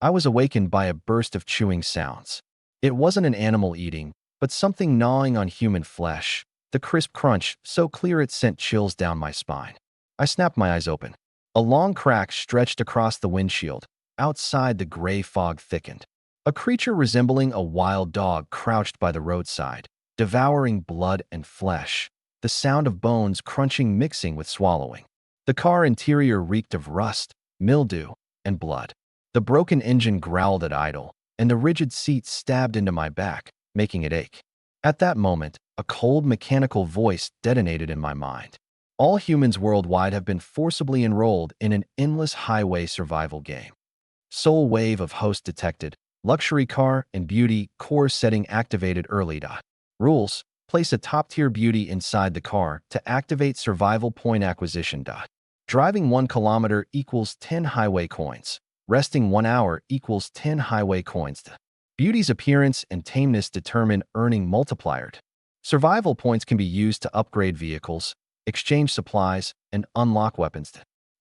I was awakened by a burst of chewing sounds. It wasn't an animal eating, but something gnawing on human flesh. The crisp crunch, so clear it sent chills down my spine. I snapped my eyes open. A long crack stretched across the windshield. Outside, the gray fog thickened. A creature resembling a wild dog crouched by the roadside, devouring blood and flesh, the sound of bones crunching mixing with swallowing. The car interior reeked of rust, mildew, and blood. The broken engine growled at idle, and the rigid seat stabbed into my back, making it ache. At that moment, a cold mechanical voice detonated in my mind. All humans worldwide have been forcibly enrolled in an endless highway survival game. Soul wave of host detected. Luxury car and beauty core setting activated early. Rules: place a top-tier beauty inside the car to activate survival point acquisition. Driving 1 kilometer equals 10 highway coins. Resting 1 hour equals 10 highway coins. Beauty's appearance and tameness determine earning multiplier. Survival points can be used to upgrade vehicles, exchange supplies, and unlock weapons.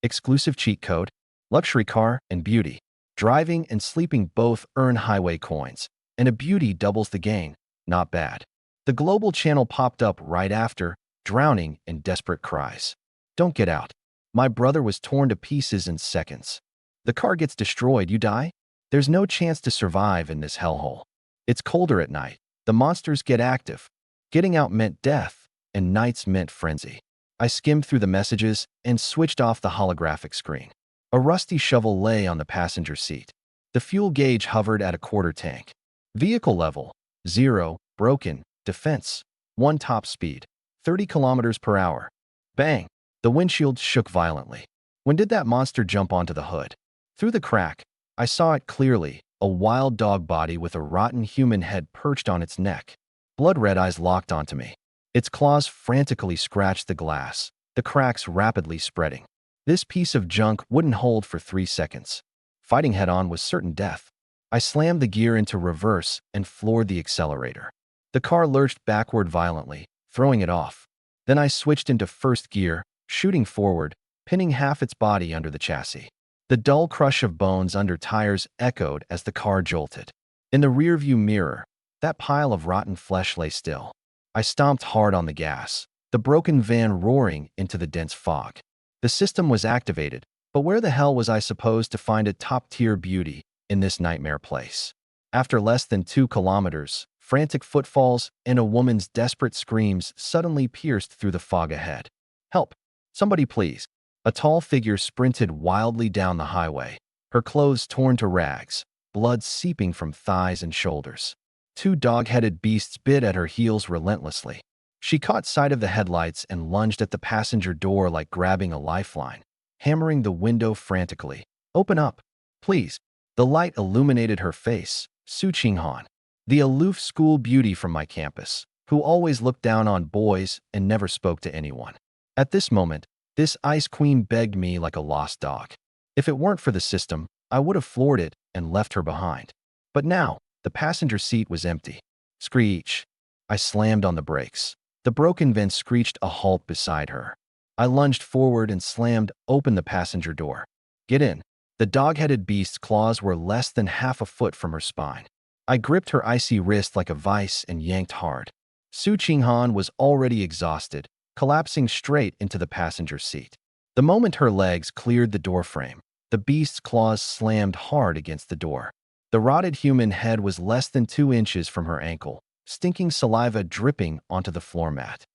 Exclusive cheat code: luxury car and beauty. Driving and sleeping both earn highway coins, and a beauty doubles the gain. Not bad. The global channel popped up right after, drowning in desperate cries. Don't get out. My brother was torn to pieces in seconds. The car gets destroyed, you die? There's no chance to survive in this hellhole. It's colder at night. The monsters get active. Getting out meant death, and nights meant frenzy. I skimmed through the messages and switched off the holographic screen. A rusty shovel lay on the passenger seat. The fuel gauge hovered at a quarter tank. Vehicle level: 0, broken, defense, 1 top speed, 30 kilometers per hour. Bang! The windshield shook violently. When did that monster jump onto the hood? Through the crack, I saw it clearly, a wild dog body with a rotten human head perched on its neck. Blood-red eyes locked onto me. Its claws frantically scratched the glass, the cracks rapidly spreading. This piece of junk wouldn't hold for 3 seconds. Fighting head-on was certain death. I slammed the gear into reverse and floored the accelerator. The car lurched backward violently, throwing it off. Then I switched into first gear, shooting forward, pinning half its body under the chassis. The dull crush of bones under tires echoed as the car jolted. In the rearview mirror, that pile of rotten flesh lay still. I stomped hard on the gas, the broken van roaring into the dense fog. The system was activated, but where the hell was I supposed to find a top-tier beauty in this nightmare place? After less than 2 kilometers, frantic footfalls and a woman's desperate screams suddenly pierced through the fog ahead. Help! Somebody please! A tall figure sprinted wildly down the highway, her clothes torn to rags, blood seeping from thighs and shoulders. 2 dog-headed beasts bit at her heels relentlessly. She caught sight of the headlights and lunged at the passenger door like grabbing a lifeline, hammering the window frantically. Open up, please. The light illuminated her face, Su Qinghan, the aloof school beauty from my campus, who always looked down on boys and never spoke to anyone. At this moment, this ice queen begged me like a lost dog. If it weren't for the system, I would have floored it and left her behind. But now, the passenger seat was empty. Screech! I slammed on the brakes. The broken van screeched a halt beside her. I lunged forward and slammed open the passenger door. Get in. The dog-headed beast's claws were less than half a foot from her spine. I gripped her icy wrist like a vice and yanked hard. Su Qinghan was already exhausted, collapsing straight into the passenger seat. The moment her legs cleared the doorframe, the beast's claws slammed hard against the door. The rotted human head was less than 2 inches from her ankle, stinking saliva dripping onto the floor mat.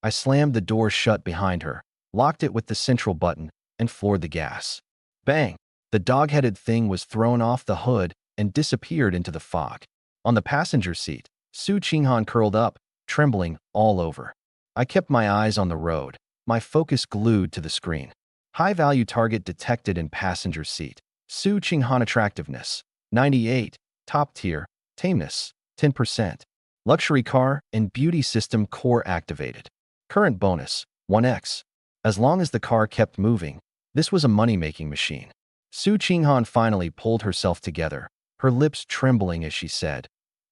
I slammed the door shut behind her, locked it with the central button, and floored the gas. Bang! The dog-headed thing was thrown off the hood and disappeared into the fog. On the passenger seat, Su Qinghan curled up, trembling all over. I kept my eyes on the road, my focus glued to the screen. High-value target detected in passenger seat. Su Qinghan attractiveness, 98, top tier, tameness, 10%. Luxury car and beauty system core activated. Current bonus, 1x. As long as the car kept moving, this was a money-making machine. Su Qinghan finally pulled herself together, her lips trembling as she said,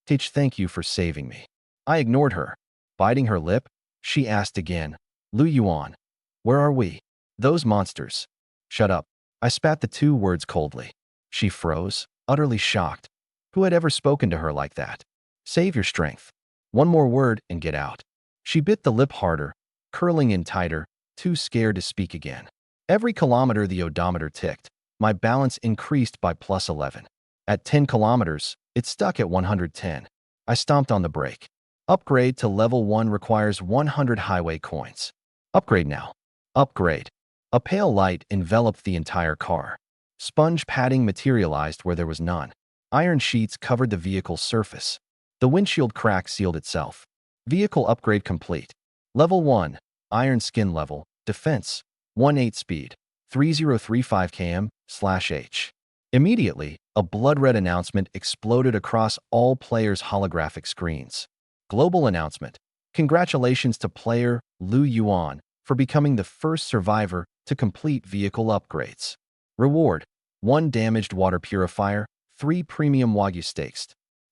Thank you for saving me." I ignored her. Biting her lip, she asked again, "Lu Yuan, where are we?" "Those monsters." "Shut up." I spat the 2 words coldly. She froze. utterly shocked. Who had ever spoken to her like that? Save your strength. One more word and get out. She bit the lip harder, curling in tighter, too scared to speak again. Every kilometer the odometer ticked. My balance increased by +11. At 10 kilometers, it stuck at 110. I stomped on the brake. Upgrade to level 1 requires 100 highway coins. Upgrade now. Upgrade. A pale light enveloped the entire car. Sponge padding materialized where there was none. Iron sheets covered the vehicle's surface. The windshield crack sealed itself. Vehicle upgrade complete. Level 1. Iron skin level. Defense. 1/8 speed. 3035 km/h. Immediately, a blood-red announcement exploded across all players' holographic screens. Global announcement. Congratulations to player Lu Yuan for becoming the first survivor to complete vehicle upgrades. Reward. 1 damaged water purifier, 3 premium Wagyu steaks.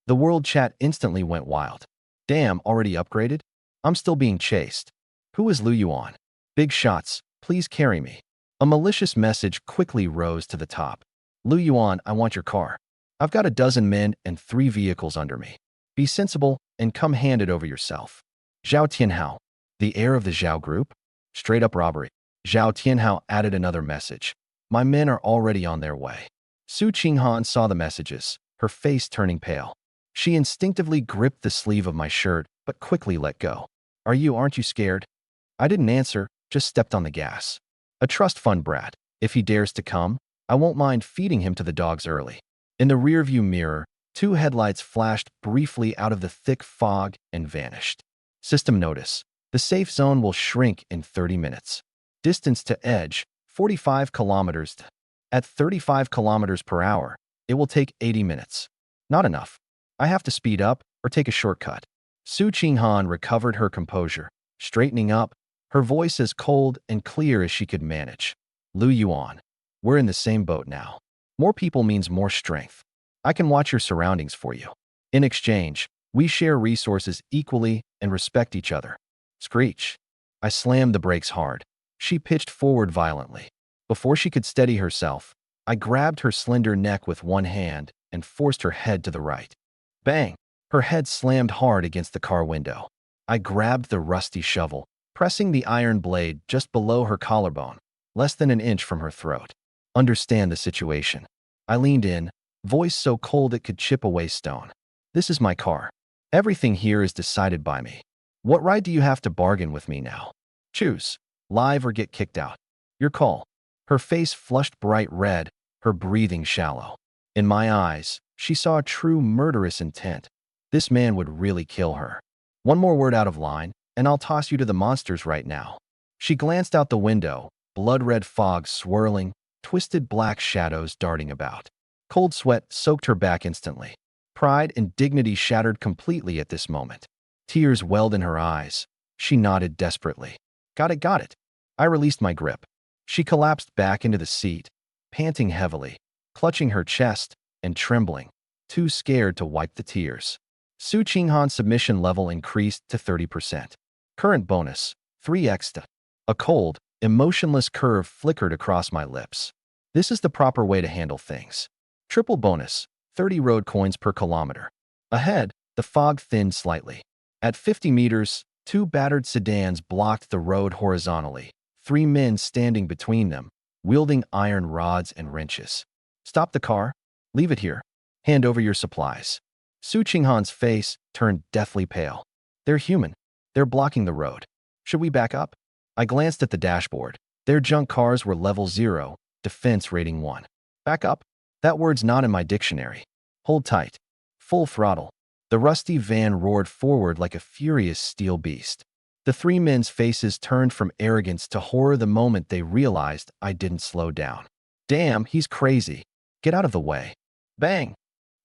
The world chat instantly went wild. Damn, already upgraded? I'm still being chased. Who is Lu Yuan? Big shots, please carry me. A malicious message quickly rose to the top. Lu Yuan, I want your car. I've got 12 men and 3 vehicles under me. Be sensible and come hand it over yourself. Zhao Tianhao, the heir of the Zhao group? Straight up robbery. Zhao Tianhao added another message. My men are already on their way. Su Qinghan saw the messages, her face turning pale. She instinctively gripped the sleeve of my shirt, but quickly let go. Aren't you scared? I didn't answer, just stepped on the gas. A trust fund brat. If he dares to come, I won't mind feeding him to the dogs early. In the rearview mirror, 2 headlights flashed briefly out of the thick fog and vanished. System notice. The safe zone will shrink in 30 minutes. Distance to edge, 45 kilometers. At 35 kilometers per hour, it will take 80 minutes. Not enough. I have to speed up or take a shortcut. Su Qinghan recovered her composure, straightening up, her voice as cold and clear as she could manage. Lu Yuan, we're in the same boat now. More people means more strength. I can watch your surroundings for you. In exchange, we share resources equally and respect each other. Screech. I slammed the brakes hard. She pitched forward violently. Before she could steady herself, I grabbed her slender neck with one hand and forced her head to the right. Bang! Her head slammed hard against the car window. I grabbed the rusty shovel, pressing the iron blade just below her collarbone, less than an inch from her throat. Understand the situation. I leaned in, voice so cold it could chip away stone. This is my car. Everything here is decided by me. What right do you have to bargain with me now? Choose. Live or get kicked out. Your call. Her face flushed bright red, her breathing shallow. In my eyes, she saw a true murderous intent. This man would really kill her. One more word out of line, and I'll toss you to the monsters right now. She glanced out the window, blood-red fog swirling, twisted black shadows darting about. Cold sweat soaked her back instantly. Pride and dignity shattered completely at this moment. Tears welled in her eyes. She nodded desperately. Got it, got it. I released my grip. She collapsed back into the seat, panting heavily, clutching her chest and trembling, too scared to wipe the tears. Su Qinghan's submission level increased to 30%. Current bonus, 3x. A cold, emotionless curve flickered across my lips. This is the proper way to handle things. Triple bonus, 30 road coins per kilometer. Ahead, the fog thinned slightly. At 50 meters, 2 battered sedans blocked the road horizontally, 3 men standing between them, wielding iron rods and wrenches. Stop the car. Leave it here. Hand over your supplies. Su Qinghan's face turned deathly pale. They're human. They're blocking the road. Should we back up? I glanced at the dashboard. Their junk cars were level 0, defense rating 1. Back up? That word's not in my dictionary. Hold tight. Full throttle. The rusty van roared forward like a furious steel beast. The 3 men's faces turned from arrogance to horror the moment they realized I didn't slow down. Damn, he's crazy. Get out of the way. Bang!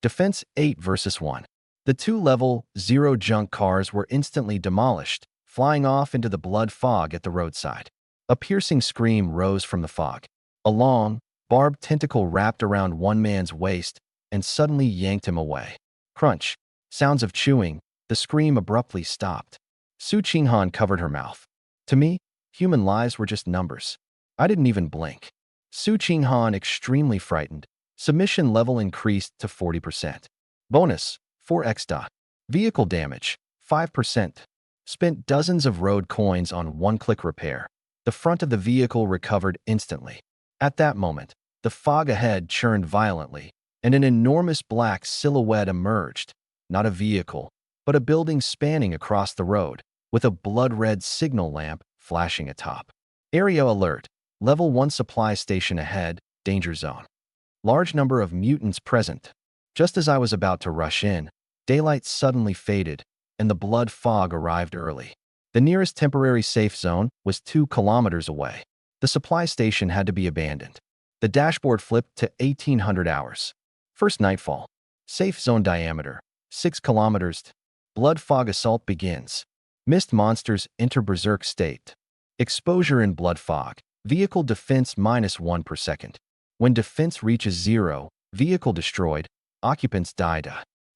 Defense 8 versus 1. The 2 level 0 junk cars were instantly demolished, flying off into the blood fog at the roadside. A piercing scream rose from the fog. A long, barbed tentacle wrapped around one man's waist and suddenly yanked him away. Crunch. Sounds of chewing. The scream abruptly stopped. Su Qinghan covered her mouth. To me, human lives were just numbers. I didn't even blink. Su Qinghan, extremely frightened, Submission level increased to 40%. Bonus, 4x dot. Vehicle damage, 5%. Spent dozens of road coins on one-click repair. The front of the vehicle recovered instantly. At that moment, the fog ahead churned violently, and an enormous black silhouette emerged. Not a vehicle, but a building spanning across the road, with a blood-red signal lamp flashing atop. Area alert. Level 1 supply station ahead, danger zone. Large number of mutants present. Just as I was about to rush in, daylight suddenly faded, and the blood fog arrived early. The nearest temporary safe zone was 2 kilometers away. The supply station had to be abandoned. The dashboard flipped to 1800 hours. First nightfall. Safe zone diameter, 6 kilometers. Blood fog assault begins. Mist monsters enter berserk state. Exposure in blood fog. Vehicle defense -1 per second. When defense reaches 0, vehicle destroyed, occupants died.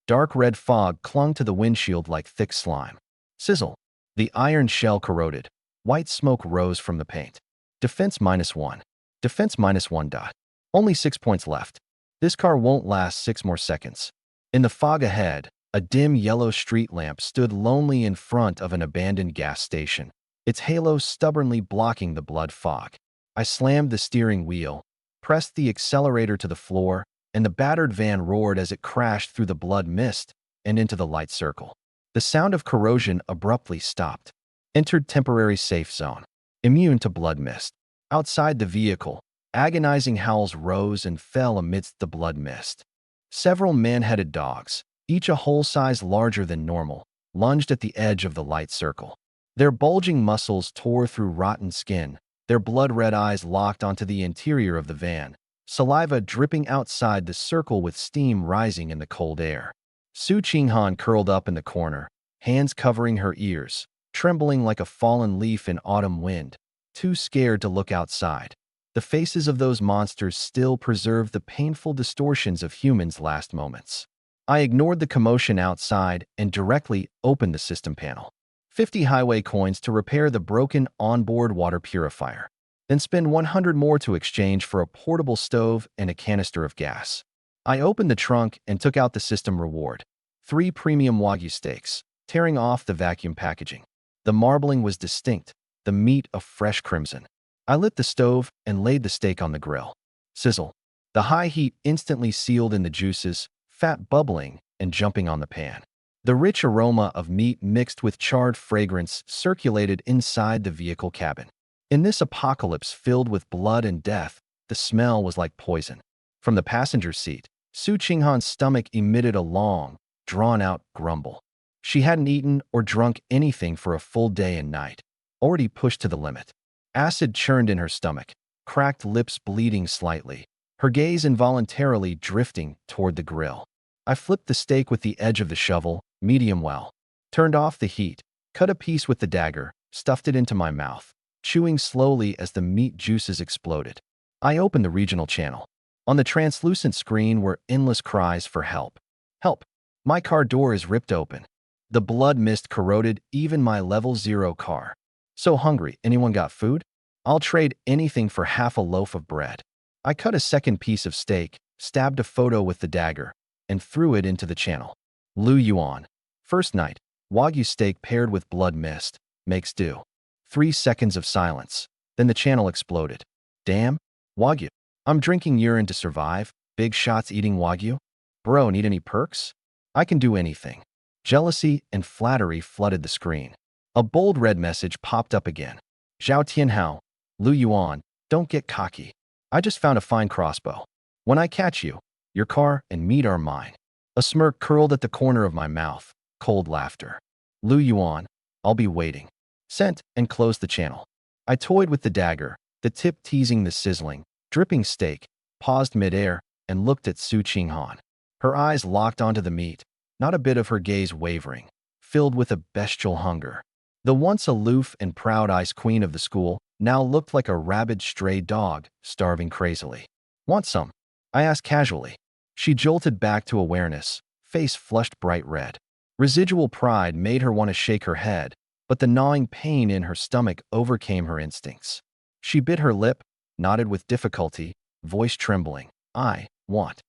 Dark red fog clung to the windshield like thick slime. Sizzle. The iron shell corroded. White smoke rose from the paint. Defense -1. Defense -1 dot. Only 6 points left. This car won't last 6 more seconds. In the fog ahead, a dim yellow street lamp stood lonely in front of an abandoned gas station, its halo stubbornly blocking the blood fog. I slammed the steering wheel, pressed the accelerator to the floor, and the battered van roared as it crashed through the blood mist and into the light circle. The sound of corrosion abruptly stopped. Entered temporary safe zone. Immune to blood mist. Outside the vehicle, agonizing howls rose and fell amidst the blood mist. Several man-headed dogs, each a whole size larger than normal, lunged at the edge of the light circle. Their bulging muscles tore through rotten skin, their blood-red eyes locked onto the interior of the van, saliva dripping outside the circle with steam rising in the cold air. Su Qinghan curled up in the corner, hands covering her ears, trembling like a fallen leaf in autumn wind, too scared to look outside. The faces of those monsters still preserved the painful distortions of humans' last moments. I ignored the commotion outside and directly opened the system panel. 50 highway coins to repair the broken onboard water purifier. Then spend 100 more to exchange for a portable stove and a canister of gas. I opened the trunk and took out the system reward. 3 premium Wagyu steaks, tearing off the vacuum packaging. The marbling was distinct, the meat of fresh crimson. I lit the stove and laid the steak on the grill. Sizzle. The high heat instantly sealed in the juices, fat bubbling and jumping on the pan. The rich aroma of meat mixed with charred fragrance circulated inside the vehicle cabin. In this apocalypse filled with blood and death, the smell was like poison. From the passenger seat, Su Qinghan's stomach emitted a long, drawn-out grumble. She hadn't eaten or drunk anything for a full day and night, already pushed to the limit. Acid churned in her stomach, cracked lips bleeding slightly, her gaze involuntarily drifting toward the grill. I flipped the steak with the edge of the shovel, medium well. Turned off the heat, cut a piece with the dagger, stuffed it into my mouth, chewing slowly as the meat juices exploded. I opened the regional channel. On the translucent screen were endless cries for help. Help! My car door is ripped open. The blood mist corroded even my level 0 car. So hungry, anyone got food? I'll trade anything for half a loaf of bread. I cut a second piece of steak, stabbed a photo with the dagger, and threw it into the channel. Lu Yuan. First night, Wagyu steak paired with blood mist. Makes do. 3 seconds of silence. Then the channel exploded. Damn, Wagyu. I'm drinking urine to survive. Big shots eating Wagyu? Bro, need any perks? I can do anything. Jealousy and flattery flooded the screen. A bold red message popped up again. Zhao Tianhao, Lu Yuan, don't get cocky. I just found a fine crossbow. When I catch you, your car and meat are mine. A smirk curled at the corner of my mouth. Cold laughter. Lu Yuan, I'll be waiting. Sent and closed the channel. I toyed with the dagger, the tip teasing the sizzling, dripping steak, paused midair, and looked at Su Qinghan. Her eyes locked onto the meat, not a bit of her gaze wavering, filled with a bestial hunger. The once aloof and proud ice queen of the school now looked like a rabid stray dog, starving crazily. Want some? I asked casually. She jolted back to awareness, face flushed bright red. Residual pride made her want to shake her head, but the gnawing pain in her stomach overcame her instincts. She bit her lip, nodded with difficulty, voice trembling. I Want.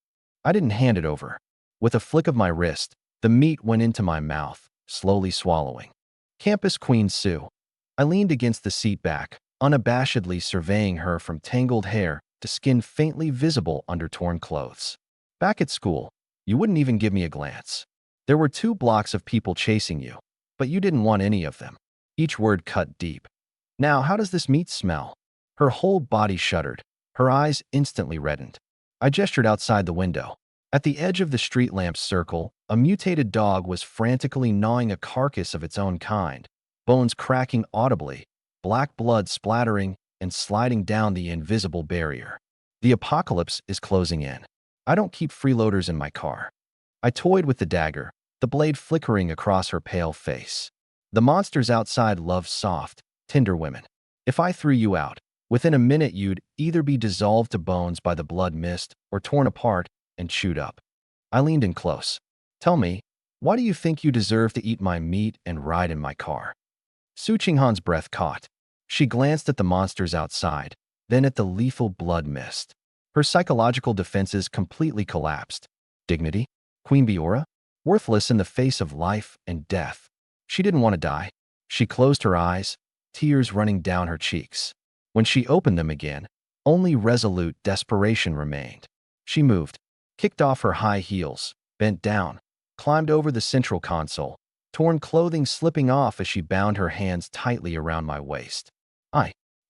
I didn't hand it over. With a flick of my wrist, the meat went into my mouth, slowly swallowing. Campus Queen Sue. I leaned against the seat back, unabashedly surveying her from tangled hair to skin faintly visible under torn clothes. Back at school, you wouldn't even give me a glance. There were 2 blocks of people chasing you, but you didn't want any of them. Each word cut deep. Now, how does this meat smell? Her whole body shuddered. Her eyes instantly reddened. I gestured outside the window. At the edge of the street lamp's circle, a mutated dog was frantically gnawing a carcass of its own kind, bones cracking audibly, black blood splattering and sliding down the invisible barrier. The apocalypse is closing in. I don't keep freeloaders in my car. I toyed with the dagger, the blade flickering across her pale face. The monsters outside love soft, tender women. If I threw you out, within a minute you'd either be dissolved to bones by the blood mist or torn apart and chewed up. I leaned in close. Tell me, why do you think you deserve to eat my meat and ride in my car? Su Qinghan's breath caught. She glanced at the monsters outside, then at the lethal blood mist. Her psychological defenses completely collapsed. Dignity? Queen Biora? Worthless in the face of life and death. She didn't want to die. She closed her eyes, tears running down her cheeks. When she opened them again, only resolute desperation remained. She moved, kicked off her high heels, bent down, climbed over the central console, torn clothing slipping off as she bound her hands tightly around my waist.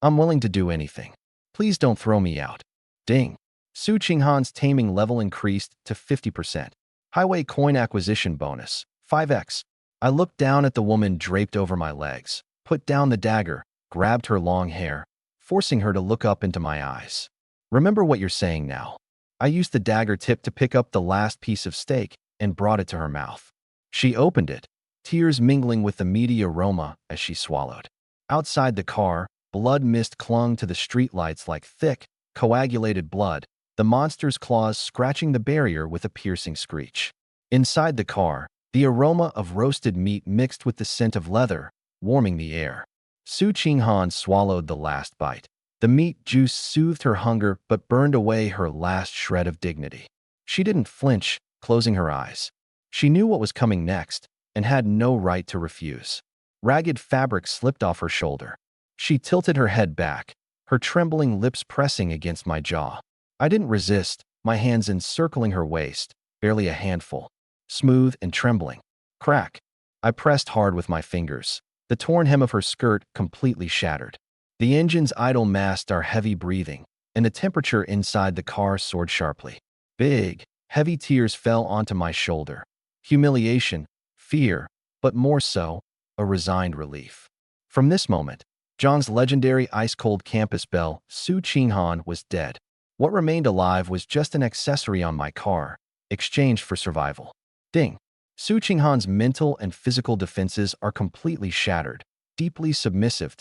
I'm willing to do anything. Please don't throw me out. Ding. Su Qinghan's taming level increased to 50%. Highway coin acquisition bonus, 5x. I looked down at the woman draped over my legs, put down the dagger, grabbed her long hair, forcing her to look up into my eyes. Remember what you're saying now. I used the dagger tip to pick up the last piece of steak and brought it to her mouth. She opened it, tears mingling with the meaty aroma as she swallowed. Outside the car, blood mist clung to the streetlights like thick, coagulated blood, the monster's claws scratching the barrier with a piercing screech. Inside the car, the aroma of roasted meat mixed with the scent of leather, warming the air. Su Qinghan swallowed the last bite. The meat juice soothed her hunger but burned away her last shred of dignity. She didn't flinch, closing her eyes. She knew what was coming next and had no right to refuse. Ragged fabric slipped off her shoulder. She tilted her head back, her trembling lips pressing against my jaw. I didn't resist, my hands encircling her waist, barely a handful. Smooth and trembling. Crack. I pressed hard with my fingers. The torn hem of her skirt completely shattered. The engine's idle masked our heavy breathing, and the temperature inside the car soared sharply. Big, heavy tears fell onto my shoulder. Humiliation, fear, but more so, a resigned relief. From this moment, Zhang's legendary ice-cold campus belle, Su Qinghan, was dead. What remained alive was just an accessory on my car, exchanged for survival. Ding. Su Qinghan's mental and physical defenses are completely shattered, deeply submissive.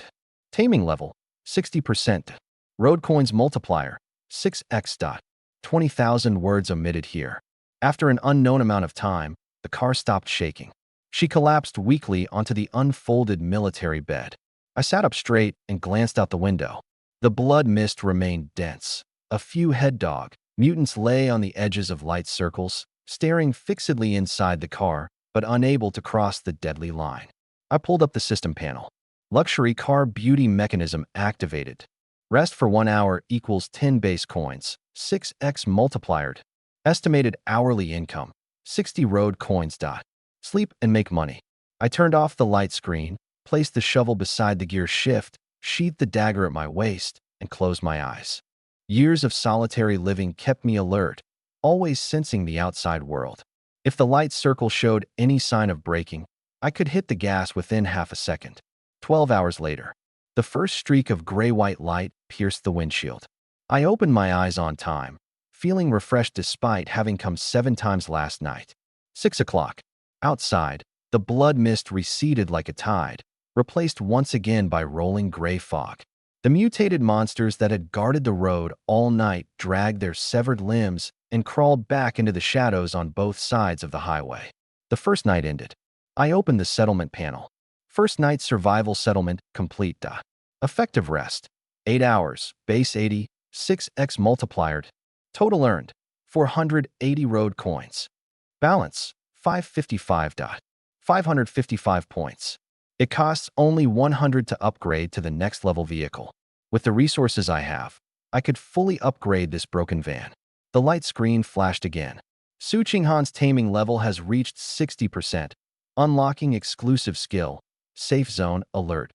Taming level, 60%. Road coins multiplier, 6x. 20,000 words omitted here. After an unknown amount of time, the car stopped shaking. She collapsed weakly onto the unfolded military bed. I sat up straight and glanced out the window. The blood mist remained dense. A few head dog mutants lay on the edges of light circles, staring fixedly inside the car, but unable to cross the deadly line. I pulled up the system panel. Luxury car beauty mechanism activated. Rest for 1 hour equals 10 base coins, 6x multiplied. Estimated hourly income, 60 road coins. Sleep and make money. I turned off the light screen, placed the shovel beside the gear shift, sheathed the dagger at my waist, and closed my eyes. Years of solitary living kept me alert, always sensing the outside world. If the light circle showed any sign of breaking, I could hit the gas within half a second. 12 hours later, the first streak of gray-white light pierced the windshield. I opened my eyes on time, feeling refreshed despite having come 7 times last night. 6 o'clock. Outside, the blood mist receded like a tide, replaced once again by rolling gray fog. The mutated monsters that had guarded the road all night dragged their severed limbs and crawled back into the shadows on both sides of the highway. The first night ended. I opened the settlement panel. First night survival settlement complete. Effective rest, 8 hours, base 80, 6x multiplied. Total earned, 480 road coins. Balance, 555. 555 points. It costs only 100 to upgrade to the next level vehicle. With the resources I have, I could fully upgrade this broken van. The light screen flashed again. Su Qinghan's taming level has reached 60%. Unlocking exclusive skill, safe zone alert.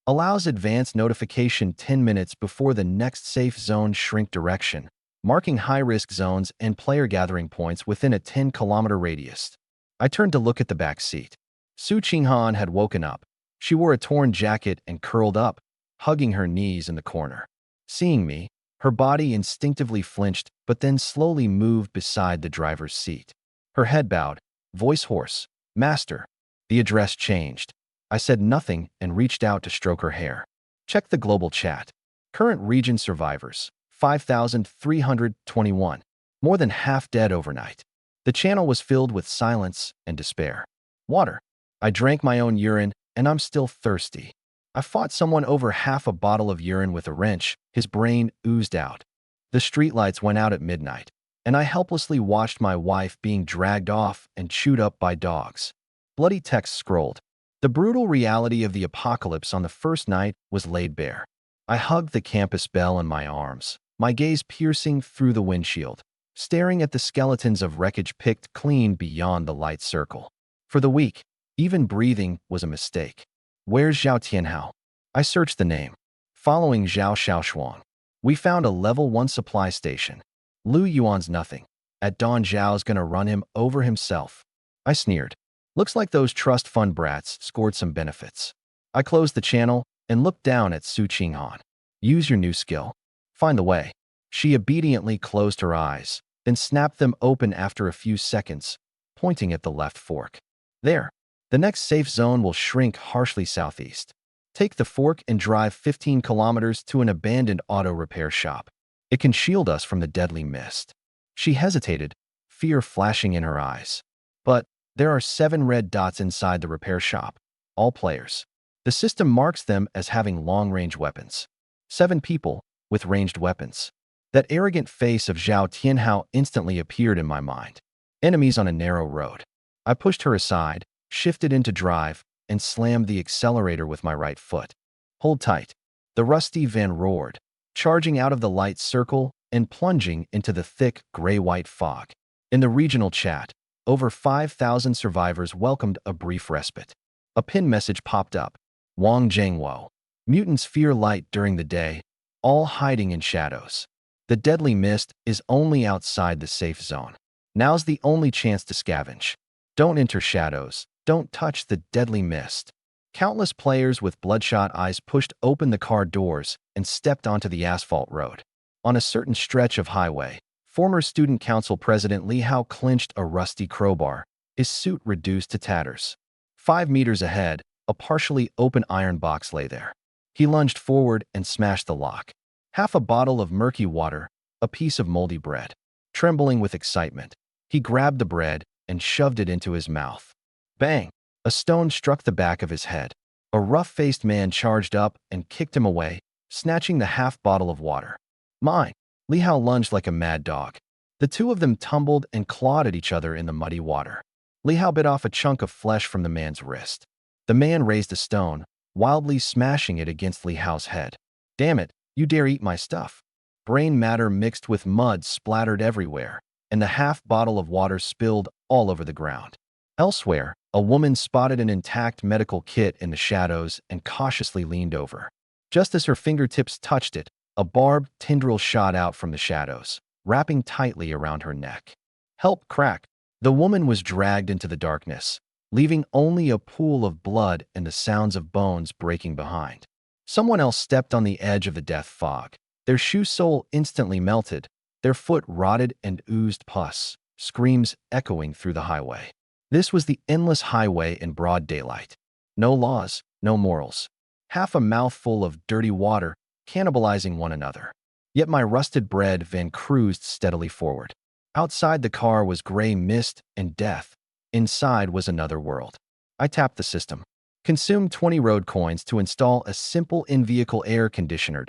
Allows advanced notification 10 minutes before the next safe zone shrink direction, marking high-risk zones and player gathering points within a 10-kilometer radius. I turned to look at the back seat. Su Qinghan had woken up. She wore a torn jacket and curled up, hugging her knees in the corner. Seeing me, her body instinctively flinched but then slowly moved beside the driver's seat. Her head bowed, voice hoarse. "Master." The address changed. I said nothing and reached out to stroke her hair. Check the global chat. Current region survivors, 5,321. More than half dead overnight. The channel was filled with silence and despair. Water. I drank my own urine, and I'm still thirsty. I fought someone over half a bottle of urine with a wrench. His brain oozed out. The streetlights went out at midnight, and I helplessly watched my wife being dragged off and chewed up by dogs. Bloody text scrolled. The brutal reality of the apocalypse on the first night was laid bare. I hugged the campus bell in my arms, my gaze piercing through the windshield, staring at the skeletons of wreckage picked clean beyond the light circle. For the weak, even breathing was a mistake. Where's Zhao Tianhao? I searched the name. Following Zhao Xiaoshuang, we found a level 1 supply station. Lu Yuan's nothing. At dawn, Zhao's gonna run him over himself. I sneered. Looks like those trust fund brats scored some benefits. I closed the channel and looked down at Su Qinghan. Use your new skill. Find the way. She obediently closed her eyes, then snapped them open after a few seconds, pointing at the left fork. There. The next safe zone will shrink harshly southeast. Take the fork and drive 15 kilometers to an abandoned auto repair shop. It can shield us from the deadly mist. She hesitated, fear flashing in her eyes. But there are 7 red dots inside the repair shop, all players. The system marks them as having long-range weapons. 7 people with ranged weapons. That arrogant face of Zhao Tianhao instantly appeared in my mind. Enemies on a narrow road. I pushed her aside, shifted into drive, and slammed the accelerator with my right foot. Hold tight. The rusty van roared, charging out of the light circle and plunging into the thick gray-white fog. In the regional chat, over 5,000 survivors welcomed a brief respite. A pin message popped up. Wang Zhengwo. Mutants fear light during the day, all hiding in shadows. The deadly mist is only outside the safe zone. Now's the only chance to scavenge. Don't enter shadows. Don't touch the deadly mist. Countless players with bloodshot eyes pushed open the car doors and stepped onto the asphalt road. On a certain stretch of highway, former student council president Li Hao clenched a rusty crowbar, his suit reduced to tatters. 5 meters ahead, a partially open iron box lay there. He lunged forward and smashed the lock. Half a bottle of murky water, a piece of moldy bread. Trembling with excitement, he grabbed the bread and shoved it into his mouth. Bang! A stone struck the back of his head. A rough-faced man charged up and kicked him away, snatching the half bottle of water. Mine! Li Hao lunged like a mad dog. The two of them tumbled and clawed at each other in the muddy water. Li Hao bit off a chunk of flesh from the man's wrist. The man raised a stone, wildly smashing it against Li Hao's head. Damn it, you dare eat my stuff. Brain matter mixed with mud splattered everywhere, and the half bottle of water spilled all over the ground. Elsewhere, a woman spotted an intact medical kit in the shadows and cautiously leaned over. Just as her fingertips touched it, a barbed tendril shot out from the shadows, wrapping tightly around her neck. Help! Crack! The woman was dragged into the darkness, leaving only a pool of blood and the sounds of bones breaking behind. Someone else stepped on the edge of the death fog. Their shoe sole instantly melted, their foot rotted and oozed pus, screams echoing through the highway. This was the endless highway in broad daylight. No laws, no morals. Half a mouthful of dirty water, cannibalizing one another. Yet my rusted bread van cruised steadily forward. Outside the car was gray mist and death. Inside was another world. I tapped the system. Consumed 20 road coins to install a simple in-vehicle air conditioner.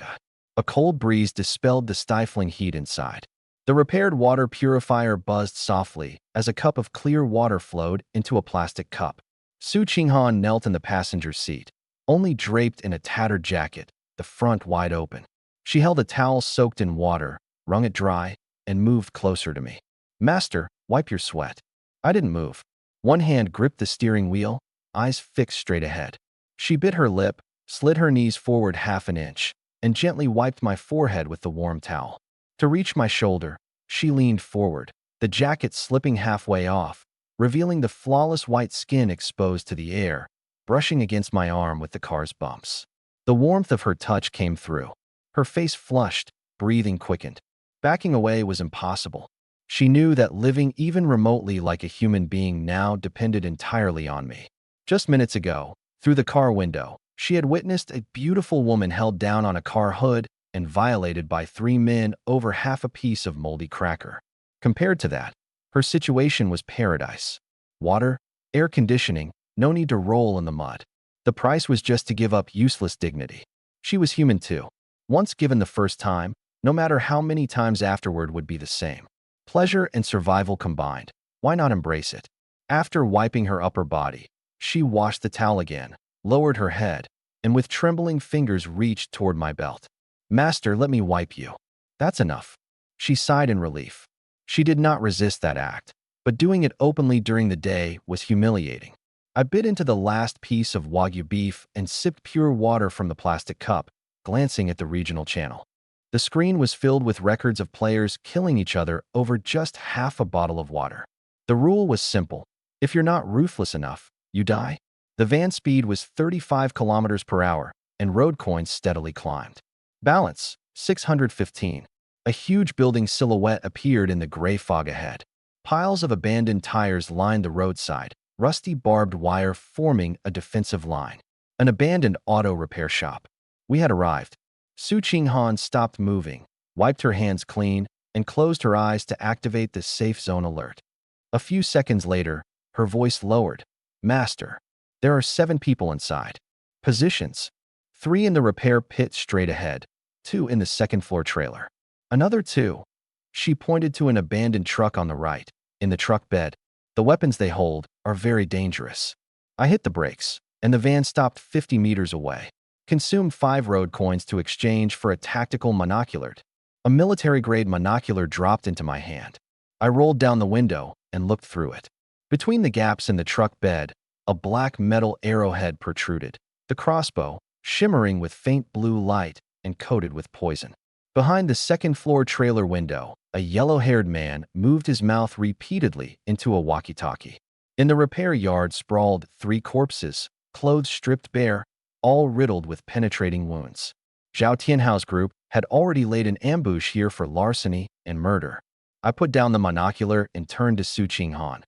A cold breeze dispelled the stifling heat inside. The repaired water purifier buzzed softly as a cup of clear water flowed into a plastic cup. Su Qinghan knelt in the passenger seat, only draped in a tattered jacket, the front wide open. She held a towel soaked in water, wrung it dry, and moved closer to me. "Master, wipe your sweat." I didn't move. One hand gripped the steering wheel, eyes fixed straight ahead. She bit her lip, slid her knees forward half an inch, and gently wiped my forehead with the warm towel. To reach my shoulder, she leaned forward, the jacket slipping halfway off, revealing the flawless white skin exposed to the air, brushing against my arm with the car's bumps. The warmth of her touch came through. Her face flushed, breathing quickened. Backing away was impossible. She knew that living even remotely like a human being now depended entirely on me. Just minutes ago, through the car window, she had witnessed a beautiful woman held down on a car hood and violated by 3 men over half a piece of moldy cracker. Compared to that, her situation was paradise. Water, air conditioning, no need to roll in the mud. The price was just to give up useless dignity. She was human too. Once given the first time, no matter how many times afterward would be the same. Pleasure and survival combined. Why not embrace it? After wiping her upper body, she washed the towel again, lowered her head, and with trembling fingers reached toward my belt. "Master, let me wipe you." "That's enough." She sighed in relief. She did not resist that act, but doing it openly during the day was humiliating. I bit into the last piece of Wagyu beef and sipped pure water from the plastic cup, glancing at the regional channel. The screen was filled with records of players killing each other over just half a bottle of water. The rule was simple. If you're not ruthless enough, you die. The van speed was 35 kilometers per hour, and road coins steadily climbed. Balance, 615. A huge building silhouette appeared in the gray fog ahead. Piles of abandoned tires lined the roadside, rusty barbed wire forming a defensive line. An abandoned auto repair shop. We had arrived. Su Qinghan stopped moving, wiped her hands clean, and closed her eyes to activate the safe zone alert. A few seconds later, her voice lowered. "Master, there are 7 people inside. Positions: 3 in the repair pit straight ahead, 2 in the second-floor trailer. Another 2. She pointed to an abandoned truck on the right. "In the truck bed. The weapons they hold are very dangerous." I hit the brakes, and the van stopped 50 meters away. Consumed 5 road coins to exchange for a tactical monocular. A military-grade monocular dropped into my hand. I rolled down the window and looked through it. Between the gaps in the truck bed, a black metal arrowhead protruded, the crossbow shimmering with faint blue light and coated with poison. Behind the second-floor trailer window, a yellow-haired man moved his mouth repeatedly into a walkie-talkie. In the repair yard sprawled 3 corpses, clothes stripped bare, all riddled with penetrating wounds. Zhao Tianhao's group had already laid an ambush here for larceny and murder. I put down the monocular and turned to Su Qinghan.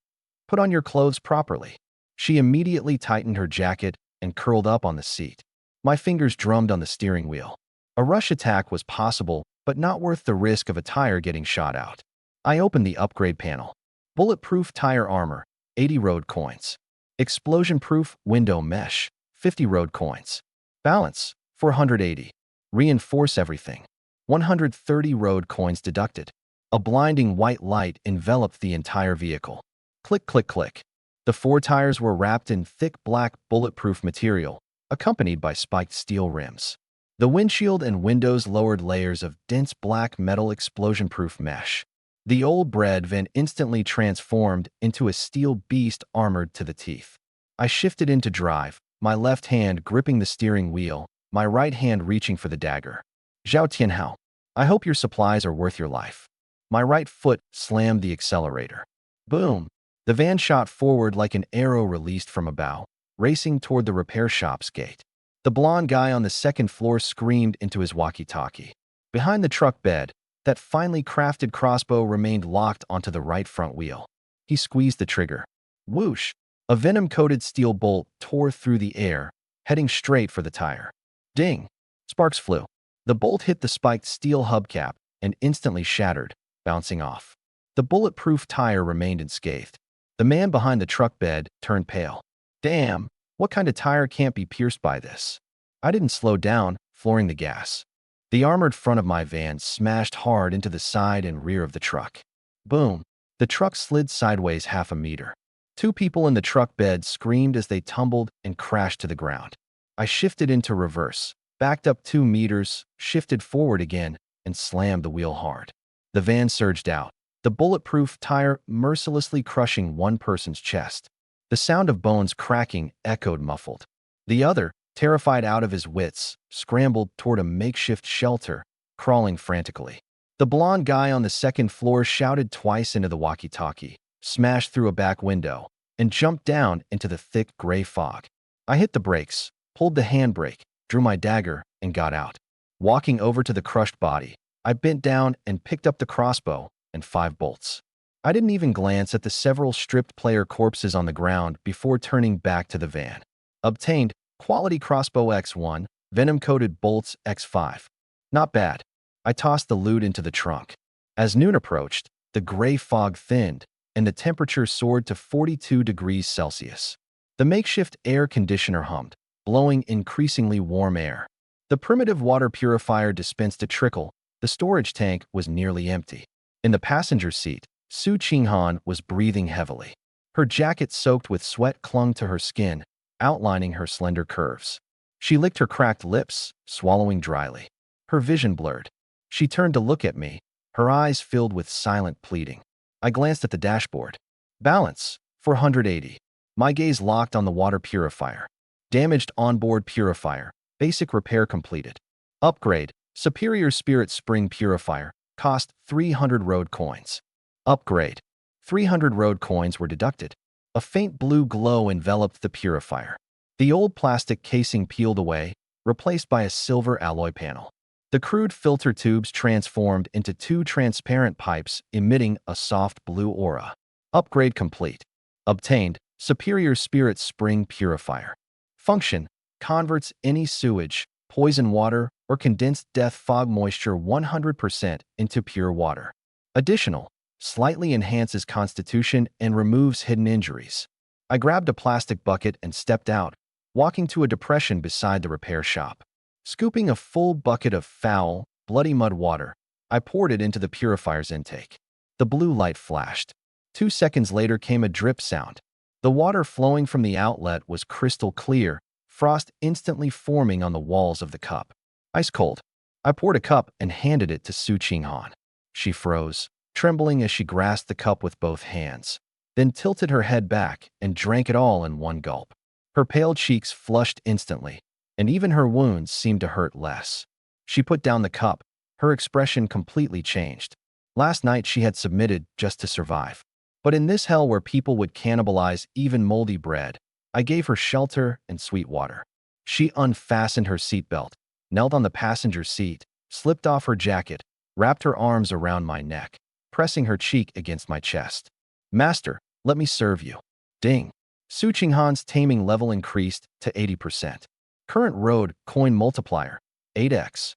"Put on your clothes properly." She immediately tightened her jacket and curled up on the seat. My fingers drummed on the steering wheel. A rush attack was possible, but not worth the risk of a tire getting shot out. I opened the upgrade panel. Bulletproof tire armor, 80 road coins. Explosion-proof window mesh, 50 road coins. Balance, 480. Reinforce everything. 130 road coins deducted. A blinding white light enveloped the entire vehicle. Click, click, click. The 4 tires were wrapped in thick black bulletproof material, accompanied by spiked steel rims. The windshield and windows lowered layers of dense black metal explosion-proof mesh. The old bread van instantly transformed into a steel beast armored to the teeth. I shifted into drive, my left hand gripping the steering wheel, my right hand reaching for the dagger. "Zhao Tianhao, I hope your supplies are worth your life." My right foot slammed the accelerator. Boom! The van shot forward like an arrow released from a bow, racing toward the repair shop's gate. The blond guy on the second floor screamed into his walkie-talkie. Behind the truck bed, that finely crafted crossbow remained locked onto the right front wheel. He squeezed the trigger. Whoosh! A venom-coated steel bolt tore through the air, heading straight for the tire. Ding! Sparks flew. The bolt hit the spiked steel hubcap and instantly shattered, bouncing off. The bulletproof tire remained unscathed. The man behind the truck bed turned pale. "Damn, what kind of tire can't be pierced by this?" I didn't slow down, flooring the gas. The armored front of my van smashed hard into the side and rear of the truck. Boom! The truck slid sideways half a meter. Two people in the truck bed screamed as they tumbled and crashed to the ground. I shifted into reverse, backed up 2 meters, shifted forward again, and slammed the wheel hard. The van surged out, the bulletproof tire mercilessly crushing one person's chest. The sound of bones cracking echoed muffled. The other, terrified out of his wits, scrambled toward a makeshift shelter, crawling frantically. The blond guy on the second floor shouted twice into the walkie-talkie, smashed through a back window, and jumped down into the thick gray fog. I hit the brakes, pulled the handbrake, drew my dagger, and got out. Walking over to the crushed body, I bent down and picked up the crossbow and 5 bolts. I didn't even glance at the several stripped player corpses on the ground before turning back to the van. Obtained quality crossbow X1, venom-coated bolts X5. Not bad. I tossed the loot into the trunk. As noon approached, the gray fog thinned, and the temperature soared to 42 degrees Celsius. The makeshift air conditioner hummed, blowing increasingly warm air. The primitive water purifier dispensed a trickle. The storage tank was nearly empty. In the passenger seat, Su Qinghan was breathing heavily. Her jacket soaked with sweat clung to her skin, outlining her slender curves. She licked her cracked lips, swallowing dryly. Her vision blurred. She turned to look at me, her eyes filled with silent pleading. I glanced at the dashboard. Balance, 480. My gaze locked on the water purifier. Damaged onboard purifier. Basic repair completed. Upgrade, Superior Spirit Spring Purifier. Cost 300 road coins. Upgrade. 300 road coins were deducted. A faint blue glow enveloped the purifier. The old plastic casing peeled away, replaced by a silver alloy panel. The crude filter tubes transformed into 2 transparent pipes emitting a soft blue aura. Upgrade complete. Obtained, Superior Spirit Spring Purifier. Function, converts any sewage, poison water, or condensed death fog moisture 100% into pure water. Additional, slightly enhances constitution and removes hidden injuries. I grabbed a plastic bucket and stepped out, walking to a depression beside the repair shop. Scooping a full bucket of foul, bloody mud water, I poured it into the purifier's intake. The blue light flashed. 2 seconds later came a drip sound. The water flowing from the outlet was crystal clear, frost instantly forming on the walls of the cup. Ice cold. I poured a cup and handed it to Su Qinghan. She froze, trembling as she grasped the cup with both hands, then tilted her head back and drank it all in one gulp. Her pale cheeks flushed instantly, and even her wounds seemed to hurt less. She put down the cup, her expression completely changed. Last night she had submitted just to survive. But in this hell where people would cannibalize even moldy bread, I gave her shelter and sweet water. She unfastened her seatbelt, knelt on the passenger seat, slipped off her jacket, wrapped her arms around my neck, pressing her cheek against my chest. Master, let me serve you. Ding. Su Qinghan's taming level increased to 80%. Current road coin multiplier, 8x.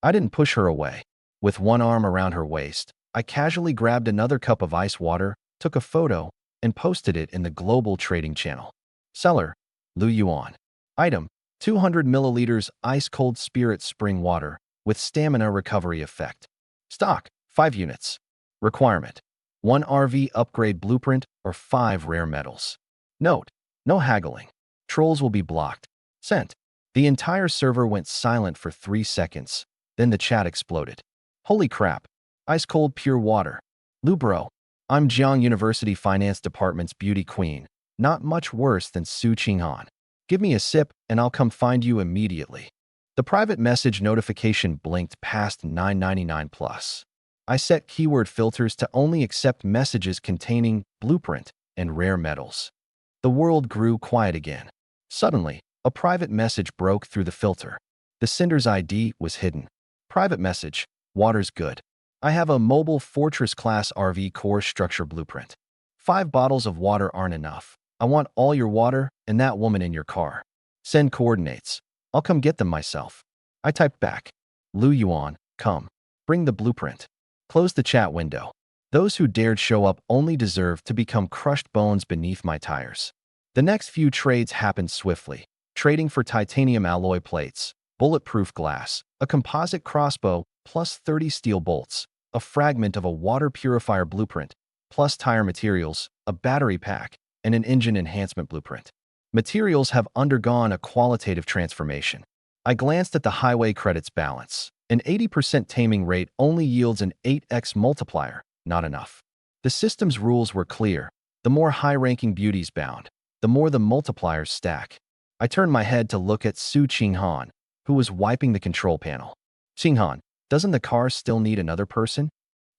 I didn't push her away. With one arm around her waist, I casually grabbed another cup of ice water, took a photo, and posted it in the global trading channel. Seller, Lu Yuan. Item, 200 milliliters ice-cold spirit spring water with stamina recovery effect. Stock, 5 units. Requirement, 1 RV upgrade blueprint or 5 rare metals. Note, no haggling. Trolls will be blocked. Sent. The entire server went silent for 3 seconds. Then the chat exploded. Holy crap. Ice-cold pure water. Lu bro. I'm Jiang University Finance Department's beauty queen. Not much worse than Su Qinghan. Give me a sip and I'll come find you immediately. The private message notification blinked past 9.99 plus. I set keyword filters to only accept messages containing blueprint and rare metals. The world grew quiet again. Suddenly, a private message broke through the filter. The sender's ID was hidden. Private message, water's good. I have a mobile fortress-class RV core structure blueprint. 5 bottles of water aren't enough. I want all your water and that woman in your car. Send coordinates. I'll come get them myself. I typed back. Lu Yuan, come. Bring the blueprint. Close the chat window. Those who dared show up only deserve to become crushed bones beneath my tires. The next few trades happened swiftly. Trading for titanium alloy plates, bulletproof glass, a composite crossbow, plus 30 steel bolts, a fragment of a water purifier blueprint, plus tire materials, a battery pack, and an engine enhancement blueprint. Materials have undergone a qualitative transformation. I glanced at the highway credits balance. An 80% taming rate only yields an 8x multiplier, not enough. The system's rules were clear. The more high-ranking beauties bound, the more the multipliers stack. I turned my head to look at Su Qinghan, who was wiping the control panel. Qinghan, doesn't the car still need another person?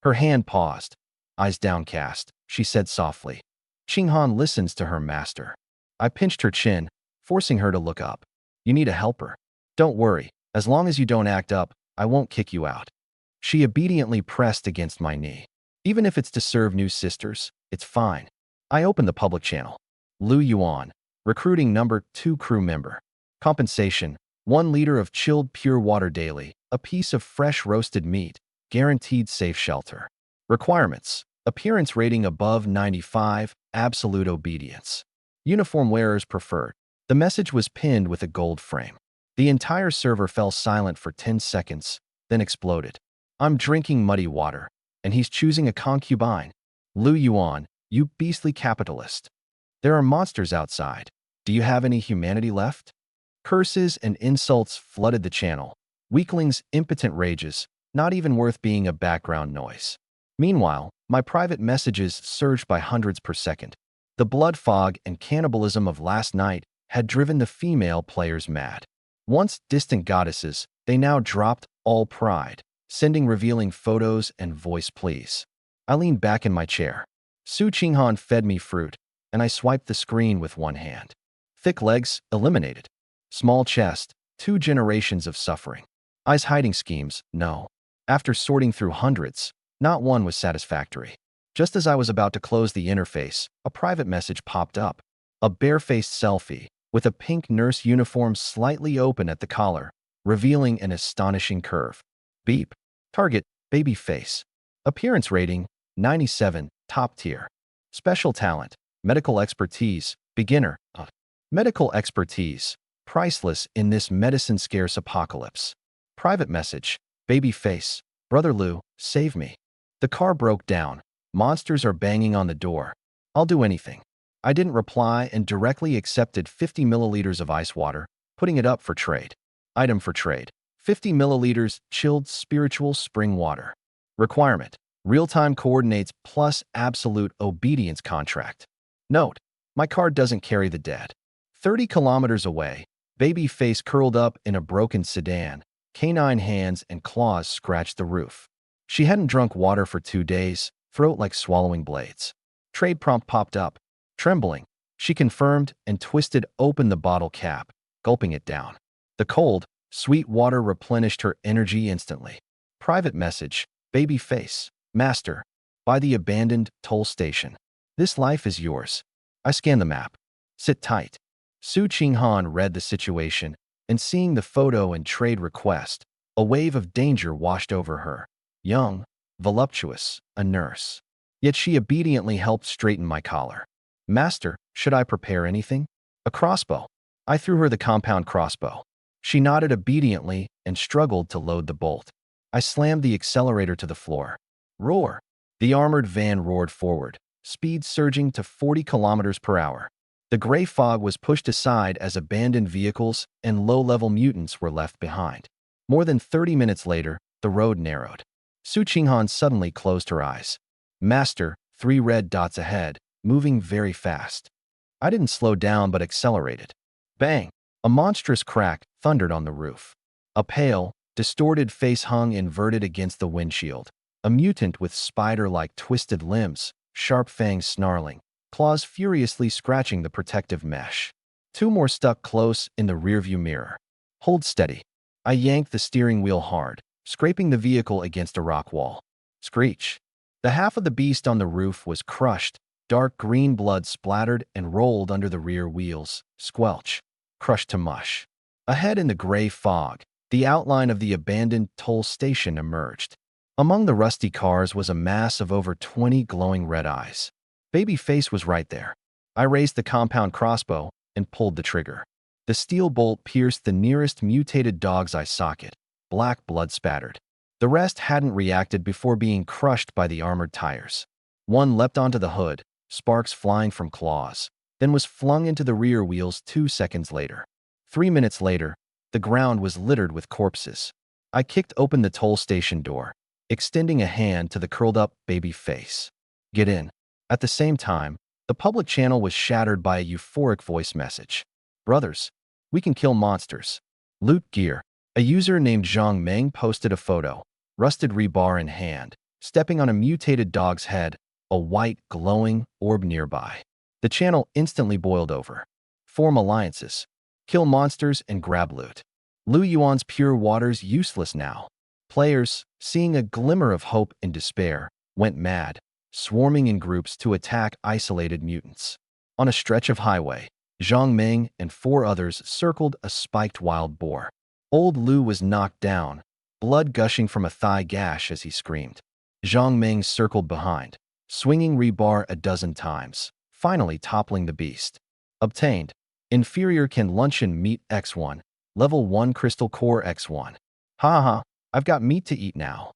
Her hand paused. Eyes downcast, she said softly. Qinghan listens to her master. I pinched her chin, forcing her to look up. You need a helper. Don't worry, as long as you don't act up, I won't kick you out. She obediently pressed against my knee. Even if it's to serve new sisters, it's fine. I opened the public channel. Lu Yuan, recruiting number 2 crew member. Compensation, 1 liter of chilled pure water daily, a piece of fresh roasted meat, guaranteed safe shelter. Requirements, appearance rating above 95, absolute obedience. Uniform wearers preferred. The message was pinned with a gold frame. The entire server fell silent for 10 seconds, then exploded. I'm drinking muddy water, and he's choosing a concubine. Lu Yuan, you beastly capitalist. There are monsters outside. Do you have any humanity left? Curses and insults flooded the channel. Weaklings' impotent rages, not even worth being a background noise. Meanwhile, my private messages surged by hundreds per second. The blood fog and cannibalism of last night had driven the female players mad. Once distant goddesses, they now dropped all pride, sending revealing photos and voice pleas. I leaned back in my chair. Su Qinghan fed me fruit, and I swiped the screen with one hand. Thick legs, eliminated. Small chest, 2 generations of suffering. Eyes hiding schemes, no. After sorting through hundreds, not one was satisfactory. Just as I was about to close the interface, a private message popped up. A barefaced selfie, with a pink nurse uniform slightly open at the collar, revealing an astonishing curve. Beep. Target, baby face. Appearance rating, 97, top tier. Special talent, medical expertise, beginner. Medical expertise, priceless in this medicine-scarce apocalypse. Private message, baby face. Brother Lu, save me. The car broke down. Monsters are banging on the door. I'll do anything. I didn't reply and directly accepted 50 milliliters of ice water, putting it up for trade. Item for trade. 50 milliliters chilled spiritual spring water. Requirement. Real-time coordinates plus absolute obedience contract. Note. My card doesn't carry the dead. 30 kilometers away, baby face curled up in a broken sedan, canine hands and claws scratched the roof. She hadn't drunk water for 2 days, throat like swallowing blades. Trade prompt popped up. Trembling, she confirmed and twisted open the bottle cap, gulping it down. The cold, sweet water replenished her energy instantly. Private message, baby face, master, by the abandoned toll station. This life is yours. I scanned the map. Sit tight. Su Qinghan read the situation, and seeing the photo and trade request, a wave of danger washed over her. Young, voluptuous, a nurse. Yet she obediently helped straighten my collar. Master, should I prepare anything? A crossbow. I threw her the compound crossbow. She nodded obediently and struggled to load the bolt. I slammed the accelerator to the floor. Roar. The armored van roared forward, speed surging to 40 kilometers per hour. The gray fog was pushed aside as abandoned vehicles and low-level mutants were left behind. More than 30 minutes later, the road narrowed. Su Qinghan suddenly closed her eyes. Master, 3 red dots ahead, moving very fast. I didn't slow down but accelerated. Bang! A monstrous crack thundered on the roof. A pale, distorted face hung inverted against the windshield. A mutant with spider-like twisted limbs, sharp fangs snarling, claws furiously scratching the protective mesh. 2 more stuck close in the rearview mirror. Hold steady. I yanked the steering wheel hard, scraping the vehicle against a rock wall. Screech. The half of the beast on the roof was crushed. Dark green blood splattered and rolled under the rear wheels. Squelch. Crushed to mush. Ahead in the gray fog, the outline of the abandoned toll station emerged. Among the rusty cars was a mass of over 20 glowing red eyes. Baby face was right there. I raised the compound crossbow and pulled the trigger. The steel bolt pierced the nearest mutated dog's eye socket. Black blood spattered. The rest hadn't reacted before being crushed by the armored tires. One leapt onto the hood, sparks flying from claws, then was flung into the rear wheels 2 seconds later. 3 minutes later, the ground was littered with corpses. I kicked open the toll station door, extending a hand to the curled-up baby face. Get in. At the same time, the public channel was shattered by a euphoric voice message. Brothers, we can kill monsters. Loot gear. A user named Zhang Meng posted a photo, rusted rebar in hand, stepping on a mutated dog's head, a white, glowing orb nearby. The channel instantly boiled over. Form alliances. Kill monsters and grab loot. Lu Yuan's pure water's useless now. Players, seeing a glimmer of hope in despair, went mad, swarming in groups to attack isolated mutants. On a stretch of highway, Zhang Meng and 4 others circled a spiked wild boar. Old Lu was knocked down, blood gushing from a thigh gash as he screamed. Zhang Meng circled behind, swinging rebar a dozen times, finally toppling the beast. Obtained. Inferior can luncheon meat X1, level 1 crystal core X1. Ha ha, I've got meat to eat now.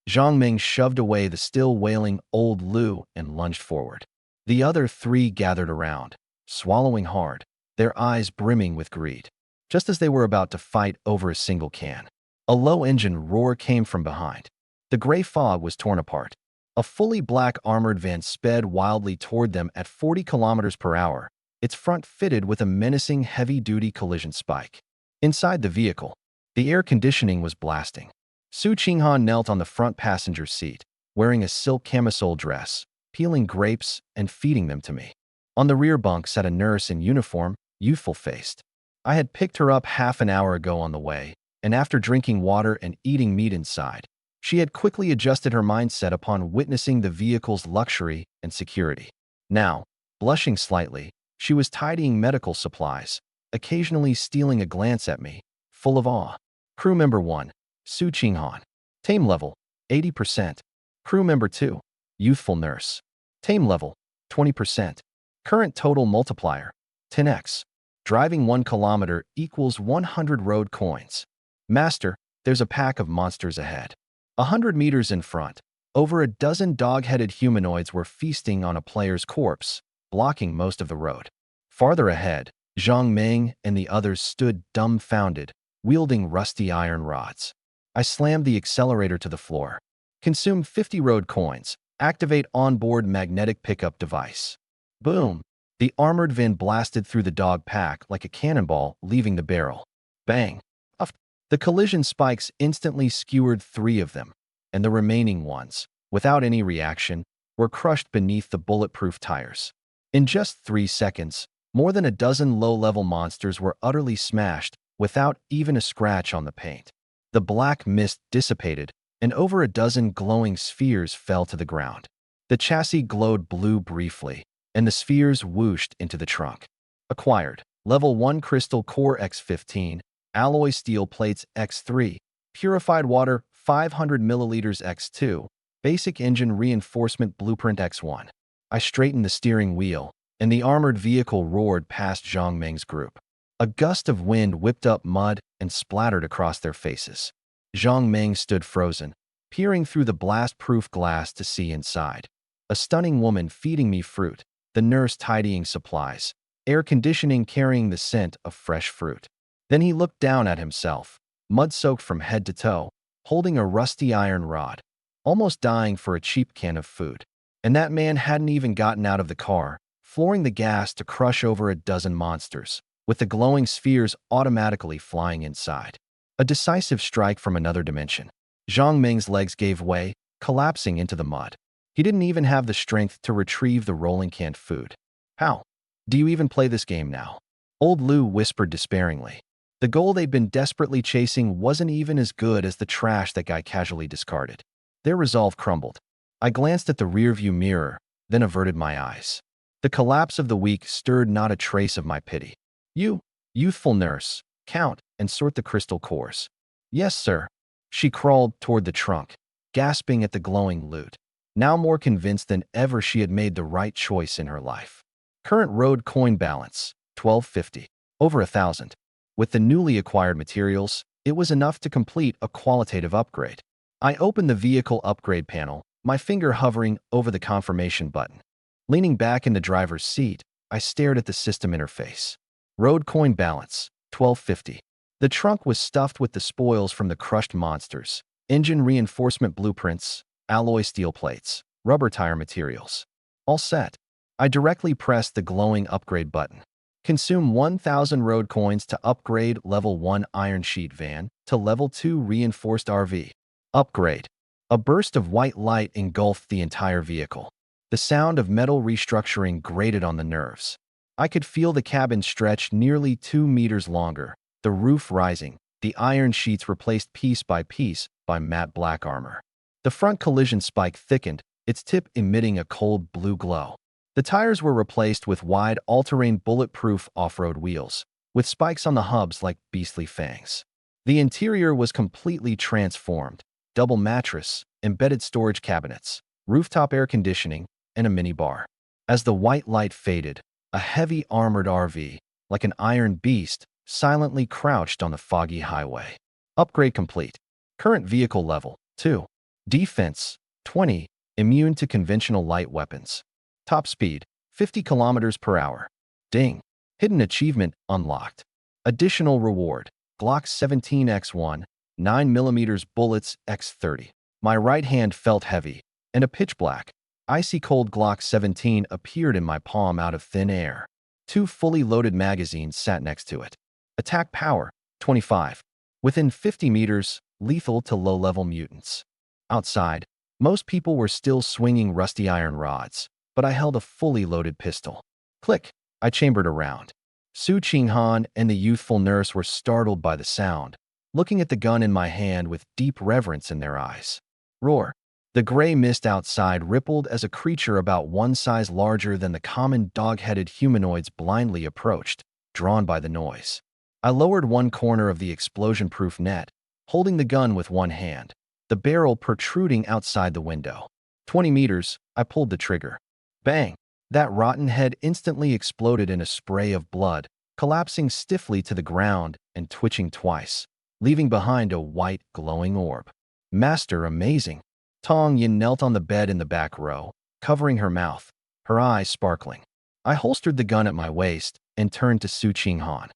Zhang Meng shoved away the still wailing old Lu and lunged forward. The other 3 gathered around, swallowing hard, their eyes brimming with greed. Just as they were about to fight over a single can, a low-engine roar came from behind. The gray fog was torn apart. A fully black armored van sped wildly toward them at 40 kilometers per hour, its front fitted with a menacing heavy-duty collision spike. Inside the vehicle, the air conditioning was blasting. Su Qinghan knelt on the front passenger seat, wearing a silk camisole dress, peeling grapes and feeding them to me. On the rear bunk sat a nurse in uniform, youthful-faced. I had picked her up half an hour ago on the way, and after drinking water and eating meat inside, she had quickly adjusted her mindset upon witnessing the vehicle's luxury and security. Now, blushing slightly, she was tidying medical supplies, occasionally stealing a glance at me, full of awe. Crew member 1, Su Qinghan. Tame level, 80%. Crew member 2, youthful nurse. Tame level, 20%. Current total multiplier, 10x. Driving 1 kilometer equals 100 road coins. Master, there's a pack of monsters ahead. 100 meters in front, over a dozen dog-headed humanoids were feasting on a player's corpse, blocking most of the road. Farther ahead, Zhang Meng and the others stood dumbfounded, wielding rusty iron rods. I slammed the accelerator to the floor. Consume 50 road coins. Activate onboard magnetic pickup device. Boom! The armored van blasted through the dog pack like a cannonball, leaving the barrel. Bang! Uff. The collision spikes instantly skewered 3 of them, and the remaining ones, without any reaction, were crushed beneath the bulletproof tires. In just 3 seconds, more than a dozen low-level monsters were utterly smashed, without even a scratch on the paint. The black mist dissipated, and over a dozen glowing spheres fell to the ground. The chassis glowed blue briefly, and the spheres whooshed into the trunk. Acquired. Level 1 Crystal Core X15, Alloy Steel Plates X3, Purified Water 500 milliliters X2, Basic Engine Reinforcement Blueprint X1. I straightened the steering wheel, and the armored vehicle roared past Zhang Meng's group. A gust of wind whipped up mud and splattered across their faces. Zhang Meng stood frozen, peering through the blast-proof glass to see inside. A stunning woman feeding me fruit, the nurse tidying supplies, air conditioning carrying the scent of fresh fruit. Then he looked down at himself, mud-soaked from head to toe, holding a rusty iron rod, almost dying for a cheap can of food. And that man hadn't even gotten out of the car, flooring the gas to crush over a dozen monsters, with the glowing spheres automatically flying inside. A decisive strike from another dimension. Zhang Meng's legs gave way, collapsing into the mud. He didn't even have the strength to retrieve the rolling canned food. How? Do you even play this game now? Old Lu whispered despairingly. The goal they'd been desperately chasing wasn't even as good as the trash that guy casually discarded. Their resolve crumbled. I glanced at the rearview mirror, then averted my eyes. The collapse of the weak stirred not a trace of my pity. You, youthful nurse, count and sort the crystal cores. Yes, sir. She crawled toward the trunk, gasping at the glowing loot, now more convinced than ever she had made the right choice in her life. Current road coin balance, 1250. Over 1,000. With the newly acquired materials, it was enough to complete a qualitative upgrade. I opened the vehicle upgrade panel, my finger hovering over the confirmation button. Leaning back in the driver's seat, I stared at the system interface. Road coin balance, 1250. The trunk was stuffed with the spoils from the crushed monsters, engine reinforcement blueprints, alloy steel plates, rubber tire materials. All set. I directly pressed the glowing upgrade button. Consume 1,000 road coins to upgrade level 1 iron sheet van to level 2 reinforced RV. Upgrade. A burst of white light engulfed the entire vehicle. The sound of metal restructuring grated on the nerves. I could feel the cabin stretch nearly 2 meters longer, the roof rising, the iron sheets replaced piece by matte black armor. The front collision spike thickened, its tip emitting a cold blue glow. The tires were replaced with wide, all-terrain bulletproof off-road wheels, with spikes on the hubs like beastly fangs. The interior was completely transformed. Double mattress, embedded storage cabinets, rooftop air conditioning, and a mini bar. As the white light faded, a heavy armored RV, like an iron beast, silently crouched on the foggy highway. Upgrade complete. Current vehicle level, 2. Defense, 20. Immune to conventional light weapons. Top speed, 50 kilometers per hour. Ding. Hidden achievement unlocked. Additional reward, Glock 17x1, 9mm bullets x30. My right hand felt heavy, and a pitch-black, icy-cold Glock 17 appeared in my palm out of thin air. 2 fully loaded magazines sat next to it. Attack power, 25. Within 50 meters, lethal to low-level mutants. Outside, most people were still swinging rusty iron rods, but I held a fully loaded pistol. Click, I chambered around. Su Qinghan and the youthful nurse were startled by the sound, looking at the gun in my hand with deep reverence in their eyes. Roar. The gray mist outside rippled as a creature about one size larger than the common dog-headed humanoids blindly approached, drawn by the noise. I lowered one corner of the explosion-proof net, holding the gun with one hand, the barrel protruding outside the window. 20 meters, I pulled the trigger. Bang! That rotten head instantly exploded in a spray of blood, collapsing stiffly to the ground and twitching twice, leaving behind a white, glowing orb. Master, amazing. Tong Yin knelt on the bed in the back row, covering her mouth, her eyes sparkling. I holstered the gun at my waist and turned to Su Qinghan.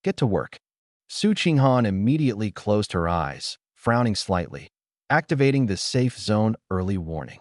Get to work. Su Qinghan immediately closed her eyes, frowning slightly, activating the safe zone early warning.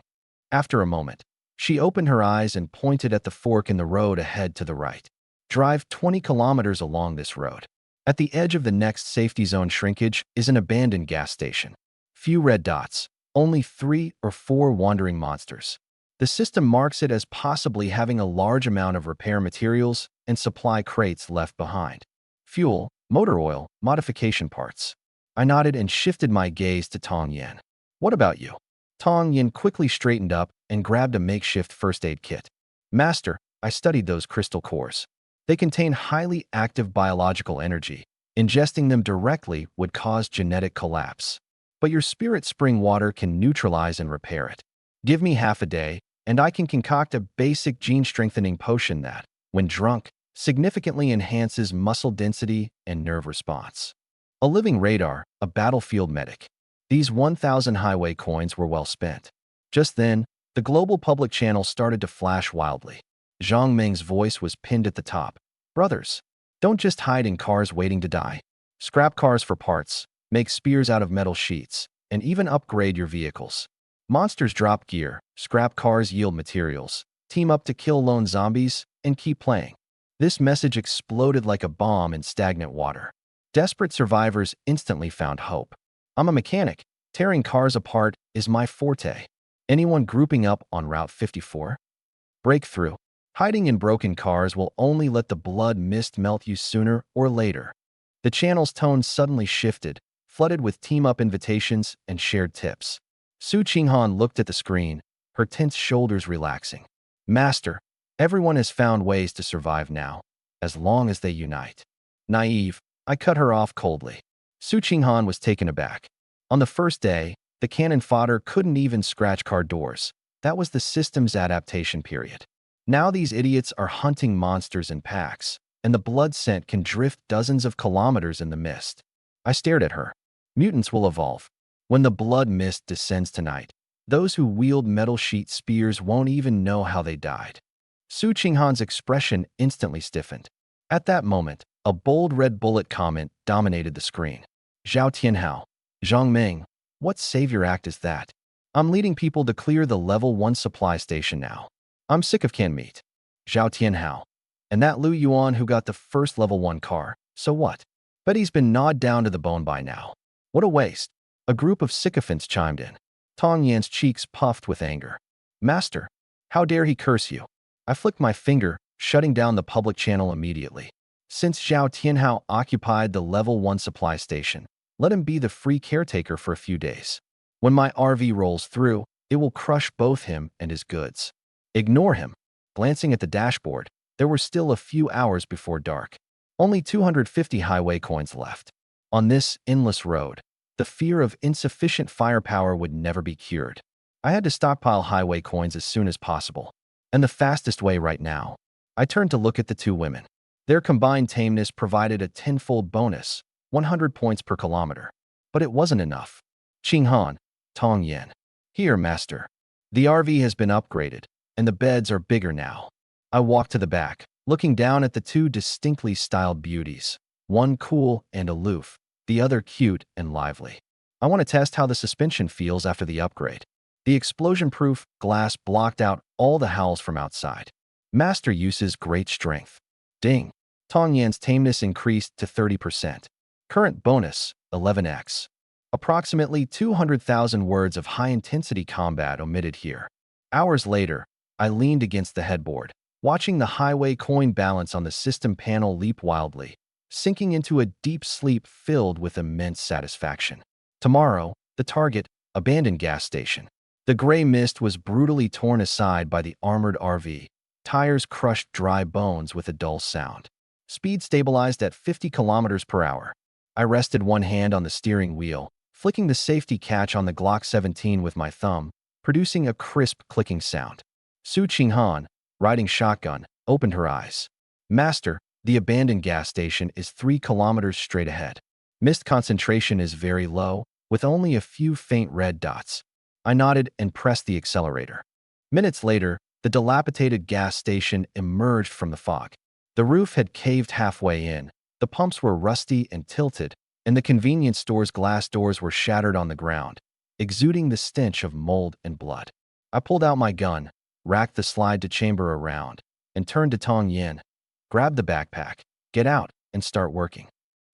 After a moment, she opened her eyes and pointed at the fork in the road ahead to the right. Drive 20 kilometers along this road. At the edge of the next safety zone shrinkage is an abandoned gas station. Few red dots, only 3 or 4 wandering monsters. The system marks it as possibly having a large amount of repair materials and supply crates left behind. Fuel, motor oil, modification parts. I nodded and shifted my gaze to Tong Yin. What about you? Tong Yin quickly straightened up and grabbed a makeshift first aid kit. Master, I studied those crystal cores. They contain highly active biological energy. Ingesting them directly would cause genetic collapse. But your spirit spring water can neutralize and repair it. Give me half a day, and I can concoct a basic gene-strengthening potion that, when drunk, significantly enhances muscle density and nerve response. A living radar, a battlefield medic. These 1,000 highway coins were well spent. Just then, the global public channel started to flash wildly. Zhang Meng's voice was pinned at the top. Brothers, don't just hide in cars waiting to die. Scrap cars for parts, make spears out of metal sheets, and even upgrade your vehicles. Monsters drop gear, scrap cars yield materials, team up to kill lone zombies, and keep playing. This message exploded like a bomb in stagnant water. Desperate survivors instantly found hope. I'm a mechanic. Tearing cars apart is my forte. Anyone grouping up on Route 54? Breakthrough. Hiding in broken cars will only let the blood mist melt you sooner or later. The channel's tone suddenly shifted, flooded with team-up invitations and shared tips. Su Qinghan looked at the screen, her tense shoulders relaxing. Master, everyone has found ways to survive now, as long as they unite. Naive, I cut her off coldly. Su Qinghan was taken aback. On the first day, the cannon fodder couldn't even scratch car doors. That was the system's adaptation period. Now these idiots are hunting monsters in packs. and the blood scent can drift dozens of kilometers in the mist. I stared at her. Mutants will evolve. When the blood mist descends tonight, those who wield metal sheet spears won't even know how they died. Su Qinghan's expression instantly stiffened. At that moment, a bold red bullet comment dominated the screen. Zhao Tianhao. Zhang Ming. What savior act is that? I'm leading people to clear the level 1 supply station now. I'm sick of canned meat. Zhao Tianhao. And that Lu Yuan who got the first level 1 car, so what? Bet he's been gnawed down to the bone by now. What a waste. A group of sycophants chimed in. Tong Yan's cheeks puffed with anger. Master, how dare he curse you? I flicked my finger, shutting down the public channel immediately. Since Zhao Tianhao occupied the level 1 supply station, let him be the free caretaker for a few days. When my RV rolls through, it will crush both him and his goods. Ignore him. Glancing at the dashboard, there were still a few hours before dark. Only 250 highway coins left. On this endless road, the fear of insufficient firepower would never be cured. I had to stockpile highway coins as soon as possible. And the fastest way right now. I turned to look at the two women. Their combined tameness provided a tenfold bonus, 100 points per kilometer. But it wasn't enough. Qinghan, Tong Yan. Here, master. The RV has been upgraded, and the beds are bigger now. I walked to the back, looking down at the two distinctly styled beauties, one cool and aloof, the other cute and lively. I want to test how the suspension feels after the upgrade. The explosion-proof glass blocked out all the howls from outside. Master uses great strength. Ding. Tong Yan's tameness increased to 30%. Current bonus, 11x. Approximately 200,000 words of high-intensity combat omitted here. Hours later, I leaned against the headboard, watching the highway coin balance on the system panel leap wildly, sinking into a deep sleep filled with immense satisfaction. Tomorrow, the target, abandoned gas station. The gray mist was brutally torn aside by the armored RV. Tires crushed dry bones with a dull sound. Speed stabilized at 50 kilometers per hour. I rested one hand on the steering wheel, flicking the safety catch on the Glock 17 with my thumb, producing a crisp clicking sound. Su Qinghan, riding shotgun, opened her eyes. Master, the abandoned gas station is 3 kilometers straight ahead. Mist concentration is very low, with only a few faint red dots. I nodded and pressed the accelerator. Minutes later, the dilapidated gas station emerged from the fog. The roof had caved halfway in, the pumps were rusty and tilted, and the convenience store's glass doors were shattered on the ground, exuding the stench of mold and blood. I pulled out my gun, racked the slide-to-chamber around, and turned to Tong Yan. Grab the backpack, get out, and start working.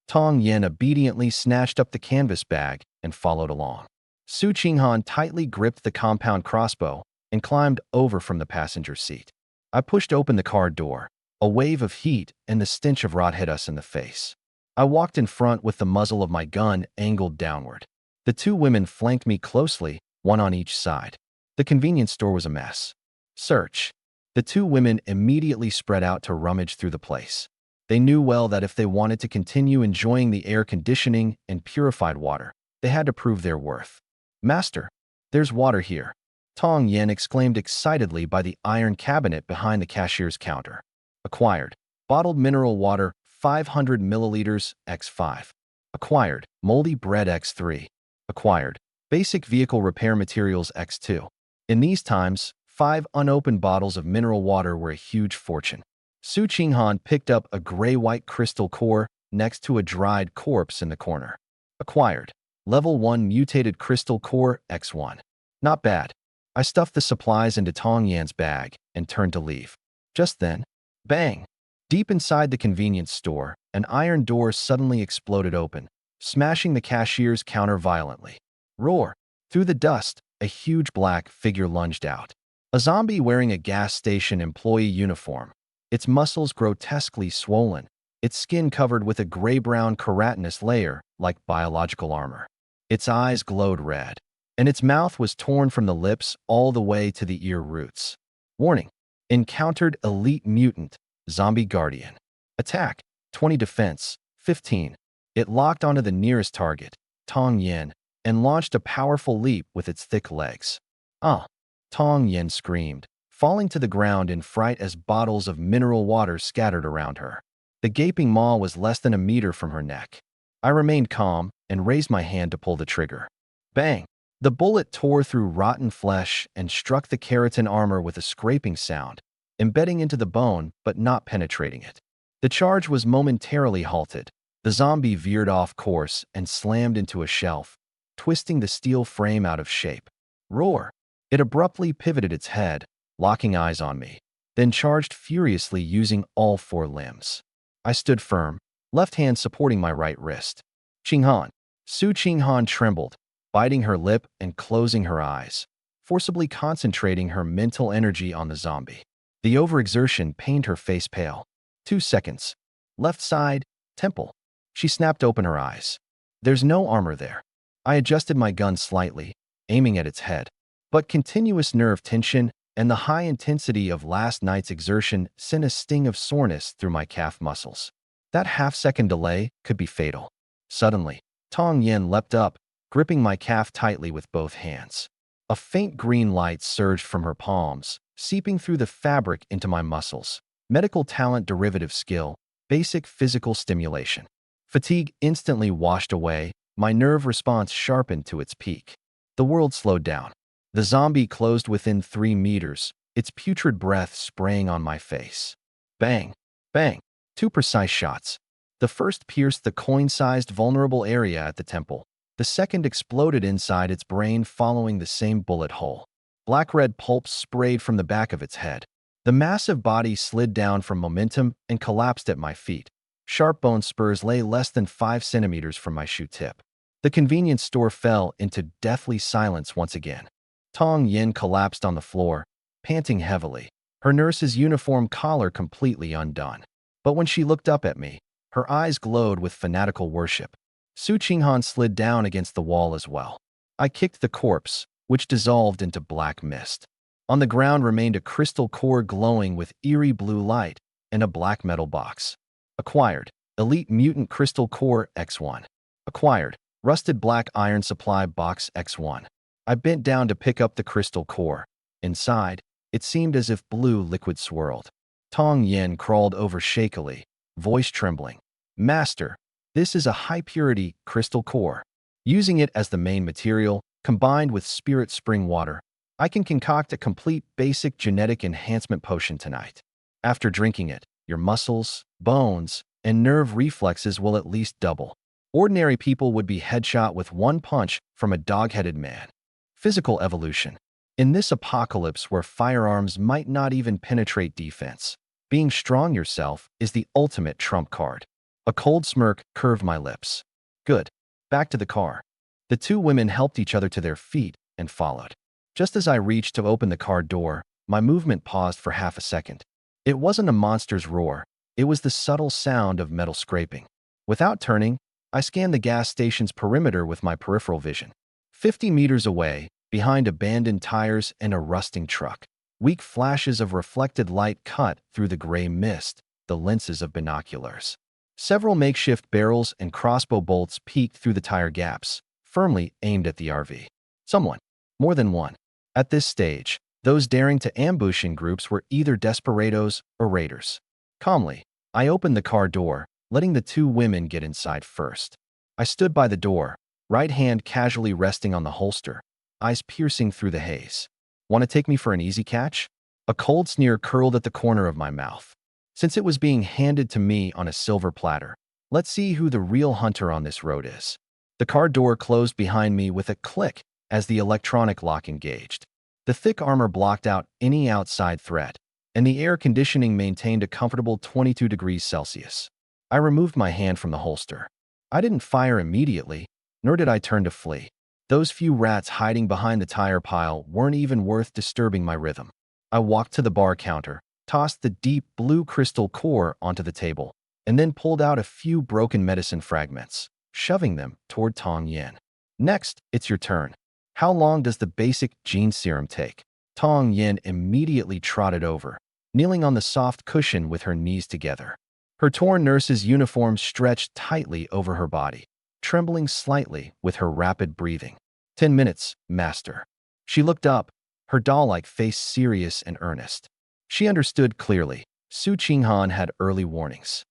Tong Yan obediently snatched up the canvas bag and followed along. Su Qinghan tightly gripped the compound crossbow and climbed over from the passenger seat. I pushed open the car door. A wave of heat and the stench of rot hit us in the face. I walked in front with the muzzle of my gun angled downward. The two women flanked me closely, one on each side. The convenience store was a mess. Search. The two women immediately spread out to rummage through the place. They knew well that if they wanted to continue enjoying the air conditioning and purified water, they had to prove their worth. Master, there's water here. Tong Yan exclaimed excitedly by the iron cabinet behind the cashier's counter. Acquired. Bottled mineral water, 500 milliliters, x5. Acquired. Moldy bread, x3. Acquired. Basic vehicle repair materials, x2. In these times, 5 unopened bottles of mineral water were a huge fortune. Su Qinghan picked up a gray-white crystal core next to a dried corpse in the corner. Acquired. Level 1 mutated crystal core, x1. Not bad. I stuffed the supplies into Tong Yan's bag and turned to leave. Just then, bang! Deep inside the convenience store, an iron door suddenly exploded open, smashing the cashier's counter violently. Roar! Through the dust, a huge black figure lunged out. A zombie wearing a gas station employee uniform, its muscles grotesquely swollen, its skin covered with a gray-brown keratinous layer like biological armor. Its eyes glowed red, and its mouth was torn from the lips all the way to the ear roots. Warning. Encountered elite mutant, zombie guardian. Attack, 20 defense, 15. It locked onto the nearest target, Tong Yan, and launched a powerful leap with its thick legs. Ah! Tong Yan screamed, falling to the ground in fright as bottles of mineral water scattered around her. The gaping maw was less than a meter from her neck. I remained calm and raised my hand to pull the trigger. Bang! The bullet tore through rotten flesh and struck the keratin armor with a scraping sound, embedding into the bone but not penetrating it. The charge was momentarily halted. The zombie veered off course and slammed into a shelf, twisting the steel frame out of shape. Roar! It abruptly pivoted its head, locking eyes on me, then charged furiously using all 4 limbs. I stood firm, left hand supporting my right wrist. Qinghan. Su Qinghan trembled, biting her lip and closing her eyes, forcibly concentrating her mental energy on the zombie. The overexertion pained her face pale. 2 seconds. Left side, temple. She snapped open her eyes. There's no armor there. I adjusted my gun slightly, aiming at its head. But continuous nerve tension and the high intensity of last night's exertion sent a sting of soreness through my calf muscles. That half-second delay could be fatal. Suddenly, Tong Yin leapt up, gripping my calf tightly with both hands. A faint green light surged from her palms, seeping through the fabric into my muscles. Medical talent derivative skill, basic physical stimulation. Fatigue instantly washed away, my nerve response sharpened to its peak. The world slowed down. The zombie closed within 3 meters, its putrid breath spraying on my face. Bang! Bang! 2 precise shots. The first pierced the coin-sized vulnerable area at the temple. The second exploded inside its brain following the same bullet hole. Black-red pulp sprayed from the back of its head. The massive body slid down from momentum and collapsed at my feet. Sharp bone spurs lay less than 5 centimeters from my shoe tip. The convenience store fell into deathly silence once again. Tong Yin collapsed on the floor, panting heavily, her nurse's uniform collar completely undone. But when she looked up at me, her eyes glowed with fanatical worship. Su Qinghan slid down against the wall as well. I kicked the corpse, which dissolved into black mist. On the ground remained a crystal core glowing with eerie blue light and a black metal box. Acquired. Elite Mutant Crystal Core X1. Acquired. Rusted Black Iron Supply Box X1. I bent down to pick up the crystal core. Inside, it seemed as if blue liquid swirled. Tong Yin crawled over shakily, voice trembling. Master, this is a high-purity crystal core. Using it as the main material, combined with spirit spring water, I can concoct a complete basic genetic enhancement potion tonight. After drinking it, your muscles, bones, and nerve reflexes will at least double. Ordinary people would be headshot with 1 punch from a dog-headed man. Physical evolution. In this apocalypse where firearms might not even penetrate defense, being strong yourself is the ultimate trump card. A cold smirk curved my lips. Good. Back to the car. The 2 women helped each other to their feet and followed. Just as I reached to open the car door, my movement paused for half a second. It wasn't a monster's roar. It was the subtle sound of metal scraping. Without turning, I scanned the gas station's perimeter with my peripheral vision. 50 meters away, behind abandoned tires and a rusting truck, weak flashes of reflected light cut through the gray mist, the lenses of binoculars. Several makeshift barrels and crossbow bolts peeked through the tire gaps, firmly aimed at the RV. Someone. More than one. At this stage, those daring to ambush in groups were either desperados or raiders. Calmly, I opened the car door, letting the 2 women get inside first. I stood by the door, right hand casually resting on the holster, eyes piercing through the haze. Want to take me for an easy catch? A cold sneer curled at the corner of my mouth. Since it was being handed to me on a silver platter, let's see who the real hunter on this road is. The car door closed behind me with a click as the electronic lock engaged. The thick armor blocked out any outside threat, and the air conditioning maintained a comfortable 22 degrees Celsius. I removed my hand from the holster. I didn't fire immediately, nor did I turn to flee. Those few rats hiding behind the tire pile weren't even worth disturbing my rhythm. I walked to the bar counter, tossed the deep blue crystal core onto the table, and then pulled out a few broken medicine fragments, shoving them toward Tong Yin. Next, it's your turn. How long does the basic gene serum take? Tong Yin immediately trotted over, kneeling on the soft cushion with her knees together. Her torn nurse's uniform stretched tightly over her body, trembling slightly with her rapid breathing. 10 minutes, master. She looked up, her doll-like face serious and earnest. She understood clearly. Su Qinghan had early warnings.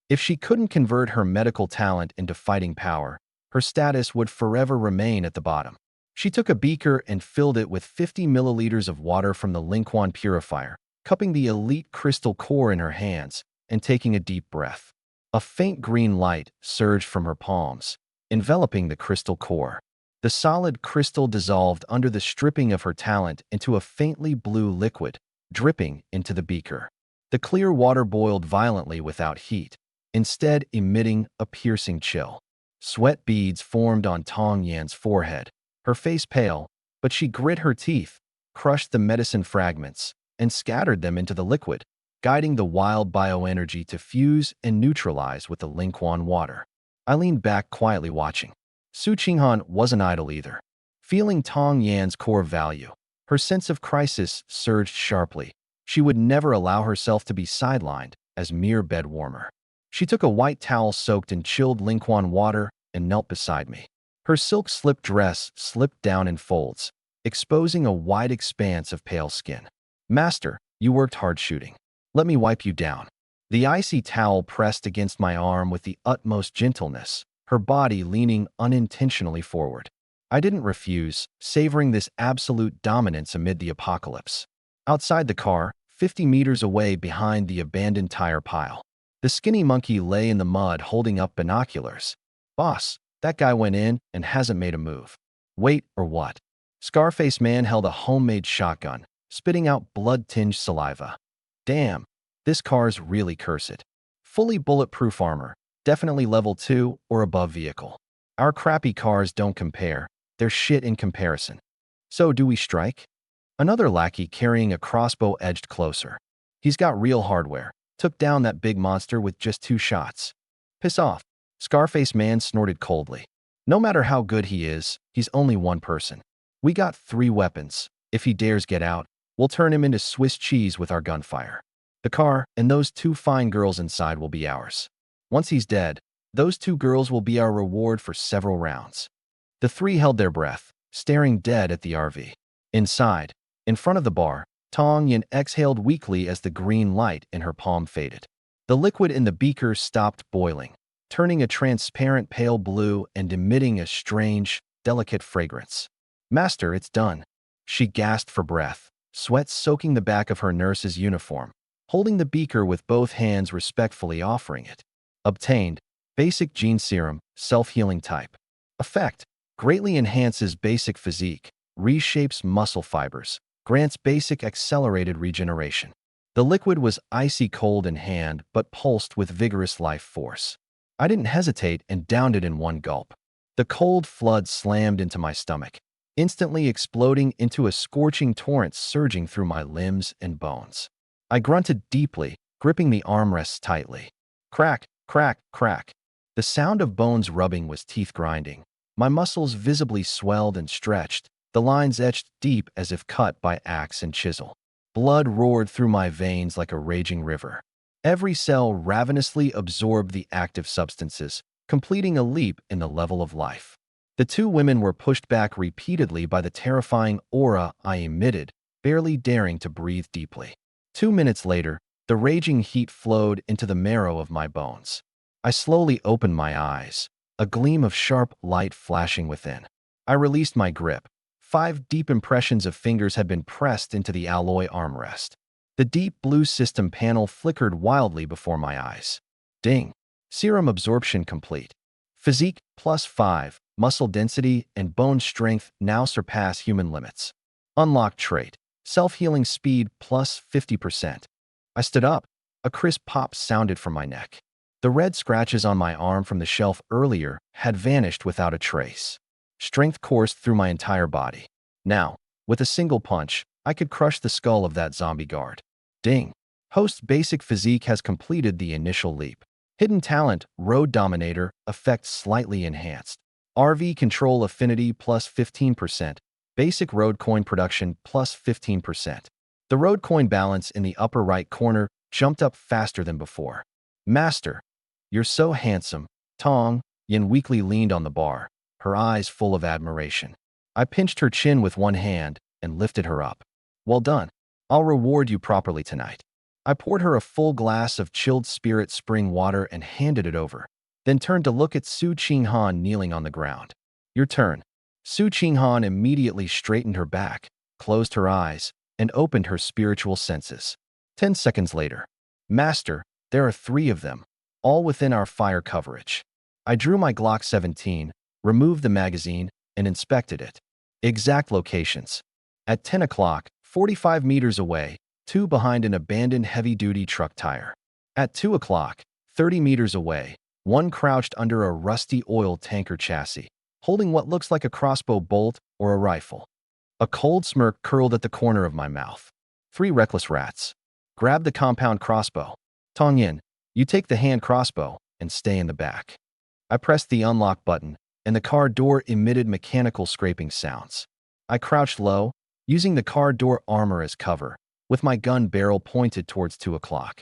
If she couldn't convert her medical talent into fighting power, her status would forever remain at the bottom. She took a beaker and filled it with 50 milliliters of water from the Linquan purifier, cupping the elite crystal core in her hands and taking a deep breath. A faint green light surged from her palms, enveloping the crystal core. The solid crystal dissolved under the stripping of her talent into a faintly blue liquid, dripping into the beaker. The clear water boiled violently without heat, instead emitting a piercing chill. Sweat beads formed on Tong Yan's forehead, her face pale, but she grit her teeth, crushed the medicine fragments, and scattered them into the liquid, guiding the wild bioenergy to fuse and neutralize with the Linquan water. I leaned back quietly watching. Su Qinghan wasn't idle either. Feeling Tong Yan's core value, her sense of crisis surged sharply. She would never allow herself to be sidelined as mere bed warmer. She took a white towel soaked in chilled Linquan water and knelt beside me. Her silk slip dress slipped down in folds, exposing a wide expanse of pale skin. "Master, you worked hard shooting. Let me wipe you down." The icy towel pressed against my arm with the utmost gentleness, her body leaning unintentionally forward. I didn't refuse, savoring this absolute dominance amid the apocalypse. Outside the car, 50 meters away behind the abandoned tire pile, the skinny monkey lay in the mud holding up binoculars. "Boss, that guy went in and hasn't made a move." "Wait, or what?" Scarface Man held a homemade shotgun, spitting out blood-tinged saliva. "Damn, this car's really cursed. Fully bulletproof armor, definitely level 2 or above vehicle. Our crappy cars don't compare, they're shit in comparison. So do we strike?" Another lackey carrying a crossbow edged closer. "He's got real hardware. Took down that big monster with just 2 shots." "Piss off." Scarface Man snorted coldly. "No matter how good he is, he's only one person. We got 3 weapons. If he dares get out, we'll turn him into Swiss cheese with our gunfire. The car and those 2 fine girls inside will be ours. Once he's dead, those 2 girls will be our reward for several rounds." The 3 held their breath, staring dead at the RV. Inside, in front of the bar, Tong Yin exhaled weakly as the green light in her palm faded. The liquid in the beaker stopped boiling, turning a transparent pale blue and emitting a strange, delicate fragrance. "Master, it's done." She gasped for breath, sweat soaking the back of her nurse's uniform, holding the beaker with both hands respectfully offering it. Obtained, basic gene serum, self-healing type. Effect, greatly enhances basic physique, reshapes muscle fibers, grants basic accelerated regeneration. The liquid was icy cold in hand but pulsed with vigorous life force. I didn't hesitate and downed it in one gulp. The cold flood slammed into my stomach, instantly exploding into a scorching torrent surging through my limbs and bones. I grunted deeply, gripping the armrests tightly. Crack, crack, crack. The sound of bones rubbing was teeth grinding. My muscles visibly swelled and stretched, the lines etched deep as if cut by axe and chisel. Blood roared through my veins like a raging river. Every cell ravenously absorbed the active substances, completing a leap in the level of life. The 2 women were pushed back repeatedly by the terrifying aura I emitted, barely daring to breathe deeply. 2 minutes later, the raging heat flowed into the marrow of my bones. I slowly opened my eyes, a gleam of sharp light flashing within. I released my grip. 5 deep impressions of fingers had been pressed into the alloy armrest. The deep blue system panel flickered wildly before my eyes. Ding! Serum absorption complete. Physique +5, muscle density and bone strength now surpass human limits. Unlocked trait, self-healing speed +50%. I stood up. A crisp pop sounded from my neck. The red scratches on my arm from the shelf earlier had vanished without a trace. Strength coursed through my entire body. Now, with a single punch, I could crush the skull of that zombie guard. Ding! Host's basic physique has completed the initial leap. Hidden talent, Road Dominator, effect slightly enhanced. RV control affinity +15%. Basic road coin production +15%. The road coin balance in the upper right corner jumped up faster than before. "Master, you're so handsome." Tong Yin weakly leaned on the bar, her eyes full of admiration. I pinched her chin with one hand and lifted her up. "Well done. I'll reward you properly tonight." I poured her a full glass of chilled spirit spring water and handed it over, then turned to look at Su Qinghan kneeling on the ground. Your turn. Su Qinghan immediately straightened her back, closed her eyes, and opened her spiritual senses. 10 seconds later. Master, there are 3 of them, all within our fire coverage. I drew my Glock 17, removed the magazine, and inspected it. Exact locations. At 10 o'clock, 45 meters away, 2 behind an abandoned heavy-duty truck tire. At 2 o'clock, 30 meters away, 1 crouched under a rusty oil tanker chassis, holding what looks like a crossbow bolt or a rifle. A cold smirk curled at the corner of my mouth. 3 reckless rats. Grab the compound crossbow. Tong Yin, you take the hand crossbow and stay in the back. I pressed the unlock button, and the car door emitted mechanical scraping sounds. I crouched low, using the car door armor as cover, with my gun barrel pointed towards 2 o'clock.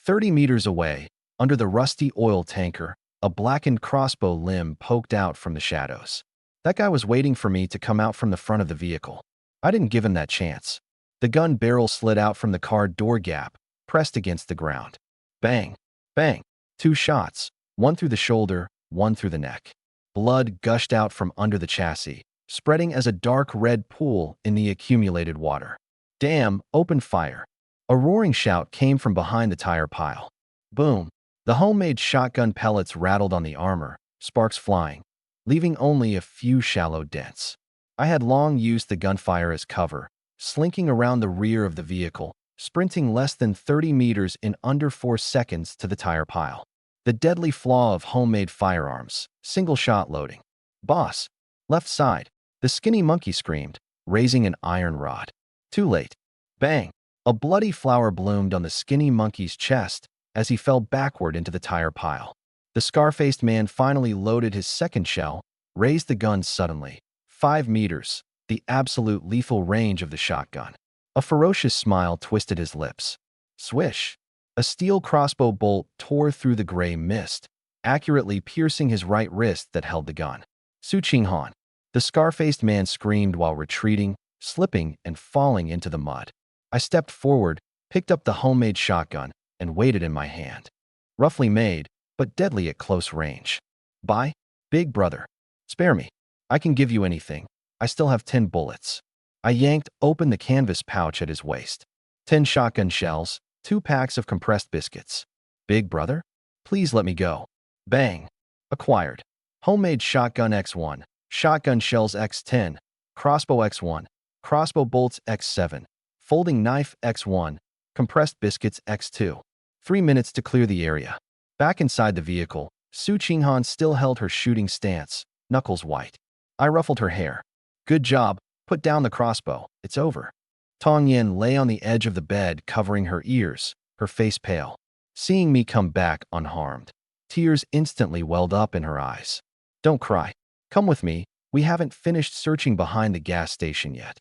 30 meters away, under the rusty oil tanker, a blackened crossbow limb poked out from the shadows. That guy was waiting for me to come out from the front of the vehicle. I didn't give him that chance. The gun barrel slid out from the car door gap, pressed against the ground. Bang! Bang! 2 shots, 1 through the shoulder, 1 through the neck. Blood gushed out from under the chassis, spreading as a dark red pool in the accumulated water. Damn, open fire. A roaring shout came from behind the tire pile. Boom. The homemade shotgun pellets rattled on the armor, sparks flying, leaving only a few shallow dents. I had long used the gunfire as cover, slinking around the rear of the vehicle, sprinting less than 30 meters in under 4 seconds to the tire pile. The deadly flaw of homemade firearms, single-shot loading. Boss. Left side. The skinny monkey screamed, raising an iron rod. Too late. Bang. A bloody flower bloomed on the skinny monkey's chest as he fell backward into the tire pile. The scar-faced man finally loaded his second shell, raised the gun suddenly. 5 meters, the absolute lethal range of the shotgun. A ferocious smile twisted his lips. Swish. A steel crossbow bolt tore through the gray mist, accurately piercing his right wrist that held the gun. Su Qinghan. The scar-faced man screamed while retreating, slipping and falling into the mud. I stepped forward, picked up the homemade shotgun, and weighed it in my hand. Roughly made, but deadly at close range. Bye, big brother. Spare me. I can give you anything. I still have 10 bullets. I yanked open the canvas pouch at his waist. 10 shotgun shells, 2 packs of compressed biscuits. Big brother? Please let me go. Bang. Acquired. Homemade shotgun X1, shotgun shells X10, crossbow X1, crossbow bolts X7, folding knife X1, compressed biscuits X2. 3 minutes to clear the area. Back inside the vehicle, Su Qinghan still held her shooting stance, knuckles white. I ruffled her hair. Good job. Put down the crossbow. It's over. Tong Yin lay on the edge of the bed, covering her ears, her face pale. Seeing me come back unharmed, tears instantly welled up in her eyes. Don't cry. Come with me. We haven't finished searching behind the gas station yet.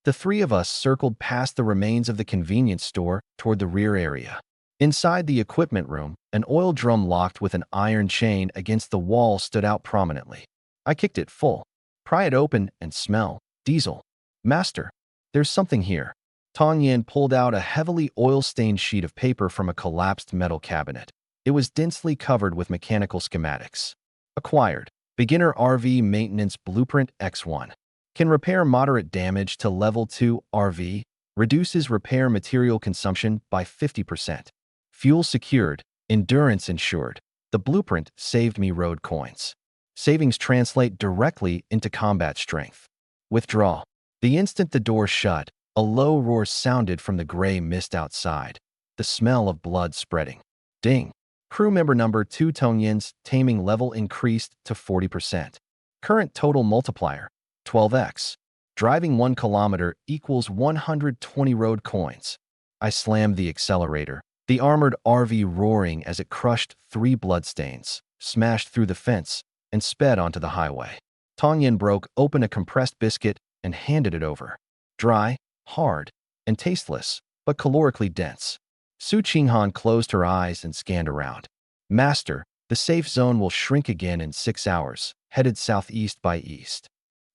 The 3 of us circled past the remains of the convenience store toward the rear area. Inside the equipment room, an oil drum locked with an iron chain against the wall stood out prominently. I kicked it full. Pry it open and smell. Diesel. Master, there's something here. Tong Yin pulled out a heavily oil-stained sheet of paper from a collapsed metal cabinet. It was densely covered with mechanical schematics. Acquired. Beginner RV Maintenance Blueprint X1. Can repair moderate damage to Level 2 RV. Reduces repair material consumption by 50%. Fuel secured. Endurance insured. The blueprint saved me road coins. Savings translate directly into combat strength. Withdraw. The instant the door shut, a low roar sounded from the gray mist outside, the smell of blood spreading. Ding. Crew member number 2 Tong Yin's taming level increased to 40%. Current total multiplier, 12x. Driving 1 kilometer equals 120 road coins. I slammed the accelerator, the armored RV roaring as it crushed 3 bloodstains, smashed through the fence, and sped onto the highway. Tong Yin broke open a compressed biscuit and handed it over. Dry, hard, and tasteless, but calorically dense. Su Qinghan closed her eyes and scanned around. Master, the safe zone will shrink again in 6 hours, headed southeast by east.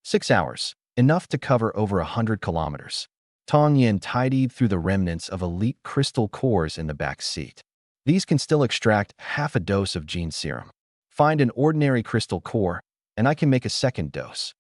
6 hours, enough to cover over 100 kilometers. Tong Yin tidied through the remnants of elite crystal cores in the back seat. These can still extract half a dose of gene serum. Find an ordinary crystal core, and I can make a second dose.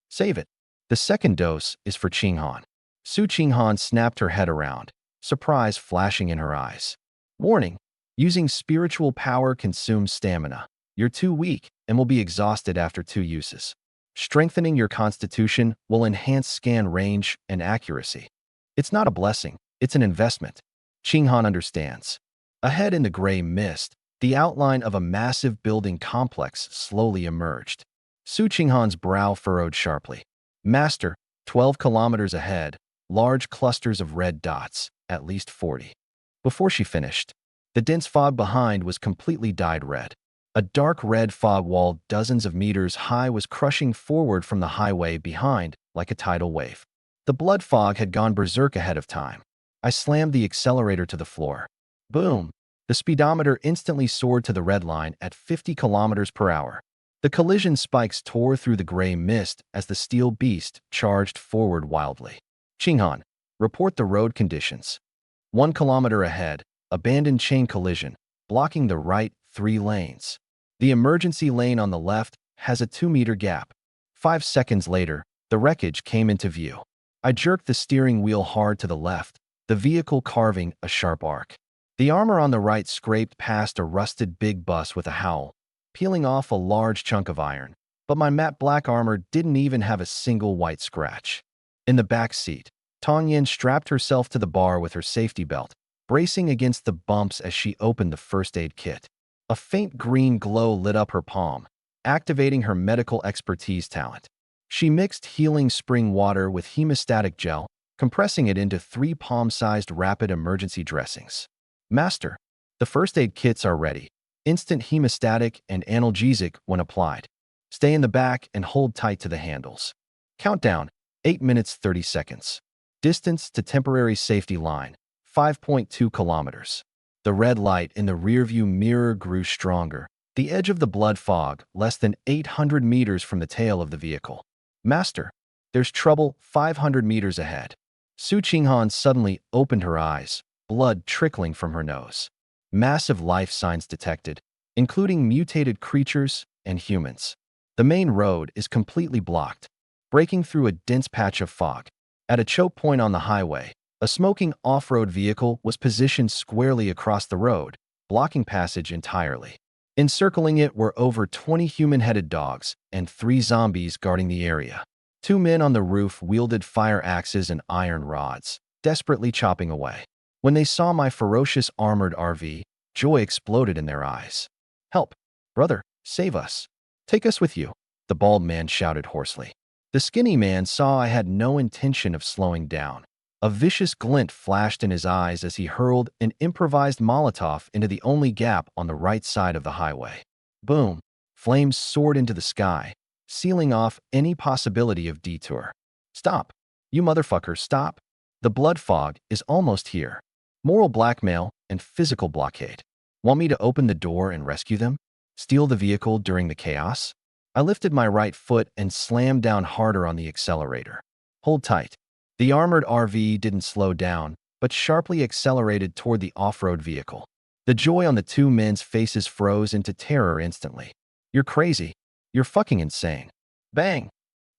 Save it. The second dose is for Qinghan. Su Qinghan snapped her head around, surprise flashing in her eyes. Warning: using spiritual power consumes stamina. You're too weak and will be exhausted after 2 uses. Strengthening your constitution will enhance scan range and accuracy. It's not a blessing, it's an investment. Qinghan understands. Ahead in the gray mist, the outline of a massive building complex slowly emerged. Su Qinghan's brow furrowed sharply. Master, 12 kilometers ahead, large clusters of red dots, at least 40. Before she finished, the dense fog behind was completely dyed red. A dark red fog wall dozens of meters high was crushing forward from the highway behind like a tidal wave. The blood fog had gone berserk ahead of time. I slammed the accelerator to the floor. Boom! The speedometer instantly soared to the red line at 50 kilometers per hour. The collision spikes tore through the gray mist as the steel beast charged forward wildly. Qinghan, report the road conditions. 1 kilometer ahead, abandoned chain collision, blocking the right 3 lanes. The emergency lane on the left has a 2-meter gap. 5 seconds later, the wreckage came into view. I jerked the steering wheel hard to the left, the vehicle carving a sharp arc. The armor on the right scraped past a rusted big bus with a howl, peeling off a large chunk of iron, but my matte black armor didn't even have a single white scratch. In the back seat, Tong Yin strapped herself to the bar with her safety belt, bracing against the bumps as she opened the first aid kit. A faint green glow lit up her palm, activating her medical expertise talent. She mixed healing spring water with hemostatic gel, compressing it into 3 palm-sized rapid emergency dressings. Master, the first aid kits are ready. Instant hemostatic and analgesic when applied. Stay in the back and hold tight to the handles. Countdown, 8 minutes 30 seconds. Distance to temporary safety line, 5.2 kilometers. The red light in the rearview mirror grew stronger, the edge of the blood fog less than 800 meters from the tail of the vehicle. Master, there's trouble 500 meters ahead. Su Qinghan suddenly opened her eyes, blood trickling from her nose. Massive life signs detected, including mutated creatures and humans. The main road is completely blocked, breaking through a dense patch of fog. At a choke point on the highway, a smoking off-road vehicle was positioned squarely across the road, blocking passage entirely. Encircling it were over 20 human-headed dogs and 3 zombies guarding the area. 2 men on the roof wielded fire axes and iron rods, desperately chopping away. When they saw my ferocious armored RV, joy exploded in their eyes. "Help! Brother, save us! Take us with you!" the bald man shouted hoarsely. The skinny man saw I had no intention of slowing down. A vicious glint flashed in his eyes as he hurled an improvised Molotov into the only gap on the right side of the highway. Boom! Flames soared into the sky, sealing off any possibility of detour. "Stop! You motherfucker, stop! The blood fog is almost here." Moral blackmail and physical blockade. Want me to open the door and rescue them? Steal the vehicle during the chaos? I lifted my right foot and slammed down harder on the accelerator. Hold tight. The armored RV didn't slow down, but sharply accelerated toward the off-road vehicle. The joy on the 2 men's faces froze into terror instantly. "You're crazy. You're fucking insane." Bang!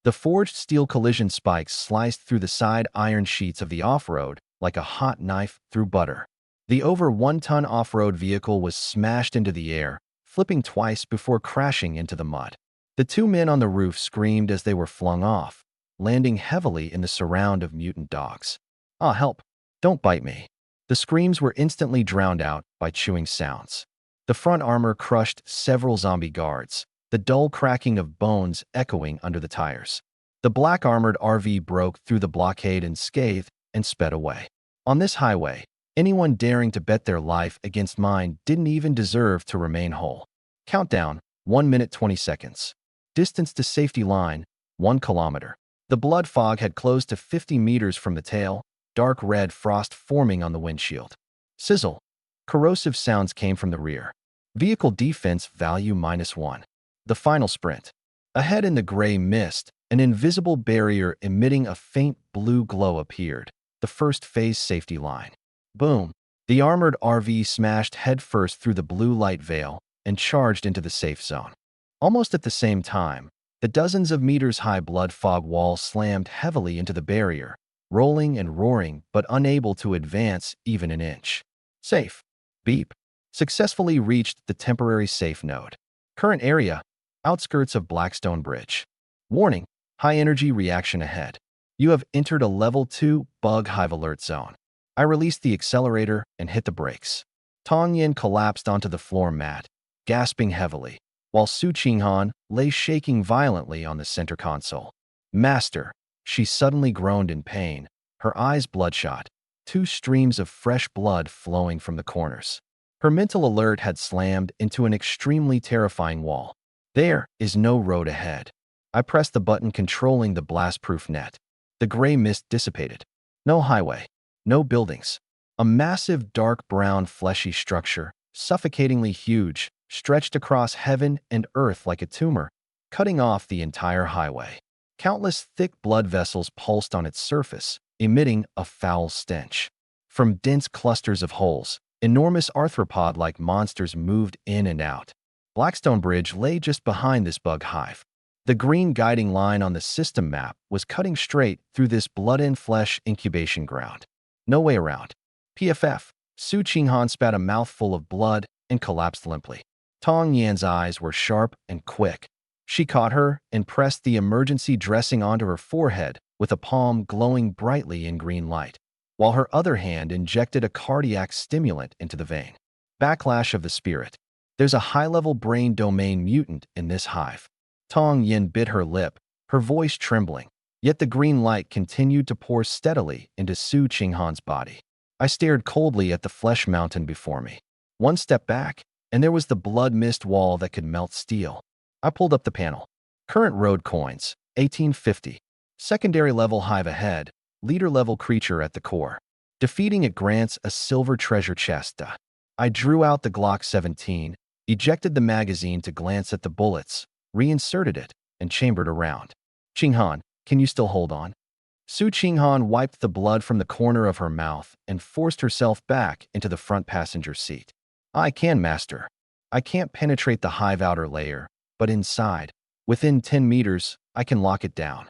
The forged steel collision spikes sliced through the side iron sheets of the off-road like a hot knife through butter. The over 1-ton off-road vehicle was smashed into the air, flipping twice before crashing into the mud. The 2 men on the roof screamed as they were flung off, landing heavily in the surround of mutant dogs. "Ah, help! Don't bite me." The screams were instantly drowned out by chewing sounds. The front armor crushed several zombie guards, the dull cracking of bones echoing under the tires. The black armored RV broke through the blockade unscathed and sped away. On this highway, anyone daring to bet their life against mine didn't even deserve to remain whole. Countdown, 1 minute 20 seconds. Distance to safety line, 1 kilometer. The blood fog had closed to 50 meters from the tail, dark red frost forming on the windshield. Sizzle. Corrosive sounds came from the rear. Vehicle defense value -1. The final sprint. Ahead in the gray mist, an invisible barrier emitting a faint blue glow appeared. the first phase safety line. Boom! The armored RV smashed headfirst through the blue light veil and charged into the safe zone. Almost at the same time, the dozens of meters high blood fog wall slammed heavily into the barrier, rolling and roaring but unable to advance even an inch. Safe. Beep. Successfully reached the temporary safe node. Current area, outskirts of Blackstone Bridge. Warning, high energy reaction ahead. You have entered a level 2 bug hive alert zone. I released the accelerator and hit the brakes. Tong Yin collapsed onto the floor mat, gasping heavily, while Su Qinghan lay shaking violently on the center console. Master, she suddenly groaned in pain, her eyes bloodshot, two streams of fresh blood flowing from the corners. Her mental alert had slammed into an extremely terrifying wall. There is no road ahead. I pressed the button controlling the blast-proof net. The gray mist dissipated. No highway. No buildings. A massive dark brown fleshy structure, suffocatingly huge, stretched across heaven and earth like a tumor, cutting off the entire highway. Countless thick blood vessels pulsed on its surface, emitting a foul stench. From dense clusters of holes, enormous arthropod-like monsters moved in and out. Blackstone Bridge lay just behind this bug hive. The green guiding line on the system map was cutting straight through this blood-and-flesh incubation ground. No way around. PFF. Su Qinghan spat a mouthful of blood and collapsed limply. Tong Yan's eyes were sharp and quick. She caught her and pressed the emergency dressing onto her forehead with a palm glowing brightly in green light, while her other hand injected a cardiac stimulant into the vein. Backlash of the spirit. There's a high-level brain domain mutant in this hive. Tong Yin bit her lip, her voice trembling, yet the green light continued to pour steadily into Su Qinghan's body. I stared coldly at the flesh mountain before me. One step back, and there was the blood mist wall that could melt steel. I pulled up the panel. Current road coins, 1850. Secondary level hive ahead, leader level creature at the core. Defeating it grants a silver treasure chest. I drew out the Glock 17, ejected the magazine to glance at the bullets, reinserted it, and chambered around. Qinghan, can you still hold on? Su Qinghan wiped the blood from the corner of her mouth and forced herself back into the front passenger seat. I can, master. I can't penetrate the hive outer layer, but inside, within 10 meters, I can lock it down.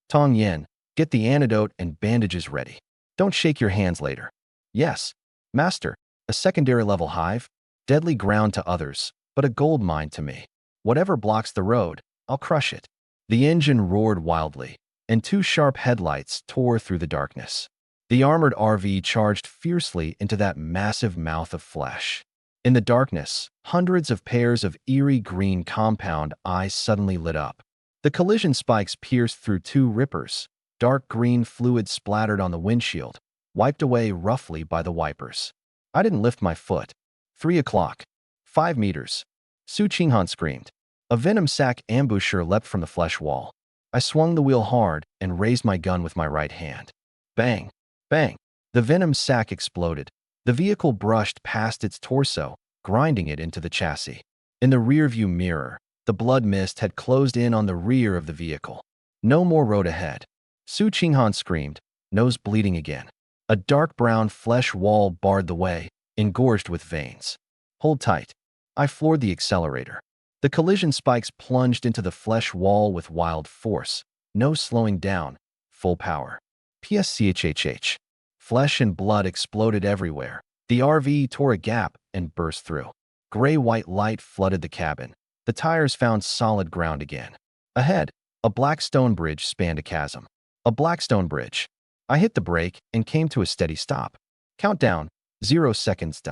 Tong Yin, get the antidote and bandages ready. Don't shake your hands later. Yes, master. A secondary level hive, deadly ground to others, but a gold mine to me. Whatever blocks the road, I'll crush it. The engine roared wildly, and two sharp headlights tore through the darkness. The armored RV charged fiercely into that massive mouth of flesh. In the darkness, hundreds of pairs of eerie green compound eyes suddenly lit up. The collision spikes pierced through two rippers. Dark green fluid splattered on the windshield, wiped away roughly by the wipers. I didn't lift my foot. 3 o'clock. 5 meters. Su Qinghan screamed. A venom sac ambusher leapt from the flesh wall. I swung the wheel hard and raised my gun with my right hand. Bang! Bang! The venom sac exploded. The vehicle brushed past its torso, grinding it into the chassis. In the rearview mirror, the blood mist had closed in on the rear of the vehicle. No more road ahead. Su Qinghan screamed, nose bleeding again. A dark brown flesh wall barred the way, engorged with veins. Hold tight. I floored the accelerator. The collision spikes plunged into the flesh wall with wild force. No slowing down. Full power. PSCHHH. Flesh and blood exploded everywhere. The RV tore a gap and burst through. Gray-white light flooded the cabin. The tires found solid ground again. Ahead, a black stone bridge spanned a chasm. A black stone bridge. I hit the brake and came to a steady stop. Countdown, 0 seconds.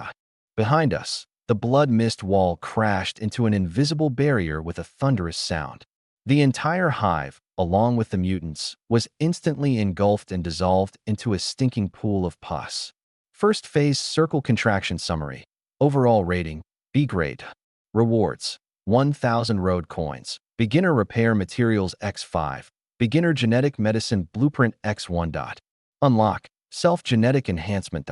Behind us, the blood mist wall crashed into an invisible barrier with a thunderous sound. The entire hive, along with the mutants, was instantly engulfed and dissolved into a stinking pool of pus. First phase circle contraction summary. Overall rating, B grade. Rewards, 1,000 road coins. Beginner repair materials X5. Beginner genetic medicine blueprint X1. Unlock, self-genetic enhancement.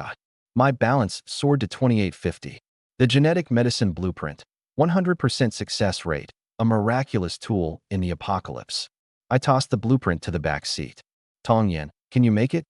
My balance soared to 2850. The genetic medicine blueprint, 100% success rate, a miraculous tool in the apocalypse. I tossed the blueprint to the back seat. Tong Yin, can you make it?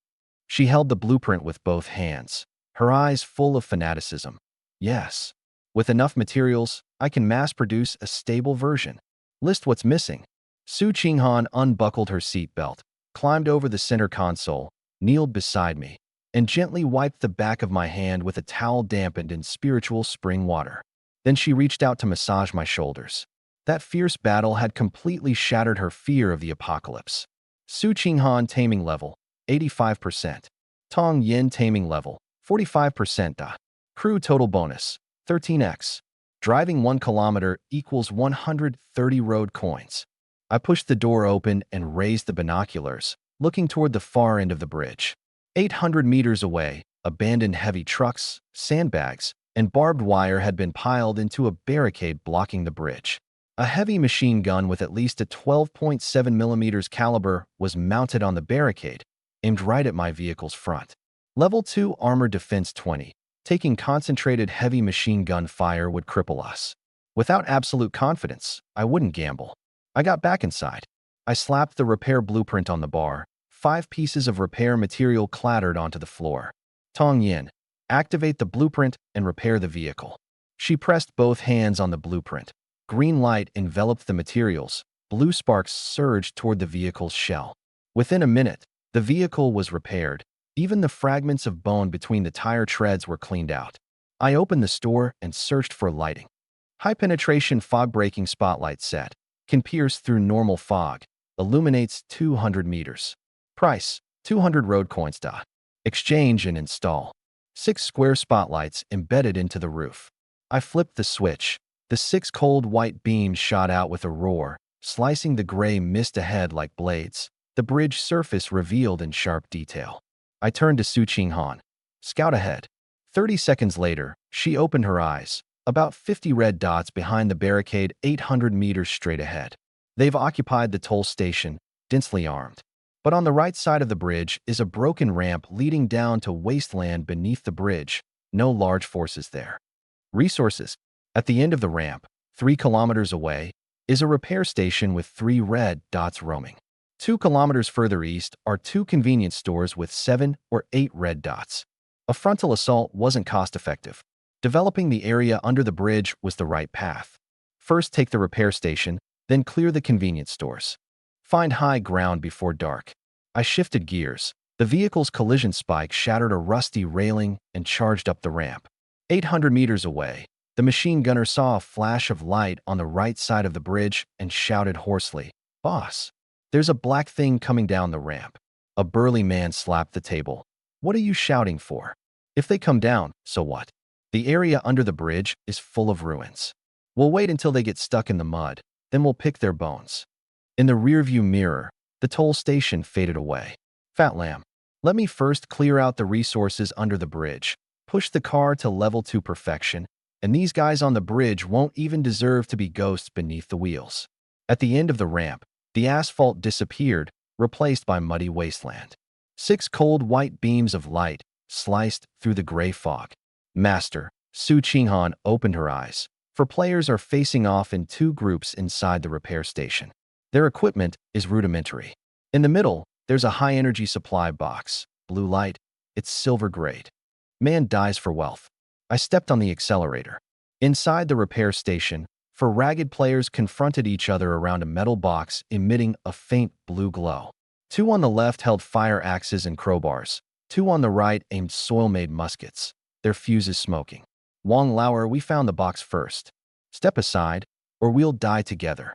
She held the blueprint with both hands, her eyes full of fanaticism. Yes. With enough materials, I can mass-produce a stable version. List what's missing. Su Qinghan unbuckled her seatbelt, climbed over the center console, kneeled beside me, and gently wiped the back of my hand with a towel dampened in spiritual spring water. Then she reached out to massage my shoulders. That fierce battle had completely shattered her fear of the apocalypse. Su Qinghan taming level, 85%. Tong Yin taming level, 45%. Crew total bonus, 13x. Driving 1 kilometer equals 130 road coins. I pushed the door open and raised the binoculars, looking toward the far end of the bridge. 800 meters away, abandoned heavy trucks, sandbags, and barbed wire had been piled into a barricade blocking the bridge. A heavy machine gun with at least a 12.7 millimeters caliber was mounted on the barricade, aimed right at my vehicle's front. Level 2 Armor Defense 20. Taking concentrated heavy machine gun fire would cripple us. Without absolute confidence, I wouldn't gamble. I got back inside. I slapped the repair blueprint on the bar. 5 pieces of repair material clattered onto the floor. Tong Yin, activate the blueprint and repair the vehicle. She pressed both hands on the blueprint. Green light enveloped the materials. Blue sparks surged toward the vehicle's shell. Within a minute, the vehicle was repaired. Even the fragments of bone between the tire treads were cleaned out. I opened the store and searched for lighting. High-penetration fog-breaking spotlight set. Can pierce through normal fog. Illuminates 200 meters. Price, 200 road coins. Exchange and install. 6 square spotlights embedded into the roof. I flipped the switch. The 6 cold white beams shot out with a roar, slicing the gray mist ahead like blades. The bridge surface revealed in sharp detail. I turned to Su Qinghan. Scout ahead. 30 seconds later, she opened her eyes. About 50 red dots behind the barricade 800 meters straight ahead. They've occupied the toll station, densely armed. But on the right side of the bridge is a broken ramp leading down to wasteland beneath the bridge. No large forces there. Resources. At the end of the ramp, 3 kilometers away, is a repair station with 3 red dots roaming. 2 kilometers further east are 2 convenience stores with 7 or 8 red dots. A frontal assault wasn't cost-effective. Developing the area under the bridge was the right path. First take the repair station, then clear the convenience stores. Find high ground before dark. I shifted gears. The vehicle's collision spike shattered a rusty railing and charged up the ramp. 800 meters away, the machine gunner saw a flash of light on the right side of the bridge and shouted hoarsely, "Boss, there's a black thing coming down the ramp." A burly man slapped the table. "What are you shouting for? If they come down, so what? The area under the bridge is full of ruins. We'll wait until they get stuck in the mud, then we'll pick their bones." In the rearview mirror, the toll station faded away. Fat Lamb, let me first clear out the resources under the bridge, push the car to level 2 perfection, and these guys on the bridge won't even deserve to be ghosts beneath the wheels. At the end of the ramp, the asphalt disappeared, replaced by muddy wasteland. 6 cold white beams of light sliced through the gray fog. Master, Su Qinghan opened her eyes. 4 players are facing off in 2 groups inside the repair station. Their equipment is rudimentary. In the middle, there's a high-energy supply box. Blue light, it's silver grade. Man dies for wealth. I stepped on the accelerator. Inside the repair station, 4 ragged players confronted each other around a metal box emitting a faint blue glow. 2 on the left held fire axes and crowbars. 2 on the right aimed soil-made muskets, their fuses smoking. "Wang Lauer, we found the box first. Step aside, or we'll die together."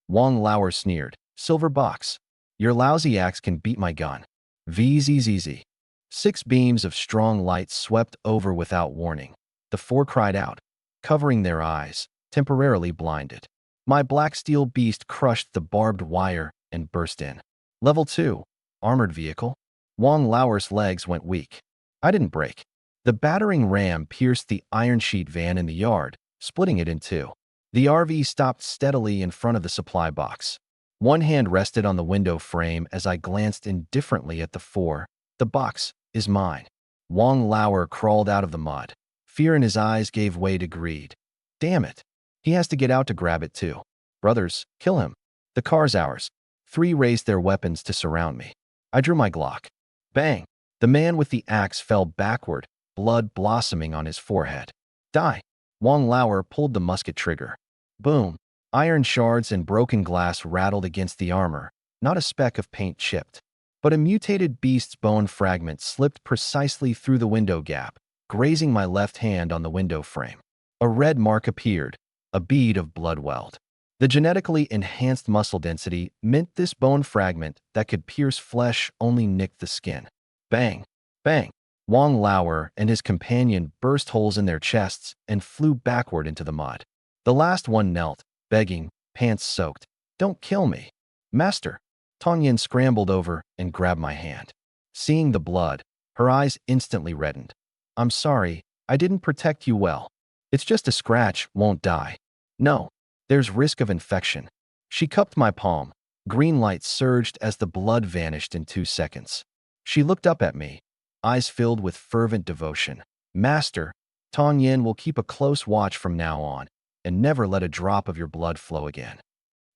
Wang Lauer sneered. "Silver box. Your lousy axe can beat my gun." VZZZ. 6 beams of strong light swept over without warning. The 4 cried out, covering their eyes, temporarily blinded. My black steel beast crushed the barbed wire and burst in. Level 2. Armored vehicle. Wang Lauer's legs went weak. I didn't break. The battering ram pierced the iron sheet van in the yard, splitting it in 2. The RV stopped steadily in front of the supply box. One hand rested on the window frame as I glanced indifferently at the 4. "The box is mine." Wang Lauer crawled out of the mud. Fear in his eyes gave way to greed. "Damn it. He has to get out to grab it too. Brothers, kill him. The car's ours." 3 raised their weapons to surround me. I drew my Glock. Bang! The man with the axe fell backward, blood blossoming on his forehead. Die! Wang Lauer pulled the musket trigger. Boom! Iron shards and broken glass rattled against the armor, not a speck of paint chipped. But a mutated beast's bone fragment slipped precisely through the window gap, grazing my left hand on the window frame. A red mark appeared, a bead of blood welled. The genetically enhanced muscle density meant this bone fragment that could pierce flesh only nicked the skin. Bang! Bang! Wang Lauer and his companion burst holes in their chests and flew backward into the mud. The last one knelt, begging, pants soaked. Don't kill me. Master! Tong Yin scrambled over and grabbed my hand. Seeing the blood, her eyes instantly reddened. I'm sorry, I didn't protect you well. It's just a scratch, won't die. No, there's risk of infection. She cupped my palm. Green light surged as the blood vanished in 2 seconds. She looked up at me, eyes filled with fervent devotion. Master, Tong Yin will keep a close watch from now on and never let a drop of your blood flow again.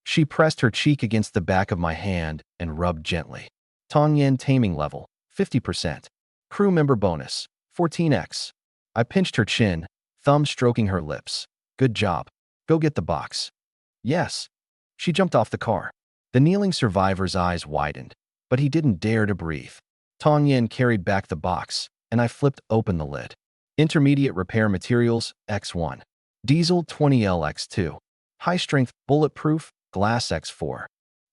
She pressed her cheek against the back of my hand and rubbed gently. Tong Yin taming level, 50%. Crew member bonus, 14x. I pinched her chin, thumb stroking her lips. Good job. Go get the box. Yes. She jumped off the car. The kneeling survivor's eyes widened, but he didn't dare to breathe. Tong Yin carried back the box, and I flipped open the lid. Intermediate repair materials, X1. Diesel 20L X2. High strength, bulletproof, glass X4.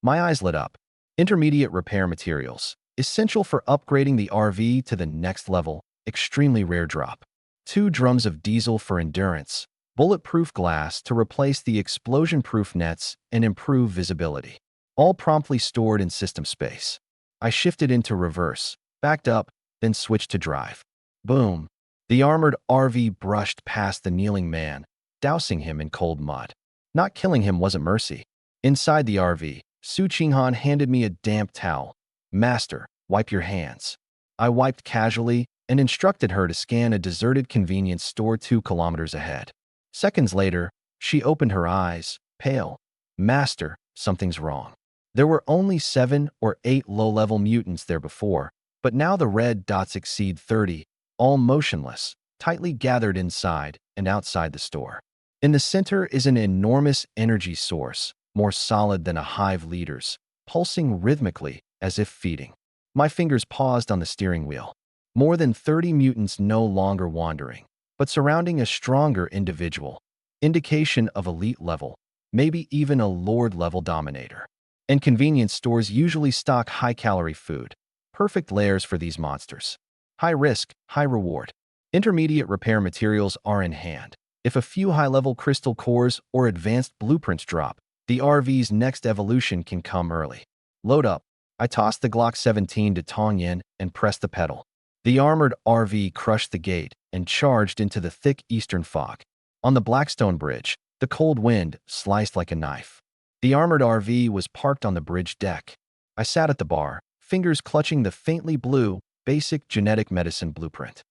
My eyes lit up. Intermediate repair materials. Essential for upgrading the RV to the next level. Extremely rare drop. 2 drums of diesel for endurance. Bulletproof glass to replace the explosion-proof nets and improve visibility. All promptly stored in system space. I shifted into reverse, backed up, then switched to drive. Boom. The armored RV brushed past the kneeling man, dousing him in cold mud. Not killing him wasn't mercy. Inside the RV, Su Qinghan handed me a damp towel. Master, wipe your hands. I wiped casually and instructed her to scan a deserted convenience store 2 kilometers ahead. Seconds later, she opened her eyes, pale. Master, something's wrong. There were only 7 or 8 low-level mutants there before, but now the red dots exceed 30, all motionless, tightly gathered inside and outside the store. In the center is an enormous energy source, more solid than a hive leader's, pulsing rhythmically as if feeding. My fingers paused on the steering wheel. More than 30 mutants no longer wandering, but surrounding a stronger individual, indication of elite level, maybe even a lord-level dominator. And convenience stores usually stock high-calorie food, perfect lairs for these monsters. High risk, high reward. Intermediate repair materials are in hand. If a few high-level crystal cores or advanced blueprints drop, the RV's next evolution can come early. Load up. I tossed the Glock 17 to Tong Yin and pressed the pedal. The armored RV crushed the gate and charged into the thick eastern fog. On the Blackstone Bridge, the cold wind sliced like a knife. The armored RV was parked on the bridge deck. I sat at the bar, fingers clutching the faintly blue, basic genetic medicine blueprint.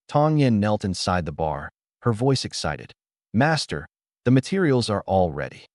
Tong Yin knelt inside the bar, her voice excited. Master, the materials are all ready.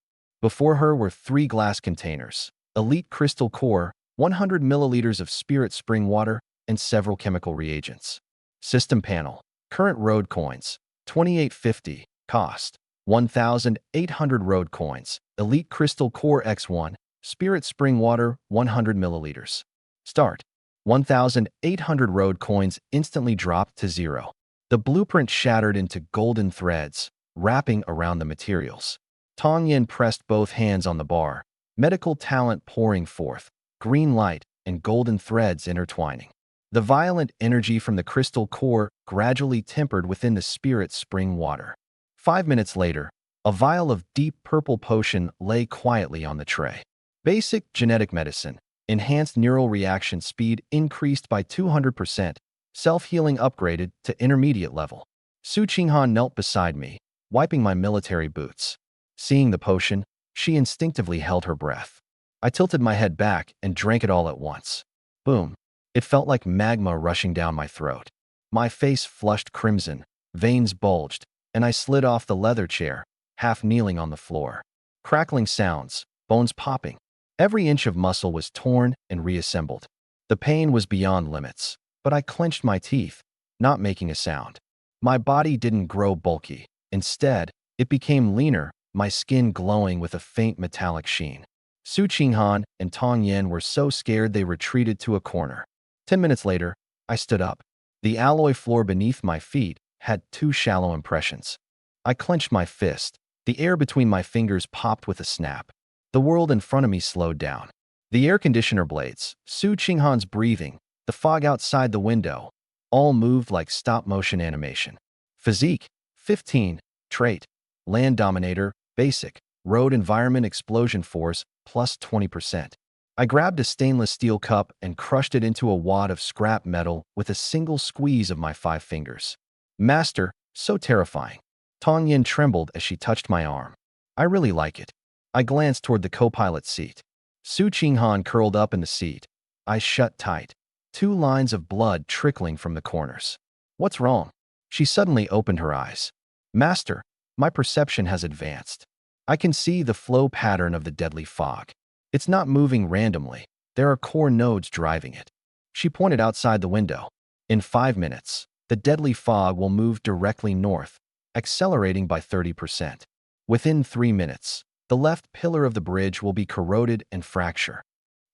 Before her were 3 glass containers, elite crystal core, 100 milliliters of spirit spring water, and several chemical reagents. System panel. Current road coins, 2850. Cost, 1,800 road coins. Elite crystal core X1. Spirit spring water, 100 milliliters. Start. 1,800 road coins instantly dropped to 0. The blueprint shattered into golden threads, wrapping around the materials. Tong Yin pressed both hands on the bar, medical talent pouring forth, green light and golden threads intertwining. The violent energy from the crystal core gradually tempered within the spirit spring water. 5 minutes later, a vial of deep purple potion lay quietly on the tray. Basic genetic medicine. Enhanced neural reaction speed increased by 200%. Self-healing upgraded to intermediate level. Su Qinghan knelt beside me, wiping my military boots. Seeing the potion, she instinctively held her breath. I tilted my head back and drank it all at once. Boom. It felt like magma rushing down my throat. My face flushed crimson, veins bulged, and I slid off the leather chair, half kneeling on the floor. Crackling sounds, bones popping. Every inch of muscle was torn and reassembled. The pain was beyond limits, but I clenched my teeth, not making a sound. My body didn't grow bulky. Instead, it became leaner, my skin glowing with a faint metallic sheen. Su Qinghan and Tong Yen were so scared they retreated to a corner. 10 minutes later, I stood up. The alloy floor beneath my feet had two shallow impressions. I clenched my fist. The air between my fingers popped with a snap. The world in front of me slowed down. The air conditioner blades, Su Qinghan's breathing, the fog outside the window, all moved like stop-motion animation. Physique, 15. Trait, Land Dominator, Basic, Road Environment Explosion Force, plus 20%. I grabbed a stainless steel cup and crushed it into a wad of scrap metal with a single squeeze of my 5 fingers. Master, so terrifying. Tong Yin trembled as she touched my arm. I really like it. I glanced toward the co-pilot's seat. Su Qinghan curled up in the seat, eyes shut tight, 2 lines of blood trickling from the corners. What's wrong? She suddenly opened her eyes. Master, my perception has advanced. I can see the flow pattern of the deadly fog. It's not moving randomly. There are core nodes driving it. She pointed outside the window. In 5 minutes, the deadly fog will move directly north, accelerating by 30%. Within 3 minutes, the left pillar of the bridge will be corroded and fracture.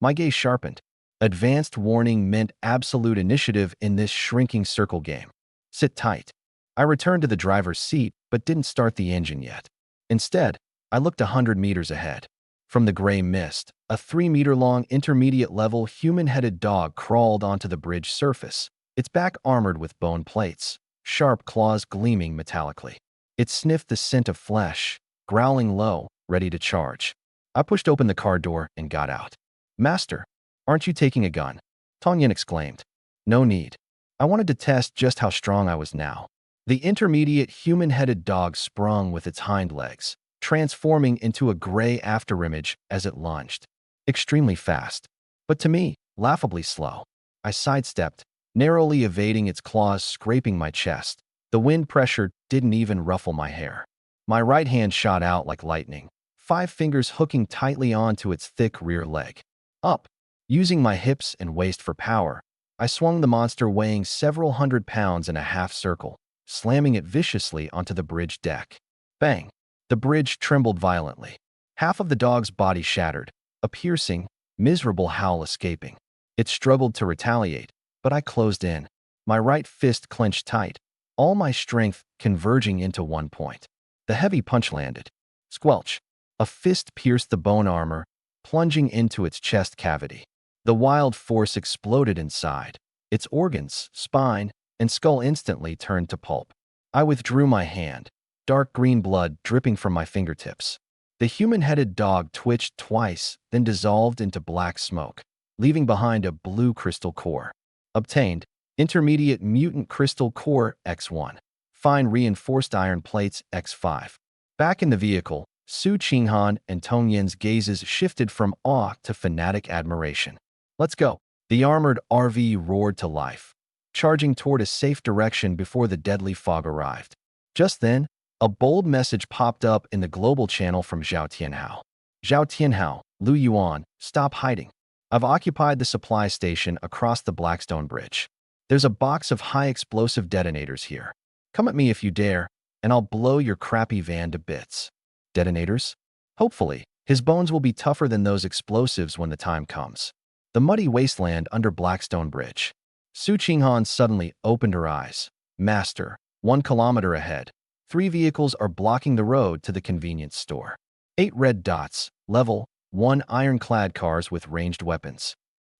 My gaze sharpened. Advanced warning meant absolute initiative in this shrinking circle game. Sit tight. I returned to the driver's seat, but didn't start the engine yet. Instead, I looked 100 meters ahead. From the gray mist, a 3-meter-long intermediate-level human-headed dog crawled onto the bridge surface, its back armored with bone plates, sharp claws gleaming metallically. It sniffed the scent of flesh, growling low, ready to charge. I pushed open the car door and got out. Master, aren't you taking a gun? Tong Yin exclaimed. No need. I wanted to test just how strong I was now. The intermediate human-headed dog sprung with its hind legs, transforming into a gray afterimage as it lunged. Extremely fast, but to me, laughably slow. I sidestepped, narrowly evading its claws scraping my chest. The wind pressure didn't even ruffle my hair. My right hand shot out like lightning, 5 fingers hooking tightly onto its thick rear leg. Up. Using my hips and waist for power, I swung the monster weighing several hundred pounds in a half-circle, slamming it viciously onto the bridge deck. Bang! The bridge trembled violently. Half of the dog's body shattered, a piercing, miserable howl escaping. It struggled to retaliate, but I closed in. My right fist clenched tight, all my strength converging into one point. The heavy punch landed. Squelch! A fist pierced the bone armor, plunging into its chest cavity. The wild force exploded inside. Its organs, spine, and skull instantly turned to pulp. I withdrew my hand, dark green blood dripping from my fingertips. The human-headed dog twitched twice, then dissolved into black smoke, leaving behind a blue crystal core. Obtained, intermediate mutant crystal core X1. Fine reinforced iron plates X5. Back in the vehicle, Su Qinghan and Tong Yin's gazes shifted from awe to fanatic admiration. Let's go. The armored RV roared to life, charging toward a safe direction before the deadly fog arrived. Just then, a bold message popped up in the global channel from Zhao Tianhao. Zhao Tianhao, Lu Yuan, stop hiding. I've occupied the supply station across the Blackstone Bridge. There's a box of high-explosive detonators here. Come at me if you dare, and I'll blow your crappy van to bits. Detonators? Hopefully, his bones will be tougher than those explosives when the time comes. The muddy wasteland under Blackstone Bridge. Su Qinghan suddenly opened her eyes. Master, 1 kilometer ahead. 3 vehicles are blocking the road to the convenience store. 8 red dots, level 1 ironclad cars with ranged weapons.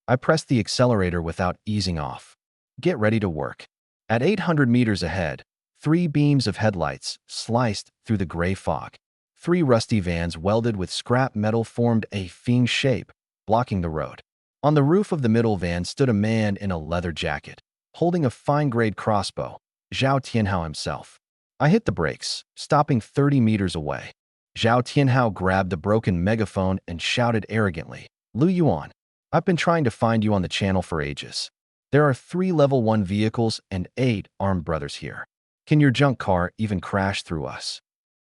I pressed the accelerator without easing off. Get ready to work. At 800 meters ahead, 3 beams of headlights sliced through the gray fog. 3 rusty vans welded with scrap metal formed a fiend shape, blocking the road. On the roof of the middle van stood a man in a leather jacket, holding a fine-grade crossbow, Zhao Tianhao himself. I hit the brakes, stopping 30 meters away. Zhao Tianhao grabbed the broken megaphone and shouted arrogantly, Lu Yuan, I've been trying to find you on the channel for ages. There are 3 level 1 vehicles and 8 armed brothers here. Can your junk car even crash through us?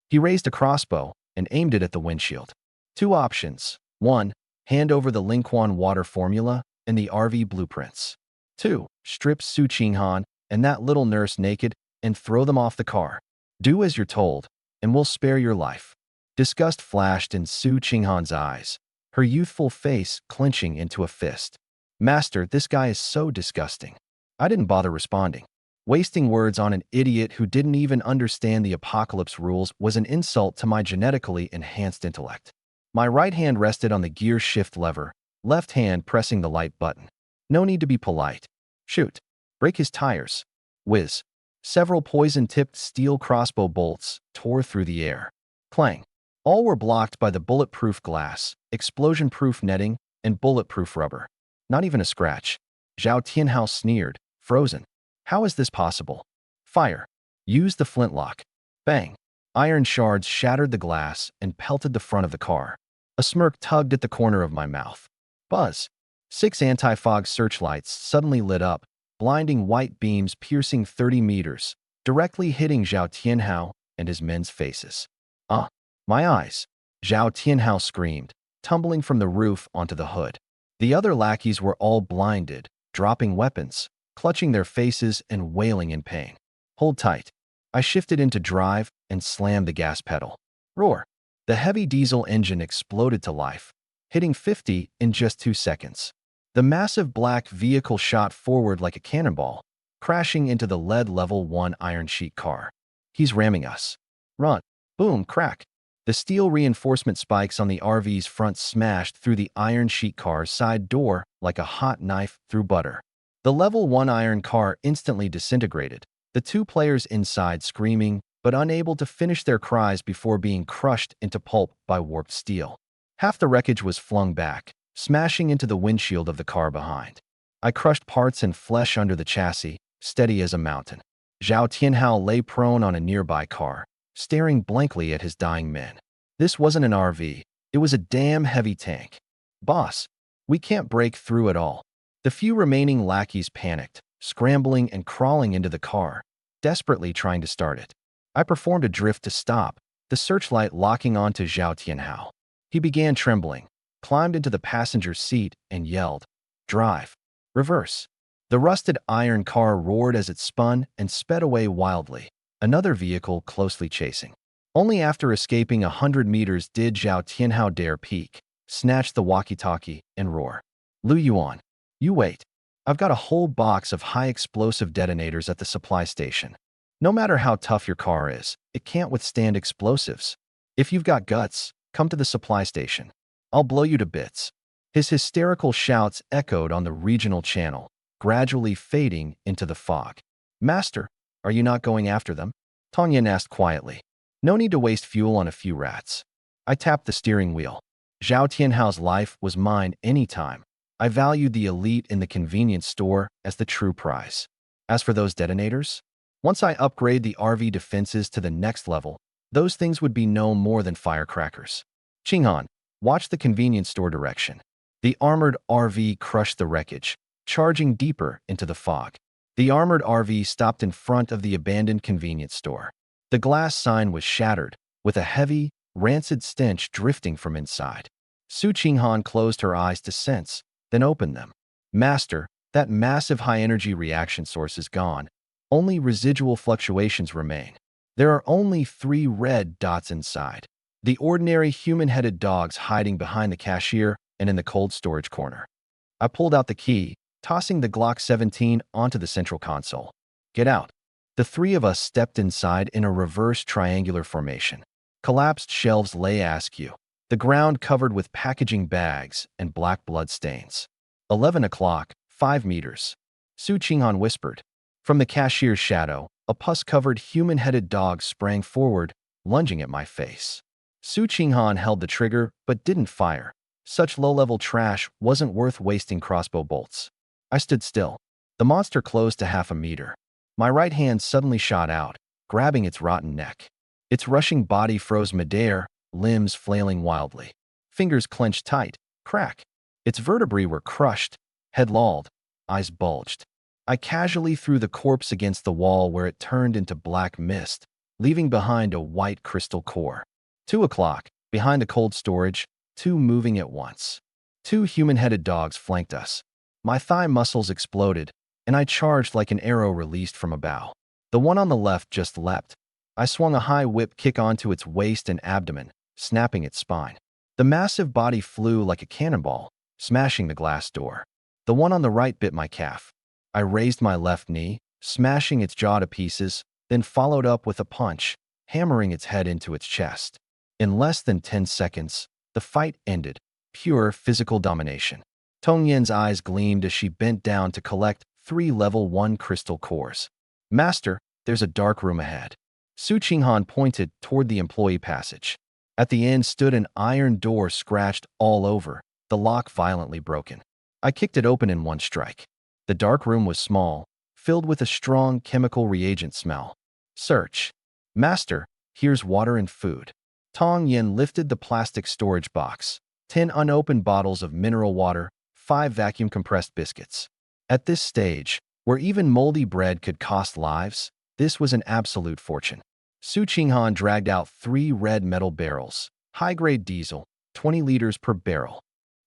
He raised a crossbow and aimed it at the windshield. 2 options. 1. Hand over the Lingquan water formula and the RV blueprints. 2. Strip Su Qinghan and that little nurse naked and throw them off the car. Do as you're told, and we'll spare your life. Disgust flashed in Su Qinghan's eyes, her youthful face clenching into a fist. Master, this guy is so disgusting. I didn't bother responding. Wasting words on an idiot who didn't even understand the apocalypse rules was an insult to my genetically enhanced intellect. My right hand rested on the gear shift lever, left hand pressing the light button. No need to be polite. Shoot. Break his tires. Whiz. Several poison-tipped steel crossbow bolts tore through the air. Clang. All were blocked by the bulletproof glass, explosion-proof netting, and bulletproof rubber. Not even a scratch. Zhao Tianhao sneered, frozen. How is this possible? Fire. Use the flintlock. Bang. Iron shards shattered the glass and pelted the front of the car. A smirk tugged at the corner of my mouth. Buzz. 6 anti-fog searchlights suddenly lit up, blinding white beams piercing 30 meters, directly hitting Zhao Tianhao and his men's faces. My eyes. Zhao Tianhao screamed, tumbling from the roof onto the hood. The other lackeys were all blinded, dropping weapons, clutching their faces and wailing in pain. Hold tight. I shifted into drive and slammed the gas pedal. Roar. The heavy diesel engine exploded to life, hitting 50 in just 2 seconds. The massive black vehicle shot forward like a cannonball, crashing into the lead level 1 iron sheet car. He's ramming us. Run. Boom, crack. The steel reinforcement spikes on the RV's front smashed through the iron sheet car's side door like a hot knife through butter. The level 1 iron car instantly disintegrated, the 2 players inside screaming but unable to finish their cries before being crushed into pulp by warped steel. Half the wreckage was flung back, smashing into the windshield of the car behind. I crushed parts and flesh under the chassis, steady as a mountain. Zhao Tianhao lay prone on a nearby car, staring blankly at his dying men. This wasn't an RV, it was a damn heavy tank. Boss, we can't break through at all. The few remaining lackeys panicked, scrambling and crawling into the car, desperately trying to start it. I performed a drift to stop, the searchlight locking onto Zhao Tianhao. He began trembling, climbed into the passenger seat, and yelled, "Drive. Reverse." The rusted iron car roared as it spun and sped away wildly, another vehicle closely chasing. Only after escaping 100 meters did Zhao Tianhao dare peek, snatch the walkie-talkie, and roar. "Lu Yuan, you wait. I've got a whole box of high-explosive detonators at the supply station. No matter how tough your car is, it can't withstand explosives. If you've got guts, come to the supply station. I'll blow you to bits." His hysterical shouts echoed on the regional channel, gradually fading into the fog. "Master, are you not going after them?" Tong Yin asked quietly. "No need to waste fuel on a few rats." I tapped the steering wheel. Zhao Tianhao's life was mine anytime. I valued the elite in the convenience store as the true prize. As for those detonators, once I upgrade the RV defenses to the next level, those things would be no more than firecrackers. Qinghan, watch the convenience store direction. The armored RV crushed the wreckage, charging deeper into the fog. The armored RV stopped in front of the abandoned convenience store. The glass sign was shattered, with a heavy, rancid stench drifting from inside. Su Qinghan closed her eyes to sense, then opened them. "Master, that massive high-energy reaction source is gone. Only residual fluctuations remain. There are only 3 red dots inside. The ordinary human-headed dogs hiding behind the cashier and in the cold storage corner." I pulled out the key, tossing the Glock 17 onto the central console. "Get out." The 3 of us stepped inside in a reverse triangular formation. Collapsed shelves lay askew, the ground covered with packaging bags and black blood stains. 11 o'clock, 5 meters. Su Qinghan whispered. From the cashier's shadow, a pus-covered human-headed dog sprang forward, lunging at my face. Su Qinghan held the trigger but didn't fire. Such low-level trash wasn't worth wasting crossbow bolts. I stood still. The monster closed to half a meter. My right hand suddenly shot out, grabbing its rotten neck. Its rushing body froze midair, limbs flailing wildly. Fingers clenched tight. Crack. Its vertebrae were crushed, head lolled, eyes bulged. I casually threw the corpse against the wall where it turned into black mist, leaving behind a white crystal core. 2 o'clock, behind the cold storage, 2 moving at once. 2 human-headed dogs flanked us. My thigh muscles exploded, and I charged like an arrow released from a bow. The one on the left just leapt. I swung a high whip kick onto its waist and abdomen, snapping its spine. The massive body flew like a cannonball, smashing the glass door. The one on the right bit my calf. I raised my left knee, smashing its jaw to pieces, then followed up with a punch, hammering its head into its chest. In less than 10 seconds, the fight ended. Pure physical domination. Tong Yin's eyes gleamed as she bent down to collect 3 level 1 crystal cores. Master, there's a dark room ahead. Su Qinghan pointed toward the employee passage. At the end stood an iron door scratched all over, the lock violently broken. I kicked it open in one strike. The dark room was small, filled with a strong chemical reagent smell. Search. Master, here's water and food. Tong Yin lifted the plastic storage box. 10 unopened bottles of mineral water, 5 vacuum-compressed biscuits. At this stage, where even moldy bread could cost lives, this was an absolute fortune. Su Qinghan dragged out 3 red metal barrels, high-grade diesel, 20 liters per barrel.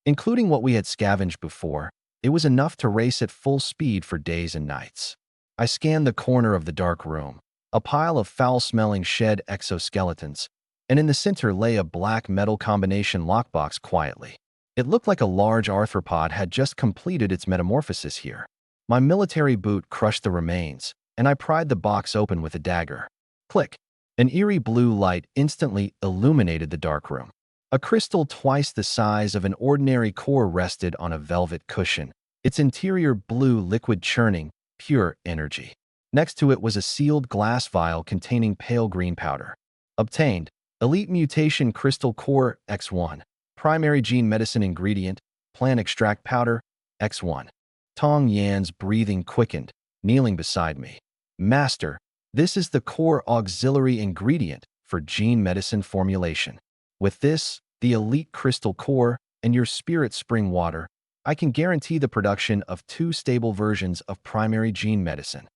Including what we had scavenged before, it was enough to race at full speed for days and nights. I scanned the corner of the dark room, a pile of foul-smelling shed exoskeletons, and in the center lay a black metal combination lockbox quietly. It looked like a large arthropod had just completed its metamorphosis here. My military boot crushed the remains, and I pried the box open with a dagger. Click! An eerie blue light instantly illuminated the dark room. A crystal twice the size of an ordinary core rested on a velvet cushion, its interior blue liquid churning, pure energy. Next to it was a sealed glass vial containing pale green powder. Obtained, Elite Mutation Crystal Core X1. Primary Gene Medicine Ingredient, Plant Extract Powder, X1. Tong Yan's breathing quickened, kneeling beside me. Master, this is the core auxiliary ingredient for gene medicine formulation. With this, the elite crystal core, and your spirit spring water, I can guarantee the production of 2 stable versions of primary gene medicine.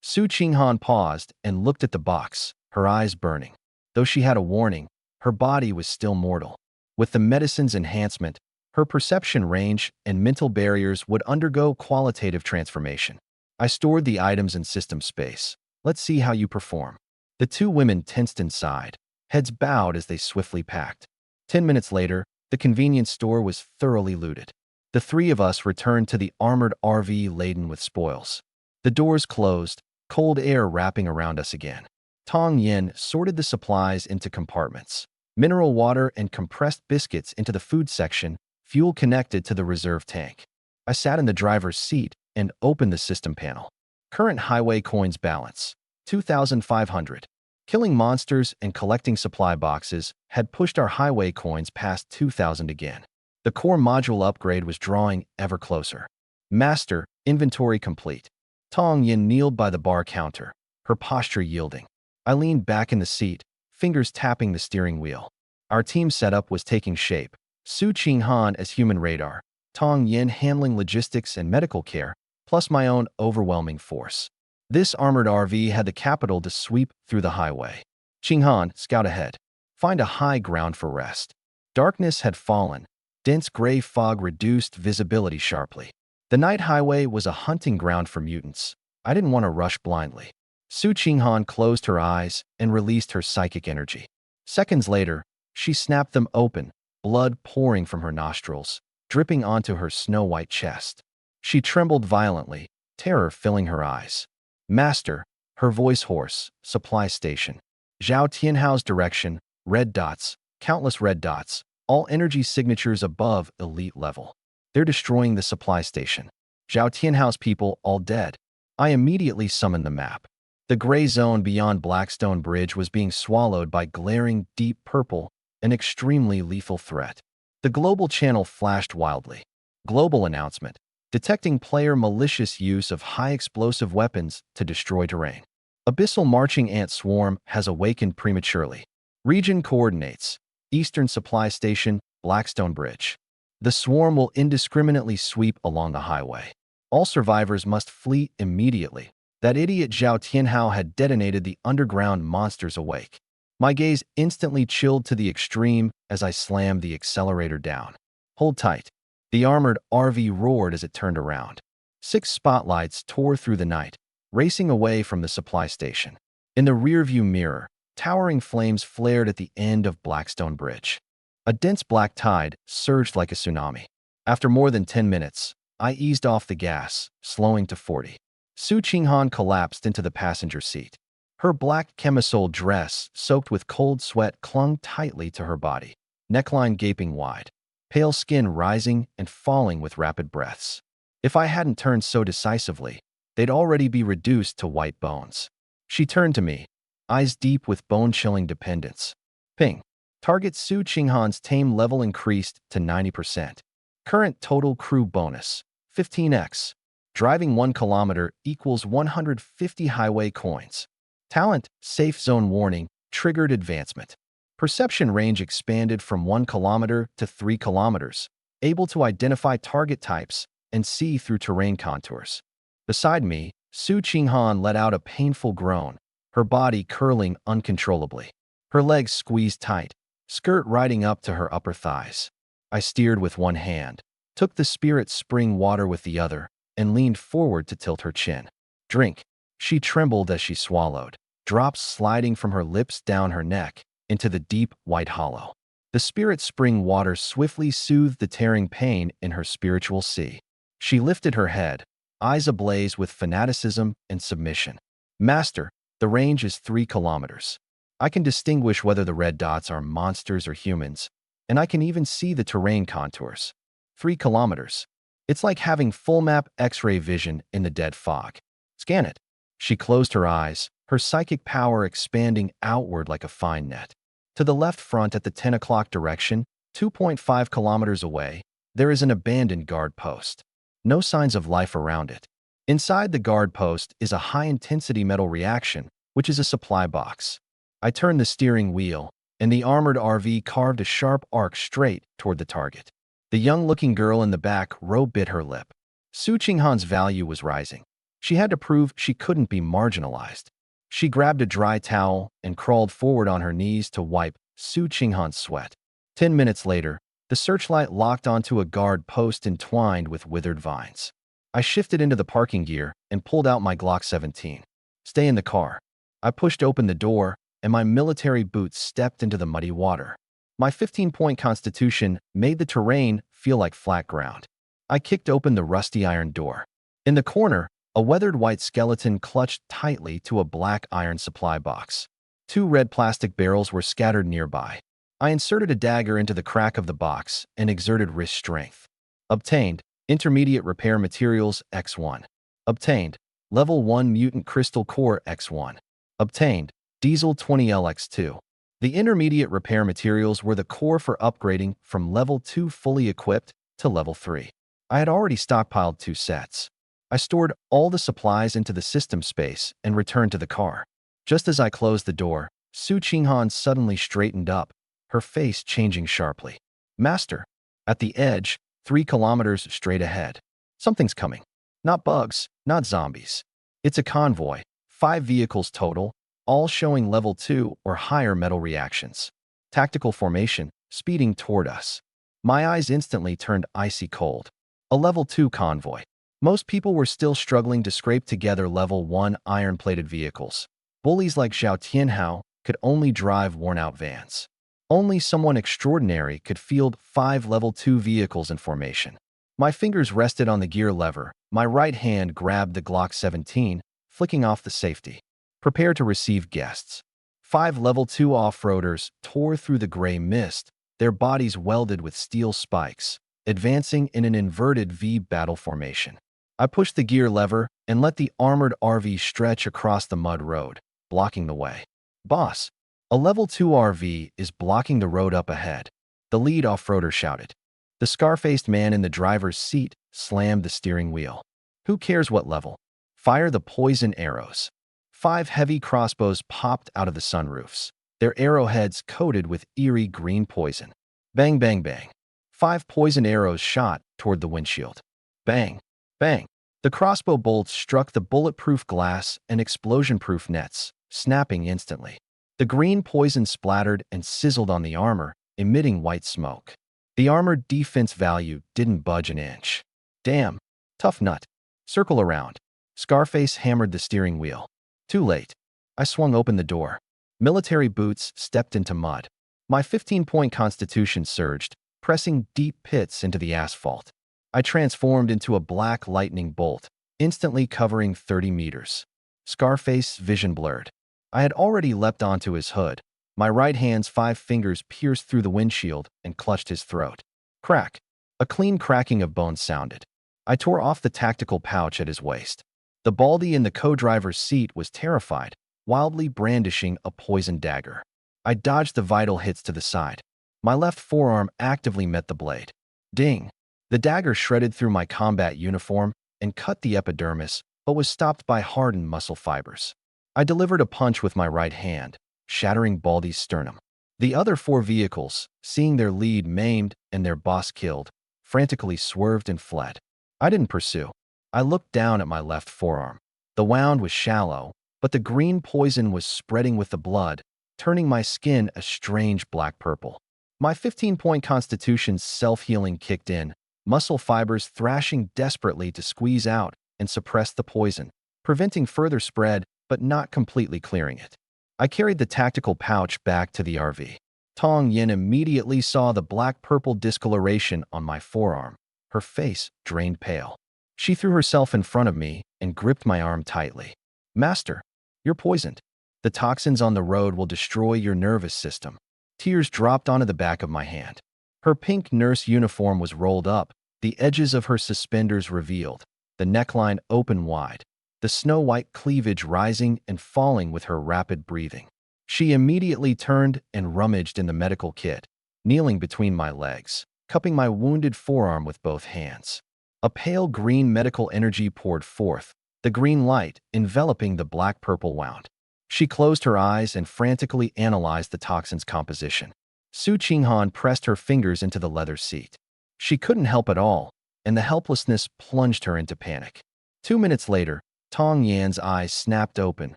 Su Qinghan paused and looked at the box, her eyes burning. Though she had a warning, her body was still mortal. With the medicine's enhancement, her perception range and mental barriers would undergo qualitative transformation. I stored the items in system space. Let's see how you perform. The 2 women tensed inside, heads bowed as they swiftly packed. 10 minutes later, the convenience store was thoroughly looted. The 3 of us returned to the armored RV laden with spoils. The doors closed, cold air wrapping around us again. Tong Yin sorted the supplies into compartments. Mineral water and compressed biscuits into the food section, fuel connected to the reserve tank. I sat in the driver's seat and opened the system panel. Current highway coins balance, 2,500. Killing monsters and collecting supply boxes had pushed our highway coins past 2,000 again. The core module upgrade was drawing ever closer. Master, inventory complete. Tong Yin kneeled by the bar counter, her posture yielding. I leaned back in the seat, fingers tapping the steering wheel. Our team setup was taking shape. Su Qinghan as human radar, Tong Yin handling logistics and medical care, plus my own overwhelming force. This armored RV had the capital to sweep through the highway. Qinghan, scout ahead. Find a high ground for rest. Darkness had fallen. Dense gray fog reduced visibility sharply. The night highway was a hunting ground for mutants. I didn't want to rush blindly. Su Qinghan closed her eyes and released her psychic energy. Seconds later, she snapped them open, blood pouring from her nostrils, dripping onto her snow-white chest. She trembled violently, terror filling her eyes. Master, her voice hoarse, supply station. Zhao Tianhao's direction, red dots, countless red dots, all energy signatures above elite level. They're destroying the supply station. Zhao Tianhao's people all dead. I immediately summoned the map. The gray zone beyond Blackstone Bridge was being swallowed by glaring deep purple, an extremely lethal threat. The global channel flashed wildly. Global announcement. Detecting player malicious use of high explosive weapons to destroy terrain. Abyssal marching ant swarm has awakened prematurely. Region coordinates. Eastern Supply Station, Blackstone Bridge. The swarm will indiscriminately sweep along the highway. All survivors must flee immediately. That idiot Zhao Tianhao had detonated the underground monsters awake. My gaze instantly chilled to the extreme as I slammed the accelerator down. Hold tight. The armored RV roared as it turned around. 6 spotlights tore through the night, racing away from the supply station. In the rearview mirror, towering flames flared at the end of Blackstone Bridge. A dense black tide surged like a tsunami. After more than 10 minutes, I eased off the gas, slowing to 40. Su Qinghan collapsed into the passenger seat. Her black camisole dress, soaked with cold sweat, clung tightly to her body, neckline gaping wide, pale skin rising and falling with rapid breaths. If I hadn't turned so decisively, they'd already be reduced to white bones. She turned to me, eyes deep with bone-chilling dependence. Ping. Target Su Qinghan's tame level increased to 90%. Current total crew bonus, 15x. Driving 1 kilometer equals 150 highway coins. Talent, safe zone warning, triggered advancement. Perception range expanded from 1 kilometer to 3 kilometers, able to identify target types and see through terrain contours. Beside me, Su Qinghan let out a painful groan, her body curling uncontrollably. Her legs squeezed tight, skirt riding up to her upper thighs. I steered with one hand, took the spirit spring water with the other, and leaned forward to tilt her chin. Drink. She trembled as she swallowed, drops sliding from her lips down her neck into the deep, white hollow. The spirit spring water swiftly soothed the tearing pain in her spiritual sea. She lifted her head, eyes ablaze with fanaticism and submission. Master, the range is 3 kilometers. I can distinguish whether the red dots are monsters or humans, and I can even see the terrain contours. 3 kilometers. It's like having full-map X-ray vision in the dead fog. Scan it. She closed her eyes, her psychic power expanding outward like a fine net. To the left front at the 10 o'clock direction, 2.5 kilometers away, there is an abandoned guard post. No signs of life around it. Inside the guard post is a high-intensity metal reaction, which is a supply box. I turned the steering wheel, and the armored RV carved a sharp arc straight toward the target. The young-looking girl in the back row bit her lip. Su Qinghan's value was rising. She had to prove she couldn't be marginalized. She grabbed a dry towel and crawled forward on her knees to wipe Su Qinghan's sweat. 10 minutes later, the searchlight locked onto a guard post entwined with withered vines. I shifted into the parking gear and pulled out my Glock 17. Stay in the car. I pushed open the door, and my military boots stepped into the muddy water. My 15-point constitution made the terrain feel like flat ground. I kicked open the rusty iron door. In the corner, a weathered white skeleton clutched tightly to a black iron supply box. 2 red plastic barrels were scattered nearby. I inserted a dagger into the crack of the box and exerted wrist strength. Obtained, intermediate repair materials X1. Obtained, level 1 mutant crystal core X1. Obtained, diesel 20L X2. The intermediate repair materials were the core for upgrading from level 2 fully equipped to level 3. I had already stockpiled 2 sets. I stored all the supplies into the system space and returned to the car. Just as I closed the door, Su Qinghan suddenly straightened up, her face changing sharply. Master, at the edge, 3 kilometers straight ahead. Something's coming. Not bugs, not zombies. It's a convoy, 5 vehicles total, all showing level 2 or higher metal reactions. Tactical formation, speeding toward us. My eyes instantly turned icy cold. A level 2 convoy. Most people were still struggling to scrape together level 1 iron-plated vehicles. Bullies like Zhao Tianhao could only drive worn-out vans. Only someone extraordinary could field 5 level 2 vehicles in formation. My fingers rested on the gear lever. My right hand grabbed the Glock 17, flicking off the safety. Prepare to receive guests. 5 level 2 off-roaders tore through the gray mist, their bodies welded with steel spikes, advancing in an inverted V battle formation. I pushed the gear lever and let the armored RV stretch across the mud road, blocking the way. Boss, a level 2 RV is blocking the road up ahead, the lead off-roader shouted. The scar-faced man in the driver's seat slammed the steering wheel. Who cares what level? Fire the poison arrows. 5 heavy crossbows popped out of the sunroofs, their arrowheads coated with eerie green poison. Bang, bang, bang. 5 poison arrows shot toward the windshield. Bang, bang. The crossbow bolts struck the bulletproof glass and explosion-proof nets, snapping instantly. The green poison splattered and sizzled on the armor, emitting white smoke. The armored defense value didn't budge an inch. Damn, tough nut. Circle around. Scarface hammered the steering wheel. Too late. I swung open the door. Military boots stepped into mud. My 15-point constitution surged, pressing deep pits into the asphalt. I transformed into a black lightning bolt, instantly covering 30 meters. Scarface's vision blurred. I had already leapt onto his hood. My right hand's 5 fingers pierced through the windshield and clutched his throat. Crack. A clean cracking of bones sounded. I tore off the tactical pouch at his waist. The baldy in the co-driver's seat was terrified, wildly brandishing a poisoned dagger. I dodged the vital hits to the side. My left forearm actively met the blade. Ding! The dagger shredded through my combat uniform and cut the epidermis, but was stopped by hardened muscle fibers. I delivered a punch with my right hand, shattering Baldy's sternum. The other 4 vehicles, seeing their lead maimed and their boss killed, frantically swerved and fled. I didn't pursue. I looked down at my left forearm. The wound was shallow, but the green poison was spreading with the blood, turning my skin a strange black-purple. My 15-point constitution's self-healing kicked in, muscle fibers thrashing desperately to squeeze out and suppress the poison, preventing further spread but not completely clearing it. I carried the tactical pouch back to the RV. Tong Yin immediately saw the black-purple discoloration on my forearm. Her face drained pale. She threw herself in front of me and gripped my arm tightly. "Master, you're poisoned. The toxins on the road will destroy your nervous system." Tears dropped onto the back of my hand. Her pink nurse uniform was rolled up, the edges of her suspenders revealed, the neckline open wide, the snow-white cleavage rising and falling with her rapid breathing. She immediately turned and rummaged in the medical kit, kneeling between my legs, cupping my wounded forearm with both hands. A pale green medical energy poured forth, the green light enveloping the black-purple wound. She closed her eyes and frantically analyzed the toxin's composition. Su Qinghan pressed her fingers into the leather seat. She couldn't help at all, and the helplessness plunged her into panic. 2 minutes later, Tong Yan's eyes snapped open,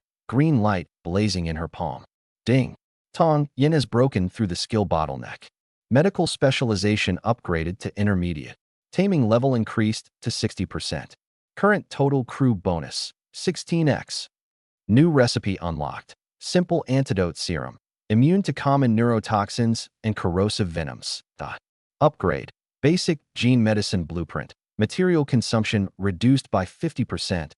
green light blazing in her palm. Ding! Tong Yan has broken through the skill bottleneck. Medical specialization upgraded to intermediate. Taming level increased to 60%. Current total crew bonus, 16x. New recipe unlocked. Simple antidote serum. Immune to common neurotoxins and corrosive venoms. Upgrade. Basic gene medicine blueprint. Material consumption reduced by 50%.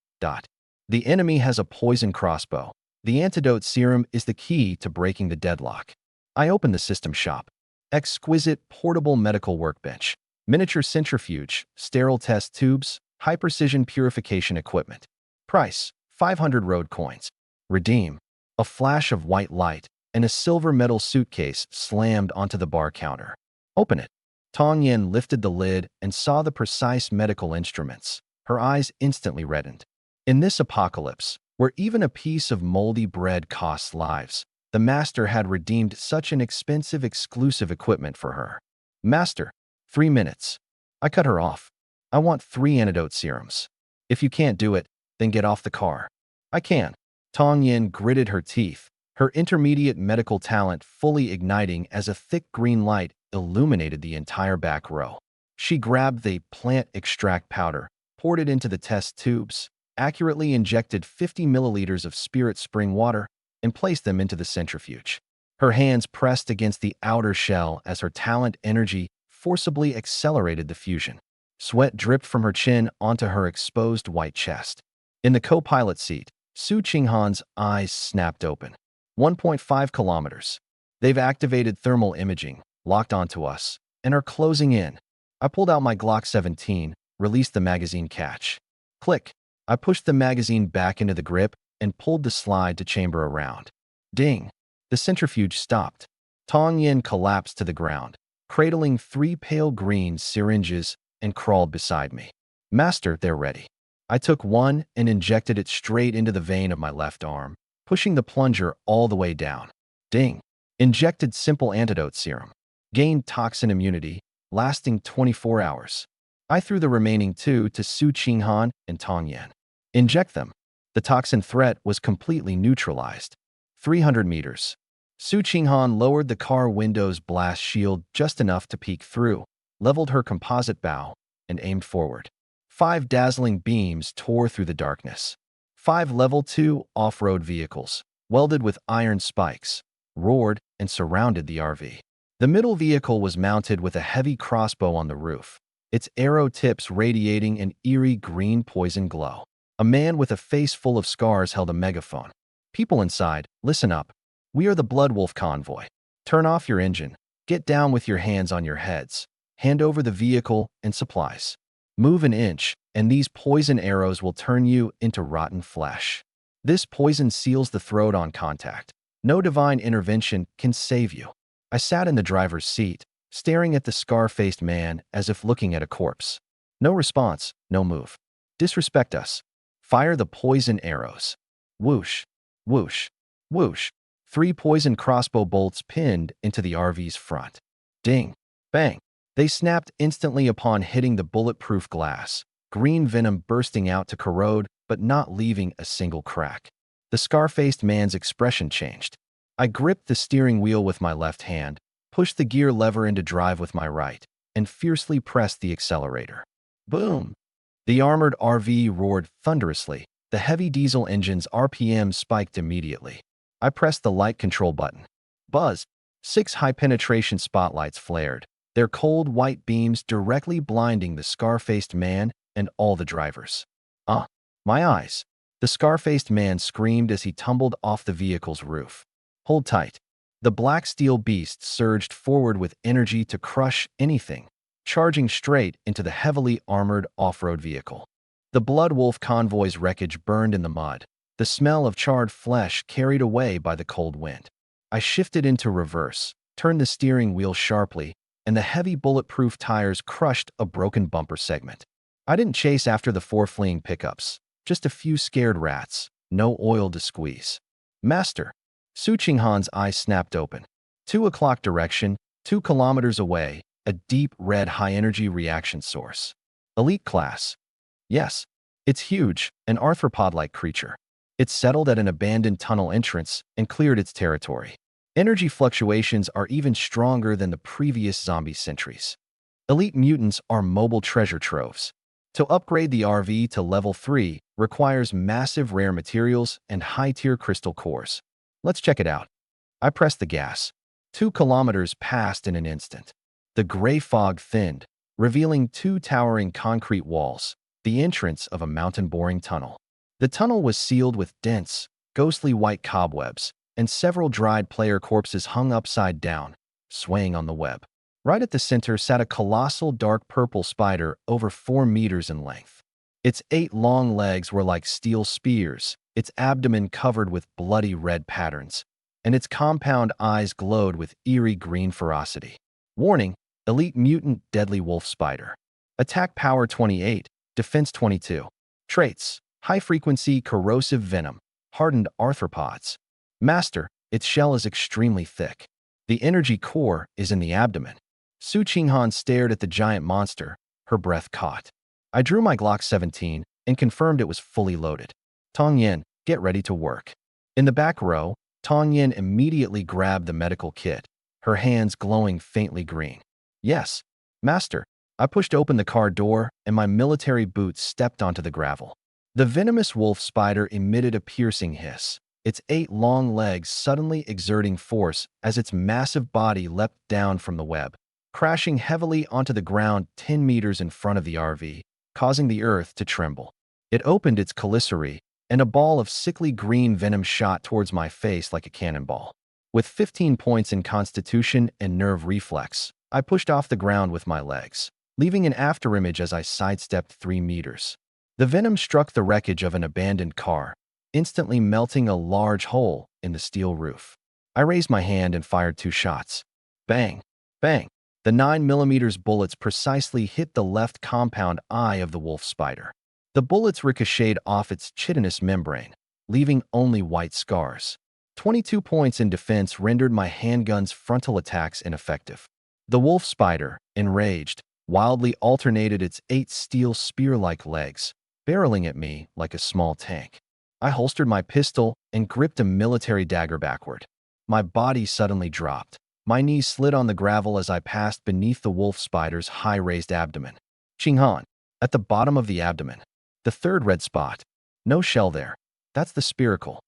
The enemy has a poison crossbow. The antidote serum is the key to breaking the deadlock. I opened the system shop. Exquisite portable medical workbench. Miniature centrifuge, sterile test tubes, high-precision purification equipment. Price, 500 road coins. Redeem. A flash of white light and a silver metal suitcase slammed onto the bar counter. Open it. Tong Yin lifted the lid and saw the precise medical instruments. Her eyes instantly reddened. In this apocalypse, where even a piece of moldy bread costs lives, the master had redeemed such an expensive exclusive equipment for her. "Master, 3 minutes." I cut her off. "I want 3 antidote serums. If you can't do it, then get off the car." "I can." Tong Yin gritted her teeth, her intermediate medical talent fully igniting as a thick green light illuminated the entire back row. She grabbed the plant extract powder, poured it into the test tubes, accurately injected 50 milliliters of spirit spring water, and placed them into the centrifuge. Her hands pressed against the outer shell as her talent energy forcibly accelerated the fusion. Sweat dripped from her chin onto her exposed white chest. In the co-pilot seat, Su Qinghan's eyes snapped open. 1.5 kilometers. They've activated thermal imaging, locked onto us, and are closing in. I pulled out my Glock 17, released the magazine catch. Click. I pushed the magazine back into the grip and pulled the slide to chamber around. Ding. The centrifuge stopped. Tong Yin collapsed to the ground, cradling 3 pale green syringes and crawled beside me. "Master, they're ready." I took one and injected it straight into the vein of my left arm, pushing the plunger all the way down. Ding. Injected simple antidote serum. Gained toxin immunity, lasting 24 hours. I threw the remaining 2 to Su Qinghan and Tong Yin. Inject them. The toxin threat was completely neutralized. 300 meters. Su Qinghan lowered the car window's blast shield just enough to peek through, leveled her composite bow, and aimed forward. 5 dazzling beams tore through the darkness. 5 level 2 off-road vehicles, welded with iron spikes, roared and surrounded the RV. The middle vehicle was mounted with a heavy crossbow on the roof, its arrow tips radiating an eerie green poison glow. A man with a face full of scars held a megaphone. "People inside, listen up. We are the Blood Wolf convoy. Turn off your engine. Get down with your hands on your heads. Hand over the vehicle and supplies. Move an inch, and these poison arrows will turn you into rotten flesh. This poison seals the throat on contact. No divine intervention can save you." I sat in the driver's seat, staring at the scar-faced man as if looking at a corpse. No response, no move. "Disrespect us. Fire the poison arrows." Whoosh, whoosh, whoosh. 3 poison crossbow bolts pinned into the RV's front. Ding, bang. They snapped instantly upon hitting the bulletproof glass, green venom bursting out to corrode but not leaving a single crack. The scar-faced man's expression changed. I gripped the steering wheel with my left hand, pushed the gear lever into drive with my right, and fiercely pressed the accelerator. Boom! The armored RV roared thunderously. The heavy diesel engine's RPM spiked immediately. I pressed the light control button. Buzz! 6 high-penetration spotlights flared, their cold white beams directly blinding the scar-faced man and all the drivers. My eyes! The scar-faced man screamed as he tumbled off the vehicle's roof. Hold tight. The black steel beast surged forward with energy to crush anything, charging straight into the heavily armored off-road vehicle. The Blood Wolf convoy's wreckage burned in the mud, the smell of charred flesh carried away by the cold wind. I shifted into reverse, turned the steering wheel sharply, and the heavy bulletproof tires crushed a broken bumper segment. I didn't chase after the 4 fleeing pickups, just a few scared rats, no oil to squeeze. "Master!" Su Qinghan's eyes snapped open. 2 o'clock direction, 2 kilometers away, a deep red high-energy reaction source. Elite class. Yes, it's huge, an arthropod-like creature. It settled at an abandoned tunnel entrance and cleared its territory. Energy fluctuations are even stronger than the previous zombie sentries. Elite mutants are mobile treasure troves. To upgrade the RV to level 3 requires massive rare materials and high-tier crystal cores. Let's check it out. I pressed the gas. 2 kilometers passed in an instant. The gray fog thinned, revealing 2 towering concrete walls, the entrance of a mountain-boring tunnel. The tunnel was sealed with dense, ghostly white cobwebs, and several dried player corpses hung upside down, swaying on the web. Right at the center sat a colossal dark purple spider over 4 meters in length. Its 8 long legs were like steel spears, its abdomen covered with bloody red patterns, and its compound eyes glowed with eerie green ferocity. Warning: Elite Mutant Deadly Wolf Spider. Attack Power 28, Defense 22. Traits: high-frequency corrosive venom, hardened arthropods. Master: its shell is extremely thick. The energy core is in the abdomen. Su Qinghan stared at the giant monster, her breath caught. I drew my Glock 17 and confirmed it was fully loaded. "Tong Yin, get ready to work." In the back row, Tong Yin immediately grabbed the medical kit, her hands glowing faintly green. "Yes, Master." I pushed open the car door and my military boots stepped onto the gravel. The venomous wolf spider emitted a piercing hiss, its 8 long legs suddenly exerting force as its massive body leapt down from the web, crashing heavily onto the ground 10 meters in front of the RV, causing the earth to tremble. It opened its commissary, and a ball of sickly green venom shot towards my face like a cannonball. With 15 points in constitution and nerve reflex, I pushed off the ground with my legs, leaving an afterimage as I sidestepped 3 meters. The venom struck the wreckage of an abandoned car, instantly melting a large hole in the steel roof. I raised my hand and fired 2 shots. Bang! Bang! The 9mm bullets precisely hit the left compound eye of the wolf spider. The bullets ricocheted off its chitinous membrane, leaving only white scars. 22 points in defense rendered my handgun's frontal attacks ineffective. The wolf spider, enraged, wildly alternated its 8 steel spear-like legs, barreling at me like a small tank. I holstered my pistol and gripped a military dagger backward. My body suddenly dropped. My knees slid on the gravel as I passed beneath the wolf spider's high-raised abdomen. "Qinghan, at the bottom of the abdomen. The third red spot. No shell there. That's the spiracle.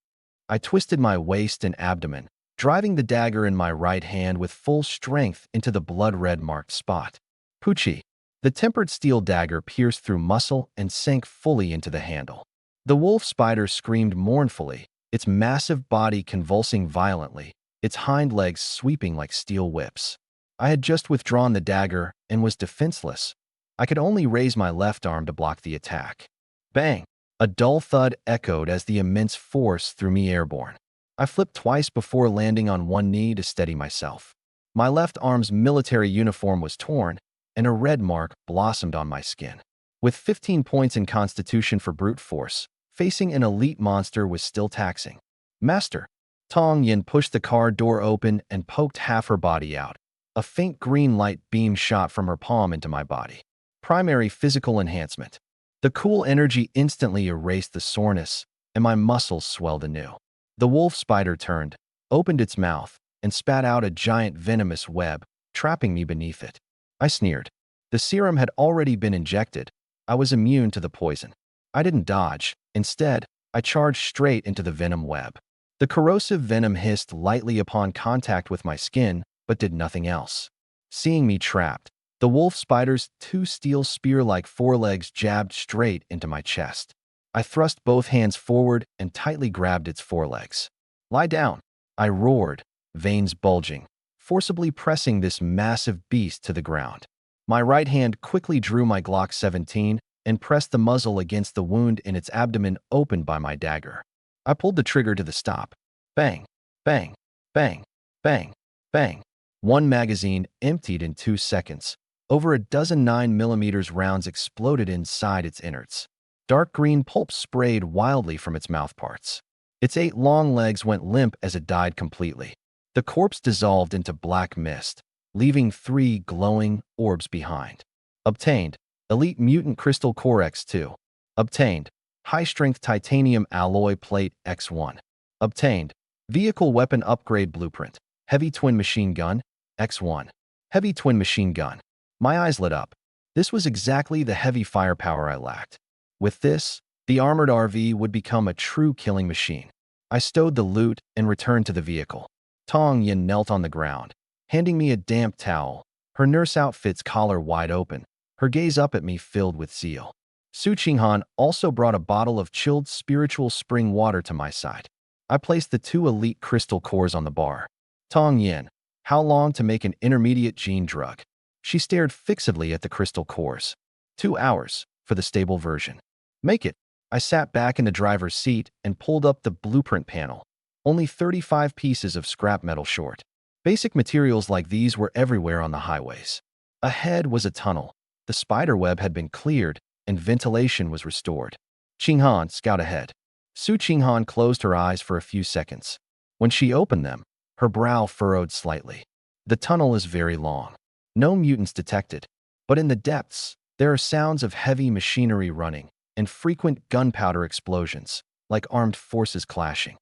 I twisted my waist and abdomen, driving the dagger in my right hand with full strength into the blood-red marked spot. Poochie. The tempered steel dagger pierced through muscle and sank fully into the handle. The wolf spider screamed mournfully, its massive body convulsing violently, its hind legs sweeping like steel whips. I had just withdrawn the dagger and was defenseless. I could only raise my left arm to block the attack. Bang! A dull thud echoed as the immense force threw me airborne. I flipped twice before landing on one knee to steady myself. My left arm's military uniform was torn, and a red mark blossomed on my skin. With 15 points in constitution for brute force, facing an elite monster was still taxing. Master. Tong Yin pushed the car door open and poked half her body out. A faint green light beam shot from her palm into my body. Primary physical enhancement. The cool energy instantly erased the soreness, and my muscles swelled anew. The wolf spider turned, opened its mouth, and spat out a giant venomous web, trapping me beneath it. I sneered. The serum had already been injected. I was immune to the poison. I didn't dodge. Instead, I charged straight into the venom web. The corrosive venom hissed lightly upon contact with my skin, but did nothing else. Seeing me trapped, the wolf spider's two steel spear-like forelegs jabbed straight into my chest. I thrust both hands forward and tightly grabbed its forelegs. Lie down, I roared, veins bulging, forcibly pressing this massive beast to the ground. My right hand quickly drew my Glock 17 and pressed the muzzle against the wound in its abdomen opened by my dagger. I pulled the trigger to the stop. Bang, bang, bang, bang, bang. One magazine emptied in 2 seconds. Over a dozen 9mm rounds exploded inside its innards. Dark green pulp sprayed wildly from its mouthparts. Its 8 long legs went limp as it died completely. The corpse dissolved into black mist, leaving 3 glowing orbs behind. Obtained. Elite Mutant Crystal Core X2. Obtained. High-strength titanium alloy plate X1. Obtained. Vehicle weapon upgrade blueprint. Heavy twin machine gun X1. Heavy twin machine gun. My eyes lit up. This was exactly the heavy firepower I lacked. With this, the armored RV would become a true killing machine. I stowed the loot and returned to the vehicle. Tong Yin knelt on the ground, handing me a damp towel, her nurse outfit's collar wide open, her gaze up at me filled with zeal. Su Qinghan also brought a bottle of chilled spiritual spring water to my side. I placed the 2 elite crystal cores on the bar. Tong Yin, how long to make an intermediate gene drug? She stared fixedly at the crystal cores. 2 hours, for the stable version. Make it. I sat back in the driver's seat and pulled up the blueprint panel. Only 35 pieces of scrap metal short. Basic materials like these were everywhere on the highways. Ahead was a tunnel. The spider web had been cleared, and ventilation was restored. Qinghan, scout ahead. Su Qinghan closed her eyes for a few seconds. When she opened them, her brow furrowed slightly. The tunnel is very long. No mutants detected. But in the depths, there are sounds of heavy machinery running and frequent gunpowder explosions, like armed forces clashing.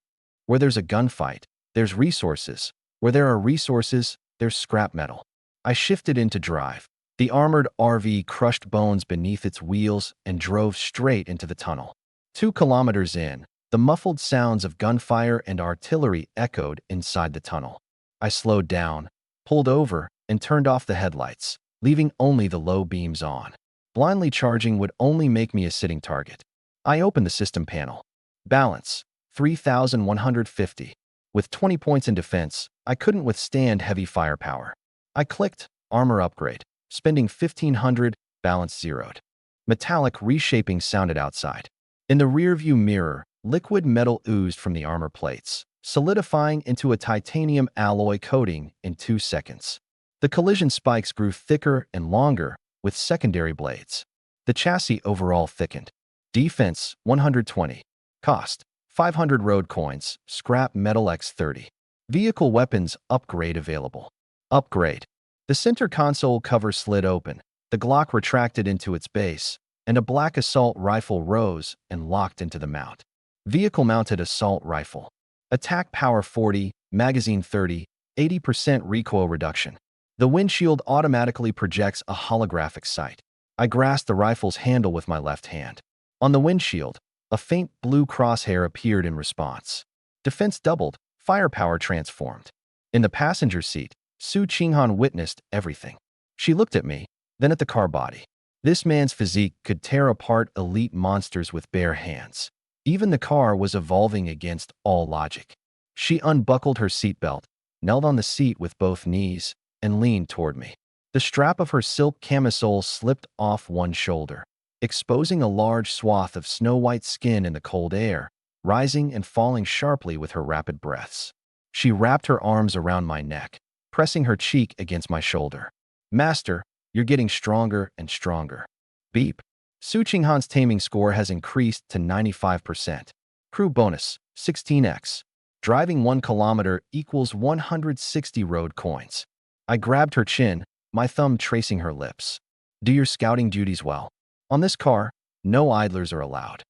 Where there's a gunfight, there's resources. Where there are resources, there's scrap metal. I shifted into drive. The armored RV crushed bones beneath its wheels and drove straight into the tunnel. 2 kilometers in, the muffled sounds of gunfire and artillery echoed inside the tunnel. I slowed down, pulled over, and turned off the headlights, leaving only the low beams on. Blindly charging would only make me a sitting target. I opened the system panel. Balance, 3,150. With 20 points in defense, I couldn't withstand heavy firepower. I clicked armor upgrade, spending 1,500, balance zeroed. Metallic reshaping sounded outside. In the rearview mirror, liquid metal oozed from the armor plates, solidifying into a titanium alloy coating in 2 seconds. The collision spikes grew thicker and longer, with secondary blades. The chassis overall thickened. Defense, 120. Cost, 500 road coins, scrap metal X30. Vehicle weapons upgrade available. Upgrade. The center console cover slid open, the Glock retracted into its base, and a black assault rifle rose and locked into the mount. Vehicle-mounted assault rifle. Attack power 40, magazine 30, 80% recoil reduction. The windshield automatically projects a holographic sight. I grasped the rifle's handle with my left hand. On the windshield, a faint blue crosshair appeared in response. Defense doubled, firepower transformed. In the passenger seat, Su Qinghan witnessed everything. She looked at me, then at the car body. This man's physique could tear apart elite monsters with bare hands. Even the car was evolving against all logic. She unbuckled her seatbelt, knelt on the seat with both knees, and leaned toward me. The strap of her silk camisole slipped off one shoulder, exposing a large swath of snow-white skin in the cold air, rising and falling sharply with her rapid breaths. She wrapped her arms around my neck, pressing her cheek against my shoulder. "Master, you're getting stronger and stronger." Beep. Su Qinghan's taming score has increased to 95%. Crew bonus, 16x. Driving 1 kilometer equals 160 road coins. I grabbed her chin, my thumb tracing her lips. "Do your scouting duties well. On this car, no idlers are allowed.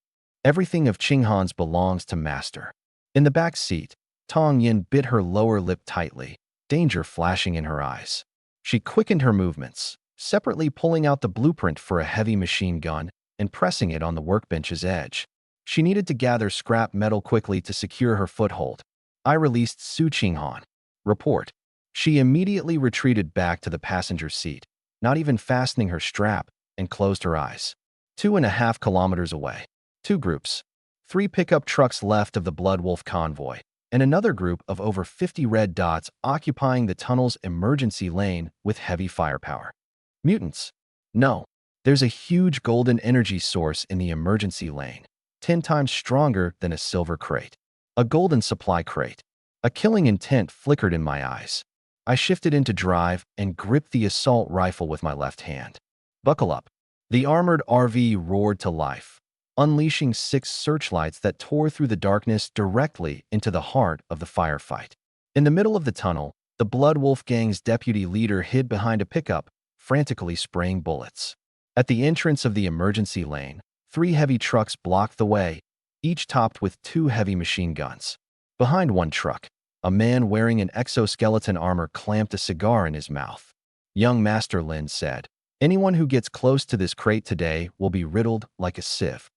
Everything of Qinghan's belongs to Master." In the back seat, Tong Yin bit her lower lip tightly, danger flashing in her eyes. She quickened her movements, separately pulling out the blueprint for a heavy machine gun and pressing it on the workbench's edge. She needed to gather scrap metal quickly to secure her foothold. I released Su Qinghan. "Report." She immediately retreated back to the passenger seat, not even fastening her strap, and closed her eyes. 2.5 kilometers away. 2 groups. 3 pickup trucks left of the Blood Wolf convoy, and another group of over 50 red dots occupying the tunnel's emergency lane with heavy firepower. Mutants. No. There's a huge golden energy source in the emergency lane, 10 times stronger than a silver crate. A golden supply crate. A killing intent flickered in my eyes. I shifted into drive and gripped the assault rifle with my left hand. "Buckle up." The armored RV roared to life, unleashing 6 searchlights that tore through the darkness directly into the heart of the firefight. In the middle of the tunnel, the Blood Wolf Gang's deputy leader hid behind a pickup, frantically spraying bullets. At the entrance of the emergency lane, 3 heavy trucks blocked the way, each topped with 2 heavy machine guns. Behind one truck, a man wearing an exoskeleton armor clamped a cigar in his mouth. "Young Master Lin said, anyone who gets close to this crate today will be riddled like a sieve."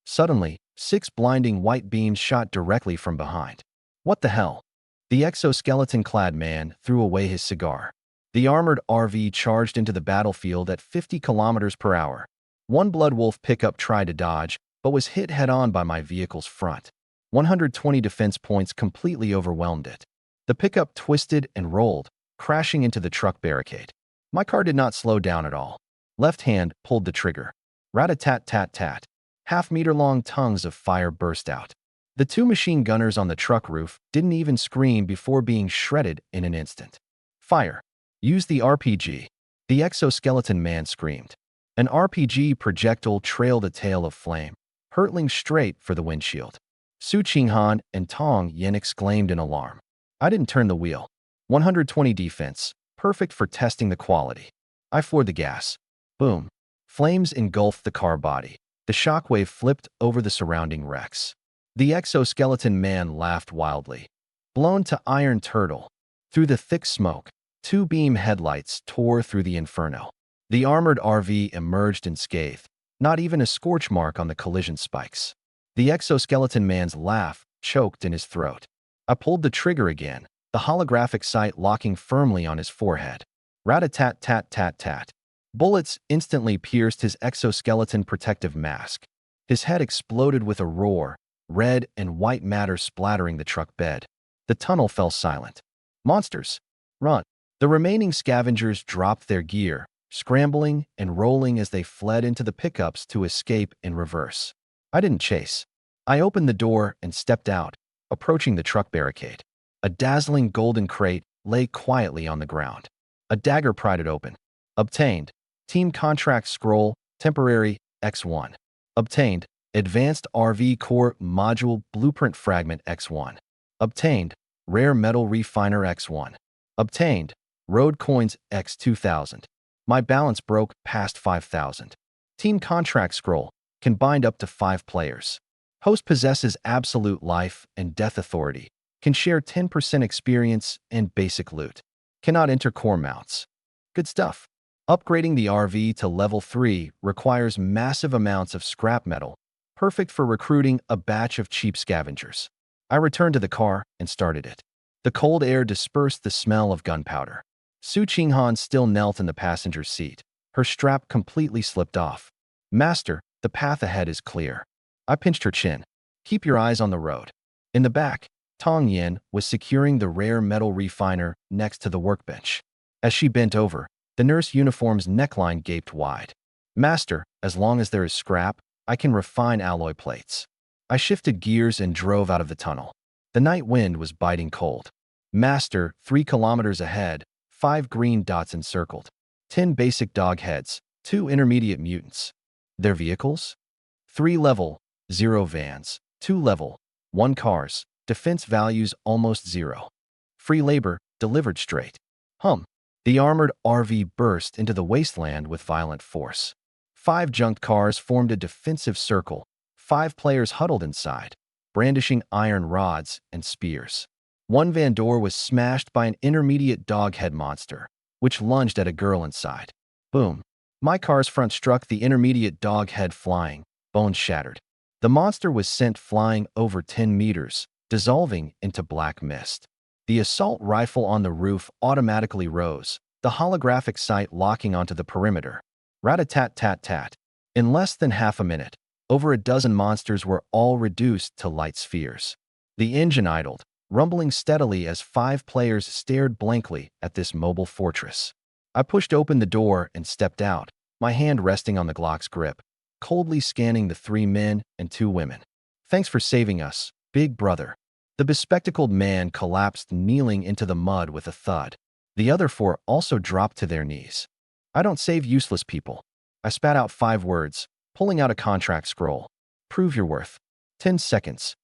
Suddenly, 6 blinding white beams shot directly from behind. "What the hell?" The exoskeleton-clad man threw away his cigar. The armored RV charged into the battlefield at 50 kilometers per hour. One Blood Wolf pickup tried to dodge, but was hit head-on by my vehicle's front. 120 defense points completely overwhelmed it. The pickup twisted and rolled, crashing into the truck barricade. My car did not slow down at all. Left hand pulled the trigger. Rat-a-tat-tat-tat. Half-meter-long tongues of fire burst out. The 2 machine gunners on the truck roof didn't even scream before being shredded in an instant. "Fire. Use the RPG." The exoskeleton man screamed. An RPG projectile trailed a tail of flame, hurtling straight for the windshield. Su Qinghan and Tong Yin exclaimed in alarm. I didn't turn the wheel. 120 defense, perfect for testing the quality. I floored the gas. Boom. Flames engulfed the car body. The shockwave flipped over the surrounding wrecks. The exoskeleton man laughed wildly. Blown to iron turtle. Through the thick smoke, 2 beam headlights tore through the inferno. The armored RV emerged unscathed, not even a scorch mark on the collision spikes. The exoskeleton man's laugh choked in his throat. I pulled the trigger again, the holographic sight locking firmly on his forehead. Rat-a-tat-tat-tat-tat. Bullets instantly pierced his exoskeleton protective mask. His head exploded with a roar, red and white matter splattering the truck bed. The tunnel fell silent. Monsters! Run! The remaining scavengers dropped their gear, scrambling and rolling as they fled into the pickups to escape in reverse. I didn't chase. I opened the door and stepped out, approaching the truck barricade. A dazzling golden crate lay quietly on the ground. A dagger pried it open. Obtained. Team contract scroll, temporary, X1. Obtained. Advanced RV core module blueprint fragment X1. Obtained. Rare metal refiner X1. Obtained. Road coins X2000. My balance broke past 5,000. Team contract scroll. Can bind up to 5 players. Host possesses absolute life and death authority. Can share 10% experience and basic loot. Cannot enter core mounts. Good stuff. Upgrading the RV to level 3 requires massive amounts of scrap metal, perfect for recruiting a batch of cheap scavengers. I returned to the car and started it. The cold air dispersed the smell of gunpowder. Su Qinghan still knelt in the passenger seat. Her strap completely slipped off. Master, the path ahead is clear. I pinched her chin. Keep your eyes on the road. In the back, Tong Yin was securing the rare metal refiner next to the workbench. As she bent over, the nurse uniform's neckline gaped wide. Master, as long as there is scrap, I can refine alloy plates. I shifted gears and drove out of the tunnel. The night wind was biting cold. Master, 3 kilometers ahead, 5 green dots encircled. 10 basic dog heads, 2 intermediate mutants. Their vehicles? 3 level, 0 vans, 2 level, 1 cars, defense values almost 0. Free labor, delivered straight. The armored RV burst into the wasteland with violent force. 5 junked cars formed a defensive circle, 5 players huddled inside, brandishing iron rods and spears. 1 van door was smashed by an intermediate dog-head monster, which lunged at a girl inside. Boom. My car's front struck the intermediate dog-head flying, bones shattered. The monster was sent flying over 10 meters, dissolving into black mist. The assault rifle on the roof automatically rose, the holographic sight locking onto the perimeter. Rat-a-tat-tat-tat. In less than half a minute, over a dozen monsters were all reduced to light spheres. The engine idled, rumbling steadily as 5 players stared blankly at this mobile fortress. I pushed open the door and stepped out, my hand resting on the Glock's grip, coldly scanning the 3 men and 2 women. Thanks for saving us, big brother. The bespectacled man collapsed, kneeling into the mud with a thud. The other 4 also dropped to their knees. I don't save useless people. I spat out 5 words, pulling out a contract scroll. Prove your worth. 10 seconds.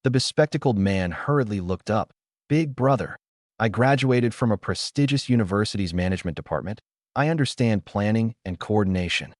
The bespectacled man hurriedly looked up. Big brother. I graduated from a prestigious university's management department. I understand planning and coordination.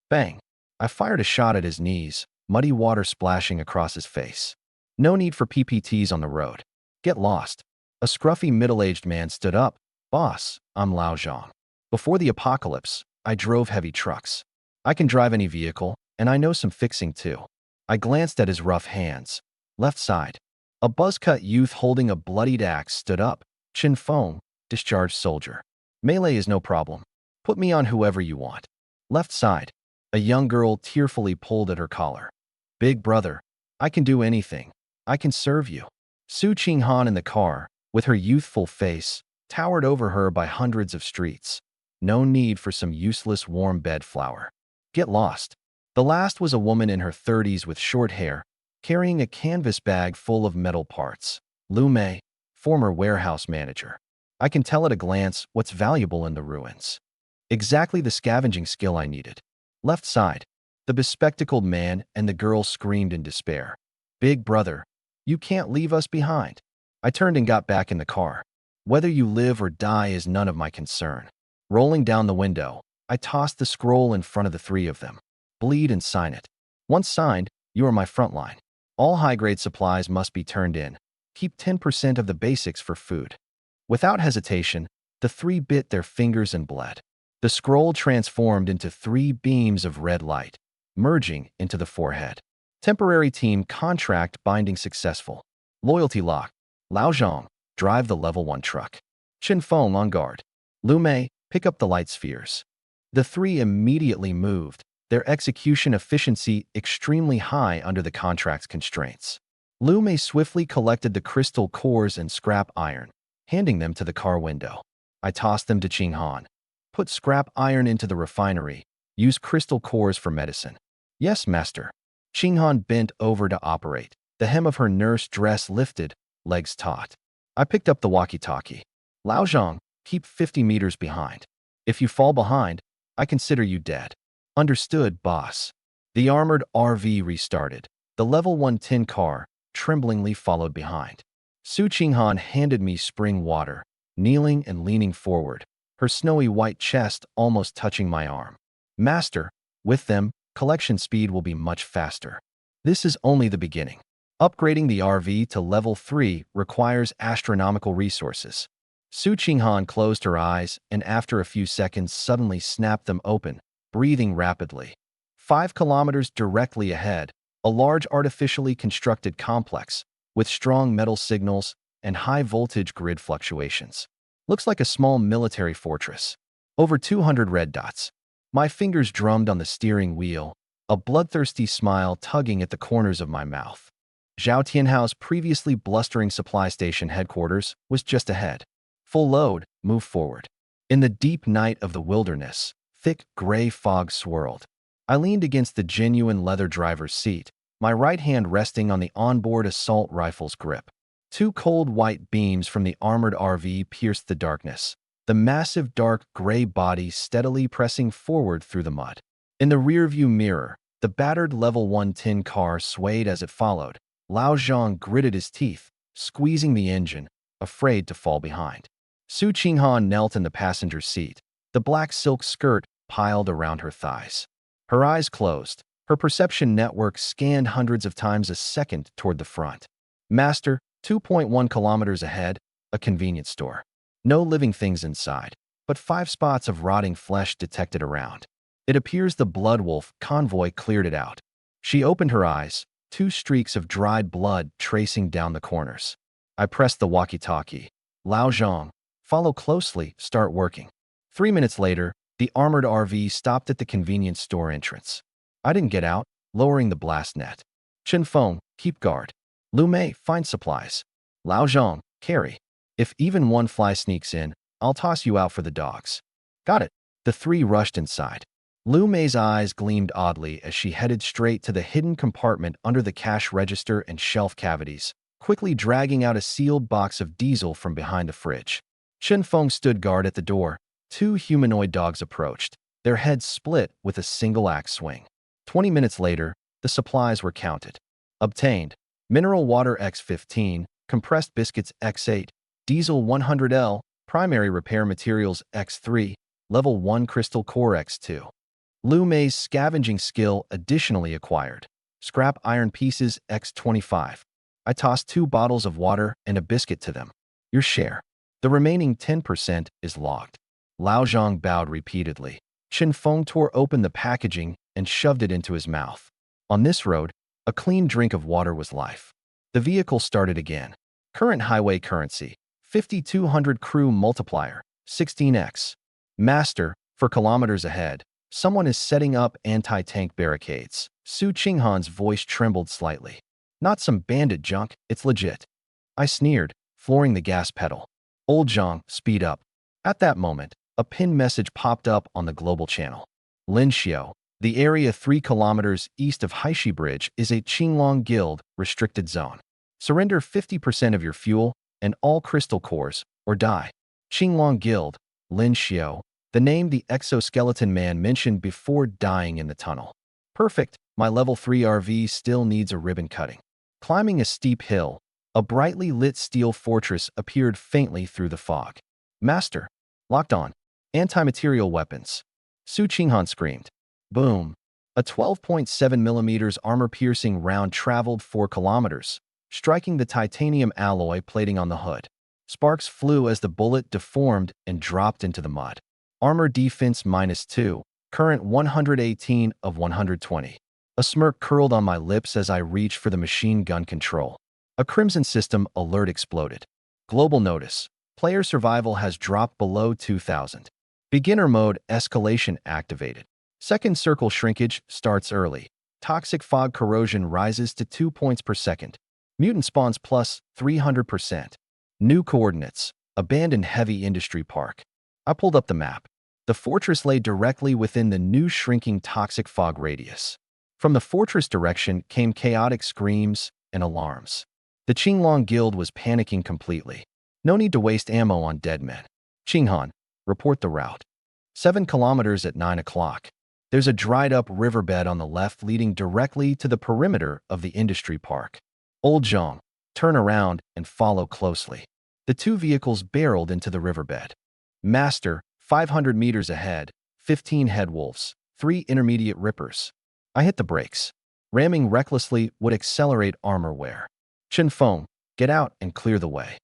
Bang. I fired a shot at his knees, muddy water splashing across his face. No need for PPTs on the road. Get lost. A scruffy middle-aged man stood up. Boss, I'm Lao Zhang. Before the apocalypse, I drove heavy trucks. I can drive any vehicle, and I know some fixing too. I glanced at his rough hands. Left side. A buzz-cut youth holding a bloodied axe stood up. Chin Feng, discharged soldier. Melee is no problem. Put me on whoever you want. Left side. A young girl tearfully pulled at her collar. Big brother, I can do anything. I can serve you. Su Qinghan in the car, with her youthful face, towered over her by hundreds of streets. No need for some useless warm bed flower. Get lost. The last was a woman in her 30s with short hair, carrying a canvas bag full of metal parts. Lu Mei, former warehouse manager. I can tell at a glance what's valuable in the ruins. Exactly the scavenging skill I needed. Left side. The bespectacled man and the girl screamed in despair. Big brother, you can't leave us behind. I turned and got back in the car. Whether you live or die is none of my concern. Rolling down the window, I tossed the scroll in front of the 3 of them. Bleed and sign it. Once signed, you are my front line. All high-grade supplies must be turned in. Keep 10% of the basics for food. Without hesitation, the 3 bit their fingers and bled. The scroll transformed into 3 beams of red light, merging into the forehead. Temporary team contract binding successful. Loyalty lock. Lao Zhang, drive the level 1 truck. Chin Feng on guard. Lu Mei, pick up the light spheres. The 3 immediately moved, their execution efficiency extremely high under the contract's constraints. Lu Mei swiftly collected the crystal cores and scrap iron, handing them to the car window. I tossed them to Qinghan. Put scrap iron into the refinery. Use crystal cores for medicine. Yes, master. Qinghan bent over to operate. The hem of her nurse dress lifted, legs taut. I picked up the walkie-talkie. Lao Zhang, keep 50 meters behind. If you fall behind, I consider you dead. Understood, boss. The armored RV restarted. The level 1 tin car tremblingly followed behind. Su Qinghan handed me spring water, kneeling and leaning forward, her snowy white chest almost touching my arm. Master, with them, collection speed will be much faster. This is only the beginning. Upgrading the RV to level 3 requires astronomical resources. Su Qinghan closed her eyes and after a few seconds suddenly snapped them open, breathing rapidly. 5 kilometers directly ahead, a large artificially constructed complex with strong metal signals and high-voltage grid fluctuations. Looks like a small military fortress. Over 200 red dots. My fingers drummed on the steering wheel, a bloodthirsty smile tugging at the corners of my mouth. Zhao Tianhao's previously blustering supply station headquarters was just ahead. Full load, move forward. In the deep night of the wilderness, thick gray fog swirled. I leaned against the genuine leather driver's seat, my right hand resting on the onboard assault rifle's grip. 2 cold white beams from the armored RV pierced the darkness, the massive dark gray body steadily pressing forward through the mud. In the rearview mirror, the battered level 1 tin car swayed as it followed. Lao Zhang gritted his teeth, squeezing the engine, afraid to fall behind. Su Qinghan knelt in the passenger seat, the black silk skirt piled around her thighs. Her eyes closed, her perception network scanned hundreds of times a second toward the front. Master, 2.1 kilometers ahead, a convenience store. No living things inside, but 5 spots of rotting flesh detected around. It appears the Blood Wolf convoy cleared it out. She opened her eyes, 2 streaks of dried blood tracing down the corners. I pressed the walkie-talkie. Lao Zhang, follow closely, start working. 3 minutes later, the armored RV stopped at the convenience store entrance. I didn't get out, lowering the blast net. Chen Feng, keep guard. Lu Mei, find supplies. Lao Zhang, carry. If even one fly sneaks in, I'll toss you out for the dogs. Got it. The 3 rushed inside. Lu Mei's eyes gleamed oddly as she headed straight to the hidden compartment under the cash register and shelf cavities, quickly dragging out a sealed box of diesel from behind the fridge. Chen Feng stood guard at the door. 2 humanoid dogs approached, their heads split with a single axe swing. 20 minutes later, the supplies were counted. Obtained: mineral water X15, compressed biscuits X8, diesel 100L, primary repair materials X3, level 1 crystal core X2. Lu Mei's scavenging skill additionally acquired. Scrap iron pieces X25. I tossed 2 bottles of water and a biscuit to them. Your share. The remaining 10% is logged. Lao Zhang bowed repeatedly. Chen Feng tore open the packaging and shoved it into his mouth. On this road, a clean drink of water was life. The vehicle started again. Current highway currency, 5200 crew multiplier, 16x. Master, for kilometers ahead, someone is setting up anti-tank barricades. Su Qinghan's voice trembled slightly. Not some bandit junk, it's legit. I sneered, flooring the gas pedal. Old Zhang, speed up. At that moment, a pinned message popped up on the global channel. Lin Xiao, the area 3 kilometers east of Haishi Bridge is a Qinglong Guild restricted zone. Surrender 50% of your fuel and all crystal cores, or die. Qinglong Guild, Lin Xiao, the name the exoskeleton man mentioned before dying in the tunnel. Perfect, my level 3 RV still needs a ribbon cutting. Climbing a steep hill, a brightly lit steel fortress appeared faintly through the fog. Master, locked on. Anti-material weapons. Su Qinghan screamed. Boom. A 12.7mm armor-piercing round traveled 4 kilometers, striking the titanium alloy plating on the hood. Sparks flew as the bullet deformed and dropped into the mud. Armor defense -2, current 118 of 120. A smirk curled on my lips as I reached for the machine gun control. A Crimson System alert exploded. Global notice. Player survival has dropped below 2000. Beginner mode escalation activated. Second circle shrinkage starts early. Toxic fog corrosion rises to 2 points per second. Mutant spawns plus 300%. New coordinates. Abandoned heavy industry park. I pulled up the map. The fortress lay directly within the new shrinking toxic fog radius. From the fortress direction came chaotic screams and alarms. The Qinglong Guild was panicking completely. No need to waste ammo on dead men. Qinghan, report the route. 7 kilometers at 9 o'clock. There's a dried-up riverbed on the left leading directly to the perimeter of the industry park. Old Zhang, turn around and follow closely. The 2 vehicles barreled into the riverbed. Master, 500 meters ahead, 15 head wolves, 3 intermediate rippers. I hit the brakes. Ramming recklessly would accelerate armor wear. Chen Feng, get out and clear the way.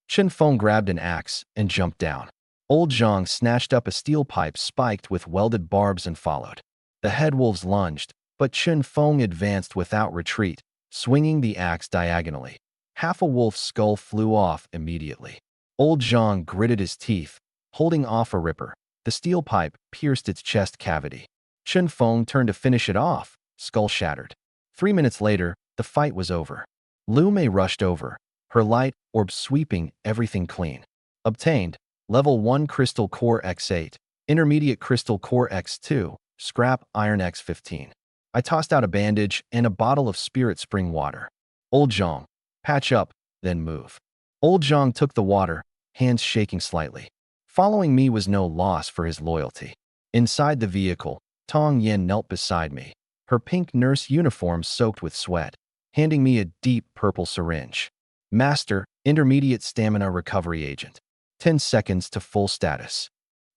Chen Feng grabbed an axe and jumped down. Old Zhang snatched up a steel pipe spiked with welded barbs and followed. The head wolves lunged, but Chen Feng advanced without retreat, swinging the axe diagonally. Half a wolf's skull flew off immediately. Old Zhang gritted his teeth, holding off a ripper. The steel pipe pierced its chest cavity. Chen Feng turned to finish it off, skull shattered. 3 minutes later, the fight was over. Lu Mei rushed over, her light orb sweeping everything clean. Obtained, Level 1 Crystal Core X8, Intermediate Crystal Core X2, Scrap Iron X15. I tossed out a bandage and a bottle of spirit spring water. Old Zhang, patch up, then move. Old Zhang took the water, hands shaking slightly. Following me was no loss for his loyalty. Inside the vehicle, Tong Yin knelt beside me, her pink nurse uniform soaked with sweat, handing me a deep purple syringe. Master, Intermediate Stamina Recovery Agent. 10 seconds to full status.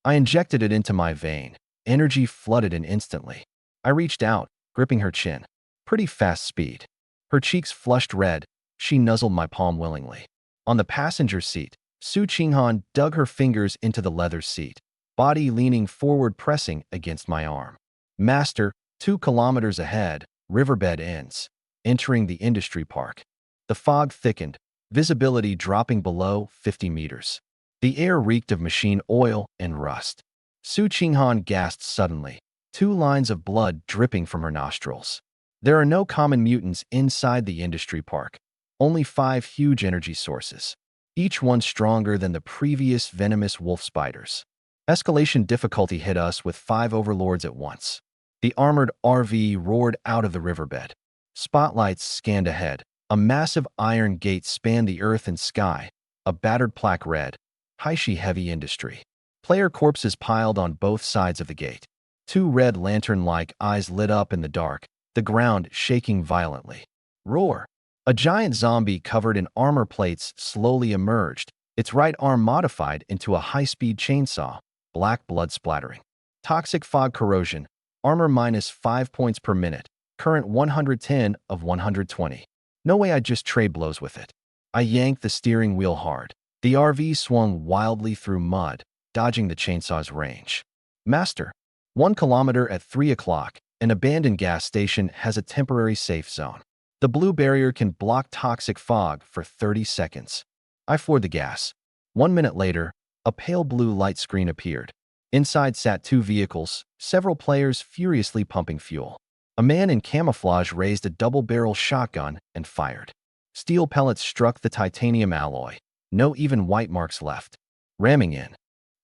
I injected it into my vein. Energy flooded in instantly. I reached out, gripping her chin. Pretty fast speed. Her cheeks flushed red. She nuzzled my palm willingly. On the passenger seat, Su Qinghan dug her fingers into the leather seat, body leaning forward pressing against my arm. Master, 2 kilometers ahead, riverbed ends. Entering the industry park. The fog thickened, visibility dropping below 50 meters. The air reeked of machine oil and rust. Su Qinghan gasped suddenly, 2 lines of blood dripping from her nostrils. There are no common mutants inside the industry park, only 5 huge energy sources, each one stronger than the previous venomous wolf spiders. Escalation difficulty hit us with 5 overlords at once. The armored RV roared out of the riverbed. Spotlights scanned ahead. A massive iron gate spanned the earth and sky, a battered plaque read, Haishi Heavy Industry. Player corpses piled on both sides of the gate. 2 red lantern-like eyes lit up in the dark, the ground shaking violently. Roar! A giant zombie covered in armor plates slowly emerged, its right arm modified into a high-speed chainsaw, black blood splattering. Toxic fog corrosion, armor minus 5 points per minute, current 110 of 120. No way I'd just trade blows with it. I yanked the steering wheel hard. The RV swung wildly through mud, dodging the chainsaw's range. Master, 1 kilometer at 3 o'clock, an abandoned gas station has a temporary safe zone. The blue barrier can block toxic fog for 30 seconds. I floored the gas. 1 minute later, a pale blue light screen appeared. Inside sat 2 vehicles, several players furiously pumping fuel. A man in camouflage raised a double-barrel shotgun and fired. Steel pellets struck the titanium alloy. No even white marks left. Ramming in.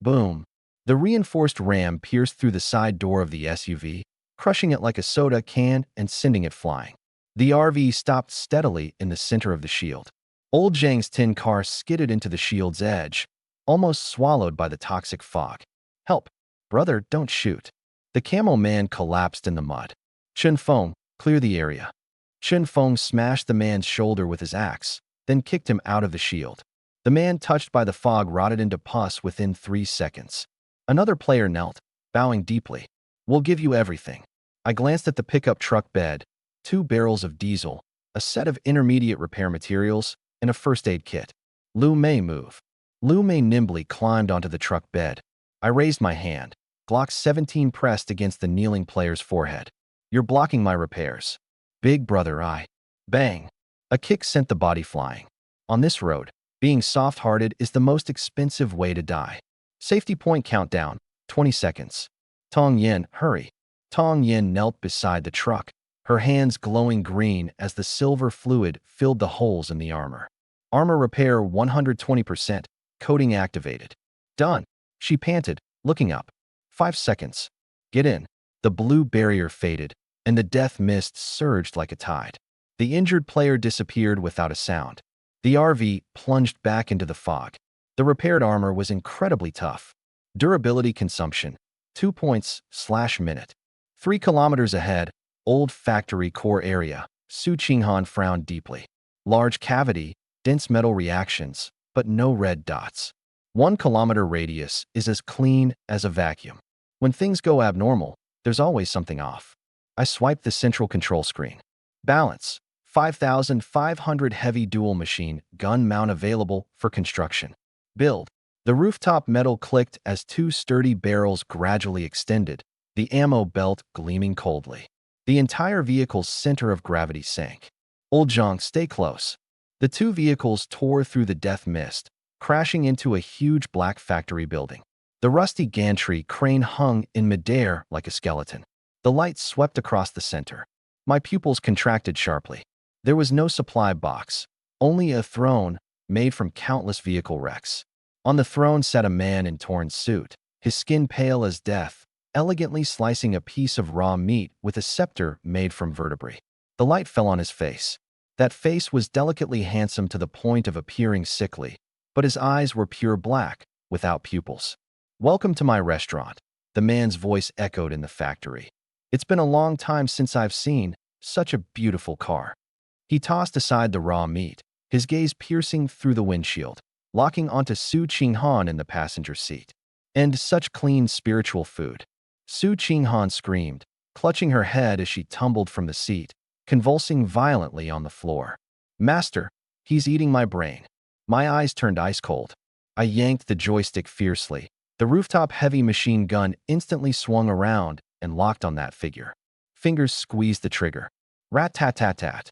Boom. The reinforced ram pierced through the side door of the SUV, crushing it like a soda can and sending it flying. The RV stopped steadily in the center of the shield. Old Zhang's tin car skidded into the shield's edge, almost swallowed by the toxic fog. Help! Brother, don't shoot. The camo man collapsed in the mud. Chen Feng, clear the area. Chen Feng smashed the man's shoulder with his axe, then kicked him out of the shield. The man touched by the fog rotted into pus within 3 seconds. Another player knelt, bowing deeply. We'll give you everything. I glanced at the pickup truck bed, 2 barrels of diesel, a set of intermediate repair materials, and a first aid kit. Lu Mei move. Lu Mei nimbly climbed onto the truck bed. I raised my hand. Glock 17 pressed against the kneeling player's forehead. You're blocking my repairs. Big brother, I. Bang. A kick sent the body flying. On this road, being soft-hearted is the most expensive way to die. Safety point countdown, 20 seconds. Tong Yin, hurry. Tong Yin knelt beside the truck, her hands glowing green as the silver fluid filled the holes in the armor. Armor repair 120%, coating activated. Done. She panted, looking up. 5 seconds. Get in. The blue barrier faded, and the death mist surged like a tide. The injured player disappeared without a sound. The RV plunged back into the fog. The repaired armor was incredibly tough. Durability consumption, 2 points/minute. 3 kilometers ahead, old factory core area. Su Qinghan frowned deeply. Large cavity, dense metal reactions, but no red dots. 1 kilometer radius is as clean as a vacuum. When things go abnormal, there's always something off. I swiped the central control screen. Balance, 5,500 heavy dual machine gun mount available for construction. Build. The rooftop metal clicked as two sturdy barrels gradually extended, the ammo belt gleaming coldly. The entire vehicle's center of gravity sank. Old Zhang, stay close. The two vehicles tore through the death mist, crashing into a huge black factory building. The rusty gantry crane hung in midair like a skeleton. The light swept across the center. My pupils contracted sharply. There was no supply box, only a throne made from countless vehicle wrecks. On the throne sat a man in torn suit, his skin pale as death, elegantly slicing a piece of raw meat with a scepter made from vertebrae. The light fell on his face. That face was delicately handsome to the point of appearing sickly, but his eyes were pure black, without pupils. "Welcome to my restaurant," the man's voice echoed in the factory. "It's been a long time since I've seen such a beautiful car." He tossed aside the raw meat, his gaze piercing through the windshield, locking onto Su Qinghan in the passenger seat. "And such clean spiritual food." Su Qinghan screamed, clutching her head as she tumbled from the seat, convulsing violently on the floor. "Master, he's eating my brain." My eyes turned ice cold. I yanked the joystick fiercely. The rooftop heavy machine gun instantly swung around and locked on that figure. Fingers squeezed the trigger. Rat-tat-tat-tat.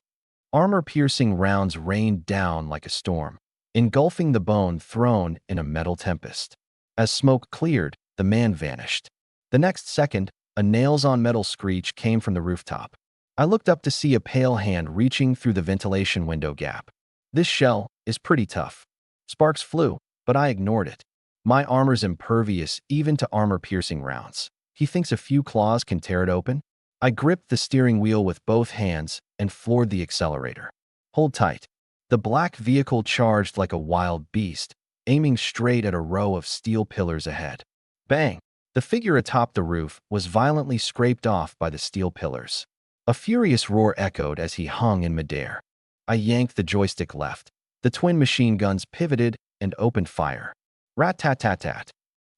Armor-piercing rounds rained down like a storm, engulfing the bone thrown in a metal tempest. As smoke cleared, the man vanished. The next second, a nails-on-metal screech came from the rooftop. I looked up to see a pale hand reaching through the ventilation window gap. "This shell is pretty tough." Sparks flew, but I ignored it. My armor's impervious even to armor-piercing rounds. He thinks a few claws can tear it open? I gripped the steering wheel with both hands and floored the accelerator. "Hold tight." The black vehicle charged like a wild beast, aiming straight at a row of steel pillars ahead. Bang! The figure atop the roof was violently scraped off by the steel pillars. A furious roar echoed as he hung in midair. I yanked the joystick left. The twin machine guns pivoted and opened fire. Rat-tat-tat-tat.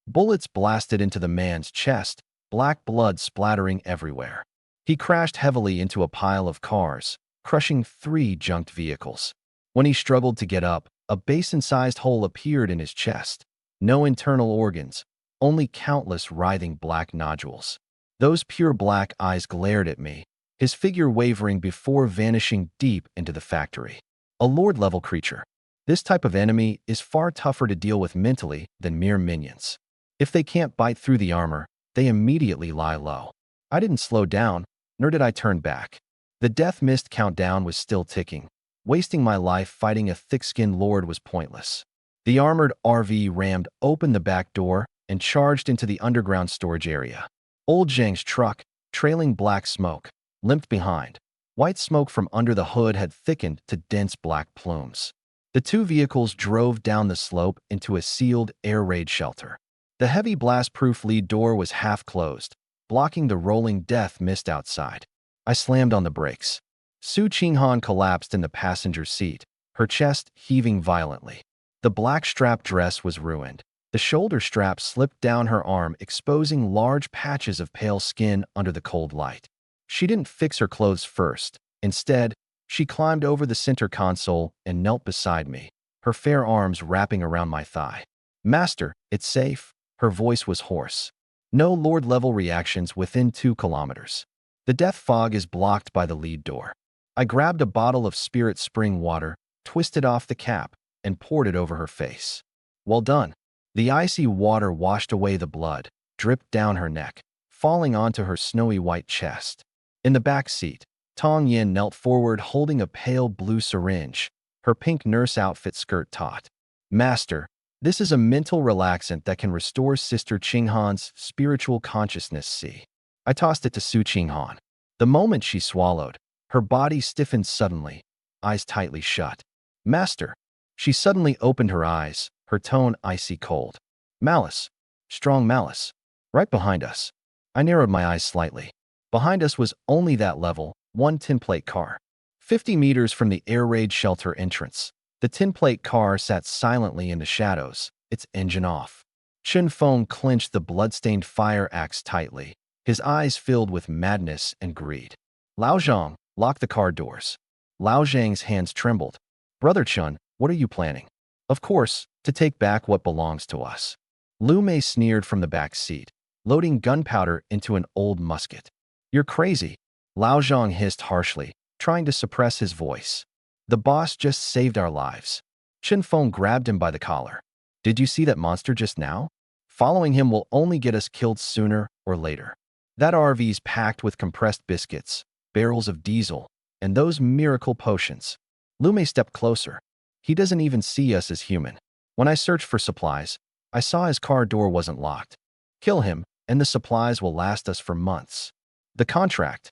Bullets blasted into the man's chest, black blood splattering everywhere. He crashed heavily into a pile of cars, crushing 3 junked vehicles. When he struggled to get up, a basin-sized hole appeared in his chest. No internal organs, only countless writhing black nodules. Those pure black eyes glared at me, his figure wavering before vanishing deep into the factory. A Lord-level creature. This type of enemy is far tougher to deal with mentally than mere minions. If they can't bite through the armor, they immediately lie low. I didn't slow down, nor did I turn back. The death mist countdown was still ticking. Wasting my life fighting a thick-skinned lord was pointless. The armored RV rammed open the back door and charged into the underground storage area. Old Zhang's truck, trailing black smoke, limped behind. White smoke from under the hood had thickened to dense black plumes. The two vehicles drove down the slope into a sealed air raid shelter. The heavy blast-proof lead door was half closed, blocking the rolling death mist outside. I slammed on the brakes. Su Qinghan collapsed in the passenger seat, her chest heaving violently. The black strap dress was ruined. The shoulder strap slipped down her arm, exposing large patches of pale skin under the cold light. She didn't fix her clothes first. Instead, she climbed over the center console and knelt beside me, her fair arms wrapping around my thigh. "Master, it's safe." Her voice was hoarse. "No Lord-level reactions within 2 kilometers. The death fog is blocked by the lead door." I grabbed a bottle of spirit spring water, twisted off the cap, and poured it over her face. "Well done." The icy water washed away the blood, dripped down her neck, falling onto her snowy white chest. In the back seat, Tong Yin knelt forward holding a pale blue syringe, her pink nurse outfit skirt taut. "Master, this is a mental relaxant that can restore Sister Qinghan's spiritual consciousness. See." I tossed it to Su Qinghan. The moment she swallowed, her body stiffened suddenly, eyes tightly shut. "Master." She suddenly opened her eyes, her tone icy cold. "Malice. Strong malice. Right behind us." I narrowed my eyes slightly. Behind us was only that level, one tinplate car. 50 meters from the air raid shelter entrance. The tinplate car sat silently in the shadows, its engine off. Chen Feng clenched the blood-stained fire axe tightly, his eyes filled with madness and greed. "Lao Zhang, lock the car doors." Lao Zhang's hands trembled. Brother Chun, what are you planning? Of course, to take back what belongs to us. Lu Mei sneered from the back seat, loading gunpowder into an old musket. You're crazy, Lao Zhang hissed harshly, trying to suppress his voice. The boss just saved our lives. Chen Feng grabbed him by the collar. Did you see that monster just now? Following him will only get us killed sooner or later. That RV's packed with compressed biscuits, barrels of diesel, and those miracle potions. Lu Mei stepped closer. He doesn't even see us as human. When I searched for supplies, I saw his car door wasn't locked. Kill him, and the supplies will last us for months. The contract.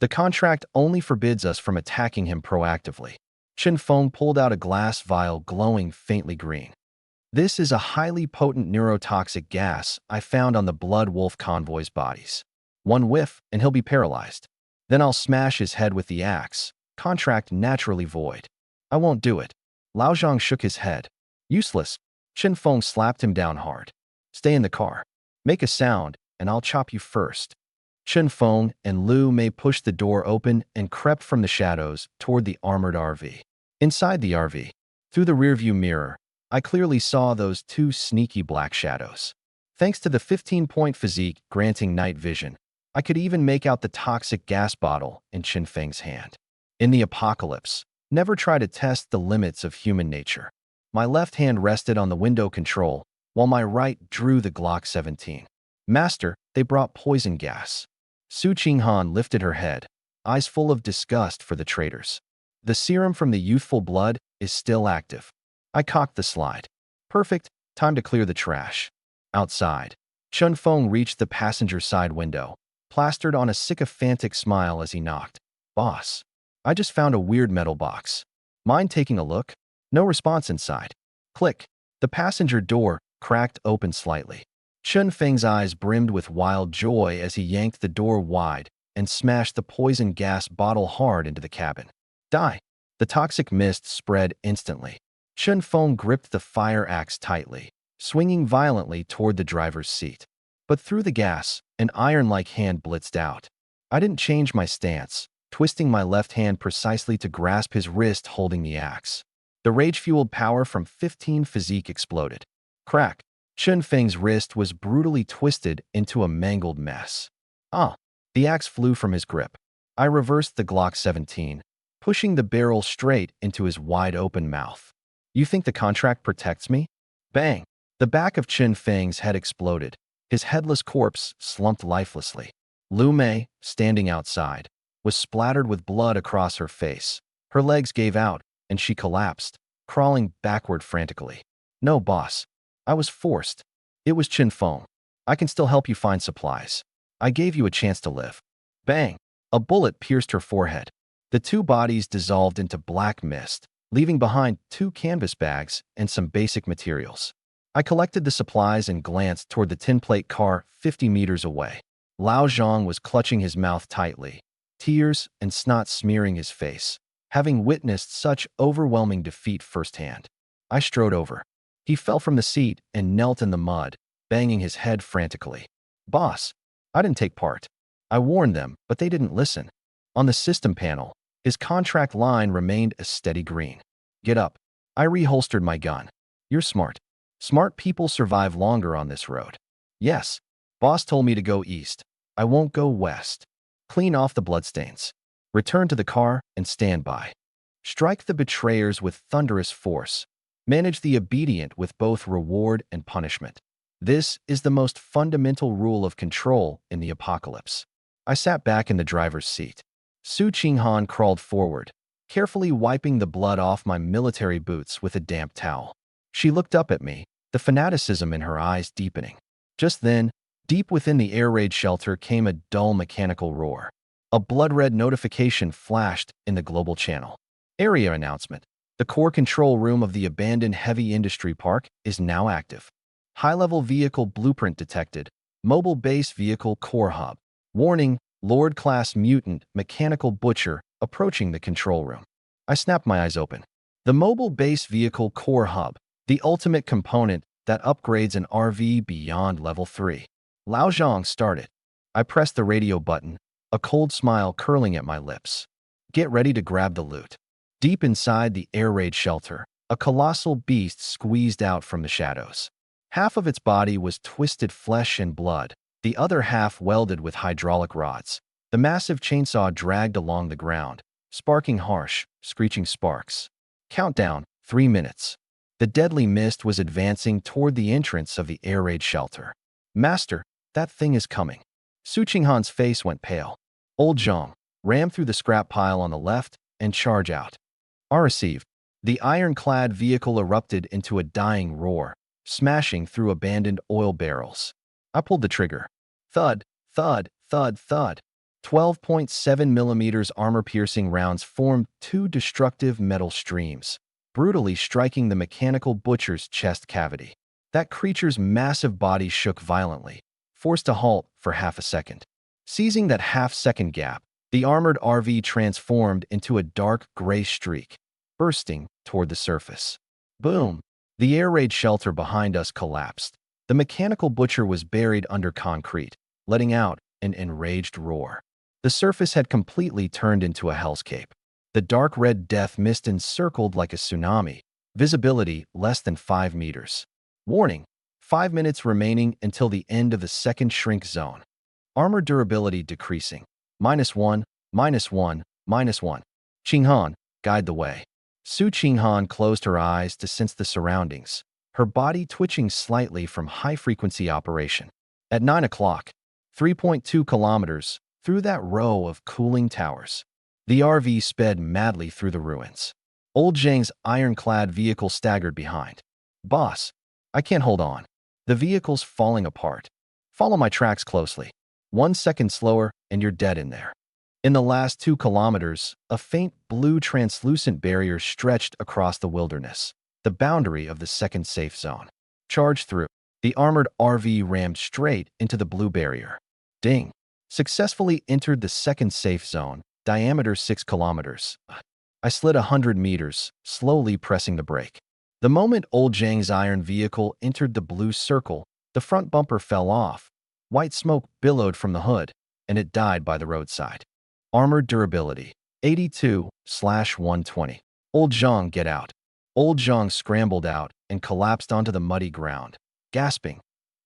The contract only forbids us from attacking him proactively. Chen Feng pulled out a glass vial glowing faintly green. This is a highly potent neurotoxic gas I found on the Blood Wolf convoy's bodies. One whiff, and he'll be paralyzed. Then I'll smash his head with the axe. Contract naturally void. I won't do it. Lao Zhang shook his head. Useless. Chen Feng slapped him down hard. Stay in the car. Make a sound, and I'll chop you first. Chen Feng and Lu Mei pushed the door open and crept from the shadows toward the armored RV. Inside the RV, through the rearview mirror, I clearly saw those two sneaky black shadows. Thanks to the 15-point physique granting night vision, I could even make out the toxic gas bottle in Chen Feng's hand. In the apocalypse, never try to test the limits of human nature. My left hand rested on the window control, while my right drew the Glock 17. Master, they brought poison gas. Su Qinghan lifted her head, eyes full of disgust for the traitors. The serum from the youthful blood is still active. I cocked the slide. Perfect, time to clear the trash. Outside, Chen Feng reached the passenger side window, plastered on a sycophantic smile as he knocked. Boss, I just found a weird metal box. Mind taking a look? No response inside. Click. The passenger door cracked open slightly. Chen Feng's eyes brimmed with wild joy as he yanked the door wide and smashed the poison gas bottle hard into the cabin. Die. The toxic mist spread instantly. Chen Feng gripped the fire axe tightly, swinging violently toward the driver's seat. But through the gas, an iron-like hand blitzed out. I didn't change my stance, twisting my left hand precisely to grasp his wrist holding the axe. The rage-fueled power from 15 physique exploded. Crack. Chen Feng's wrist was brutally twisted into a mangled mess. Ah! The axe flew from his grip. I reversed the Glock 17, pushing the barrel straight into his wide-open mouth. You think the contract protects me? Bang! The back of Chen Feng's head exploded. His headless corpse slumped lifelessly. Lu Mei, standing outside, was splattered with blood across her face. Her legs gave out, and she collapsed, crawling backward frantically. No, boss. I was forced. It was Chen Feng. I can still help you find supplies. I gave you a chance to live. Bang! A bullet pierced her forehead. The two bodies dissolved into black mist, leaving behind 2 canvas bags and some basic materials. I collected the supplies and glanced toward the tinplate car 50 meters away. Lao Zhang was clutching his mouth tightly, tears and snot smearing his face, having witnessed such overwhelming defeat firsthand. I strode over. He fell from the seat and knelt in the mud, banging his head frantically. Boss, I didn't take part. I warned them, but they didn't listen. On the system panel, his contract line remained a steady green. Get up. I reholstered my gun. You're smart. Smart people survive longer on this road. Yes. Boss told me to go east. I won't go west. Clean off the bloodstains. Return to the car and stand by. Strike the betrayers with thunderous force. Manage the obedient with both reward and punishment. This is the most fundamental rule of control in the apocalypse. I sat back in the driver's seat. Su Qinghan crawled forward, carefully wiping the blood off my military boots with a damp towel. She looked up at me, the fanaticism in her eyes deepening. Just then, deep within the air raid shelter came a dull mechanical roar. A blood-red notification flashed in the global channel. Area announcement. The core control room of the abandoned heavy industry park is now active. High-level vehicle blueprint detected. Mobile base vehicle core hub. Warning, Lord-class mutant mechanical butcher approaching the control room. I snapped my eyes open. The mobile base vehicle core hub, the ultimate component that upgrades an RV beyond level 3. Lao Zhang started. I pressed the radio button, a cold smile curling at my lips. Get ready to grab the loot. Deep inside the air raid shelter, a colossal beast squeezed out from the shadows. Half of its body was twisted flesh and blood, the other half welded with hydraulic rods. The massive chainsaw dragged along the ground, sparking harsh, screeching sparks. Countdown, 3 minutes. The deadly mist was advancing toward the entrance of the air raid shelter. Master, that thing is coming. Su Qinghan's face went pale. Old Zhang, ram through the scrap pile on the left and charge out. I received. The ironclad vehicle erupted into a dying roar, smashing through abandoned oil barrels. I pulled the trigger. Thud, thud, thud, thud. 12.7 millimeters armor-piercing rounds formed two destructive metal streams, brutally striking the mechanical butcher's chest cavity. That creature's massive body shook violently, forced to halt for half a second. Seizing that half-second gap, the armored RV transformed into a dark gray streak, bursting toward the surface. Boom! The air raid shelter behind us collapsed. The mechanical butcher was buried under concrete, letting out an enraged roar. The surface had completely turned into a hellscape. The dark red death mist encircled like a tsunami, visibility less than 5 meters. Warning: 5 minutes remaining until the end of the second shrink zone. Armor durability decreasing. -1, -1, -1. Qinghan, guide the way. Su Qinghan closed her eyes to sense the surroundings, her body twitching slightly from high-frequency operation. At 9 o'clock, 3.2 kilometers, through that row of cooling towers, the RV sped madly through the ruins. Old Zhang's ironclad vehicle staggered behind. Boss, I can't hold on. The vehicle's falling apart. Follow my tracks closely. 1 second slower, and you're dead in there. In the last 2 kilometers, a faint blue translucent barrier stretched across the wilderness, the boundary of the second safe zone. Charge through. The armored RV rammed straight into the blue barrier. Ding. Successfully entered the second safe zone, diameter 6 kilometers. I slid 100 meters, slowly pressing the brake. The moment Old Zhang's iron vehicle entered the blue circle, the front bumper fell off. White smoke billowed from the hood, and it died by the roadside. Armor durability, 82/120. Old Zhang, get out. Old Zhang scrambled out and collapsed onto the muddy ground, gasping.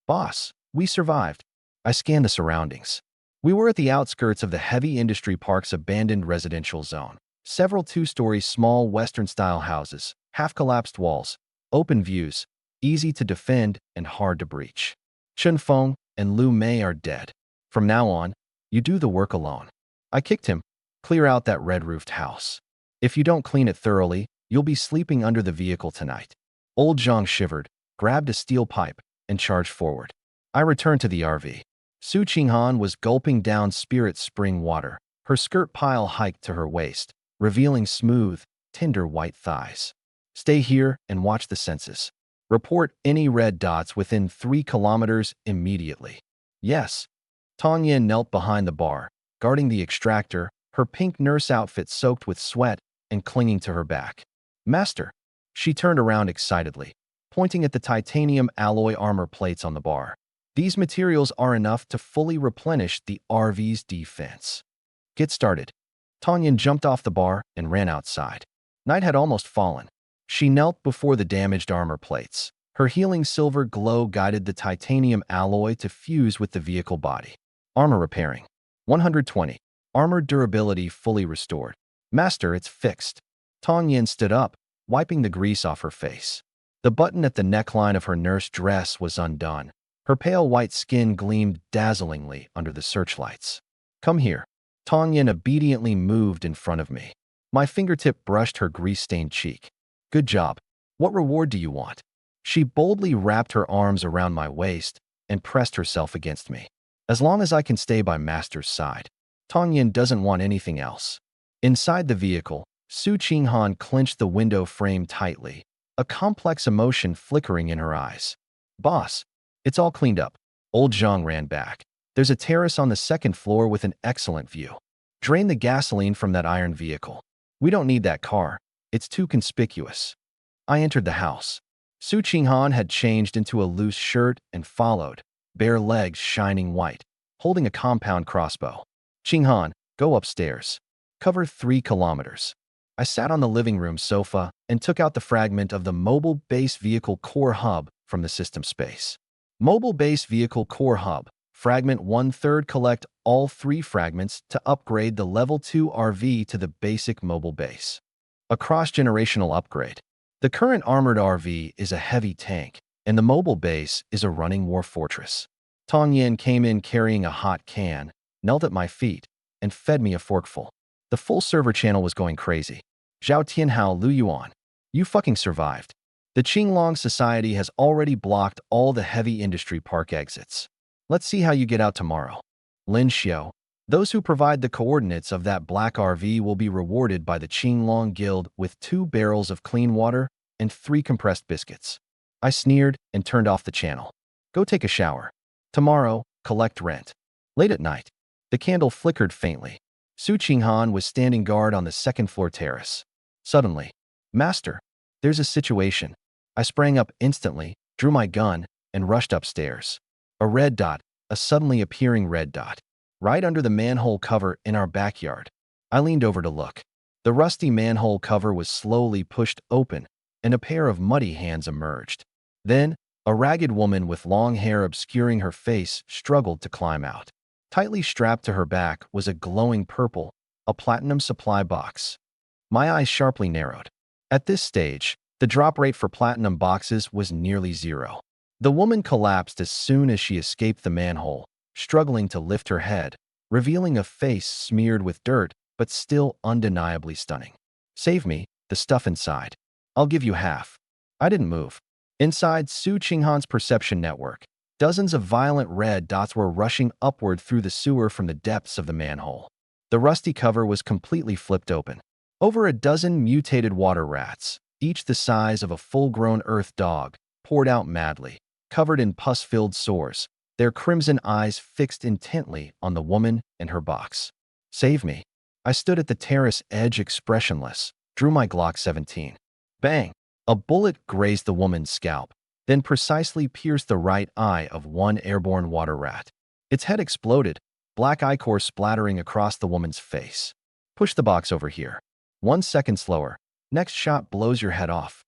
Boss, we survived. I scanned the surroundings. We were at the outskirts of the heavy industry park's abandoned residential zone. Several 2-story small Western-style houses, half-collapsed walls, open views, easy to defend and hard to breach. Chen Feng and Lu Mei are dead. From now on, you do the work alone. I kicked him. Clear out that red-roofed house. If you don't clean it thoroughly, you'll be sleeping under the vehicle tonight. Old Zhang shivered, grabbed a steel pipe, and charged forward. I returned to the RV. Su Qinghan was gulping down spirit spring water, her skirt pile hiked to her waist, revealing smooth, tender white thighs. Stay here and watch the census. Report any red dots within 3 kilometers immediately. Yes. Tong Yin knelt behind the bar, guarding the extractor, her pink nurse outfit soaked with sweat and clinging to her back. Master. She turned around excitedly, pointing at the titanium alloy armor plates on the bar. These materials are enough to fully replenish the RV's defense. Get started. Tong Yin jumped off the bar and ran outside. Night had almost fallen. She knelt before the damaged armor plates. Her healing silver glow guided the titanium alloy to fuse with the vehicle body. Armor repairing. 120. Armor durability fully restored. Master, it's fixed. Tong Yin stood up, wiping the grease off her face. The button at the neckline of her nurse dress was undone. Her pale white skin gleamed dazzlingly under the searchlights. Come here. Tong Yin obediently moved in front of me. My fingertip brushed her grease-stained cheek. Good job. What reward do you want? She boldly wrapped her arms around my waist and pressed herself against me. As long as I can stay by Master's side. Tong Yin doesn't want anything else. Inside the vehicle, Su Qinghan clenched the window frame tightly, a complex emotion flickering in her eyes. Boss, it's all cleaned up. Old Zhang ran back. There's a terrace on the second floor with an excellent view. Drain the gasoline from that iron vehicle. We don't need that car. It's too conspicuous. I entered the house. Su Qinghan had changed into a loose shirt and followed, bare legs shining white, holding a compound crossbow. Qinghan, go upstairs. Cover 3 kilometers. I sat on the living room sofa and took out the fragment of the Mobile Base Vehicle Core Hub from the system space. Mobile Base Vehicle Core Hub. Fragment 1/3. Collect all 3 fragments to upgrade the Level 2 RV to the basic mobile base. A cross-generational upgrade. The current armored RV is a heavy tank, and the mobile base is a running war fortress. Tong Yin came in carrying a hot can, knelt at my feet, and fed me a forkful. The full server channel was going crazy. Zhao Tianhao Lu Yuan. You fucking survived. The Qinglong Society has already blocked all the heavy industry park exits. Let's see how you get out tomorrow. Lin Xiao. Those who provide the coordinates of that black RV will be rewarded by the Qinglong Guild with 2 barrels of clean water and 3 compressed biscuits. I sneered and turned off the channel. Go take a shower. Tomorrow, collect rent. Late at night, the candle flickered faintly. Su Qinghan was standing guard on the second-floor terrace. Suddenly, Master, there's a situation. I sprang up instantly, drew my gun, and rushed upstairs. A red dot, a suddenly appearing red dot, right under the manhole cover in our backyard. I leaned over to look. The rusty manhole cover was slowly pushed open, and a pair of muddy hands emerged. Then, a ragged woman with long hair obscuring her face struggled to climb out. Tightly strapped to her back was a glowing purple, a platinum supply box. My eyes sharply narrowed. At this stage, the drop rate for platinum boxes was nearly 0. The woman collapsed as soon as she escaped the manhole, struggling to lift her head, revealing a face smeared with dirt but still undeniably stunning. Save me, the stuff inside. I'll give you half. I didn't move. Inside Su Qinghan's perception network, dozens of violent red dots were rushing upward through the sewer from the depths of the manhole. The rusty cover was completely flipped open. Over a dozen mutated water rats, each the size of a full-grown earth dog, poured out madly, covered in pus-filled sores, their crimson eyes fixed intently on the woman and her box. Save me. I stood at the terrace edge expressionless, drew my Glock 17. Bang! A bullet grazed the woman's scalp, then precisely pierced the right eye of one airborne water rat. Its head exploded, black ichor splattering across the woman's face. Push the box over here. 1 second slower. Next shot blows your head off.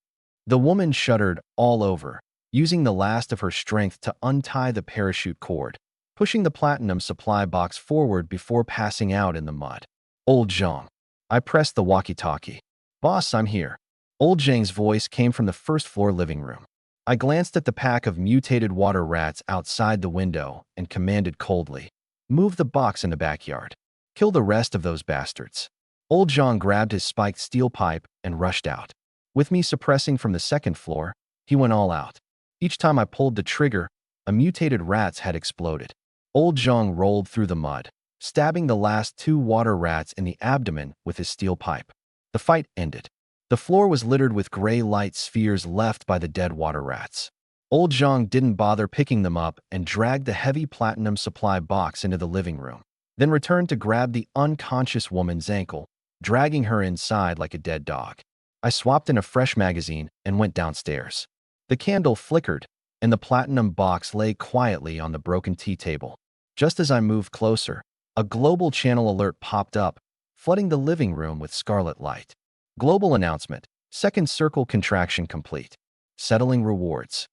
The woman shuddered all over, using the last of her strength to untie the parachute cord, pushing the platinum supply box forward before passing out in the mud. Old Zhang. I pressed the walkie-talkie. Boss, I'm here. Old Zhang's voice came from the first-floor living room. I glanced at the pack of mutated water rats outside the window and commanded coldly, move the box in the backyard. Kill the rest of those bastards. Old Zhang grabbed his spiked steel pipe and rushed out. With me suppressing from the second floor, he went all out. Each time I pulled the trigger, a mutated rat's head exploded. Old Zhang rolled through the mud, stabbing the last 2 water rats in the abdomen with his steel pipe. The fight ended. The floor was littered with gray light spheres left by the dead water rats. Old Zhang didn't bother picking them up and dragged the heavy platinum supply box into the living room, then returned to grab the unconscious woman's ankle, dragging her inside like a dead dog. I swapped in a fresh magazine and went downstairs. The candle flickered, and the platinum box lay quietly on the broken tea table. Just as I moved closer, a global channel alert popped up, flooding the living room with scarlet light. Global announcement. Second circle contraction complete. Settling rewards.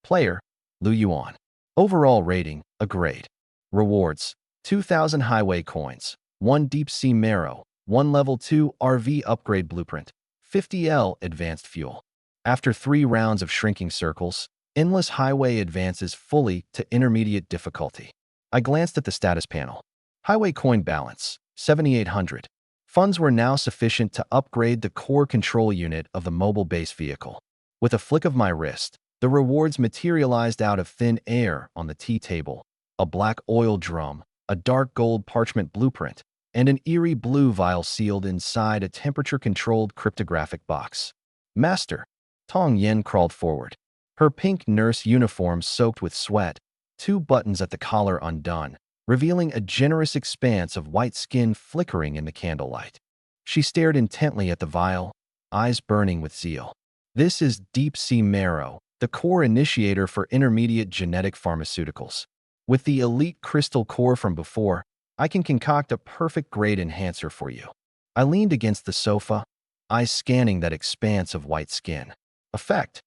Player, Lu Yuan. Overall rating, a grade. Rewards. 2,000 highway coins, 1 deep sea marrow, 1 level 2 RV upgrade blueprint, 50L advanced fuel. After 3 rounds of shrinking circles, endless highway advances fully to intermediate difficulty. I glanced at the status panel. Highway coin balance, 7,800. Funds were now sufficient to upgrade the core control unit of the mobile base vehicle. With a flick of my wrist, the rewards materialized out of thin air on the tea table. A black oil drum, a dark gold parchment blueprint, and an eerie blue vial sealed inside a temperature-controlled cryptographic box. Master. Tong Yin crawled forward. Her pink nurse uniform soaked with sweat, 2 buttons at the collar undone, revealing a generous expanse of white skin flickering in the candlelight. She stared intently at the vial, eyes burning with zeal. This is deep sea marrow, the core initiator for intermediate genetic pharmaceuticals. With the elite crystal core from before, I can concoct a perfect grade enhancer for you. I leaned against the sofa, eyes scanning that expanse of white skin. Effect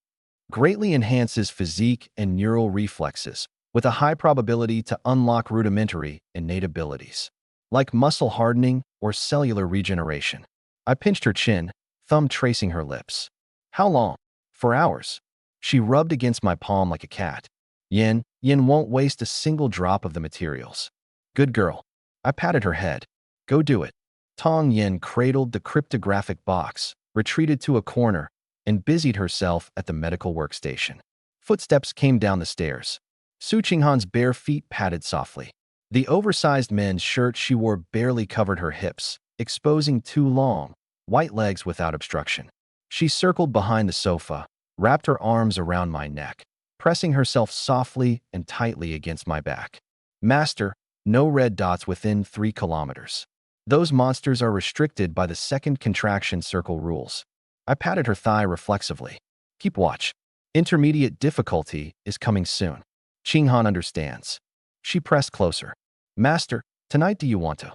greatly enhances physique and neural reflexes, with a high probability to unlock rudimentary innate abilities, like muscle hardening or cellular regeneration. I pinched her chin, thumb tracing her lips. How long? For hours. She rubbed against my palm like a cat. Yin won't waste a single drop of the materials. Good girl. I patted her head. Go do it. Tong Yin cradled the cryptographic box, retreated to a corner, and busied herself at the medical workstation. Footsteps came down the stairs. Su Qinghan's bare feet padded softly. The oversized men's shirt she wore barely covered her hips, exposing two long, white legs without obstruction. She circled behind the sofa, wrapped her arms around my neck, pressing herself softly and tightly against my back. Master, no red dots within 3 kilometers. Those monsters are restricted by the second contraction circle rules. I patted her thigh reflexively. Keep watch. Intermediate difficulty is coming soon. Qinghan understands. She pressed closer. Master, tonight do you want to?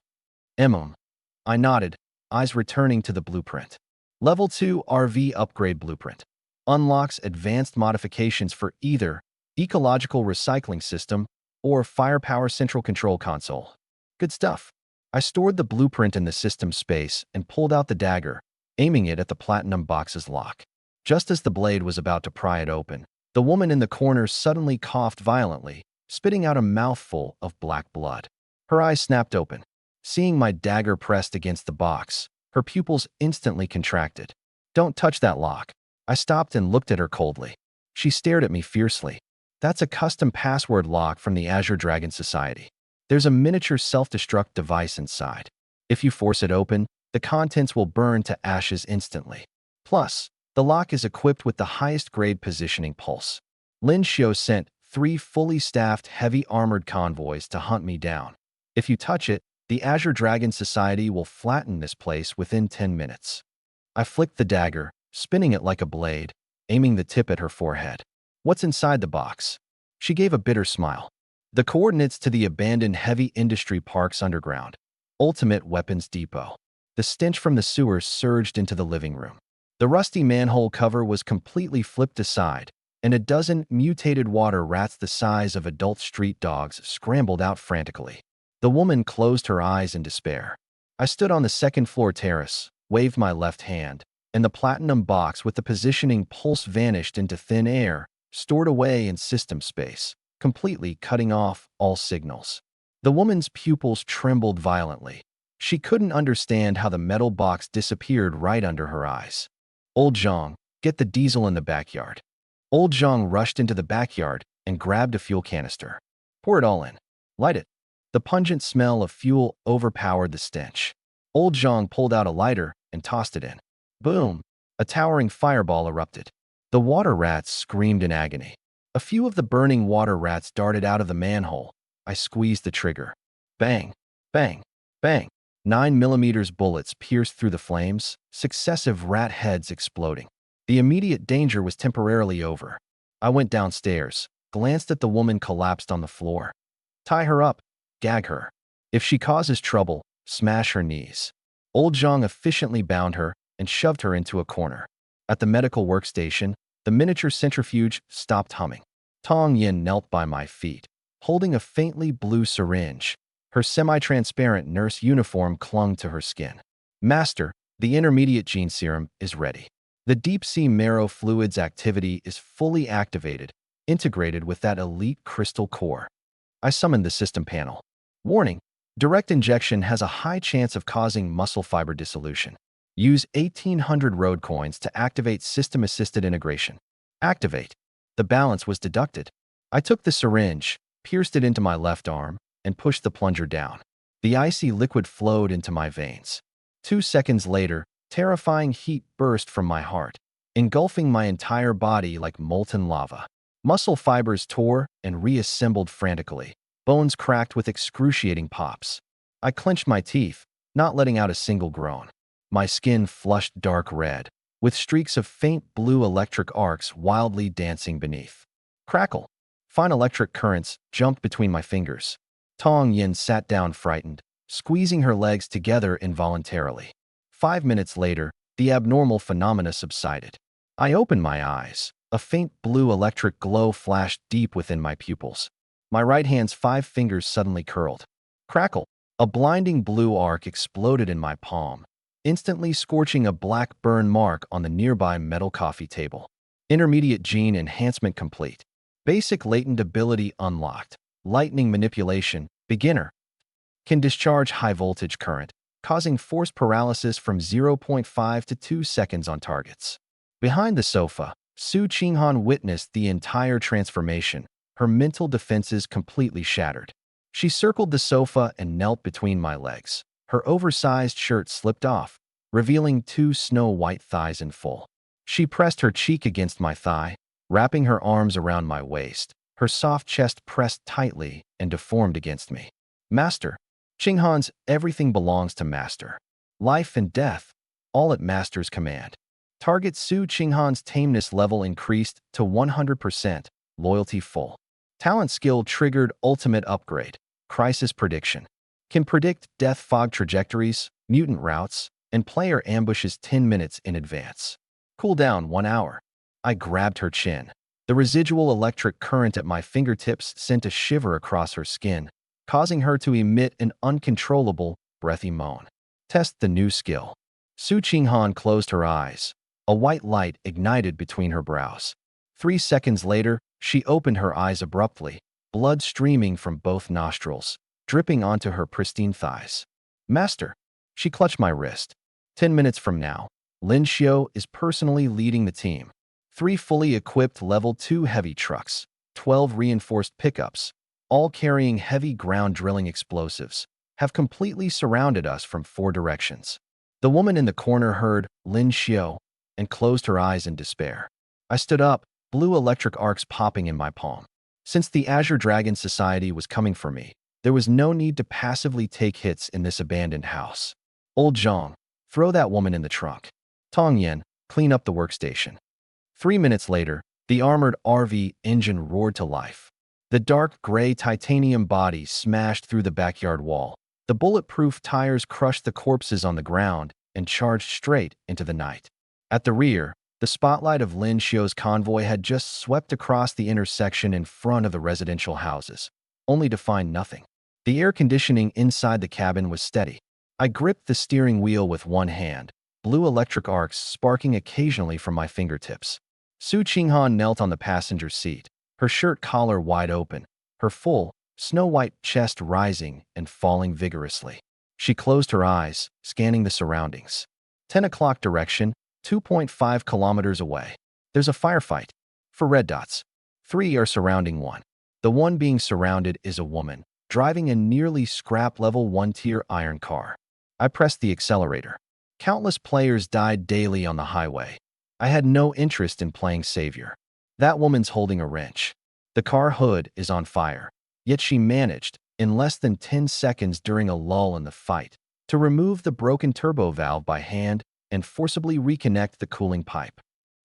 I nodded, eyes returning to the blueprint. Level 2 RV upgrade blueprint. Unlocks advanced modifications for either ecological recycling system or firepower central control console. Good stuff. I stored the blueprint in the system space and pulled out the dagger, aiming it at the platinum box's lock. Just as the blade was about to pry it open, the woman in the corner suddenly coughed violently, spitting out a mouthful of black blood. Her eyes snapped open. Seeing my dagger pressed against the box, her pupils instantly contracted. Don't touch that lock. I stopped and looked at her coldly. She stared at me fiercely. That's a custom password lock from the Azure Dragon Society. There's a miniature self-destruct device inside. If you force it open, the contents will burn to ashes instantly. Plus, the lock is equipped with the highest grade positioning pulse. Lin Xiu sent 3 fully staffed heavy armored convoys to hunt me down. If you touch it, the Azure Dragon Society will flatten this place within 10 minutes. I flicked the dagger, spinning it like a blade, aiming the tip at her forehead. What's inside the box? She gave a bitter smile. The coordinates to the abandoned heavy industry park's underground. Ultimate Weapons Depot. The stench from the sewers surged into the living room. The rusty manhole cover was completely flipped aside, and a dozen mutated water rats the size of adult street dogs scrambled out frantically. The woman closed her eyes in despair. I stood on the second-floor terrace, waved my left hand, and the platinum box with the positioning pulse vanished into thin air, stored away in system space, completely cutting off all signals. The woman's pupils trembled violently. She couldn't understand how the metal box disappeared right under her eyes. Old Zhang, get the diesel in the backyard. Old Zhang rushed into the backyard and grabbed a fuel canister. Pour it all in. Light it. The pungent smell of fuel overpowered the stench. Old Zhang pulled out a lighter and tossed it in. Boom! A towering fireball erupted. The water rats screamed in agony. A few of the burning water rats darted out of the manhole. I squeezed the trigger. Bang! Bang! Bang! 9mm bullets pierced through the flames, successive rat heads exploding. The immediate danger was temporarily over. I went downstairs, glanced at the woman collapsed on the floor. Tie her up. Gag her. If she causes trouble, smash her knees. Old Zhang efficiently bound her and shoved her into a corner. At the medical workstation, the miniature centrifuge stopped humming. Tong Yin knelt by my feet, holding a faintly blue syringe. Her semi-transparent nurse uniform clung to her skin. Master, the intermediate gene serum is ready. The deep-sea marrow fluid's activity is fully activated, integrated with that elite crystal core. I summoned the system panel. Warning, direct injection has a high chance of causing muscle fiber dissolution. Use 1,800 road coins to activate system-assisted integration. Activate. The balance was deducted. I took the syringe, pierced it into my left arm, and pushed the plunger down. The icy liquid flowed into my veins. 2 seconds later, terrifying heat burst from my heart, engulfing my entire body like molten lava. Muscle fibers tore and reassembled frantically. Bones cracked with excruciating pops. I clenched my teeth, not letting out a single groan. My skin flushed dark red, with streaks of faint blue electric arcs wildly dancing beneath. Crackle! Fine electric currents jumped between my fingers. Tong Yin sat down frightened, squeezing her legs together involuntarily. 5 minutes later, the abnormal phenomena subsided. I opened my eyes. A faint blue electric glow flashed deep within my pupils. My right hand's 5 fingers suddenly curled. Crackle! A blinding blue arc exploded in my palm, instantly scorching a black burn mark on the nearby metal coffee table. Intermediate gene enhancement complete. Basic latent ability unlocked. Lightning manipulation, beginner. Can discharge high voltage current, causing force paralysis from 0.5 to 2 seconds on targets. Behind the sofa, Su Qinghan witnessed the entire transformation, her mental defenses completely shattered. She circled the sofa and knelt between my legs. Her oversized shirt slipped off, revealing 2 snow-white thighs in full. She pressed her cheek against my thigh, wrapping her arms around my waist, her soft chest pressed tightly and deformed against me. Master. Qinghan's everything belongs to Master. Life and death, all at Master's command. Target Su Qinghan's tameness level increased to 100%, loyalty full. Talent skill triggered ultimate upgrade. Crisis prediction. Can predict death fog trajectories, mutant routes, and player ambushes 10 minutes in advance. Cooldown 1 hour. I grabbed her chin. The residual electric current at my fingertips sent a shiver across her skin, causing her to emit an uncontrollable, breathy moan. Test the new skill. Su Qinghan closed her eyes. A white light ignited between her brows. 3 seconds later, she opened her eyes abruptly, blood streaming from both nostrils, dripping onto her pristine thighs. Master. She clutched my wrist. 10 minutes from now, Lin Xiao is personally leading the team. 3 fully equipped level 2 heavy trucks, 12 reinforced pickups, all carrying heavy ground drilling explosives, have completely surrounded us from 4 directions. The woman in the corner heard Lin Xiao and closed her eyes in despair. I stood up, blue electric arcs popping in my palm. Since the Azure Dragon Society was coming for me, there was no need to passively take hits in this abandoned house. Old Zhang, throw that woman in the trunk. Tong Yen, clean up the workstation. 3 minutes later, the armored RV engine roared to life. The dark gray titanium body smashed through the backyard wall. The bulletproof tires crushed the corpses on the ground and charged straight into the night. At the rear, the spotlight of Lin Xiao's convoy had just swept across the intersection in front of the residential houses, only to find nothing. The air conditioning inside the cabin was steady. I gripped the steering wheel with one hand, blue electric arcs sparking occasionally from my fingertips. Su Qinghan knelt on the passenger seat, her shirt collar wide open, her full, snow-white chest rising and falling vigorously. She closed her eyes, scanning the surroundings. 10 o'clock direction, 2.5 kilometers away. There's a firefight. 4 red dots. 3 are surrounding one. The one being surrounded is a woman, driving a nearly scrap level 1-tier iron car. I pressed the accelerator. Countless players died daily on the highway. I had no interest in playing savior. That woman's holding a wrench. The car hood is on fire. Yet she managed, in less than 10 seconds during a lull in the fight, to remove the broken turbo valve by hand and forcibly reconnect the cooling pipe.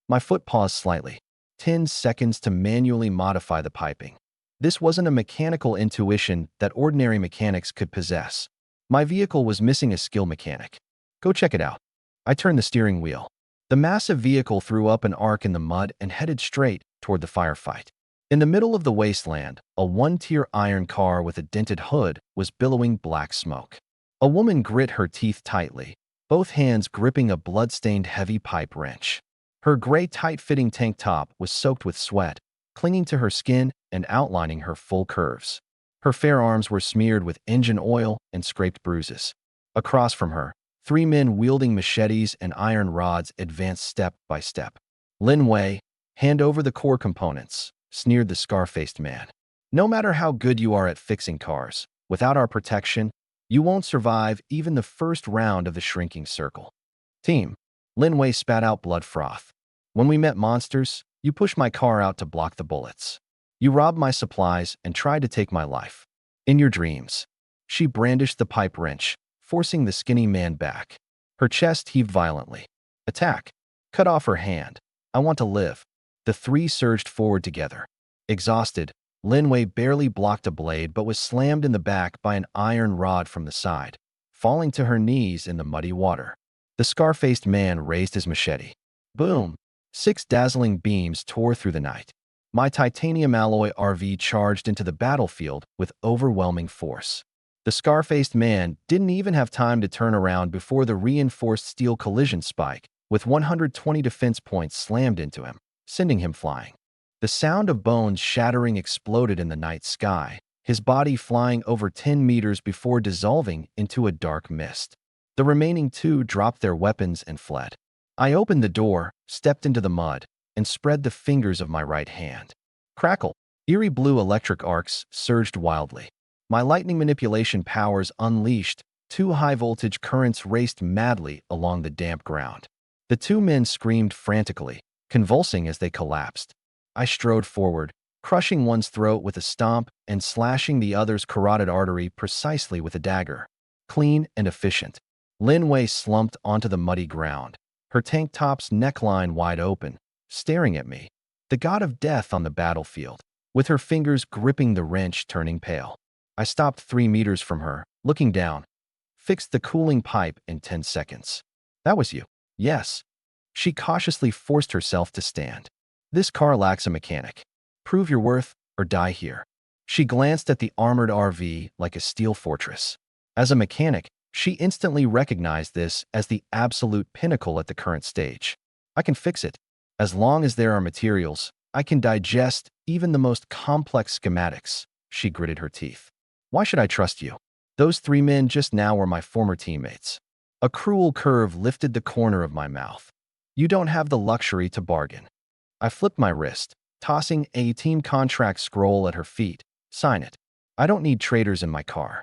My foot paused slightly. 10 seconds to manually modify the piping. This wasn't a mechanical intuition that ordinary mechanics could possess. My vehicle was missing a skill mechanic. Go check it out. I turned the steering wheel. The massive vehicle threw up an arc in the mud and headed straight toward the firefight. In the middle of the wasteland, a 1-tier iron car with a dented hood was billowing black smoke. A woman grit her teeth tightly, both hands gripping a blood-stained heavy pipe wrench. Her gray tight-fitting tank top was soaked with sweat, clinging to her skin and outlining her full curves. Her fair arms were smeared with engine oil and scraped bruises. Across from her, 3 men wielding machetes and iron rods advanced step by step. Lin Wei, hand over the core components, sneered the scar-faced man. No matter how good you are at fixing cars, without our protection, you won't survive even the first round of the shrinking circle. Team, Lin Wei spat out blood froth. When we met monsters, you pushed my car out to block the bullets. You robbed my supplies and tried to take my life. In your dreams. She brandished the pipe wrench, forcing the skinny man back. Her chest heaved violently. Attack. Cut off her hand. I want to live. The 3 surged forward together. Exhausted, Lin Wei barely blocked a blade but was slammed in the back by an iron rod from the side, falling to her knees in the muddy water. The scar-faced man raised his machete. Boom! 6 dazzling beams tore through the night. My titanium alloy RV charged into the battlefield with overwhelming force. The scar-faced man didn't even have time to turn around before the reinforced steel collision spike with 120 defense points slammed into him, sending him flying. The sound of bones shattering exploded in the night sky, his body flying over 10 meters before dissolving into a dark mist. The remaining 2 dropped their weapons and fled. I opened the door, stepped into the mud, and spread the fingers of my right hand. Crackle! Eerie blue electric arcs surged wildly. My lightning manipulation powers unleashed, 2 high-voltage currents raced madly along the damp ground. The 2 men screamed frantically, convulsing as they collapsed. I strode forward, crushing one's throat with a stomp and slashing the other's carotid artery precisely with a dagger. Clean and efficient. Lin Wei slumped onto the muddy ground, her tank top's neckline wide open, staring at me, the god of death on the battlefield, with her fingers gripping the wrench turning pale. I stopped 3 meters from her, looking down, fixed the cooling pipe in 10 seconds. That was you. Yes. She cautiously forced herself to stand. This car lacks a mechanic. Prove your worth or die here. She glanced at the armored RV like a steel fortress. As a mechanic, she instantly recognized this as the absolute pinnacle at the current stage. I can fix it. As long as there are materials, I can digest even the most complex schematics. She gritted her teeth. Why should I trust you? Those 3 men just now were my former teammates. A cruel curve lifted the corner of my mouth. You don't have the luxury to bargain. I flipped my wrist, tossing a team contract scroll at her feet. Sign it. I don't need traitors in my car.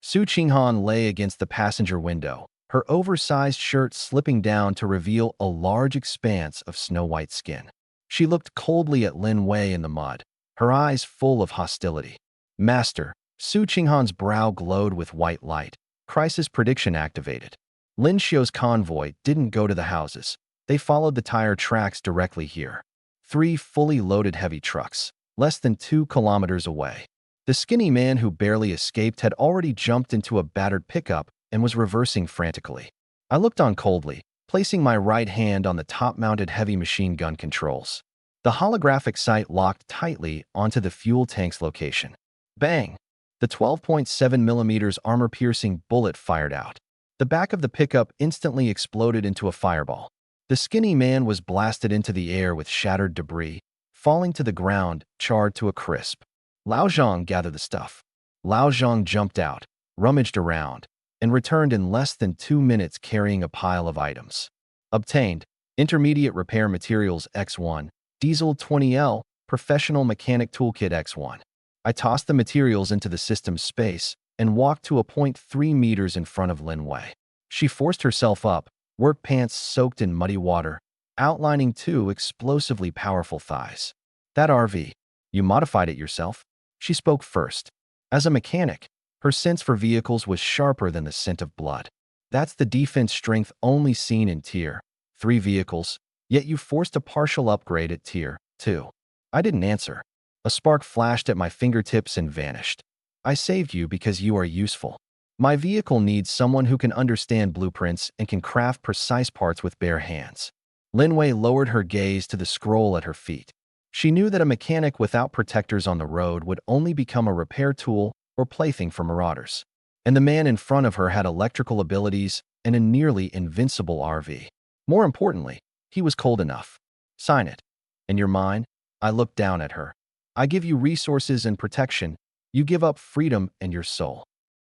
Su Qinghan lay against the passenger window, her oversized shirt slipping down to reveal a large expanse of snow-white skin. She looked coldly at Lin Wei in the mud, her eyes full of hostility. Master, Su Qinghan's brow glowed with white light. Crisis prediction activated. Lin Xiu's convoy didn't go to the houses. They followed the tire tracks directly here. 3 fully loaded heavy trucks, less than 2 kilometers away. The skinny man who barely escaped had already jumped into a battered pickup and was reversing frantically. I looked on coldly, placing my right hand on the top-mounted heavy machine gun controls. The holographic sight locked tightly onto the fuel tank's location. Bang! The 12.7mm armor-piercing bullet fired out. The back of the pickup instantly exploded into a fireball. The skinny man was blasted into the air with shattered debris, falling to the ground, charred to a crisp. Lao Zhang gathered the stuff. Lao Zhang jumped out, rummaged around, and returned in less than 2 minutes carrying a pile of items. Obtained, Intermediate Repair Materials X1, Diesel 20L, Professional Mechanic Toolkit X1. I tossed the materials into the system's space and walked to a point 3 meters in front of Lin Wei. She forced herself up, work pants soaked in muddy water, outlining 2 explosively powerful thighs. That RV, you modified it yourself? She spoke first. As a mechanic, her sense for vehicles was sharper than the scent of blood. That's the defense strength only seen in Tier 3 vehicles, yet you forced a partial upgrade at Tier 2. I didn't answer. A spark flashed at my fingertips and vanished. I saved you because you are useful. My vehicle needs someone who can understand blueprints and can craft precise parts with bare hands. Lin Wei lowered her gaze to the scroll at her feet. She knew that a mechanic without protectors on the road would only become a repair tool or plaything for marauders. And the man in front of her had electrical abilities and a nearly invincible RV. More importantly, he was cold enough. Sign it. And you're mine? I looked down at her. I give you resources and protection. You give up freedom and your soul.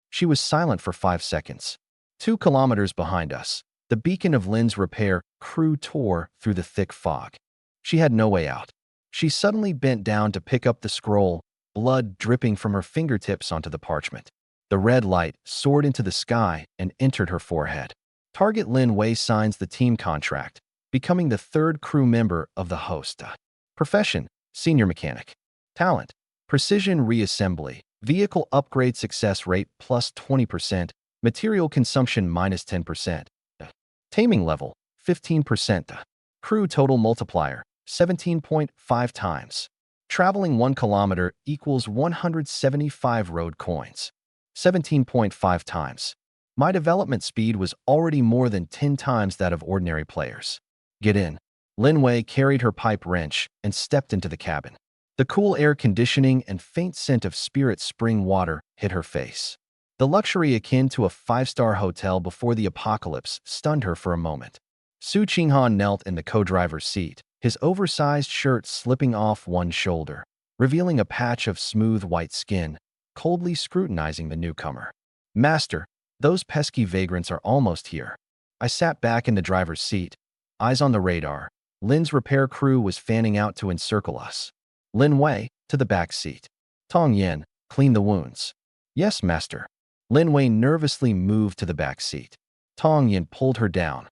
She was silent for 5 seconds. 2 kilometers behind us, the beacon of Lin's repair crew tore through the thick fog. She had no way out. She suddenly bent down to pick up the scroll, blood dripping from her fingertips onto the parchment. The red light soared into the sky and entered her forehead. Target Lin Wei signs the team contract, becoming the 3rd crew member of the host. Profession, senior mechanic. Talent, precision reassembly, vehicle upgrade success rate plus 20%, material consumption minus 10%. Taming level, 15%. Crew total multiplier, 17.5 times. Traveling 1 kilometer equals 175 road coins. 17.5 times. My development speed was already more than 10 times that of ordinary players. Get in. Lin Wei carried her pipe wrench and stepped into the cabin. The cool air conditioning and faint scent of spirit spring water hit her face. The luxury akin to a five-star hotel before the apocalypse stunned her for a moment. Su Qinghan knelt in the co-driver's seat, his oversized shirt slipping off one shoulder, revealing a patch of smooth white skin, coldly scrutinizing the newcomer. "Master, those pesky vagrants are almost here." I sat back in the driver's seat, eyes on the radar. Lin's repair crew was fanning out to encircle us. Lin Wei, to the back seat. "Tong Yen, clean the wounds." "Yes, master." Lin Wei nervously moved to the back seat. Tong Yen pulled her down.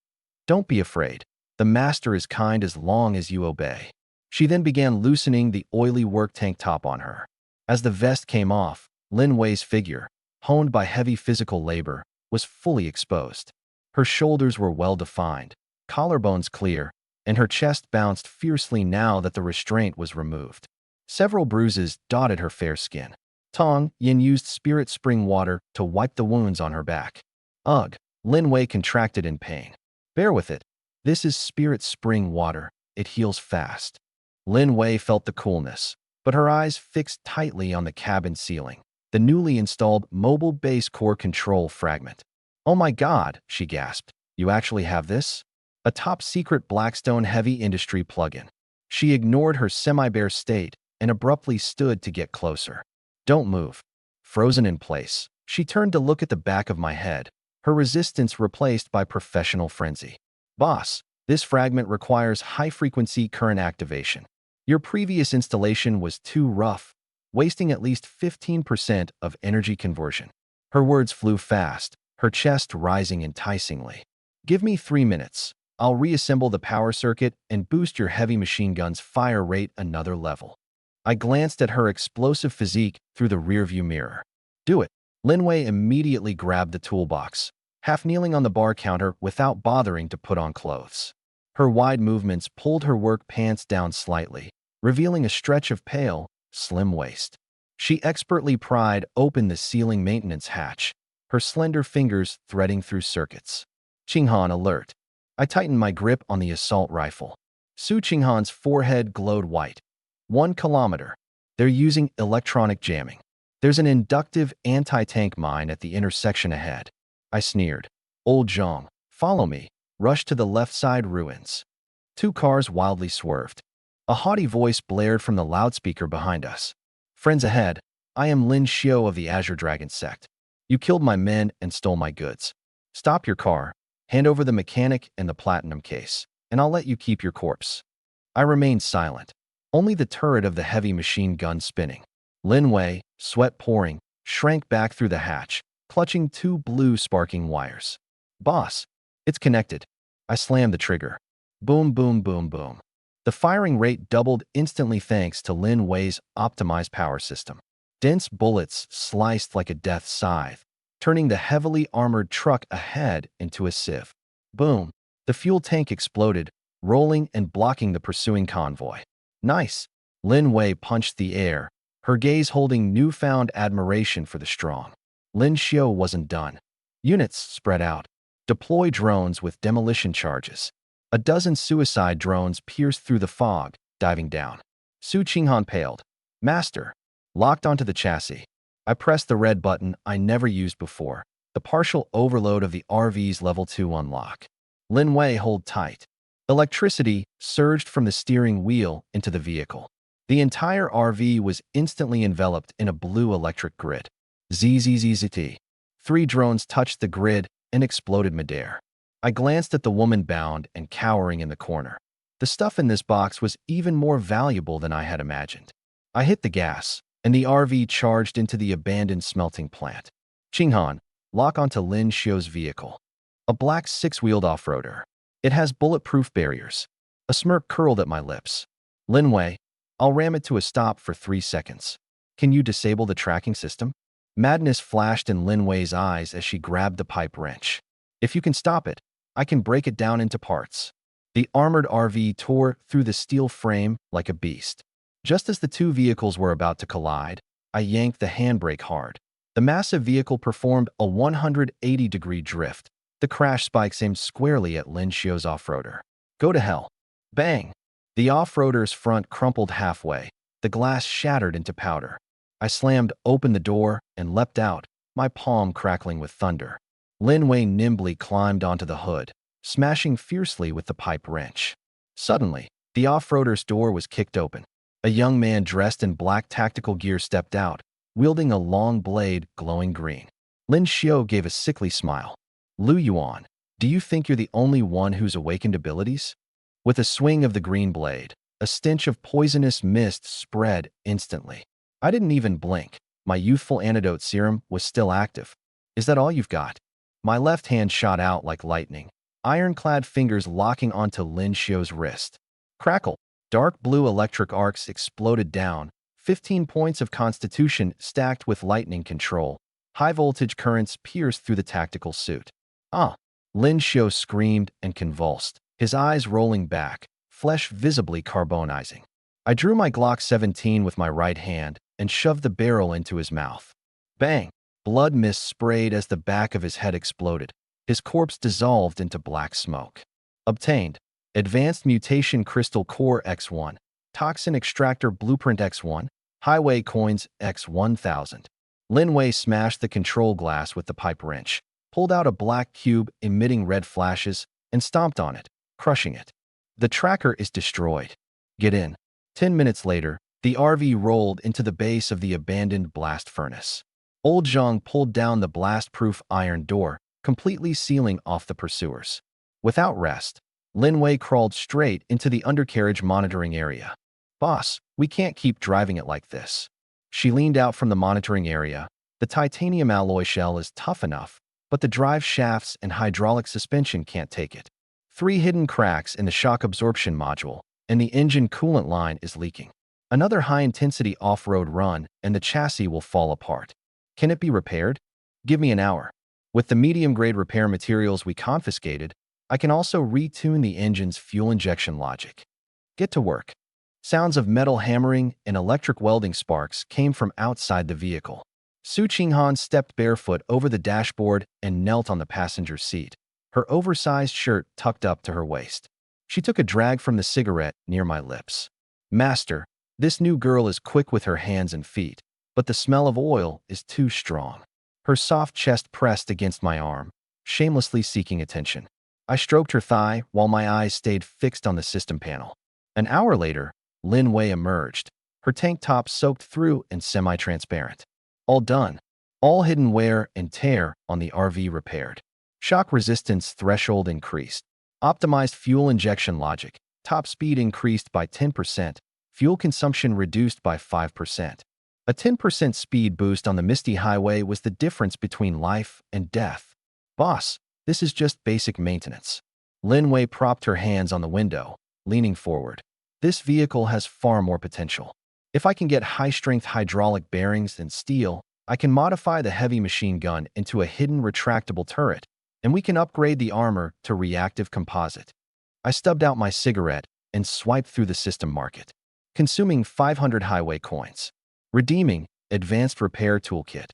"Don't be afraid. The master is kind as long as you obey." She then began loosening the oily work tank top on her. As the vest came off, Lin Wei's figure, honed by heavy physical labor, was fully exposed. Her shoulders were well-defined, collarbones clear, and her chest bounced fiercely now that the restraint was removed. Several bruises dotted her fair skin. Tong Yin used spirit spring water to wipe the wounds on her back. "Ugh," Lin Wei contracted in pain. "Bear with it. This is spirit spring water. It heals fast." Lin Wei felt the coolness, but her eyes fixed tightly on the cabin ceiling, the newly installed mobile base core control fragment. "Oh my God," she gasped. "You actually have this?" A top-secret Blackstone heavy industry plugin. She ignored her semi-bare state and abruptly stood to get closer. "Don't move." Frozen in place, she turned to look at the back of my head, her resistance replaced by professional frenzy. "Boss, this fragment requires high-frequency current activation. Your previous installation was too rough, wasting at least 15% of energy conversion." Her words flew fast, her chest rising enticingly. "Give me 3 minutes. I'll reassemble the power circuit and boost your heavy machine gun's fire rate another level." I glanced at her explosive physique through the rearview mirror. "Do it." Lin Wei immediately grabbed the toolbox, half kneeling on the bar counter without bothering to put on clothes. Her wide movements pulled her work pants down slightly, revealing a stretch of pale, slim waist. She expertly pried open the ceiling maintenance hatch, her slender fingers threading through circuits. Qinghan alert. I tightened my grip on the assault rifle. Su Qinghan's forehead glowed white. 1 kilometer. They're using electronic jamming. There's an inductive anti-tank mine at the intersection ahead. I sneered. "Old Zhong, follow me." Rushed to the left side ruins. 2 cars wildly swerved. A haughty voice blared from the loudspeaker behind us. "Friends ahead, I am Lin Xiao of the Azure Dragon sect. You killed my men and stole my goods. Stop your car, hand over the mechanic and the platinum case, and I'll let you keep your corpse." I remained silent, only the turret of the heavy machine gun spinning. Lin Wei, sweat pouring, shrank back through the hatch, clutching 2 blue sparking wires. "Boss, it's connected." I slammed the trigger. Boom, boom, boom, boom. The firing rate doubled instantly thanks to Lin Wei's optimized power system. Dense bullets sliced like a death scythe, turning the heavily armored truck ahead into a sieve. Boom. The fuel tank exploded, rolling and blocking the pursuing convoy. "Nice." Lin Wei punched the air, her gaze holding newfound admiration for the strong. Lin Xiao wasn't done. "Units, spread out. Deploy drones with demolition charges." A dozen suicide drones pierced through the fog, diving down. Su Qinghan paled. "Master." Locked onto the chassis. I pressed the red button I never used before, the partial overload of the RV's level 2 unlock. Lin Wei, hold tight. Electricity surged from the steering wheel into the vehicle. The entire RV was instantly enveloped in a blue electric grid. ZZZZT. 3 drones touched the grid and exploded midair. I glanced at the woman bound and cowering in the corner. The stuff in this box was even more valuable than I had imagined. I hit the gas, and the RV charged into the abandoned smelting plant. "Qinghan, lock onto Lin Xiao's vehicle." A black 6-wheeled off-roader. It has bulletproof barriers. A smirk curled at my lips. "Lin Wei, I'll ram it to a stop for 3 seconds. Can you disable the tracking system?" Madness flashed in Lin Wei's eyes as she grabbed the pipe wrench. "If you can stop it, I can break it down into parts." The armored RV tore through the steel frame like a beast. Just as the 2 vehicles were about to collide, I yanked the handbrake hard. The massive vehicle performed a 180-degree drift. The crash spikes aimed squarely at Lin Xiao's off-roader. Go to hell. Bang! The off-roader's front crumpled halfway. The glass shattered into powder. I slammed open the door and leapt out, my palm crackling with thunder. Lin Wei nimbly climbed onto the hood, smashing fiercely with the pipe wrench. Suddenly, the off-roader's door was kicked open. A young man dressed in black tactical gear stepped out, wielding a long blade glowing green. Lin Xiao gave a sickly smile. Lu Yuan, do you think you're the only one who's awakened abilities? With a swing of the green blade, a stench of poisonous mist spread instantly. I didn't even blink. My youthful antidote serum was still active. Is that all you've got? My left hand shot out like lightning, ironclad fingers locking onto Lin Xiao's wrist. Crackle! Dark blue electric arcs exploded down, 15 points of constitution stacked with lightning control. High-voltage currents pierced through the tactical suit. Ah! Lin Xiao screamed and convulsed, his eyes rolling back, flesh visibly carbonizing. I drew my Glock 17 with my right hand and shoved the barrel into his mouth. Bang! Blood mist sprayed as the back of his head exploded. His corpse dissolved into black smoke. Obtained. Advanced Mutation Crystal Core X1. Toxin Extractor Blueprint X1. Highway Coins X1000. Lin Wei smashed the control glass with the pipe wrench, pulled out a black cube emitting red flashes, and stomped on it, crushing it. The tracker is destroyed. Get in. 10 minutes later, the RV rolled into the base of the abandoned blast furnace. Old Zhang pulled down the blast-proof iron door, completely sealing off the pursuers. Without rest, Lin Wei crawled straight into the undercarriage monitoring area. Boss, we can't keep driving it like this. She leaned out from the monitoring area. The titanium alloy shell is tough enough, but the drive shafts and hydraulic suspension can't take it. 3 hidden cracks in the shock absorption module, and the engine coolant line is leaking. Another high-intensity off-road run, and the chassis will fall apart. Can it be repaired? Give me an hour. With the medium-grade repair materials we confiscated, I can also retune the engine's fuel injection logic. Get to work. Sounds of metal hammering and electric welding sparks came from outside the vehicle. Su Qinghan stepped barefoot over the dashboard and knelt on the passenger seat, her oversized shirt tucked up to her waist. She took a drag from the cigarette near my lips. Master, this new girl is quick with her hands and feet, but the smell of oil is too strong. Her soft chest pressed against my arm, shamelessly seeking attention. I stroked her thigh while my eyes stayed fixed on the system panel. An hour later, Lin Wei emerged, her tank top soaked through and semi-transparent. All done. All hidden wear and tear on the RV repaired. Shock resistance threshold increased. Optimized fuel injection logic. Top speed increased by 10%. Fuel consumption reduced by 5%. A 10% speed boost on the misty highway was the difference between life and death. Boss, this is just basic maintenance. Lin Wei propped her hands on the window, leaning forward. This vehicle has far more potential. If I can get high-strength hydraulic bearings and steel, I can modify the heavy machine gun into a hidden retractable turret, and we can upgrade the armor to reactive composite. I stubbed out my cigarette and swiped through the system market, consuming 500 highway coins. Redeeming Advanced Repair Toolkit.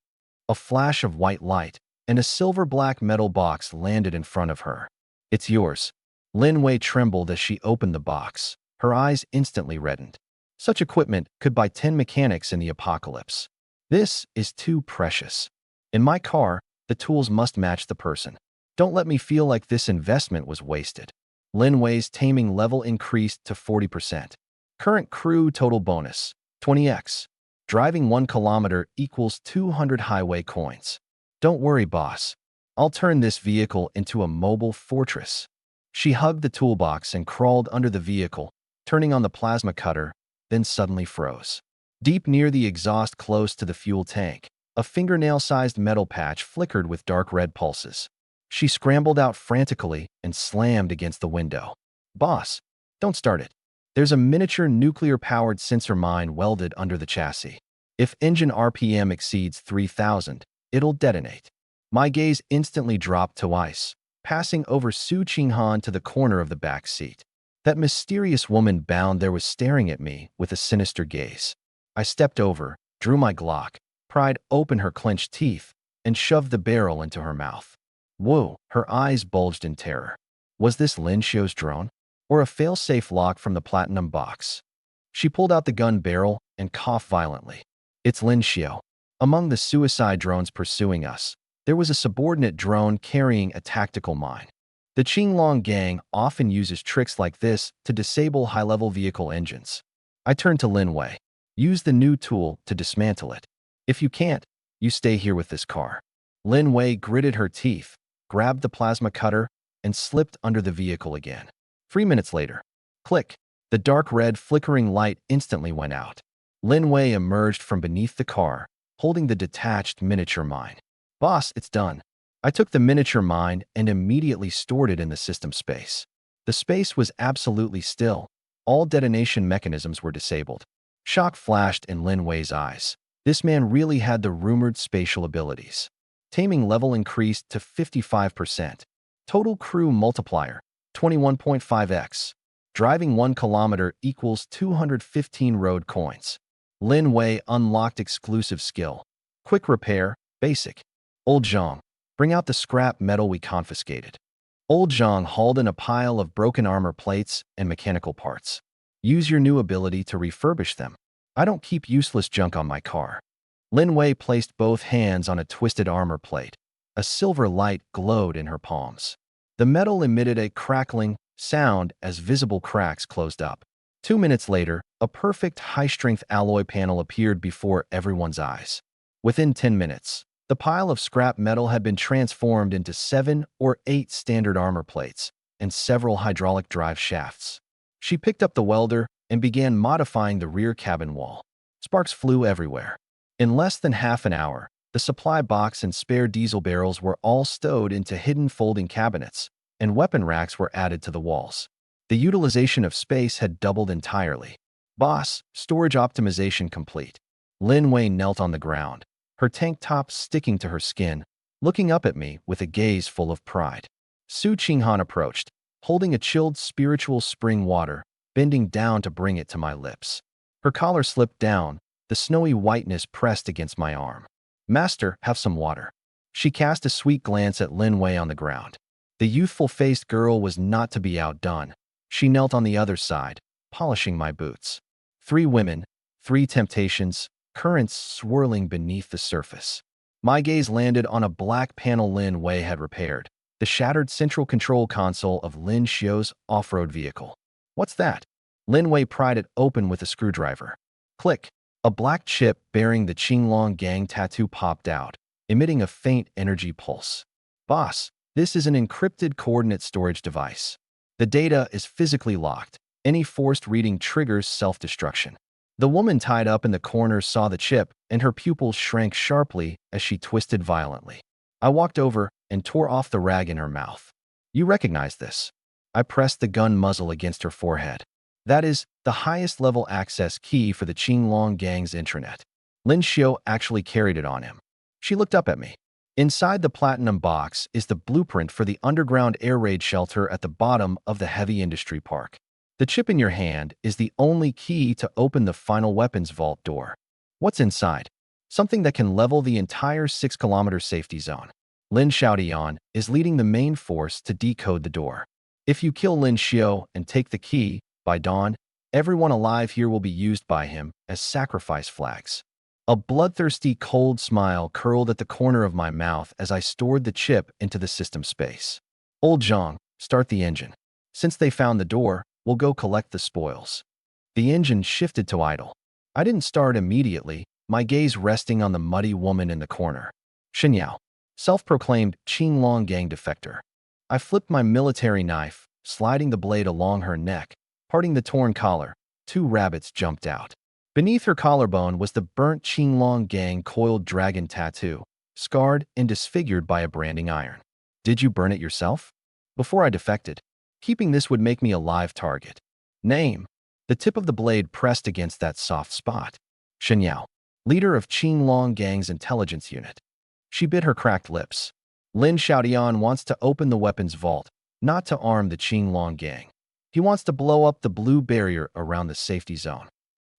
A flash of white light, and a silver-black metal box landed in front of her. It's yours. Lin Wei trembled as she opened the box. Her eyes instantly reddened. Such equipment could buy 10 mechanics in the apocalypse. This is too precious. In my car, the tools must match the person. Don't let me feel like this investment was wasted. Lin Wei's taming level increased to 40%. Current crew total bonus, 20x. Driving 1 kilometer equals 200 highway coins. Don't worry, boss. I'll turn this vehicle into a mobile fortress. She hugged the toolbox and crawled under the vehicle, turning on the plasma cutter, then suddenly froze. Deep near the exhaust close to the fuel tank, a fingernail-sized metal patch flickered with dark red pulses. She scrambled out frantically and slammed against the window. Boss, don't start it. There's a miniature nuclear-powered sensor mine welded under the chassis. If engine RPM exceeds 3,000, it'll detonate. My gaze instantly dropped to ice, passing over Su Qinghan to the corner of the back seat. That mysterious woman bound there was staring at me with a sinister gaze. I stepped over, drew my Glock, pried open her clenched teeth and shoved the barrel into her mouth. Whoa, her eyes bulged in terror. Was this Lin Xiao's drone? Or a fail-safe lock from the platinum box? She pulled out the gun barrel and coughed violently. It's Lin Xiao. Among the suicide drones pursuing us, there was a subordinate drone carrying a tactical mine. The Qinglong gang often uses tricks like this to disable high-level vehicle engines. I turned to Lin Wei. Use the new tool to dismantle it. If you can't, you stay here with this car. Lin Wei gritted her teeth, grabbed the plasma cutter, and slipped under the vehicle again. 3 minutes later, click, the dark red flickering light instantly went out. Lin Wei emerged from beneath the car, holding the detached miniature mine. Boss, it's done. I took the miniature mine and immediately stored it in the system space. The space was absolutely still. All detonation mechanisms were disabled. Shock flashed in Lin Wei's eyes. This man really had the rumored spatial abilities. Taming level increased to 55%. Total crew multiplier, 21.5x. Driving 1 kilometer equals 215 road coins. Lin Wei unlocked exclusive skill. Quick repair, basic. Old Zhang, bring out the scrap metal we confiscated. Old Zhang hauled in a pile of broken armor plates and mechanical parts. Use your new ability to refurbish them. I don't keep useless junk on my car. Lin Wei placed both hands on a twisted armor plate. A silver light glowed in her palms. The metal emitted a crackling sound as visible cracks closed up. 2 minutes later, a perfect high-strength alloy panel appeared before everyone's eyes. Within 10 minutes, the pile of scrap metal had been transformed into 7 or 8 standard armor plates and several hydraulic drive shafts. She picked up the welder and began modifying the rear cabin wall. Sparks flew everywhere. In less than half an hour, the supply box and spare diesel barrels were all stowed into hidden folding cabinets, and weapon racks were added to the walls. The utilization of space had doubled entirely. Boss, storage optimization complete. Lin Wei knelt on the ground, her tank top sticking to her skin, looking up at me with a gaze full of pride. Su Qinghan approached, holding a chilled spiritual spring water, bending down to bring it to my lips. Her collar slipped down, the snowy whiteness pressed against my arm. Master, have some water. She cast a sweet glance at Lin Wei on the ground. The youthful-faced girl was not to be outdone. She knelt on the other side, polishing my boots. 3 women, 3 temptations, currents swirling beneath the surface. My gaze landed on a black panel Lin Wei had repaired, the shattered central control console of Lin Xiao's off-road vehicle. What's that? Lin Wei pried it open with a screwdriver. Click. A black chip bearing the Qinglong gang tattoo popped out, emitting a faint energy pulse. Boss, this is an encrypted coordinate storage device. The data is physically locked. Any forced reading triggers self-destruction. The woman tied up in the corner saw the chip, and her pupils shrank sharply as she twisted violently. I walked over and tore off the rag in her mouth. You recognize this? I pressed the gun muzzle against her forehead. That is the highest level access key for the Qinglong gang's intranet. Lin Xiao actually carried it on him. She looked up at me. Inside the platinum box is the blueprint for the underground air raid shelter at the bottom of the heavy industry park. The chip in your hand is the only key to open the final weapons vault door. What's inside? Something that can level the entire 6-kilometer safety zone. Lin Xiaodian is leading the main force to decode the door. If you kill Lin Xiao and take the key, by dawn, everyone alive here will be used by him as sacrifice flags. A bloodthirsty, cold smile curled at the corner of my mouth as I stored the chip into the system space. Old Zhang, start the engine. Since they found the door, we'll go collect the spoils. The engine shifted to idle. I didn't start immediately, my gaze resting on the muddy woman in the corner. Xinyao, self-proclaimed Qinglong gang defector. I flipped my military knife, sliding the blade along her neck. Parting the torn collar, 2 rabbits jumped out. Beneath her collarbone was the burnt Qinglong gang coiled dragon tattoo, scarred and disfigured by a branding iron. Did you burn it yourself? Before I defected. Keeping this would make me a live target. Name. The tip of the blade pressed against that soft spot. Xinyao, leader of Qinglong gang's intelligence unit. She bit her cracked lips. Lin Xiaodian wants to open the weapons vault, not to arm the Qinglong gang. He wants to blow up the blue barrier around the safety zone.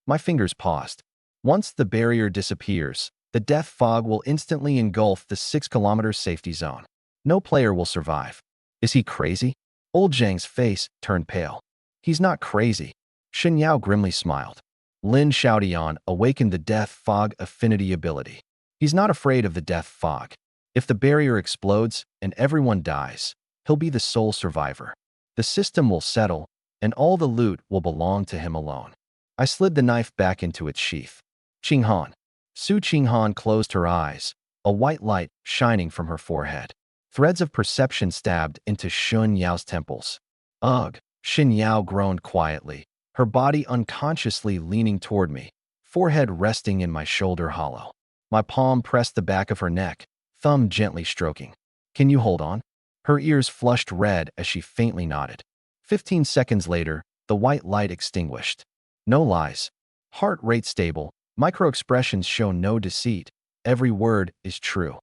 My fingers paused. Once the barrier disappears, The death fog will instantly engulf the 6-kilometer safety zone. No player will survive. Is he crazy? Old Zhang's face turned pale. He's not crazy. Shen Yao grimly smiled. Lin Xiaodian awakened the death fog affinity ability. He's not afraid of the death fog. If the barrier explodes and everyone dies, he'll be the sole survivor. The system will settle, and all the loot will belong to him alone. I slid the knife back into its sheath. Qinghan. Su Qinghan closed her eyes, a white light shining from her forehead. Threads of perception stabbed into Shen Yao's temples. Ugh, Shen Yao groaned quietly, her body unconsciously leaning toward me, forehead resting in my shoulder hollow. My palm pressed the back of her neck, thumb gently stroking. Can you hold on? Her ears flushed red as she faintly nodded. 15 seconds later, the white light extinguished. No lies. Heart rate stable, micro-expressions show no deceit. Every word is true.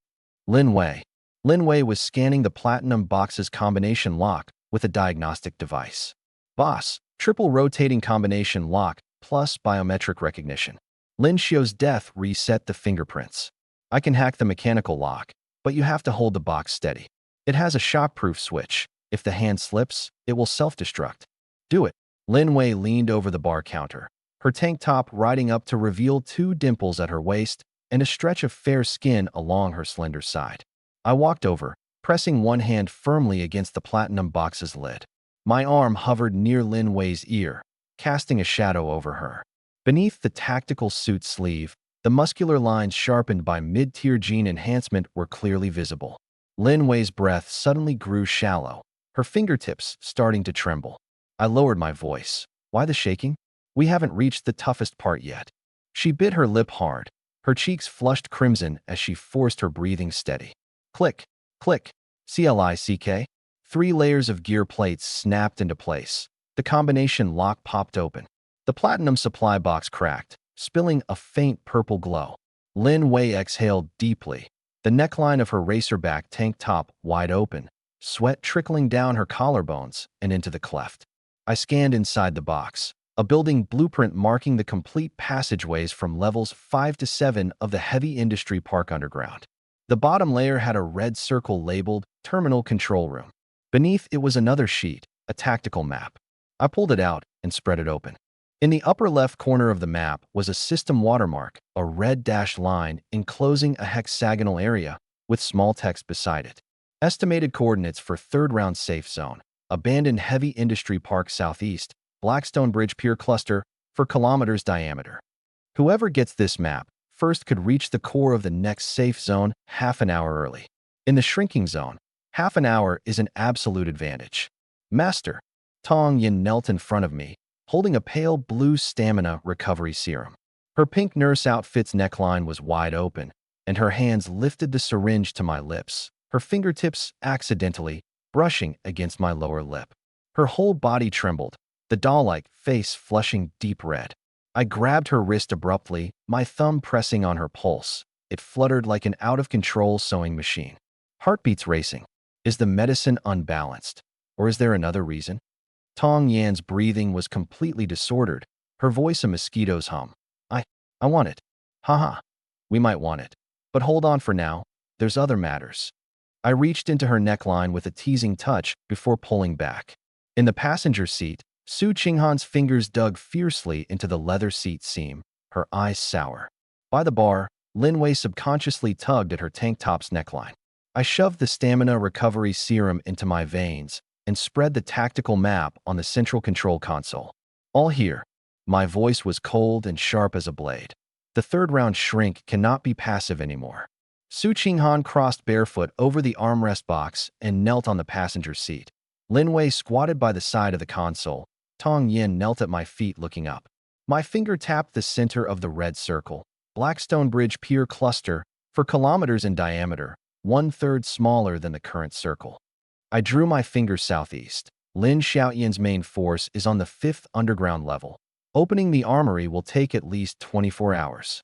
Lin Wei. Lin Wei was scanning the platinum box's combination lock with a diagnostic device. Boss, triple rotating combination lock plus biometric recognition. Lin Xiu's death reset the fingerprints. I can hack the mechanical lock, but you have to hold the box steady. It has a shockproof switch. If the hand slips, it will self-destruct. Do it. Lin Wei leaned over the bar counter, her tank top riding up to reveal 2 dimples at her waist and a stretch of fair skin along her slender side. I walked over, pressing one hand firmly against the platinum box's lid. My arm hovered near Lin Wei's ear, casting a shadow over her. Beneath the tactical suit sleeve, the muscular lines sharpened by mid-tier gene enhancement were clearly visible. Lin Wei's breath suddenly grew shallow, her fingertips starting to tremble. I lowered my voice. Why the shaking? We haven't reached the toughest part yet. She bit her lip hard, her cheeks flushed crimson as she forced her breathing steady. Click, click, click. 3 layers of gear plates snapped into place. The combination lock popped open. The platinum supply box cracked, spilling a faint purple glow. Lin Wei exhaled deeply, the neckline of her racerback tank top wide open, sweat trickling down her collarbones and into the cleft. I scanned inside the box, a building blueprint marking the complete passageways from levels 5 to 7 of the heavy industry park underground. The bottom layer had a red circle labeled Terminal Control Room. Beneath it was another sheet, a tactical map. I pulled it out and spread it open. In the upper left corner of the map was a system watermark, a red dashed line enclosing a hexagonal area with small text beside it. Estimated coordinates for 3rd round safe zone, abandoned heavy industry park southeast, Blackstone Bridge Pier Cluster, for kilometers diameter. Whoever gets this map first could reach the core of the next safe zone half an hour early. In the shrinking zone, half an hour is an absolute advantage. Master, Tong Yin knelt in front of me, holding a pale blue stamina recovery serum. Her pink nurse outfit's neckline was wide open, and her hands lifted the syringe to my lips, her fingertips accidentally brushing against my lower lip. Her whole body trembled, the doll-like face flushing deep red. I grabbed her wrist abruptly, my thumb pressing on her pulse. It fluttered like an out-of-control sewing machine. Heartbeats racing. Is the medicine unbalanced? Or is there another reason? Tong Yan's breathing was completely disordered, her voice a mosquito's hum. I want it. Haha. We might want it. But hold on for now. There's other matters. I reached into her neckline with a teasing touch before pulling back. In the passenger seat, Su Qinghan's fingers dug fiercely into the leather seat seam, her eyes sour. By the bar, Lin Wei subconsciously tugged at her tank top's neckline. I shoved the stamina recovery serum into my veins and spread the tactical map on the central control console. All here. My voice was cold and sharp as a blade. The 3rd round shrink cannot be passive anymore. Su Qinghan crossed barefoot over the armrest box and knelt on the passenger seat. Lin Wei squatted by the side of the console. Tong Yin knelt at my feet looking up. My finger tapped the center of the red circle, Blackstone Bridge Pier Cluster, for kilometers in diameter, 1/3 smaller than the current circle. I drew my finger southeast. Lin Xiaoyan's main force is on the 5th underground level. Opening the armory will take at least 24 hours.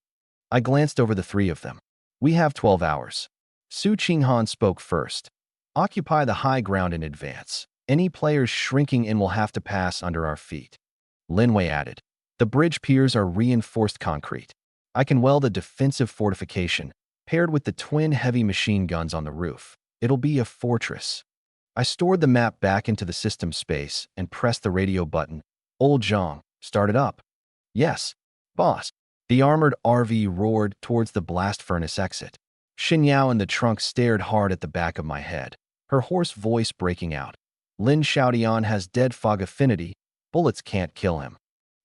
I glanced over the 3 of them. We have 12 hours. Su Qinghan spoke first. Occupy the high ground in advance. Any players shrinking in will have to pass under our feet. Lin Wei added. The bridge piers are reinforced concrete. I can weld a defensive fortification, paired with the twin heavy machine guns on the roof. It'll be a fortress. I stored the map back into the system space and pressed the radio button. Old Zhang, start it up. Yes, boss. The armored RV roared towards the blast furnace exit. Xin Yao in the trunk stared hard at the back of my head, her hoarse voice breaking out. Lin Xiaodian has dead fog affinity. Bullets can't kill him.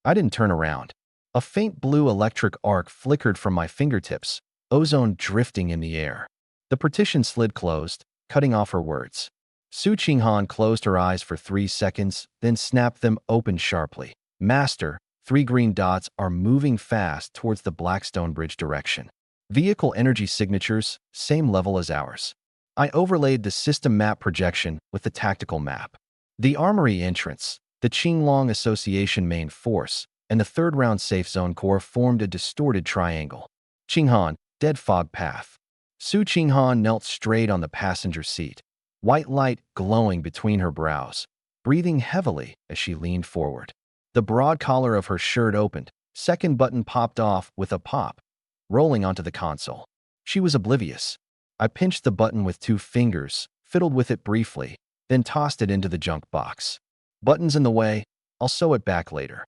I didn't turn around. A faint blue electric arc flickered from my fingertips, ozone drifting in the air. The partition slid closed, cutting off her words. Su Qinghan closed her eyes for 3 seconds, then snapped them open sharply. Master, 3 green dots are moving fast towards the Blackstone Bridge direction. Vehicle energy signatures, same level as ours. I overlaid the system map projection with the tactical map. The armory entrance, the Qinglong Association main force, and the third round safe zone core formed a distorted triangle. Qinghan, dead fog path. Su Qinghan knelt straight on the passenger seat, white light glowing between her brows, breathing heavily as she leaned forward. The broad collar of her shirt opened, second button popped off with a pop, rolling onto the console. She was oblivious. I pinched the button with 2 fingers, fiddled with it briefly, then tossed it into the junk box. Button's in the way, I'll sew it back later.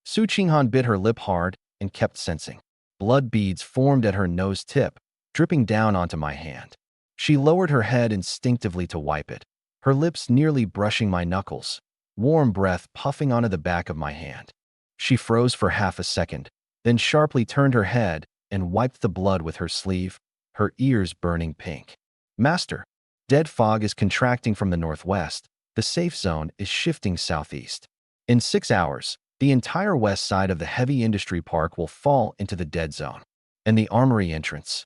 Su Qinghan bit her lip hard and kept sensing. Blood beads formed at her nose tip, dripping down onto my hand. She lowered her head instinctively to wipe it, her lips nearly brushing my knuckles, warm breath puffing onto the back of my hand. She froze for half a second, then sharply turned her head and wiped the blood with her sleeve, her ears burning pink. Master, dead fog is contracting from the northwest. The safe zone is shifting southeast. In 6 hours, the entire west side of the heavy industry park will fall into the dead zone. And the armory entrance,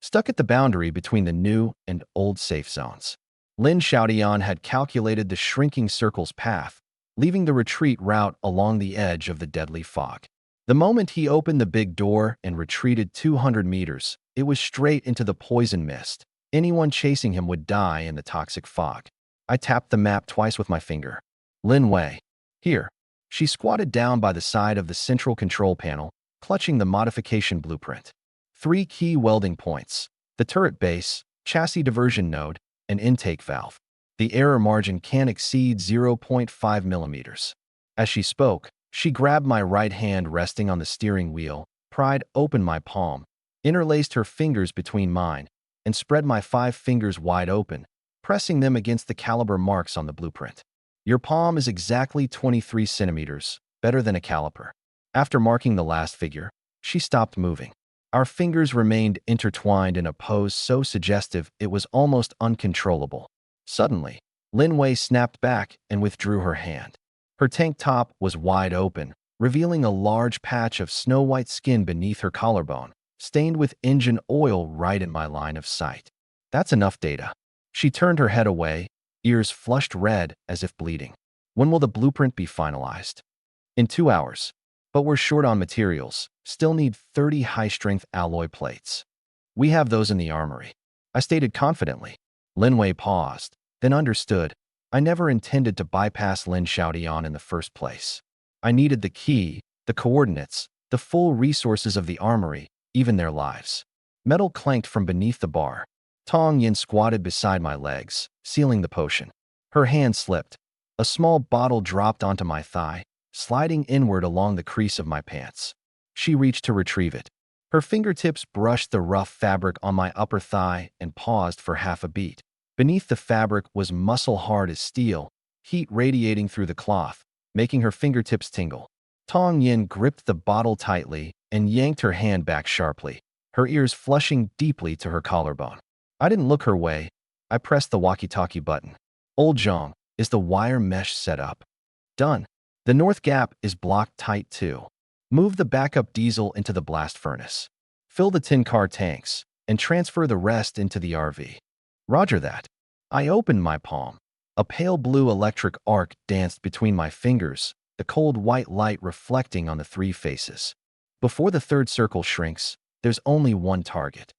stuck at the boundary between the new and old safe zones. Lin Xiaodian had calculated the shrinking circle's path, leaving the retreat route along the edge of the deadly fog. The moment he opened the big door and retreated 200 meters, it was straight into the poison mist. Anyone chasing him would die in the toxic fog. I tapped the map twice with my finger. Lin Wei. Here. She squatted down by the side of the central control panel, clutching the modification blueprint. 3 key welding points: the turret base, chassis diversion node, and intake valve. The error margin can't exceed 0.5 millimeters. As she spoke, she grabbed my right hand resting on the steering wheel, pried open my palm, interlaced her fingers between mine, and spread my 5 fingers wide open, pressing them against the caliber marks on the blueprint. Your palm is exactly 23 centimeters, better than a caliper. After marking the last figure, she stopped moving. Our fingers remained intertwined in a pose so suggestive it was almost uncontrollable. Suddenly, Lin Wei snapped back and withdrew her hand. Her tank top was wide open, revealing a large patch of snow-white skin beneath her collarbone, stained with engine oil right in my line of sight. That's enough data. She turned her head away, ears flushed red as if bleeding. When will the blueprint be finalized? In 2 hours. But we're short on materials, still need 30 high-strength alloy plates. We have those in the armory, I stated confidently. Lin Wei paused, then understood. I never intended to bypass Lin Xiaodian in the first place. I needed the key, the coordinates, the full resources of the armory, even their lives. Metal clanked from beneath the bar. Tong Yin squatted beside my legs, sealing the potion. Her hand slipped. A small bottle dropped onto my thigh, sliding inward along the crease of my pants. She reached to retrieve it. Her fingertips brushed the rough fabric on my upper thigh and paused for half a beat. Beneath the fabric was muscle hard as steel, heat radiating through the cloth, making her fingertips tingle. Tong Yin gripped the bottle tightly and yanked her hand back sharply, her ears flushing deeply to her collarbone. I didn't look her way. I pressed the walkie-talkie button. Old Zhang, is the wire mesh set up? Done. The north gap is blocked tight too. Move the backup diesel into the blast furnace. Fill the tin car tanks and transfer the rest into the RV. Roger that. I opened my palm. A pale blue electric arc danced between my fingers, the cold white light reflecting on the 3 faces. Before the third circle shrinks, there's only one target.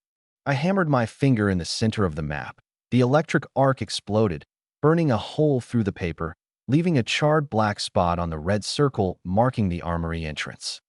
I hammered my finger in the center of the map. The electric arc exploded, burning a hole through the paper, leaving a charred black spot on the red circle marking the armory entrance.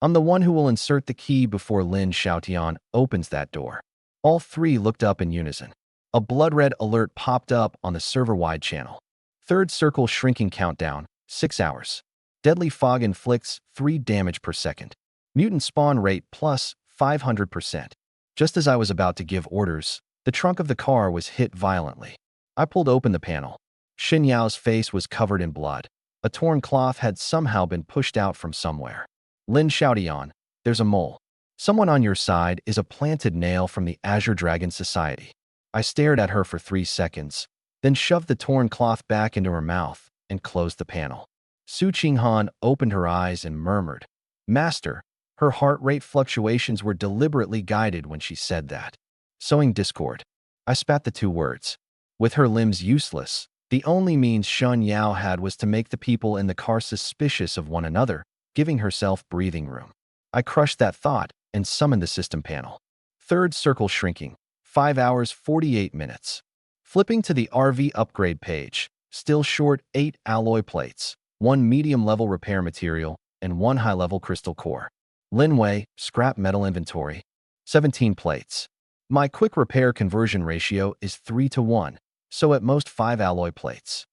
I'm the one who will insert the key before Lin Xiaotian opens that door. All three looked up in unison. A blood-red alert popped up on the server-wide channel. Third circle shrinking countdown, 6 hours. Deadly fog inflicts 3 damage per second. Mutant spawn rate plus 500%. Just as I was about to give orders, the trunk of the car was hit violently. I pulled open the panel. Xin Yao's face was covered in blood. A torn cloth had somehow been pushed out from somewhere. Lin Xiaotian, there's a mole. Someone on your side is a planted nail from the Azure Dragon Society. I stared at her for 3 seconds, then shoved the torn cloth back into her mouth and closed the panel. Su Qinghan opened her eyes and murmured, "Master." Her heart rate fluctuations were deliberately guided when she said that. Sowing discord. I spat the 2 words. With her limbs useless, the only means Shun Yao had was to make the people in the car suspicious of one another, giving herself breathing room. I crushed that thought and summoned the system panel. Third circle shrinking, 5 hours 48 minutes. Flipping to the RV upgrade page, still short 8 alloy plates, 1 medium-level repair material, and 1 high-level crystal core. Linwei, scrap metal inventory, 17 plates. My quick repair conversion ratio is 3:1, so at most 5 alloy plates.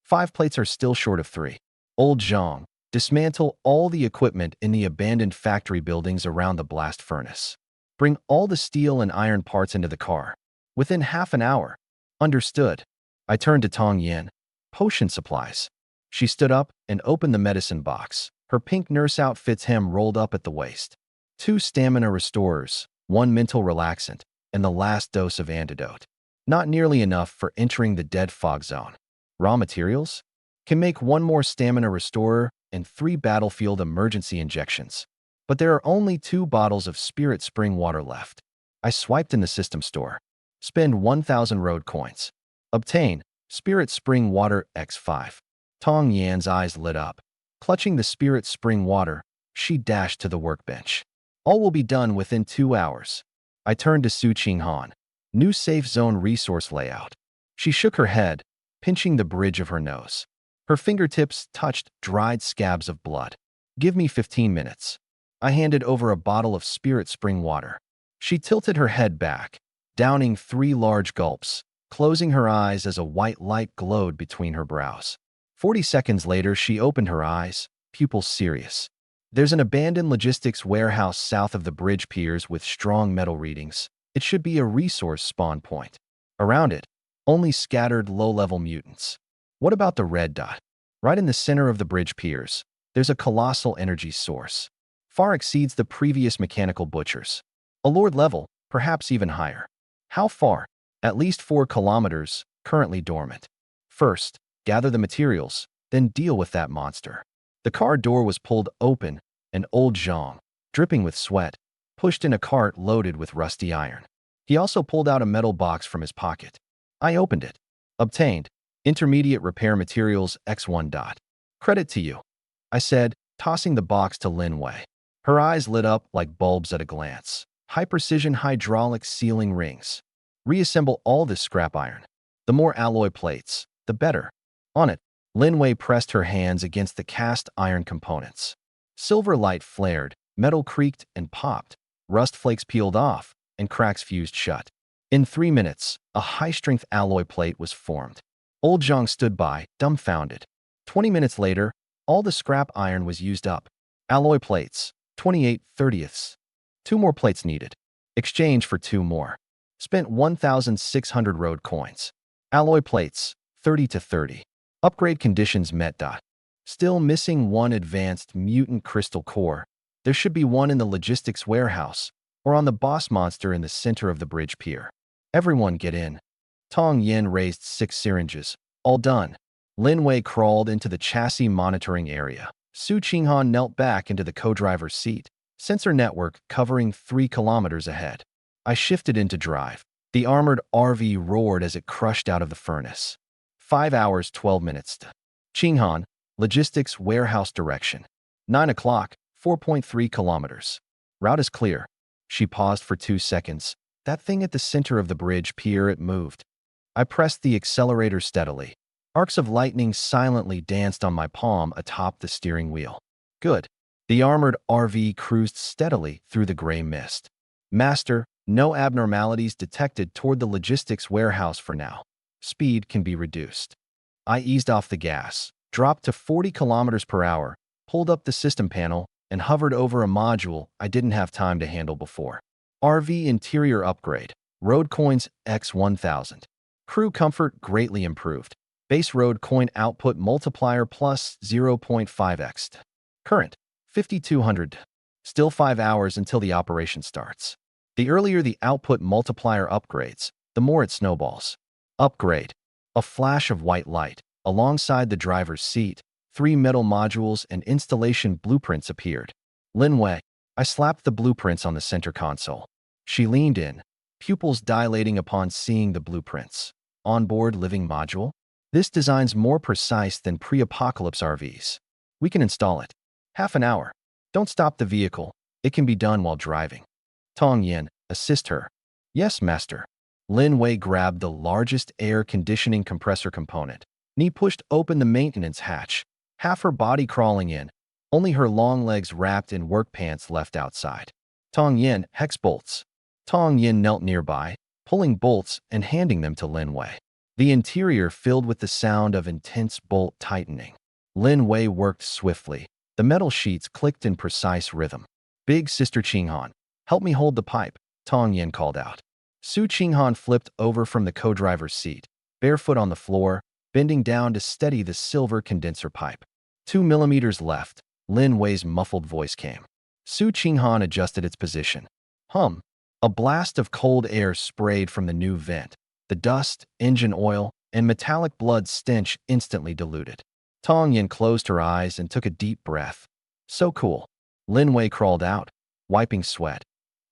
5 plates are still short of 3. Old Zhang, dismantle all the equipment in the abandoned factory buildings around the blast furnace. Bring all the steel and iron parts into the car. Within half an hour. Understood. I turned to Tong Yin. Potion supplies. She stood up and opened the medicine box. Her pink nurse outfit's hem rolled up at the waist. 2 stamina restorers, 1 mental relaxant, and the last dose of antidote. Not nearly enough for entering the dead fog zone. Raw materials? Can make 1 more stamina restorer and 3 battlefield emergency injections. But there are only 2 bottles of spirit spring water left. I swiped in the system store. Spend 1,000 road coins. Obtain spirit spring water x5. Tong Yan's eyes lit up. Clutching the spirit spring water, she dashed to the workbench. All will be done within 2 hours. I turned to Su Qinghan. New safe zone resource layout. She shook her head, pinching the bridge of her nose. Her fingertips touched dried scabs of blood. Give me 15 minutes. I handed over a bottle of spirit spring water. She tilted her head back, downing 3 large gulps, closing her eyes as a white light glowed between her brows. 40 seconds later, she opened her eyes, pupils serious. There's an abandoned logistics warehouse south of the bridge piers with strong metal readings. It should be a resource spawn point. Around it, only scattered low-level mutants. What about the red dot? Right in the center of the bridge piers, there's a colossal energy source. Far exceeds the previous mechanical butchers. A lord level, perhaps even higher. How far? At least 4 kilometers, currently dormant. First, gather the materials, then deal with that monster. The car door was pulled open, and old Zhang, dripping with sweat, pushed in a cart loaded with rusty iron. He also pulled out a metal box from his pocket. I opened it. Obtained. Intermediate repair materials X1 dot. Credit to you, I said, tossing the box to Lin Wei. Her eyes lit up like bulbs at a glance. High-precision hydraulic sealing rings. Reassemble all this scrap iron. The more alloy plates, the better. On it, Lin Wei pressed her hands against the cast iron components. Silver light flared, metal creaked and popped, rust flakes peeled off, and cracks fused shut. In 3 minutes, a high-strength alloy plate was formed. Old Zhang stood by, dumbfounded. 20 minutes later, all the scrap iron was used up. Alloy plates, 28/30ths. 2 more plates needed. Exchange for 2 more. Spent 1,600 road coins. Alloy plates, 30 to 30. Upgrade conditions met. Still missing 1 advanced mutant crystal core. There should be 1 in the logistics warehouse, or on the boss monster in the center of the bridge pier. Everyone get in. Tong Yin raised 6 syringes. All done. Lin Wei crawled into the chassis monitoring area. Su Qinghan knelt back into the co-driver's seat, sensor network covering 3 kilometers ahead. I shifted into drive. The armored RV roared as it crushed out of the furnace. 5 hours, 12 minutes. Qinghan, logistics warehouse direction. 9 o'clock, 4.3 kilometers. Route is clear. She paused for 2 seconds. That thing at the center of the bridge pier, it moved. I pressed the accelerator steadily. Arcs of lightning silently danced on my palm atop the steering wheel. Good. The armored RV cruised steadily through the gray mist. Master, no abnormalities detected toward the logistics warehouse for now. Speed can be reduced. I eased off the gas, dropped to 40 kilometers per hour, pulled up the system panel, and hovered over a module I didn't have time to handle before. RV interior upgrade. Road coins x 1000. Crew comfort greatly improved. Base road coin output multiplier plus 0.5x. Current 5200. Still 5 hours until the operation starts. The earlier the output multiplier upgrades, the more it snowballs. Upgrade. A flash of white light. Alongside the driver's seat, 3 metal modules and installation blueprints appeared. Linwei. I slapped the blueprints on the center console. She leaned in, pupils dilating upon seeing the blueprints. Onboard living module? This design's more precise than pre-apocalypse RVs. We can install it. Half an hour. Don't stop the vehicle. It can be done while driving. Tong Yin, assist her. Yes, master. Lin Wei grabbed the largest air conditioning compressor component. Ni pushed open the maintenance hatch, half her body crawling in, only her long legs wrapped in work pants left outside. Tong Yin, hex bolts. Tong Yin knelt nearby, pulling bolts and handing them to Lin Wei. The interior filled with the sound of intense bolt tightening. Lin Wei worked swiftly. The metal sheets clicked in precise rhythm. Big Sister Qinghan, help me hold the pipe, Tong Yin called out. Su Qinghan flipped over from the co-driver's seat, barefoot on the floor, bending down to steady the silver condenser pipe. 2 millimeters left, Lin Wei's muffled voice came. Su Qinghan adjusted its position. Hum. A blast of cold air sprayed from the new vent. The dust, engine oil, and metallic blood stench instantly diluted. Tong Yin closed her eyes and took a deep breath. So cool. Lin Wei crawled out, wiping sweat.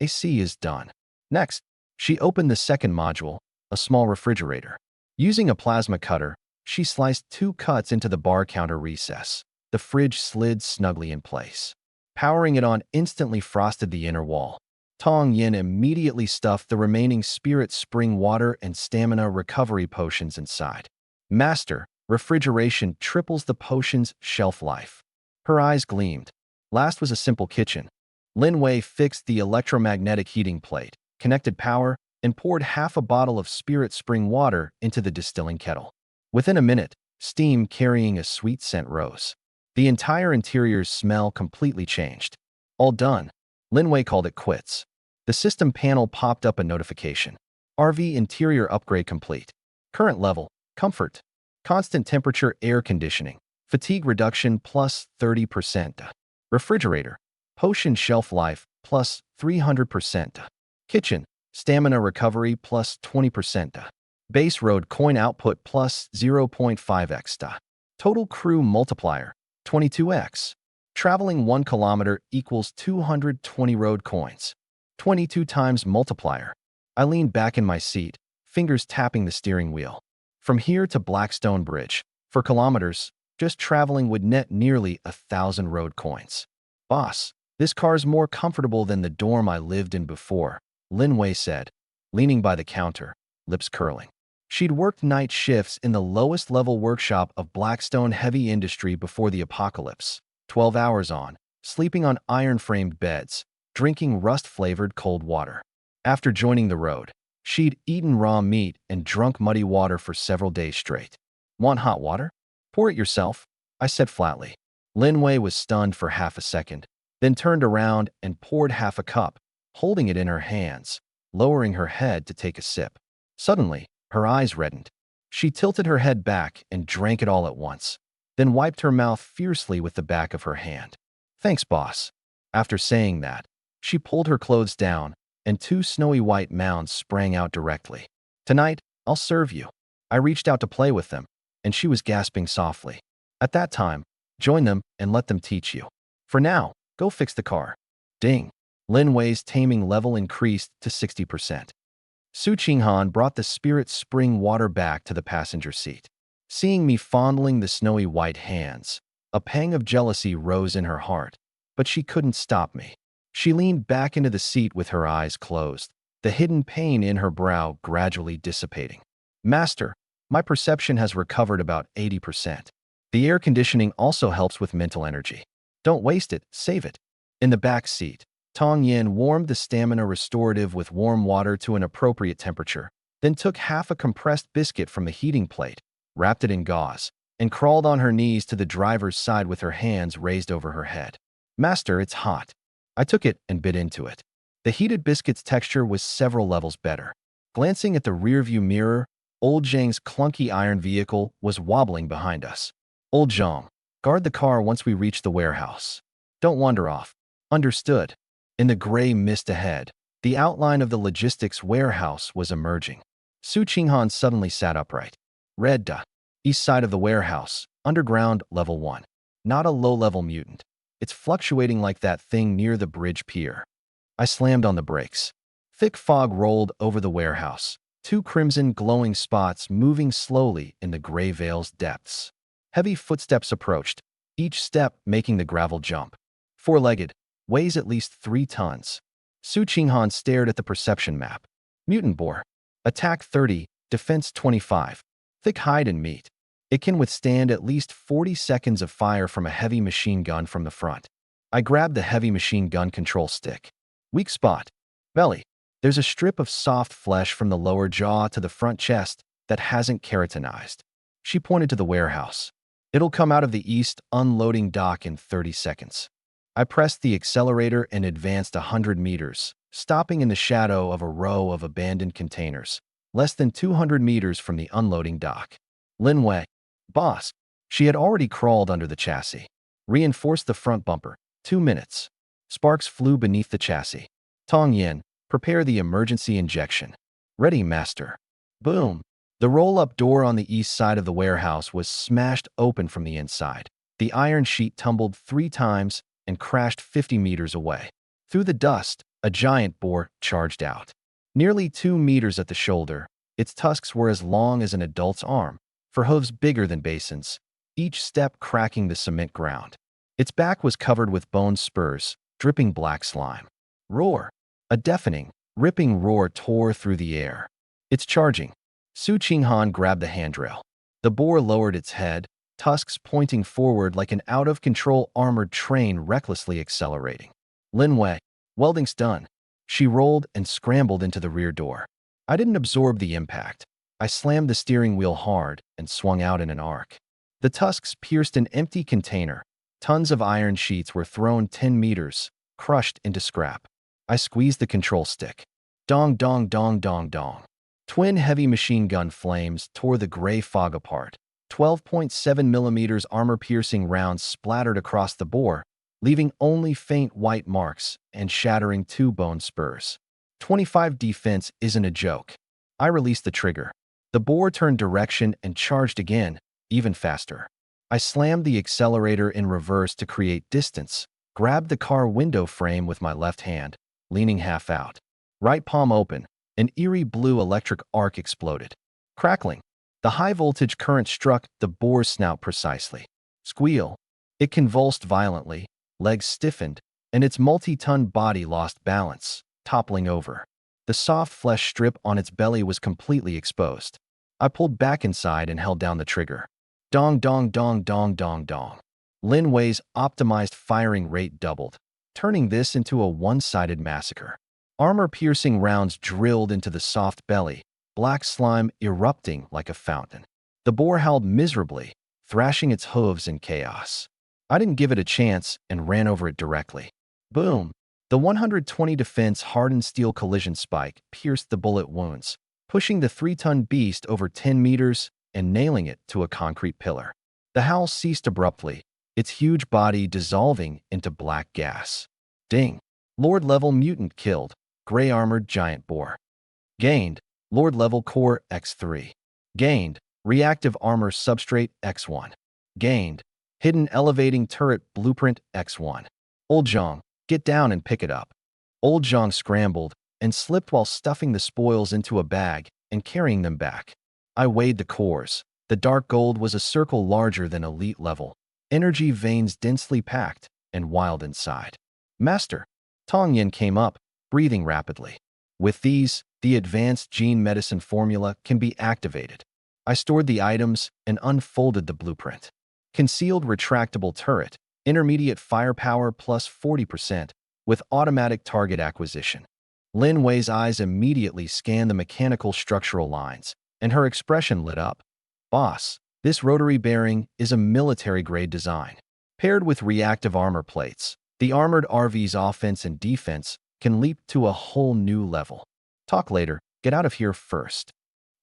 AC is done. Next, she opened the second module, a small refrigerator. Using a plasma cutter, she sliced 2 cuts into the bar counter recess. The fridge slid snugly in place. Powering it on instantly frosted the inner wall. Tong Yin immediately stuffed the remaining spirit spring water and stamina recovery potions inside. Master, refrigeration triples the potion's shelf life. Her eyes gleamed. Last was a simple kitchen. Lin Wei fixed the electromagnetic heating plate, connected power, and poured half a bottle of spirit spring water into the distilling kettle. Within a minute, steam carrying a sweet scent rose. The entire interior's smell completely changed. All done. Lin Wei called it quits. The system panel popped up a notification. RV interior upgrade complete. Current level, comfort. Constant temperature air conditioning. Fatigue reduction plus 30%. Refrigerator. Potion shelf life plus 300%. Kitchen. Stamina recovery plus 20%. Base road coin output plus 0.5x. Total crew multiplier, 22x. Traveling 1 kilometer equals 220 road coins. 22 times multiplier. I leaned back in my seat, fingers tapping the steering wheel. From here to Blackstone Bridge, for kilometers, just traveling would net nearly 1,000 road coins. Boss, this car's more comfortable than the dorm I lived in before, Lin Wei said, leaning by the counter, lips curling. She'd worked night shifts in the lowest level workshop of Blackstone heavy industry before the apocalypse. 12 hours on, sleeping on iron-framed beds, drinking rust-flavored cold water. After joining the road, she'd eaten raw meat and drunk muddy water for several days straight. Want hot water? Pour it yourself, I said flatly. Lin Wei was stunned for half a second, then turned around and poured half a cup, holding it in her hands, lowering her head to take a sip. Suddenly, her eyes reddened. She tilted her head back and drank it all at once, then wiped her mouth fiercely with the back of her hand. Thanks, boss. After saying that, she pulled her clothes down, and 2 snowy white mounds sprang out directly. Tonight, I'll serve you. I reached out to play with them, and she was gasping softly. At that time, join them and let them teach you. For now, go fix the car. Ding. Lin Wei's taming level increased to 60%. Su Qinghan brought the spirit spring water back to the passenger seat. Seeing me fondling the snowy white hands, a pang of jealousy rose in her heart, but she couldn't stop me. She leaned back into the seat with her eyes closed, the hidden pain in her brow gradually dissipating. Master, my perception has recovered about 80%. The air conditioning also helps with mental energy. Don't waste it, save it. In the back seat, Tong Yin warmed the stamina restorative with warm water to an appropriate temperature, then took half a compressed biscuit from the heating plate, wrapped it in gauze, and crawled on her knees to the driver's side with her hands raised over her head. Master, it's hot. I took it and bit into it. The heated biscuit's texture was several levels better. Glancing at the rearview mirror, Old Zhang's clunky iron vehicle was wobbling behind us. Old Zhang, guard the car once we reach the warehouse. Don't wander off. Understood. In the gray mist ahead, the outline of the logistics warehouse was emerging. Su Qinghan suddenly sat upright. Red dot. East side of the warehouse, underground, level 1. Not a low-level mutant. It's fluctuating like that thing near the bridge pier. I slammed on the brakes. Thick fog rolled over the warehouse, 2 crimson glowing spots moving slowly in the gray veil's depths. Heavy footsteps approached, each step making the gravel jump. 4-legged, weighs at least 3 tons. Su Qinghan stared at the perception map. Mutant boar. Attack 30, defense 25. Thick hide and meat. It can withstand at least 40 seconds of fire from a heavy machine gun from the front. I grabbed the heavy machine gun control stick. Weak spot. Belly. There's a strip of soft flesh from the lower jaw to the front chest that hasn't keratinized. She pointed to the warehouse. It'll come out of the east unloading dock in 30 seconds. I pressed the accelerator and advanced 100 meters, stopping in the shadow of a row of abandoned containers, less than 200 meters from the unloading dock. Lin Wei. Boss. She had already crawled under the chassis. Reinforced the front bumper. 2 minutes. Sparks flew beneath the chassis. Tong Yin, prepare the emergency injection. Ready, master. Boom. The roll-up door on the east side of the warehouse was smashed open from the inside. The iron sheet tumbled 3 times and crashed 50 meters away. Through the dust, a giant boar charged out. Nearly 2 meters at the shoulder, its tusks were as long as an adult's arm, for hooves bigger than basins, each step cracking the cement ground. Its back was covered with bone spurs, dripping black slime. Roar! A deafening, ripping roar tore through the air. It's charging. Su Qinghan grabbed the handrail. The boar lowered its head, tusks pointing forward like an out-of-control armored train recklessly accelerating. Lin Wei, welding's done. She rolled and scrambled into the rear door. I didn't absorb the impact. I slammed the steering wheel hard and swung out in an arc. The tusks pierced an empty container. Tons of iron sheets were thrown 10 meters, crushed into scrap. I squeezed the control stick. Dong, dong, dong, dong, dong. Twin heavy machine gun flames tore the gray fog apart. 12.7 millimeters armor-piercing rounds splattered across the boar, leaving only faint white marks and shattering 2 bone spurs. 25 defense isn't a joke. I released the trigger. The boar turned direction and charged again, even faster. I slammed the accelerator in reverse to create distance, grabbed the car window frame with my left hand, leaning half out. Right palm open, an eerie blue electric arc exploded. Crackling. The high-voltage current struck the boar's snout precisely. Squeal. It convulsed violently, legs stiffened, and its multi-ton body lost balance, toppling over. The soft flesh strip on its belly was completely exposed. I pulled back inside and held down the trigger. Dong, dong, dong, dong, dong, dong. Lin Wei's optimized firing rate doubled, turning this into a one-sided massacre. Armor-piercing rounds drilled into the soft belly, black slime erupting like a fountain. The boar howled miserably, thrashing its hooves in chaos. I didn't give it a chance and ran over it directly. Boom! The 120 defense hardened steel collision spike pierced the bullet wounds, pushing the 3-ton beast over 10 meters and nailing it to a concrete pillar. The howl ceased abruptly, its huge body dissolving into black gas. Ding! Lord-level mutant killed. Gray-armored giant boar. Gained. Lord-level core X3. Gained. Reactive armor substrate X1. Gained. Hidden elevating turret blueprint X1. Old Zhang, get down and pick it up. Old Zhang scrambled and slipped while stuffing the spoils into a bag and carrying them back. I weighed the cores. The dark gold was a circle larger than elite level. Energy veins densely packed and wild inside. Master. Tong Yin came up, breathing rapidly. With these, the advanced gene medicine formula can be activated. I stored the items and unfolded the blueprint. Concealed retractable turret, Intermediate firepower plus 40%, with automatic target acquisition. Lin Wei's eyes immediately scanned the mechanical structural lines, and her expression lit up. Boss, this rotary bearing is a military-grade design. Paired with reactive armor plates, the armored RV's offense and defense can leap to a whole new level. Talk later, get out of here first.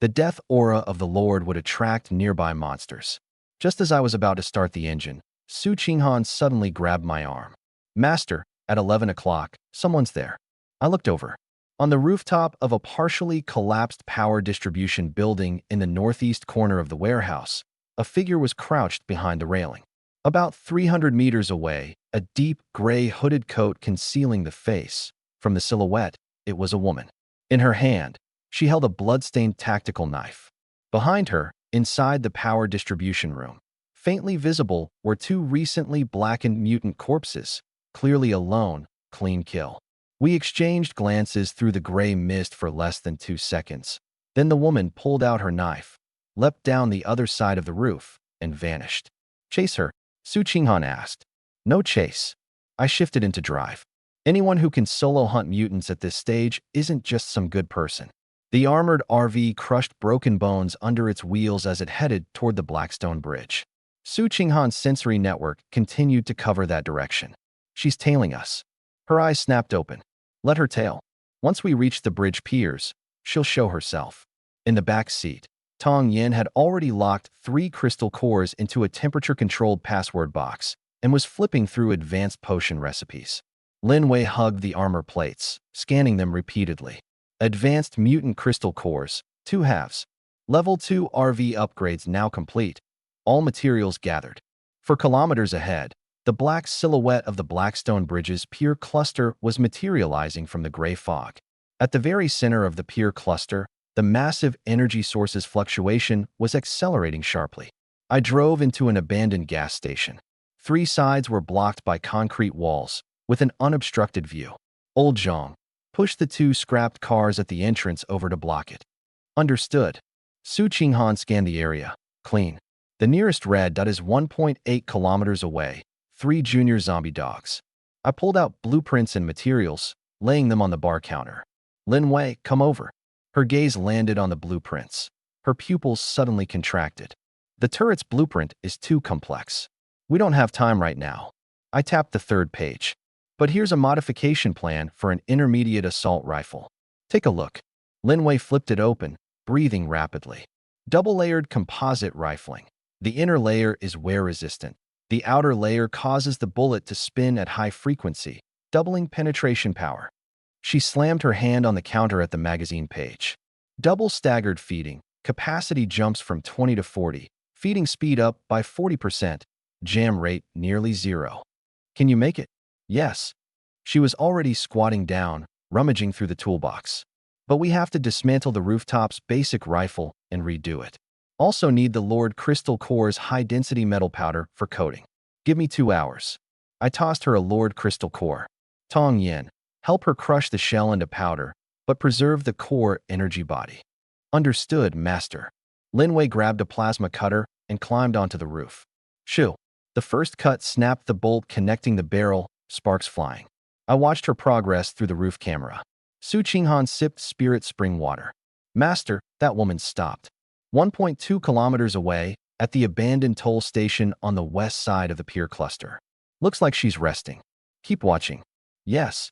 The death aura of the Lord would attract nearby monsters. Just as I was about to start the engine, Su Qinghan suddenly grabbed my arm. Master, at 11 o'clock, someone's there. I looked over. On the rooftop of a partially collapsed power distribution building in the northeast corner of the warehouse, a figure was crouched behind the railing. About 300 meters away, a deep gray hooded coat concealing the face. From the silhouette, it was a woman. In her hand, she held a blood-stained tactical knife. Behind her, inside the power distribution room, faintly visible were two recently blackened mutant corpses, clearly a lone, clean kill. We exchanged glances through the gray mist for less than 2 seconds. Then the woman pulled out her knife, leapt down the other side of the roof, and vanished. Chase her? Su Qinghan asked. No chase. I shifted into drive. Anyone who can solo hunt mutants at this stage isn't just some good person. The armored RV crushed broken bones under its wheels as it headed toward the Blackstone Bridge. Su Qinghan's sensory network continued to cover that direction. She's tailing us. Her eyes snapped open. Let her tail. Once we reach the bridge piers, she'll show herself. In the back seat, Tong Yin had already locked 3 crystal cores into a temperature-controlled password box and was flipping through advanced potion recipes. Lin Wei hugged the armor plates, scanning them repeatedly. Advanced mutant crystal cores, 2 halves. Level 2 RV upgrades now complete. All materials gathered. For kilometers ahead, the black silhouette of the Blackstone Bridge's pier cluster was materializing from the gray fog. At the very center of the pier cluster, the massive energy source's fluctuation was accelerating sharply. I drove into an abandoned gas station. 3 sides were blocked by concrete walls, with an unobstructed view. Old Zhang pushed the 2 scrapped cars at the entrance over to block it. Understood. Su Qinghan scanned the area. Clean. The nearest red dot is 1.8 kilometers away. 3 junior zombie dogs. I pulled out blueprints and materials, laying them on the bar counter. Lin Wei, come over. Her gaze landed on the blueprints. Her pupils suddenly contracted. The turret's blueprint is too complex. We don't have time right now. I tapped the 3rd page. But here's a modification plan for an intermediate assault rifle. Take a look. Lin Wei flipped it open, breathing rapidly. Double-layered composite rifling. The inner layer is wear-resistant. The outer layer causes the bullet to spin at high frequency, doubling penetration power. She slammed her hand on the counter at the magazine page. Double staggered feeding. Capacity jumps from 20 to 40. Feeding speed up by 40%. Jam rate nearly 0. Can you make it? Yes. She was already squatting down, rummaging through the toolbox. But we have to dismantle the rooftop's basic rifle and redo it. Also need the Lord Crystal Core's high-density metal powder for coating. Give me 2 hours. I tossed her a Lord Crystal Core. Tong Yin, help her crush the shell into powder, but preserve the core energy body. Understood, Master. Lin Wei grabbed a plasma cutter and climbed onto the roof. Shoo. The first cut snapped the bolt connecting the barrel, sparks flying. I watched her progress through the roof camera. Su Qinghan sipped spirit spring water. Master, that woman stopped. 1.2 kilometers away, at the abandoned toll station on the west side of the pier cluster. Looks like she's resting. Keep watching. Yes.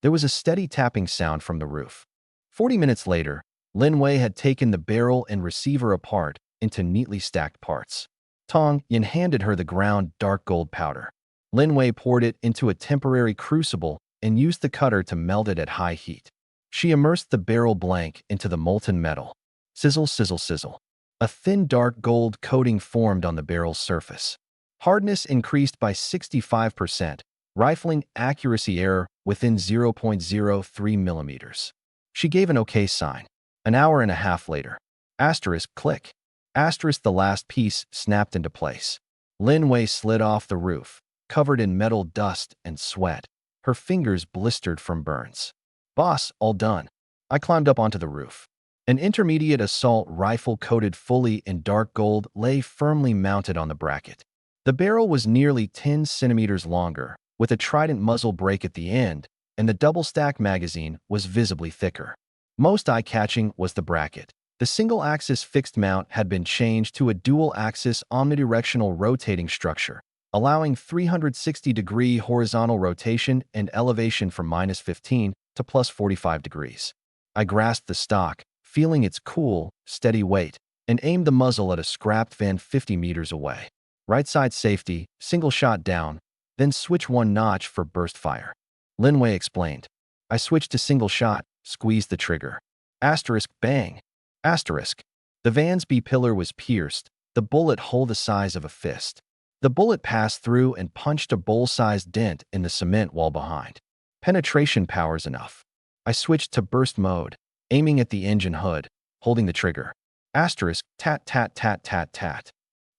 There was a steady tapping sound from the roof. 40 minutes later, Lin Wei had taken the barrel and receiver apart into neatly stacked parts. Tong Yin handed her the ground dark gold powder. Lin Wei poured it into a temporary crucible and used the cutter to melt it at high heat. She immersed the barrel blank into the molten metal. Sizzle, sizzle, sizzle. A thin dark gold coating formed on the barrel's surface. Hardness increased by 65%, rifling accuracy error within 0.03 millimeters. She gave an okay sign. An hour and a half later. Asterisk, click. Asterisk, the last piece snapped into place. Lin Wei slid off the roof, covered in metal dust and sweat. Her fingers blistered from burns. Boss, all done. I climbed up onto the roof. An intermediate assault rifle coated fully in dark gold lay firmly mounted on the bracket. The barrel was nearly 10 centimeters longer, with a trident muzzle brake at the end, and the double-stack magazine was visibly thicker. Most eye-catching was the bracket. The single-axis fixed mount had been changed to a dual-axis omnidirectional rotating structure, allowing 360-degree horizontal rotation and elevation from -15 to +45 degrees. I grasped the stock, feeling its cool, steady weight, and aimed the muzzle at a scrapped van 50 meters away. Right side safety, single shot down, then switch one notch for burst fire. Lin Wei explained. I switched to single shot, squeezed the trigger. Asterisk, bang. Asterisk. The van's B-pillar was pierced, the bullet hole the size of a fist. The bullet passed through and punched a bowl-sized dent in the cement wall behind. Penetration power's enough. I switched to burst mode, aiming at the engine hood, holding the trigger. Asterisk, tat tat tat tat tat.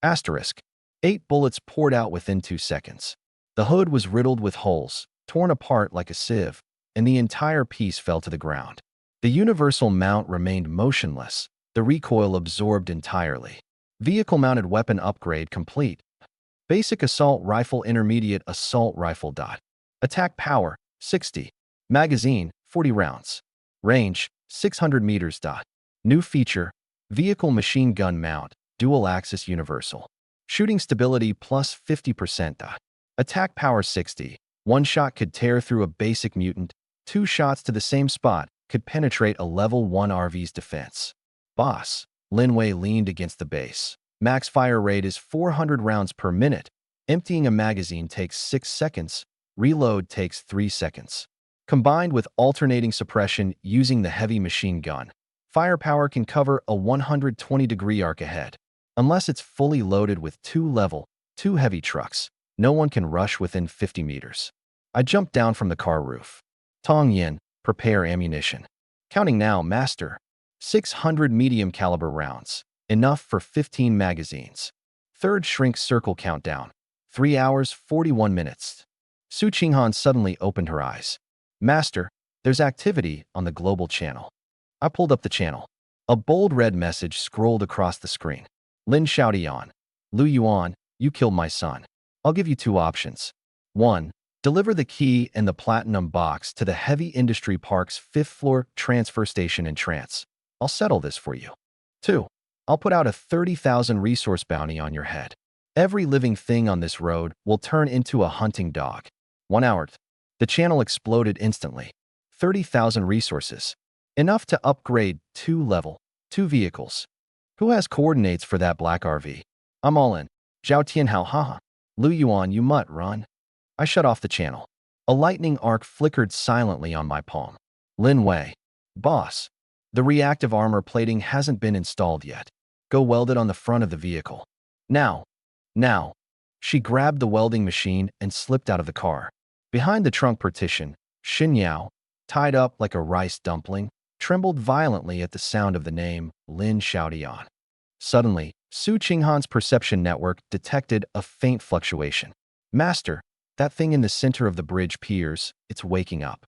Asterisk. 8 bullets poured out within 2 seconds. The hood was riddled with holes, torn apart like a sieve, and the entire piece fell to the ground. The universal mount remained motionless, the recoil absorbed entirely. Vehicle-mounted weapon upgrade complete. Basic assault rifle, intermediate assault rifle. Attack power, 60. Magazine, 40 rounds. Range, 600 meters. New feature, vehicle machine gun mount, dual-axis universal. Shooting stability plus 50%. Attack power 60. One shot could tear through a basic mutant. 2 shots to the same spot could penetrate a level 1 RV's defense. Boss. Lin Wei leaned against the base. Max fire rate is 400 rounds per minute. Emptying a magazine takes 6 seconds. Reload takes 3 seconds. Combined with alternating suppression using the heavy machine gun, firepower can cover a 120-degree arc ahead. Unless it's fully loaded with 2 heavy trucks, no one can rush within 50 meters. I jumped down from the car roof. Tong Yin, prepare ammunition. Counting now, master. 600 medium caliber rounds. Enough for 15 magazines. Third shrink circle countdown. 3 hours, 41 minutes. Su Qinghan suddenly opened her eyes. Master, there's activity on the global channel. I pulled up the channel. A bold red message scrolled across the screen. Lin Xiaotian. Lu Yuan, you killed my son. I'll give you 2 options. 1. Deliver the key and the platinum box to the Heavy Industry Park's 5th floor transfer station in Trance. I'll settle this for you. 2. I'll put out a 30,000 resource bounty on your head. Every living thing on this road will turn into a hunting dog. 1 hour. The channel exploded instantly. 30,000 resources. Enough to upgrade 2 vehicles. Who has coordinates for that black RV? I'm all in. Zhao Tianhao, haha. Lu Yuan, you mutt, run. I shut off the channel. A lightning arc flickered silently on my palm. Lin Wei. Boss. The reactive armor plating hasn't been installed yet. Go weld it on the front of the vehicle. Now. She grabbed the welding machine and slipped out of the car. Behind the trunk partition, Xin Yao, tied up like a rice dumpling, trembled violently at the sound of the name Lin Xiaotian. Suddenly, Su Qinghan's perception network detected a faint fluctuation. Master, that thing in the center of the bridge piers, it's waking up.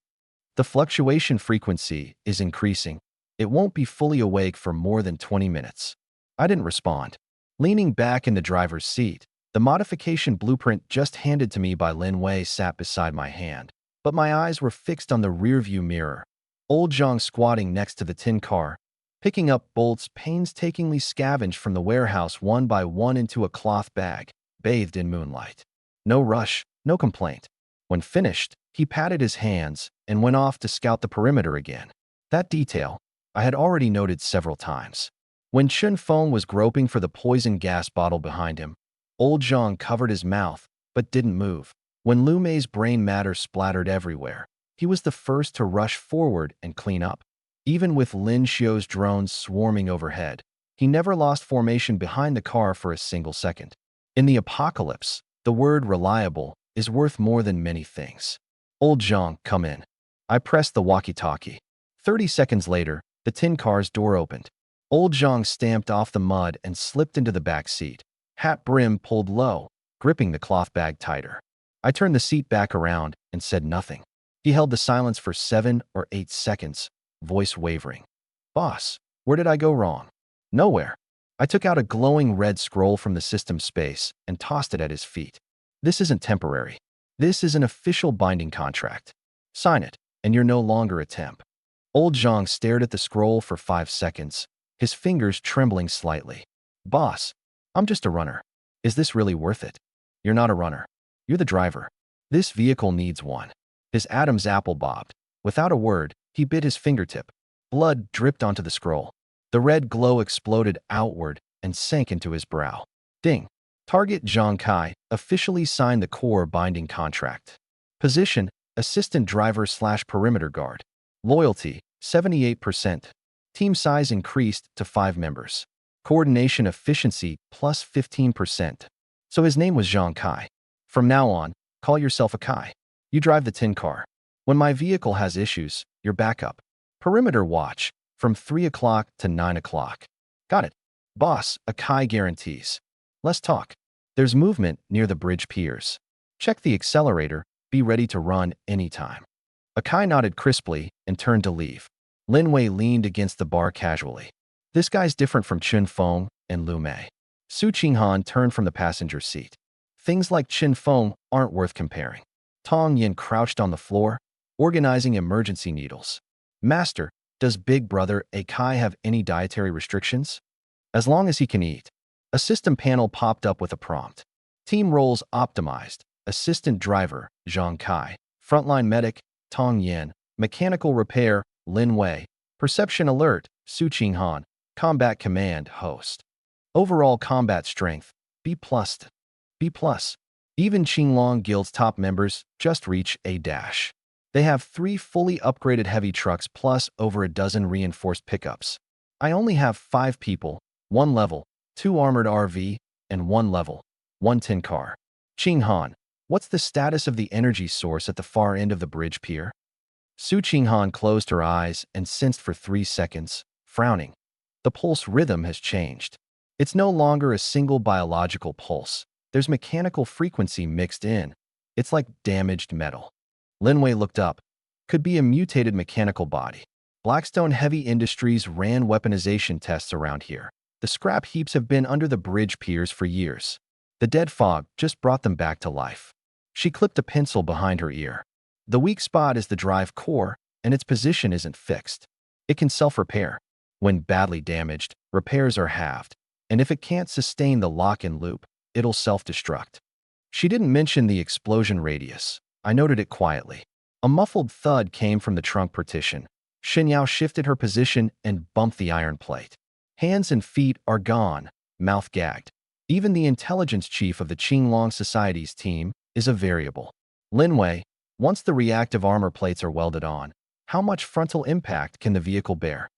The fluctuation frequency is increasing. It won't be fully awake for more than 20 minutes. I didn't respond. Leaning back in the driver's seat, the modification blueprint just handed to me by Lin Wei sat beside my hand, but my eyes were fixed on the rearview mirror. Old Zhang squatting next to the tin car, picking up bolts painstakingly scavenged from the warehouse one by one into a cloth bag, bathed in moonlight. No rush, no complaint. When finished, he patted his hands and went off to scout the perimeter again. That detail I had already noted several times. When Chun Feng was groping for the poison gas bottle behind him, Old Zhang covered his mouth, but didn't move. When Lu Mei's brain matter splattered everywhere, he was the first to rush forward and clean up. Even with Lin Xiu's drones swarming overhead, he never lost formation behind the car for a single second. In the apocalypse, the word reliable is worth more than many things. Old Zhang, come in. I pressed the walkie-talkie. 30 seconds later, the tin car's door opened. Old Zhang stamped off the mud and slipped into the back seat. Hat brim pulled low, gripping the cloth bag tighter. I turned the seat back around and said nothing. He held the silence for 7 or 8 seconds, voice wavering. Boss, where did I go wrong? Nowhere. I took out a glowing red scroll from the system space and tossed it at his feet. This isn't temporary. This is an official binding contract. Sign it, and you're no longer a temp. Old Zhang stared at the scroll for 5 seconds, his fingers trembling slightly. Boss, I'm just a runner. Is this really worth it? You're not a runner. You're the driver. This vehicle needs one. His Adam's apple bobbed. Without a word, he bit his fingertip. Blood dripped onto the scroll. The red glow exploded outward and sank into his brow. Ding. Target Zhang Kai officially signed the core binding contract. Position, assistant driver/perimeter guard. Loyalty, 78%. Team size increased to 5 members. Coordination efficiency plus 15%. So his name was Zhang Kai. From now on, call yourself a Kai. You drive the tin car. When my vehicle has issues, you're backup. Perimeter watch, from 3 o'clock to 9 o'clock. Got it. Boss, a Kai guarantees. Let's talk. There's movement near the bridge piers. Check the accelerator, be ready to run anytime. Akai nodded crisply and turned to leave. Lin Wei leaned against the bar casually. This guy's different from Chen Feng and Lu Mei. Su Qinghan turned from the passenger seat. Things like Chen Feng aren't worth comparing. Tong Yin crouched on the floor, organizing emergency needles. Master, does Big Brother Akai have any dietary restrictions? As long as he can eat. A system panel popped up with a prompt. Team roles optimized. Assistant driver, Zhang Kai. Frontline medic, Tong Yin. Mechanical repair, Lin Wei. Perception alert, Su Qinghan. Combat command, host. Overall combat strength, B+. B+. Even Qinglong Guild's top members just reach A-. They have 3 fully upgraded heavy trucks plus over a dozen reinforced pickups. I only have 5 people, 1 level, 2 armored RV, and 1 level, 1 tin car. Qinghan, what's the status of the energy source at the far end of the bridge pier? Su Qinghan closed her eyes and sensed for 3 seconds, frowning. The pulse rhythm has changed. It's no longer a single biological pulse. There's mechanical frequency mixed in. It's like damaged metal. Lin Wei looked up. Could be a mutated mechanical body. Blackstone Heavy Industries ran weaponization tests around here. The scrap heaps have been under the bridge piers for years. The dead fog just brought them back to life. She clipped a pencil behind her ear. The weak spot is the drive core, and its position isn't fixed. It can self-repair. When badly damaged, repairs are halved, and if it can't sustain the lock-in loop, it'll self-destruct. She didn't mention the explosion radius. I noted it quietly. A muffled thud came from the trunk partition. Xinyao shifted her position and bumped the iron plate. Hands and feet are gone, mouth gagged. Even the intelligence chief of the Qinglong Society's team is a variable. Lin Wei, once the reactive armor plates are welded on, how much frontal impact can the vehicle bear?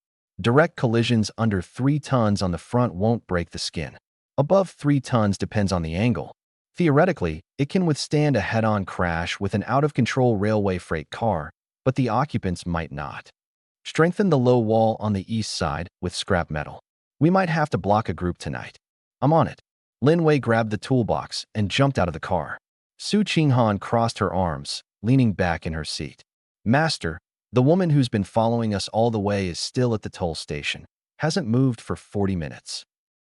Direct collisions under 3 tons on the front won't break the skin. Above 3 tons depends on the angle. Theoretically, it can withstand a head-on crash with an out-of-control railway freight car, but the occupants might not. Strengthen the low wall on the east side with scrap metal. We might have to block a group tonight. I'm on it. Lin Wei grabbed the toolbox and jumped out of the car. Su Qinghan crossed her arms, leaning back in her seat. Master, the woman who's been following us all the way is still at the toll station. Hasn't moved for 40 minutes.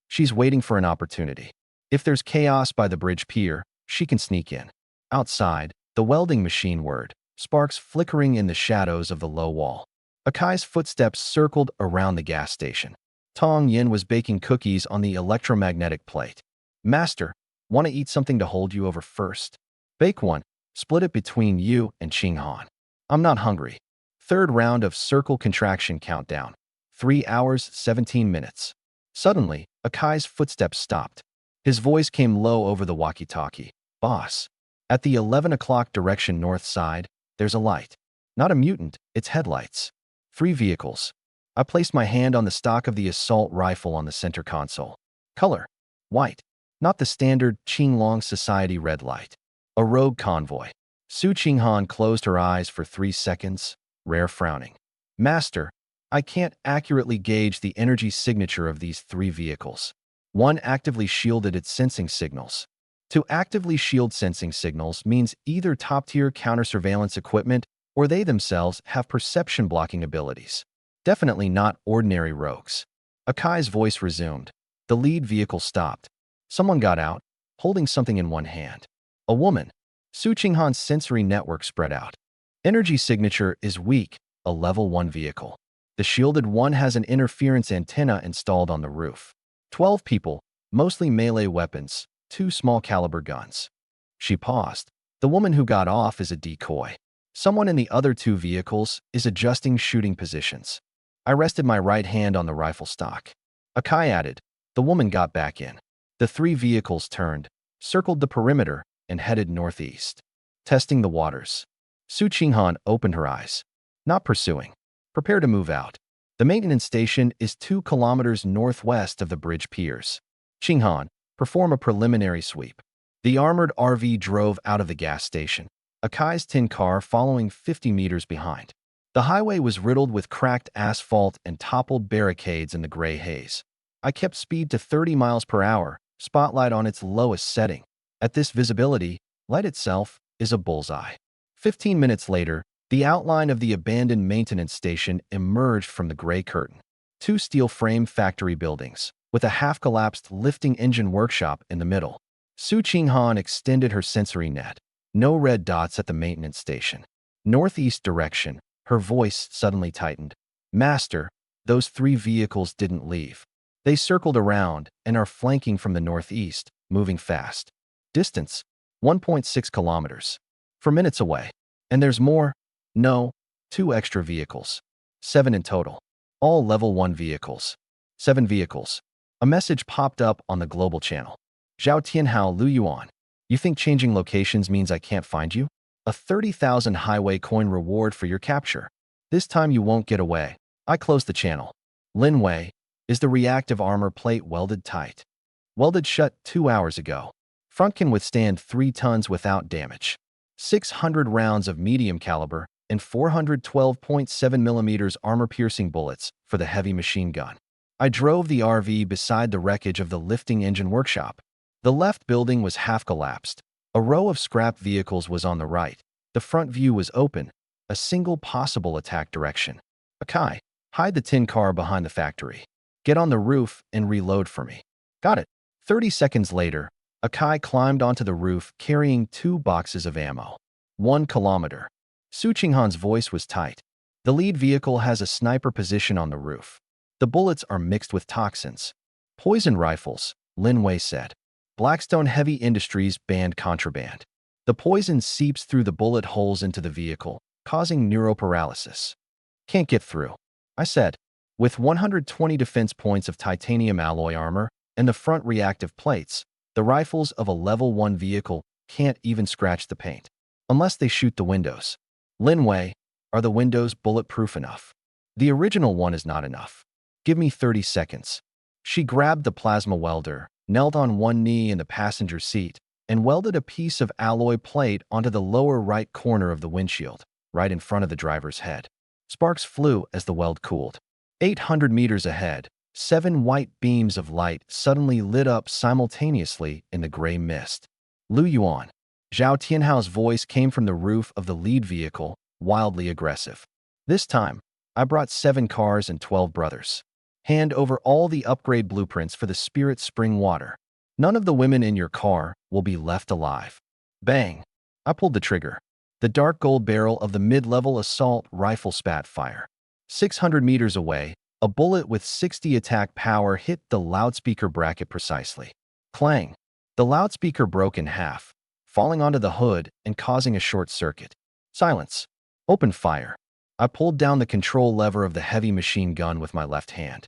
She's waiting for an opportunity. If there's chaos by the bridge pier, she can sneak in. Outside, the welding machine whirred, sparks flickering in the shadows of the low wall. Akai's footsteps circled around the gas station. Tong Yin was baking cookies on the electromagnetic plate. Master, want to eat something to hold you over first? Bake one. Split it between you and Qinghan. I'm not hungry. Third round of circle contraction countdown. 3 hours, 17 minutes. Suddenly, Akai's footsteps stopped. His voice came low over the walkie-talkie. Boss. At the 11 o'clock direction north side, there's a light. Not a mutant, it's headlights. 3 vehicles. I placed my hand on the stock of the assault rifle on the center console. Color. White. Not the standard Qinglong Society red light. A rogue convoy. Su Qinghan closed her eyes for 3 seconds, rare frowning. Master, I can't accurately gauge the energy signature of these 3 vehicles. One actively shielded its sensing signals. To actively shield sensing signals means either top-tier counter-surveillance equipment or they themselves have perception-blocking abilities. Definitely not ordinary rogues. Akai's voice resumed. The lead vehicle stopped. Someone got out, holding something in one hand. A woman. Su Qinghan's sensory network spread out. Energy signature is weak, a level 1 vehicle. The shielded one has an interference antenna installed on the roof. 12 people, mostly melee weapons, 2 small caliber guns. She paused. The woman who got off is a decoy. Someone in the other 2 vehicles is adjusting shooting positions. I rested my right hand on the rifle stock. Akai added. The woman got back in. The 3 vehicles turned, circled the perimeter, and headed northeast. Testing the waters. Su Qinghan opened her eyes. Not pursuing. Prepare to move out. The maintenance station is 2 kilometers northwest of the bridge piers. Qinghan, perform a preliminary sweep. The armored RV drove out of the gas station. Akai's tin car following 50 meters behind. The highway was riddled with cracked asphalt and toppled barricades in the gray haze. I kept speed to 30 miles per hour, spotlight on its lowest setting. At this visibility, light itself is a bullseye. 15 minutes later, the outline of the abandoned maintenance station emerged from the gray curtain. 2 steel frame factory buildings, with a half-collapsed lifting engine workshop in the middle. Su Qinghan extended her sensory net. No red dots at the maintenance station. Northeast direction, her voice suddenly tightened. Master, those 3 vehicles didn't leave. They circled around and are flanking from the northeast, moving fast. Distance, 1.6 kilometers. For minutes away. And there's more? No, 2 extra vehicles. 7 in total. All level 1 vehicles. 7 vehicles. A message popped up on the global channel. Zhao Tianhao Lu Yuan. You think changing locations means I can't find you? A 30,000 highway coin reward for your capture. This time you won't get away. I closed the channel. Lin Wei. Is the reactive armor plate welded tight? Welded shut 2 hours ago. Front can withstand 3 tons without damage. 600 rounds of medium caliber and 412.7 millimeters armor-piercing bullets for the heavy machine gun. I drove the RV beside the wreckage of the lifting engine workshop. The left building was half-collapsed. A row of scrap vehicles was on the right. The front view was open, a single possible attack direction. Akai, hide the tin car behind the factory. Get on the roof and reload for me. Got it. 30 seconds later, Akai climbed onto the roof carrying 2 boxes of ammo. 1 kilometer. Su Qinghan's voice was tight. The lead vehicle has a sniper position on the roof. The bullets are mixed with toxins. Poison rifles, Lin Wei said. Blackstone Heavy Industries banned contraband. The poison seeps through the bullet holes into the vehicle, causing neuroparalysis. Can't get through, I said. With 120 defense points of titanium alloy armor and the front reactive plates, the rifles of a level 1 vehicle can't even scratch the paint. Unless they shoot the windows. Lin Wei, are the windows bulletproof enough? The original one is not enough. Give me 30 seconds. She grabbed the plasma welder, knelt on one knee in the passenger seat, and welded a piece of alloy plate onto the lower right corner of the windshield, right in front of the driver's head. Sparks flew as the weld cooled. 800 meters ahead, 7 white beams of light suddenly lit up simultaneously in the gray mist. Lu Yuan. Zhao Tianhao's voice came from the roof of the lead vehicle, wildly aggressive. This time, I brought 7 cars and 12 brothers. Hand over all the upgrade blueprints for the Spirit Spring water. None of the women in your car will be left alive. Bang! I pulled the trigger. The dark gold barrel of the mid-level assault rifle spat fire. 600 meters away, a bullet with 60 attack power hit the loudspeaker bracket precisely. Clang! The loudspeaker broke in half, falling onto the hood and causing a short circuit. Silence. Open fire. I pulled down the control lever of the heavy machine gun with my left hand.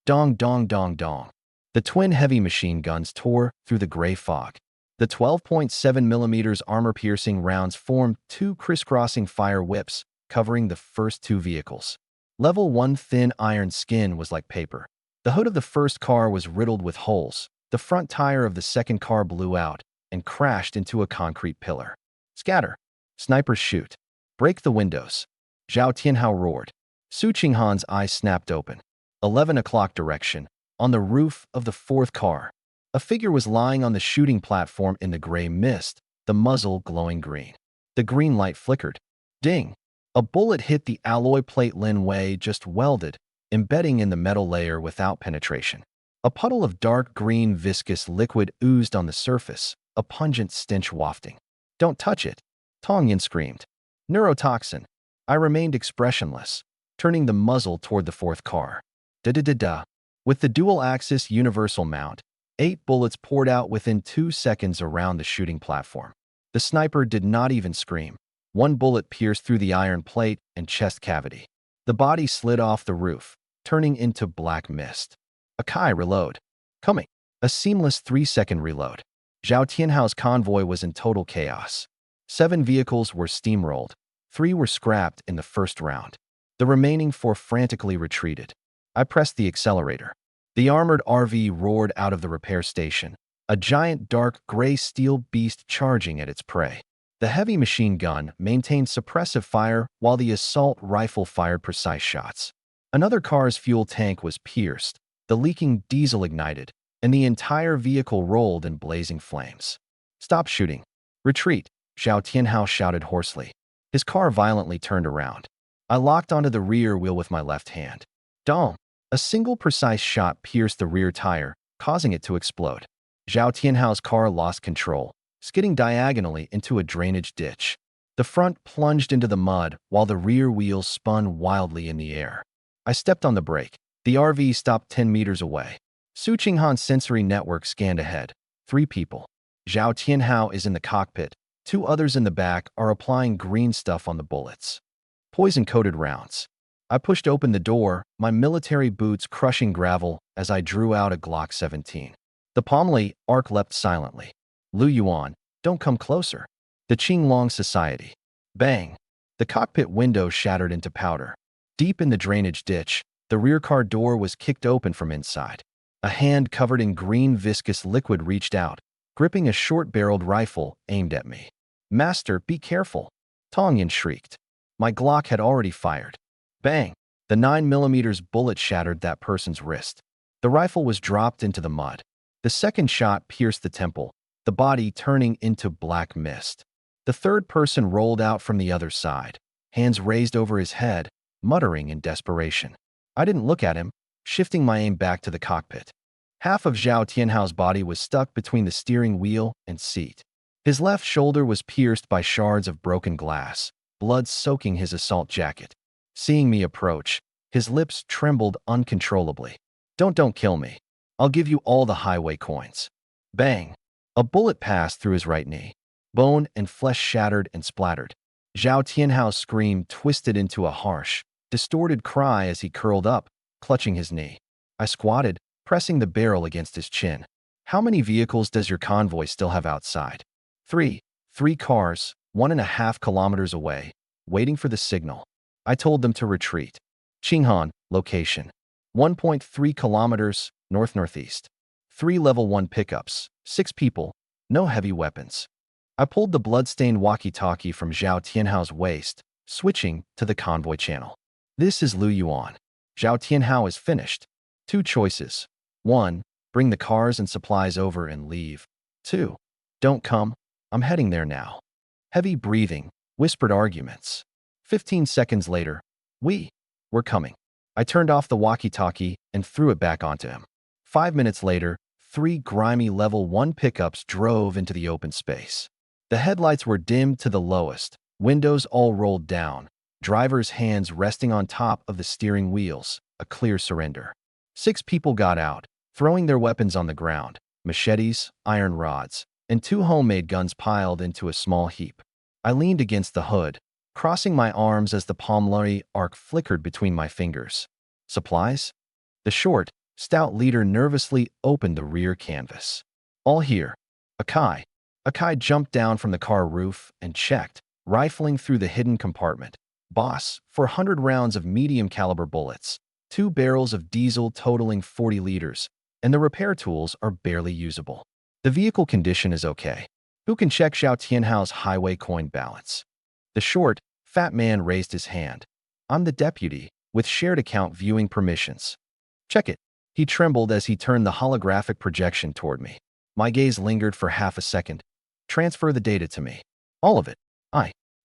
Dong, dong, dong, dong. The twin heavy machine guns tore through the gray fog. The 12.7 millimeters armor-piercing rounds formed 2 crisscrossing fire whips, covering the first 2 vehicles. Level 1 thin iron skin was like paper. The hood of the first car was riddled with holes. The front tire of the second car blew out and crashed into a concrete pillar. Scatter. Snipers shoot. Break the windows. Zhao Tianhao roared. Su Qinghan's eyes snapped open. 11 o'clock direction. On the roof of the 4th car. A figure was lying on the shooting platform in the gray mist, the muzzle glowing green. The green light flickered. Ding! A bullet hit the alloy plate Lin Wei just welded, embedding in the metal layer without penetration. A puddle of dark green viscous liquid oozed on the surface, a pungent stench wafting. "Don't touch it," Tongyan screamed. "Neurotoxin." I remained expressionless, turning the muzzle toward the fourth car. Da-da-da-da. With the dual-axis universal mount, 8 bullets poured out within 2 seconds around the shooting platform. The sniper did not even scream. One bullet pierced through the iron plate and chest cavity. The body slid off the roof, turning into black mist. Akai reload. Coming. A seamless 3-second reload. Zhao Tianhao's convoy was in total chaos. 7 vehicles were steamrolled. 3 were scrapped in the first round. The remaining 4 frantically retreated. I pressed the accelerator. The armored RV roared out of the repair station, a giant dark gray steel beast charging at its prey. The heavy machine gun maintained suppressive fire while the assault rifle fired precise shots. Another car's fuel tank was pierced, the leaking diesel ignited, and the entire vehicle rolled in blazing flames. "Stop shooting. Retreat," Zhao Tianhao shouted hoarsely. His car violently turned around. I locked onto the rear wheel with my left hand. Dong! A single precise shot pierced the rear tire, causing it to explode. Zhao Tianhao's car lost control, skidding diagonally into a drainage ditch. The front plunged into the mud while the rear wheels spun wildly in the air. I stepped on the brake. The RV stopped 10 meters away. Su Qinghan's sensory network scanned ahead. 3 people. Zhao Tianhao is in the cockpit. 2 others in the back are applying green stuff on the bullets. Poison-coated rounds. I pushed open the door, my military boots crushing gravel as I drew out a Glock 17. The Pomley arc leapt silently. "Lu Yuan, don't come closer." The Qinglong Society. Bang! The cockpit window shattered into powder. Deep in the drainage ditch, the rear car door was kicked open from inside. A hand covered in green viscous liquid reached out, gripping a short-barreled rifle aimed at me. "Master, be careful!" Tongyan shrieked. My Glock had already fired. Bang! The 9mm bullet shattered that person's wrist. The rifle was dropped into the mud. The second shot pierced the temple, the body turning into black mist. The third person rolled out from the other side, hands raised over his head, muttering in desperation. I didn't look at him, shifting my aim back to the cockpit. Half of Zhao Tianhao's body was stuck between the steering wheel and seat. His left shoulder was pierced by shards of broken glass, blood soaking his assault jacket. Seeing me approach, his lips trembled uncontrollably. Don't kill me. I'll give you all the highway coins." Bang! A bullet passed through his right knee. Bone and flesh shattered and splattered. Zhao Tianhao's scream twisted into a harsh, distorted cry as he curled up, clutching his knee. I squatted, pressing the barrel against his chin. "How many vehicles does your convoy still have outside?" 3. 3 cars, 1.5 kilometers away, waiting for the signal. I told them to retreat. Qinghan, location. 1.3 kilometers, north-northeast. 3 level 1 pickups, 6 people, no heavy weapons. I pulled the blood-stained walkie-talkie from Zhao Tianhao's waist, switching to the convoy channel. "This is Lu Yuan. Zhao Tianhao is finished. 2 choices. 1. Bring the cars and supplies over and leave. 2. Don't come. I'm heading there now." Heavy breathing, whispered arguments. 15 seconds later, we're coming." I turned off the walkie-talkie and threw it back onto him. 5 minutes later, 3 grimy level 1 pickups drove into the open space. The headlights were dimmed to the lowest, windows all rolled down, drivers' hands resting on top of the steering wheels, a clear surrender. 6 people got out, throwing their weapons on the ground, machetes, iron rods, and 2 homemade guns piled into a small heap. I leaned against the hood, crossing my arms as the Pomlari arc flickered between my fingers. "Supplies?" The short, stout leader nervously opened the rear canvas. "All here." Akai. Akai jumped down from the car roof and checked, rifling through the hidden compartment. "Boss, 400 rounds of medium-caliber bullets, 2 barrels of diesel totaling 40 liters, and the repair tools are barely usable. The vehicle condition is okay. Who can check Zhao Tianhao's highway coin balance?" The short, fat man raised his hand. "I'm the deputy, with shared account viewing permissions." "Check it." He trembled as he turned the holographic projection toward me. My gaze lingered for half a second. "Transfer the data to me. All of it."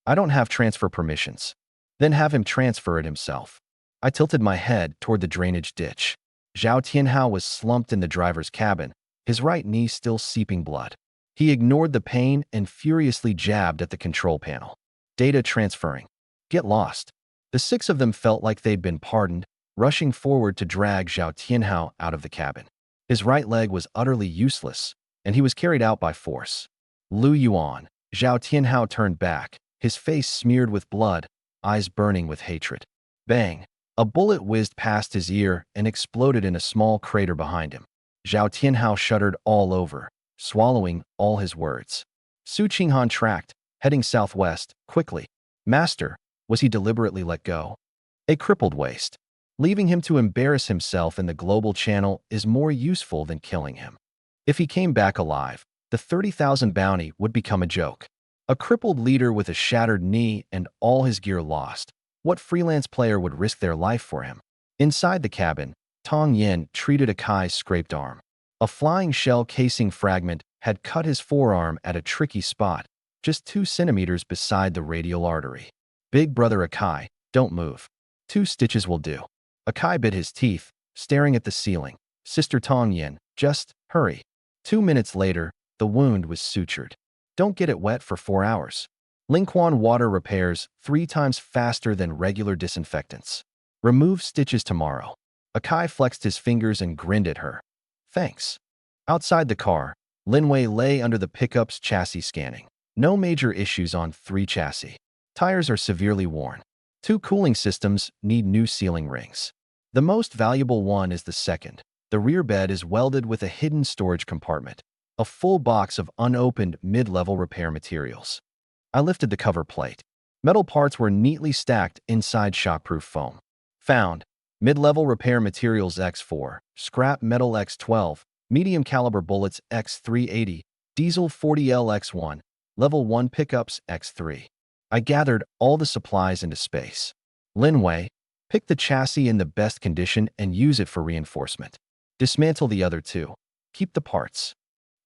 I don't have transfer permissions." "Then have him transfer it himself." I tilted my head toward the drainage ditch. Zhao Tianhao was slumped in the driver's cabin, his right knee still seeping blood. He ignored the pain and furiously jabbed at the control panel. Data transferring. Get lost. The six of them felt like they'd been pardoned, rushing forward to drag Zhao Tianhao out of the cabin. His right leg was utterly useless, and he was carried out by force. Lu Yuan. Zhao Tianhao turned back, his face smeared with blood, eyes burning with hatred. Bang! A bullet whizzed past his ear and exploded in a small crater behind him. Zhao Tianhao shuddered all over, swallowing all his words. Su Qinghan tracked, heading southwest, quickly. Master, was he deliberately let go? A crippled waste. Leaving him to embarrass himself in the global channel is more useful than killing him. If he came back alive, the 30,000 bounty would become a joke. A crippled leader with a shattered knee and all his gear lost. What freelance player would risk their life for him? Inside the cabin, Tong Yin treated Akai's scraped arm. A flying shell casing fragment had cut his forearm at a tricky spot, just 2 centimeters beside the radial artery. Big brother Akai, don't move. 2 stitches will do. Akai bit his teeth, staring at the ceiling. Sister Tong Yin, just hurry. 2 minutes later, the wound was sutured. Don't get it wet for 4 hours. Lingquan water repairs 3 times faster than regular disinfectants. Remove stitches tomorrow. Akai flexed his fingers and grinned at her. Thanks. Outside the car, Linwei lay under the pickup's chassis scanning. No major issues on 3 chassis. Tires are severely worn. 2 cooling systems need new sealing rings. The most valuable one is the second. The rear bed is welded with a hidden storage compartment. A full box of unopened mid-level repair materials. I lifted the cover plate. Metal parts were neatly stacked inside shockproof foam. Found. Mid-level repair materials X4, scrap metal X12, medium caliber bullets X380, diesel 40L X1, level 1 pickups X3. I gathered all the supplies into space. Linwei, pick the chassis in the best condition and use it for reinforcement. Dismantle the other 2. Keep the parts.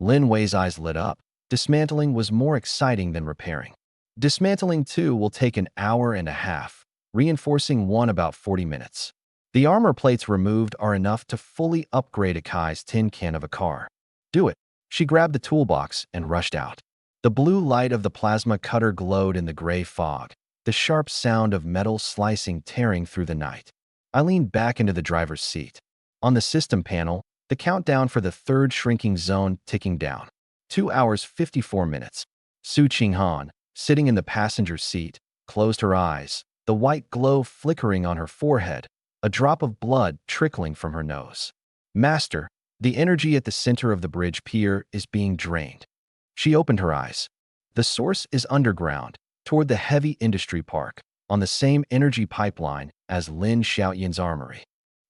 Linwei's eyes lit up. Dismantling was more exciting than repairing. Dismantling 2 will take an hour and a half, reinforcing 1 about 40 minutes. The armor plates removed are enough to fully upgrade Akai's tin can of a car. Do it. She grabbed the toolbox and rushed out. The blue light of the plasma cutter glowed in the gray fog, the sharp sound of metal slicing tearing through the night. I leaned back into the driver's seat. On the system panel, the countdown for the 3rd shrinking zone ticking down. 2 hours 54 minutes. Su Qinghan, sitting in the passenger seat, closed her eyes, the white glow flickering on her forehead, a drop of blood trickling from her nose. Master, the energy at the center of the bridge pier is being drained. She opened her eyes. The source is underground, toward the heavy industry park, on the same energy pipeline as Lin Xiaoyin's armory.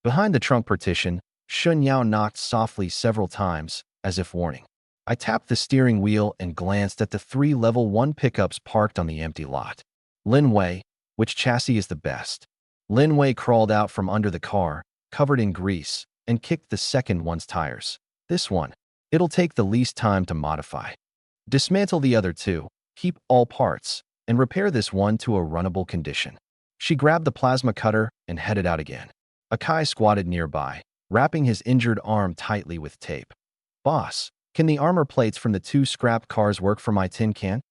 Behind the trunk partition, Shun Yao knocked softly several times, as if warning. I tapped the steering wheel and glanced at the 3 level 1 pickups parked on the empty lot. Linwei, which chassis is the best? Linwei crawled out from under the car, covered in grease, and kicked the second one's tires. This one. It'll take the least time to modify. Dismantle the other 2, keep all parts, and repair this one to a runnable condition. She grabbed the plasma cutter and headed out again. Akai squatted nearby, wrapping his injured arm tightly with tape. Boss, can the armor plates from the 2 scrap cars work for my tin can?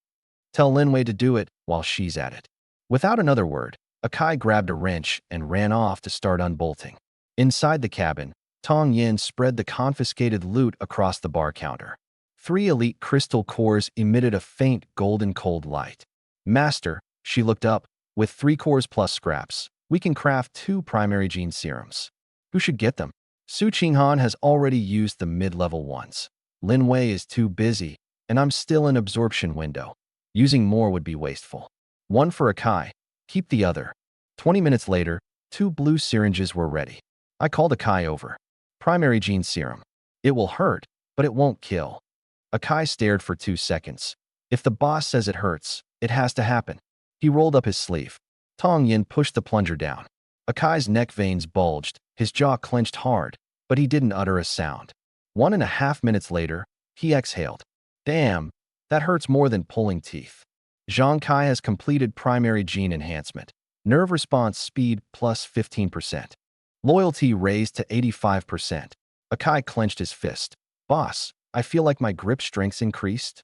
Tell Linwei to do it while she's at it. Without another word, Akai grabbed a wrench and ran off to start unbolting. Inside the cabin, Tong Yin spread the confiscated loot across the bar counter. 3 elite crystal cores emitted a faint golden cold light. Master, she looked up, with 3 cores plus scraps, we can craft 2 primary gene serums. Who should get them? Su Qinghan has already used the mid-level ones. Linwei is too busy, and I'm still in absorption window. Using more would be wasteful. 1 for Akai. Keep the other. 20 minutes later, 2 blue syringes were ready. I called Akai over. Primary gene serum. It will hurt, but it won't kill. Akai stared for 2 seconds. If the boss says it hurts, it has to happen. He rolled up his sleeve. Tong Yin pushed the plunger down. Akai's neck veins bulged, his jaw clenched hard, but he didn't utter a sound. 1.5 minutes later, he exhaled. Damn, that hurts more than pulling teeth. Zhang Kai has completed primary gene enhancement. Nerve response speed plus 15%. Loyalty raised to 85%. Akai clenched his fist. Boss, I feel like my grip strength's increased.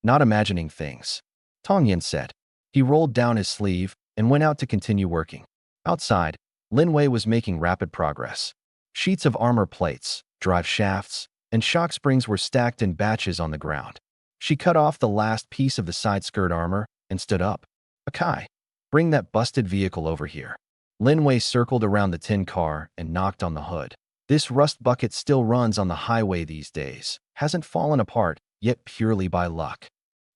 Not imagining things. Tong Yin said. He rolled down his sleeve and went out to continue working. Outside, Lin Wei was making rapid progress. Sheets of armor plates, drive shafts, and shock springs were stacked in batches on the ground. She cut off the last piece of the side skirt armor and stood up. Akai, bring that busted vehicle over here. Lin Wei circled around the tin car and knocked on the hood. This rust bucket still runs on the highway these days, hasn't fallen apart, yet purely by luck.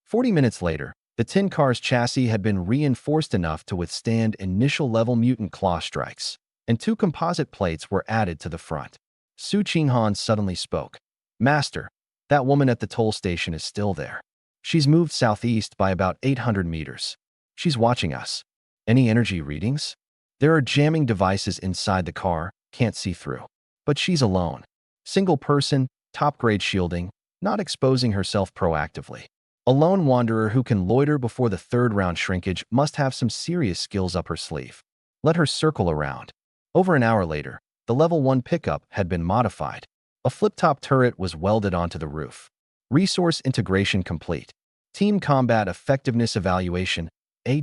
40 minutes later, the tin car's chassis had been reinforced enough to withstand initial-level mutant claw strikes, and 2 composite plates were added to the front. Su Qinghan suddenly spoke. Master, that woman at the toll station is still there. She's moved southeast by about 800 meters. She's watching us. Any energy readings? There are jamming devices inside the car, can't see through. But she's alone. Single person, top-grade shielding, not exposing herself proactively. A lone wanderer who can loiter before the third-round shrinkage must have some serious skills up her sleeve. Let her circle around. Over an hour later, the Level 1 pickup had been modified. A flip-top turret was welded onto the roof. Resource integration complete. Team combat effectiveness evaluation, A-.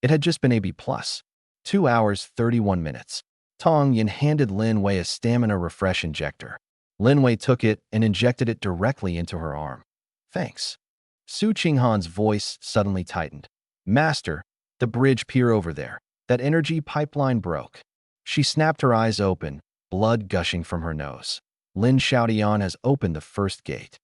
It had just been A+. 2 hours, 31 minutes. Tong Yin handed Lin Wei a stamina refresh injector. Lin Wei took it and injected it directly into her arm. Thanks. Su Qinghan's voice suddenly tightened. Master, the bridge pier over there. That energy pipeline broke. She snapped her eyes open, blood gushing from her nose. Lin Xiaotian has opened the first gate.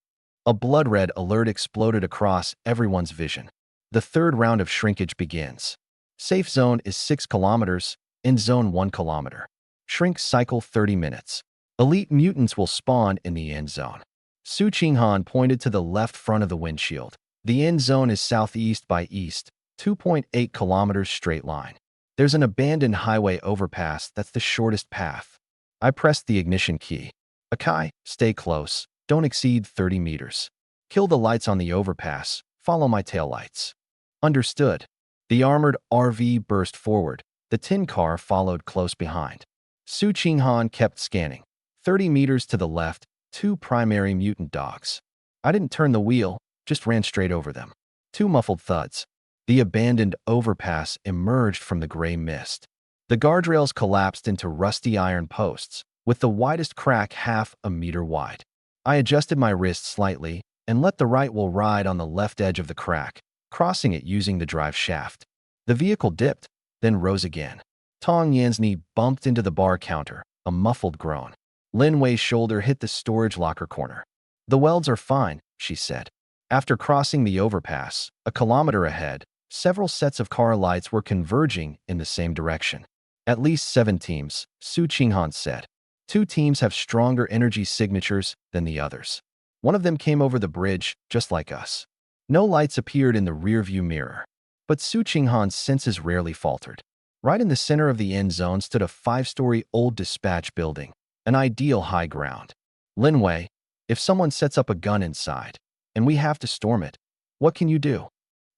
A blood-red alert exploded across everyone's vision. The third round of shrinkage begins. Safe zone is 6 kilometers, end zone 1 kilometer. Shrink cycle 30 minutes. Elite mutants will spawn in the end zone. Su Qinghan pointed to the left front of the windshield. The end zone is southeast by east, 2.8 kilometers straight line. There's an abandoned highway overpass that's the shortest path. I pressed the ignition key. Akai, stay close. Don't exceed 30 meters. Kill the lights on the overpass. Follow my taillights. Understood. The armored RV burst forward. The tin car followed close behind. Su Qinghan kept scanning. 30 meters to the left, 2 primary mutant dogs. I didn't turn the wheel, just ran straight over them. 2 muffled thuds. The abandoned overpass emerged from the gray mist. The guardrails collapsed into rusty iron posts, with the widest crack half a meter wide. I adjusted my wrist slightly and let the right wheel ride on the left edge of the crack, crossing it using the drive shaft. The vehicle dipped, then rose again. Tong Yan's knee bumped into the bar counter, a muffled groan. Lin Wei's shoulder hit the storage locker corner. The welds are fine, she said. After crossing the overpass, a kilometer ahead, several sets of car lights were converging in the same direction. At least 7 teams, Su Qinghan said. 2 teams have stronger energy signatures than the others. One of them came over the bridge, just like us. No lights appeared in the rearview mirror. But Su Qinghan's senses rarely faltered. Right in the center of the end zone stood a 5-story old dispatch building, an ideal high ground. Lin Wei, if someone sets up a gun inside, and we have to storm it, what can you do?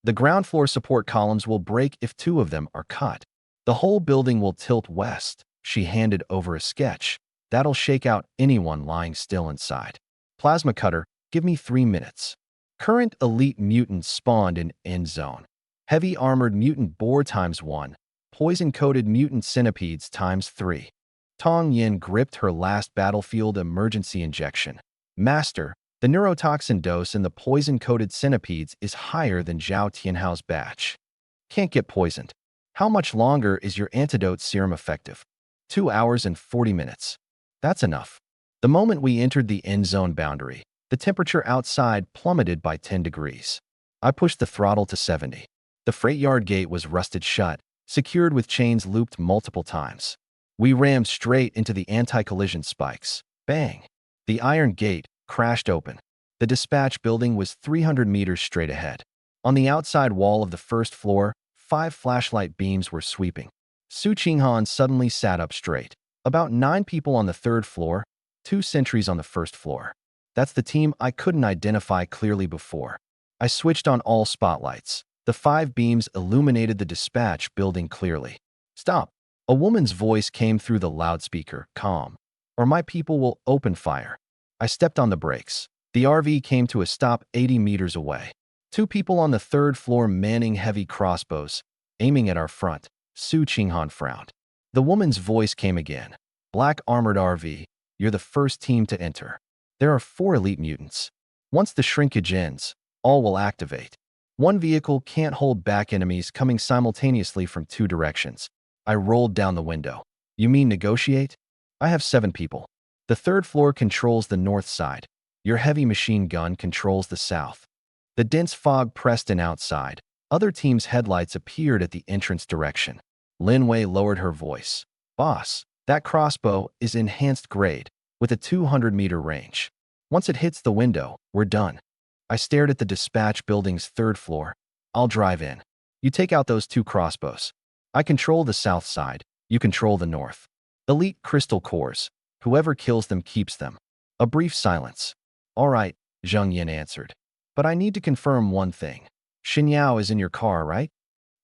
The ground floor support columns will break if 2 of them are cut. The whole building will tilt west. She handed over a sketch. That'll shake out anyone lying still inside. Plasma cutter, give me 3 minutes. Current elite mutants spawned in end zone. Heavy armored mutant boar ×1. Poison-coated mutant centipedes ×3. Tong Yin gripped her last battlefield emergency injection. Master, the neurotoxin dose in the poison-coated centipedes is higher than Zhao Tianhao's batch. Can't get poisoned. How much longer is your antidote serum effective? 2 hours and 40 minutes. That's enough. The moment we entered the end zone boundary, the temperature outside plummeted by 10 degrees. I pushed the throttle to 70. The freight yard gate was rusted shut, secured with chains looped multiple times. We rammed straight into the anti-collision spikes. Bang! The iron gate crashed open. The dispatch building was 300 meters straight ahead. On the outside wall of the first floor, 5 flashlight beams were sweeping. Su Qinghan suddenly sat up straight. About 9 people on the 3rd floor, 2 sentries on the 1st floor. That's the team I couldn't identify clearly before. I switched on all spotlights. The 5 beams illuminated the dispatch building clearly. Stop! A woman's voice came through the loudspeaker, calm, or my people will open fire. I stepped on the brakes. The RV came to a stop 80 meters away. Two people on the third floor manning heavy crossbows, aiming at our front. Su Qinghan frowned. The woman's voice came again. Black armored RV, you're the first team to enter. There are 4 elite mutants. Once the shrinkage ends, all will activate. One vehicle can't hold back enemies coming simultaneously from 2 directions. I rolled down the window. You mean negotiate? I have 7 people. The third floor controls the north side. Your heavy machine gun controls the south. The dense fog pressed in outside. Other teams' headlights appeared at the entrance direction. Lin Wei lowered her voice. Boss, that crossbow is enhanced grade, with a 200-meter range. Once it hits the window, we're done. I stared at the dispatch building's third floor. I'll drive in. You take out those 2 crossbows. I control the south side. You control the north. Elite crystal cores. Whoever kills them keeps them. A brief silence. All right, Zheng Yin answered. But I need to confirm one thing. Xin Yao is in your car, right?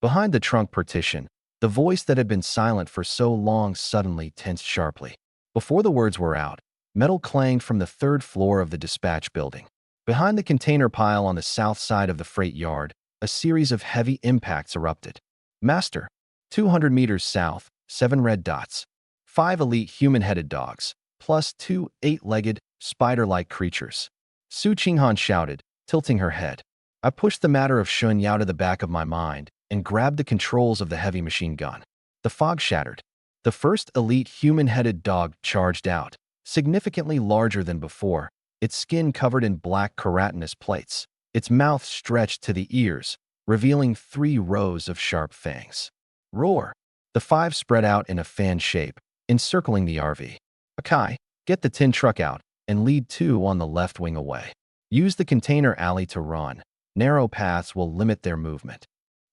Behind the trunk partition, the voice that had been silent for so long suddenly tensed sharply. Before the words were out, metal clanged from the 3rd floor of the dispatch building. Behind the container pile on the south side of the freight yard, a series of heavy impacts erupted. Master, 200 meters south, 7 red dots. 5 elite human-headed dogs, plus 2 8-legged, spider-like creatures. Su Qinghan shouted, tilting her head. I pushed the matter of Xun Yao to the back of my mind and grabbed the controls of the heavy machine gun. The fog shattered. The first elite human-headed dog charged out, significantly larger than before, its skin covered in black keratinous plates, its mouth stretched to the ears, revealing 3 rows of sharp fangs. Roar! The 5 spread out in a fan shape, encircling the RV. Akai, get the tin truck out and lead 2 on the left wing away. Use the container alley to run. Narrow paths will limit their movement.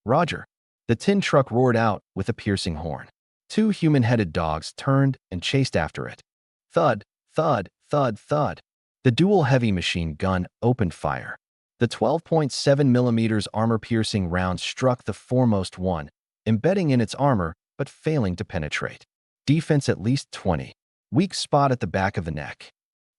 Roger. The tin truck roared out with a piercing horn. 2 human-headed dogs turned and chased after it. Thud, thud, thud, thud. The dual heavy machine gun opened fire. The 12.7 millimeters armor-piercing round struck the foremost one, embedding in its armor but failing to penetrate. Defense at least 20. Weak spot at the back of the neck.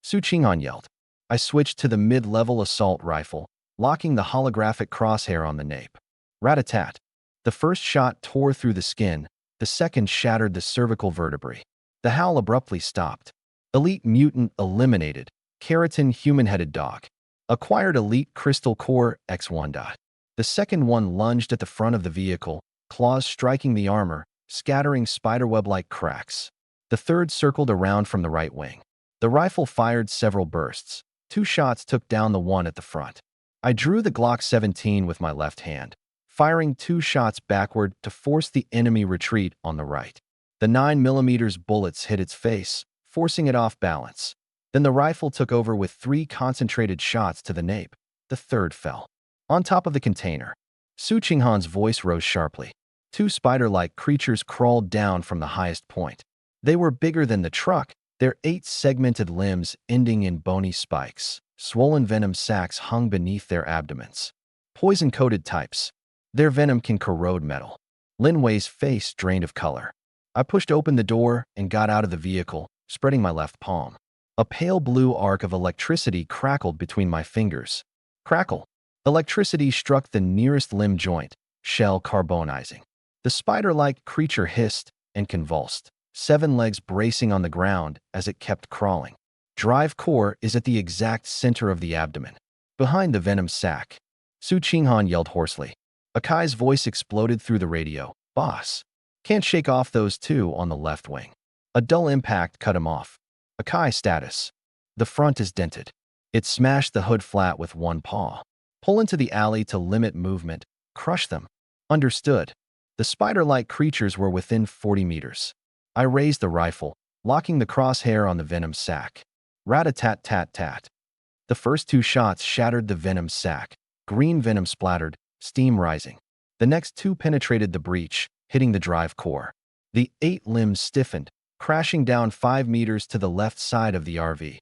Su Qinghan yelled. I switched to the mid-level assault rifle, locking the holographic crosshair on the nape. Rat-a-tat. The first shot tore through the skin, the second shattered the cervical vertebrae. The howl abruptly stopped. Elite mutant eliminated. Keratin human-headed dog. Acquired elite crystal core X1. The second one lunged at the front of the vehicle, claws striking the armor, scattering spiderweb-like cracks. The third circled around from the right wing. The rifle fired several bursts. 2 shots took down the one at the front. I drew the Glock 17 with my left hand, firing 2 shots backward to force the enemy retreat on the right. The 9mm bullets hit its face, forcing it off balance. Then the rifle took over with 3 concentrated shots to the nape. The third fell. On top of the container, Su Qinghan's voice rose sharply. 2 spider-like creatures crawled down from the highest point. They were bigger than the truck, their 8 segmented limbs ending in bony spikes. Swollen venom sacs hung beneath their abdomens. Poison-coated types. Their venom can corrode metal. Lin Wei's face drained of color. I pushed open the door and got out of the vehicle, spreading my left palm. A pale blue arc of electricity crackled between my fingers. Crackle. Electricity struck the nearest limb joint, shell carbonizing. The spider-like creature hissed and convulsed, 7 legs bracing on the ground as it kept crawling. Drive core is at the exact center of the abdomen, behind the venom sac. Su Qinghan yelled hoarsely. Akai's voice exploded through the radio. Boss. Can't shake off those 2 on the left wing. A dull impact cut him off. Akai status. The front is dented. It smashed the hood flat with 1 paw. Pull into the alley to limit movement. Crush them. Understood. The spider-like creatures were within 40 meters. I raised the rifle, locking the crosshair on the venom sac. Rat-a-tat-tat-tat. The first 2 shots shattered the venom sac. Green venom splattered, steam rising. The next 2 penetrated the breach, hitting the drive core. The 8 limbs stiffened, crashing down 5 meters to the left side of the RV.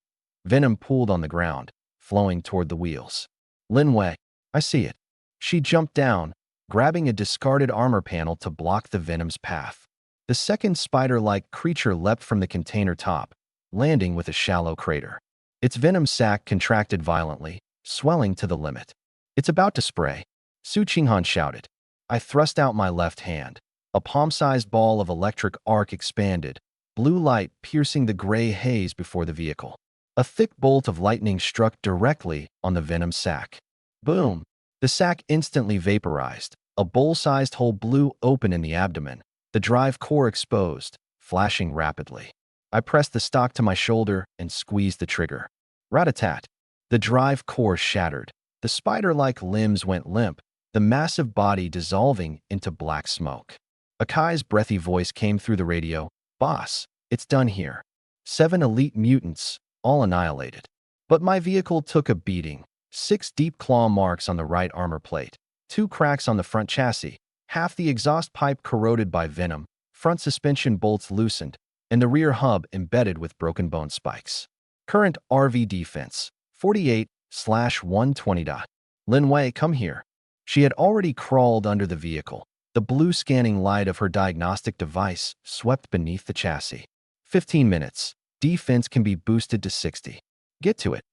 Venom pooled on the ground, flowing toward the wheels. Lin Wei, I see it. She jumped down, grabbing a discarded armor panel to block the venom's path. The second spider-like creature leapt from the container top, landing with a shallow crater. Its venom sac contracted violently, swelling to the limit. "It's about to spray," Su Qinghan shouted. I thrust out my left hand. A palm-sized ball of electric arc expanded, blue light piercing the gray haze before the vehicle. A thick bolt of lightning struck directly on the venom sac. Boom! The sac instantly vaporized. A bowl-sized hole blew open in the abdomen, the drive core exposed, flashing rapidly. I pressed the stock to my shoulder and squeezed the trigger. Rat-a-tat! The drive core shattered. The spider-like limbs went limp, the massive body dissolving into black smoke. Akai's breathy voice came through the radio. "Boss, it's done here. 7 elite mutants, all annihilated." But my vehicle took a beating. 6 deep claw marks on the right armor plate, 2 cracks on the front chassis, half the exhaust pipe corroded by venom, front suspension bolts loosened, and the rear hub embedded with broken bone spikes. Current RV defense, 48/120. "Lin Wei, come here." She had already crawled under the vehicle. The blue scanning light of her diagnostic device swept beneath the chassis. 15 minutes. Defense can be boosted to 60. "Get to it."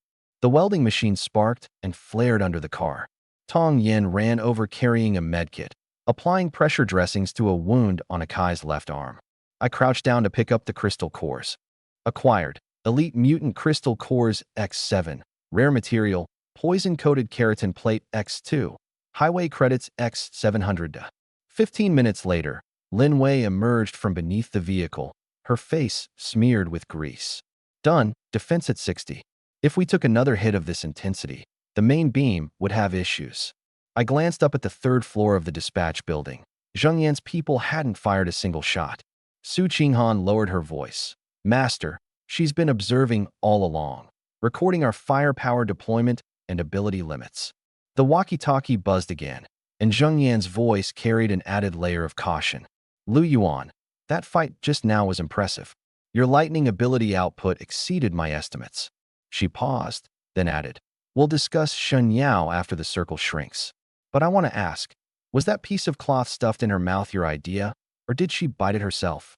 The welding machine sparked and flared under the car. Tong Yin ran over carrying a medkit, applying pressure dressings to a wound on Akai's left arm. I crouched down to pick up the crystal cores. Acquired. Elite Mutant Crystal Cores X7. Rare Material. Poison-Coated Keratin Plate X2. Highway Credits X700. 15 minutes later, Lin Wei emerged from beneath the vehicle, her face smeared with grease. "Done. Defense at 60. If we took another hit of this intensity, the main beam would have issues." I glanced up at the 3rd floor of the dispatch building. Zheng Yan's people hadn't fired a single shot. Su Qinghan lowered her voice. "Master, she's been observing all along, recording our firepower deployment and ability limits." The walkie-talkie buzzed again, and Zheng Yan's voice carried an added layer of caution. "Lu Yuan, that fight just now was impressive. Your lightning ability output exceeded my estimates." She paused, then added, "We'll discuss Shen Yao after the circle shrinks. But I want to ask, was that piece of cloth stuffed in her mouth your idea, or did she bite it herself?"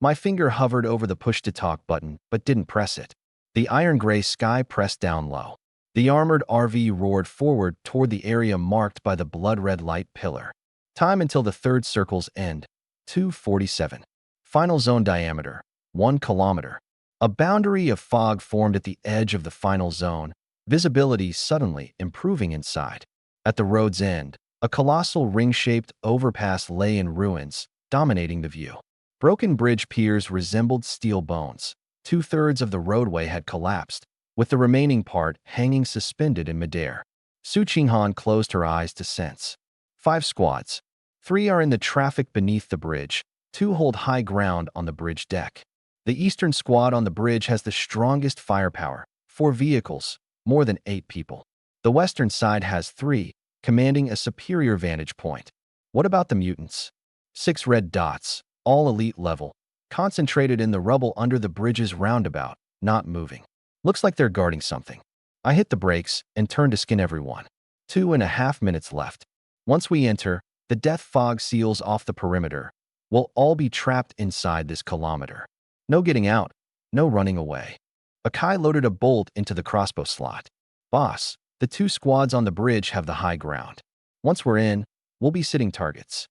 My finger hovered over the push-to-talk button, but didn't press it. The iron-gray sky pressed down low. The armored RV roared forward toward the area marked by the blood-red light pillar. Time until the 3rd circle's end, 2:47. Final zone diameter, 1 kilometer. A boundary of fog formed at the edge of the final zone, visibility suddenly improving inside. At the road's end, a colossal ring-shaped overpass lay in ruins, dominating the view. Broken bridge piers resembled steel bones. 2/3 of the roadway had collapsed, with the remaining part hanging suspended in midair. Su Qinghan closed her eyes to sense. 5 squads. 3 are in the traffic beneath the bridge, 2 hold high ground on the bridge deck. The eastern squad on the bridge has the strongest firepower, 4 vehicles, more than 8 people. The western side has 3, commanding a superior vantage point. What about the mutants? 6 red dots, all elite level, concentrated in the rubble under the bridge's roundabout, not moving. Looks like they're guarding something. I hit the brakes and turned to scan everyone. 2.5 minutes left. Once we enter, the death fog seals off the perimeter. We'll all be trapped inside this kilometer. No getting out, no running away. Akai loaded a bolt into the crossbow slot. "Boss, the 2 squads on the bridge have the high ground. Once we're in, we'll be sitting targets.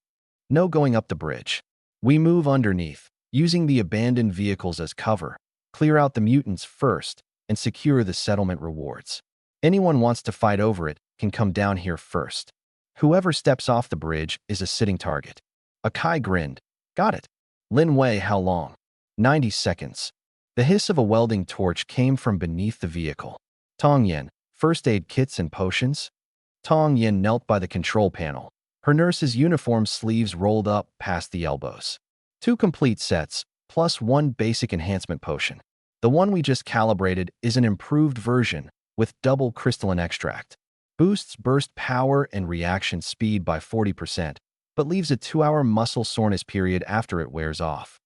No going up the bridge. We move underneath, using the abandoned vehicles as cover, clear out the mutants first, and secure the settlement rewards. Anyone wants to fight over it can come down here first. Whoever steps off the bridge is a sitting target." Akai grinned. "Got it." "Lin Wei, how long?" 90 seconds. The hiss of a welding torch came from beneath the vehicle. "Tong Yin, first aid kits and potions?" Tong Yin knelt by the control panel, her nurse's uniform sleeves rolled up past the elbows. 2 complete sets, plus 1 basic enhancement potion. The one we just calibrated is an improved version with double crystalline extract. Boosts burst power and reaction speed by 40%, but leaves a 2-hour muscle soreness period after it wears off.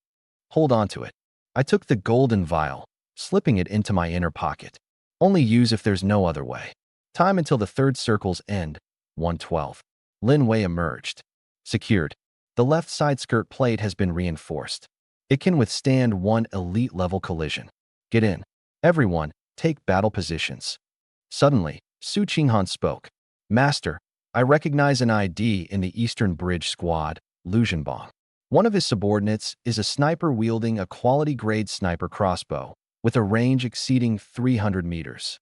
Hold on to it. I took the golden vial, slipping it into my inner pocket. Only use if there's no other way. Time until the 3rd circle's end, 1:12. Lin Wei emerged. "Secured." The left side skirt plate has been reinforced. It can withstand one elite-level collision. Get in. Everyone, take battle positions. Suddenly, Su Qinghan spoke. Master, I recognize an ID in the Eastern Bridge Squad, Lu Zhenbang. One of his subordinates is a sniper wielding a quality-grade sniper crossbow with a range exceeding 300 meters.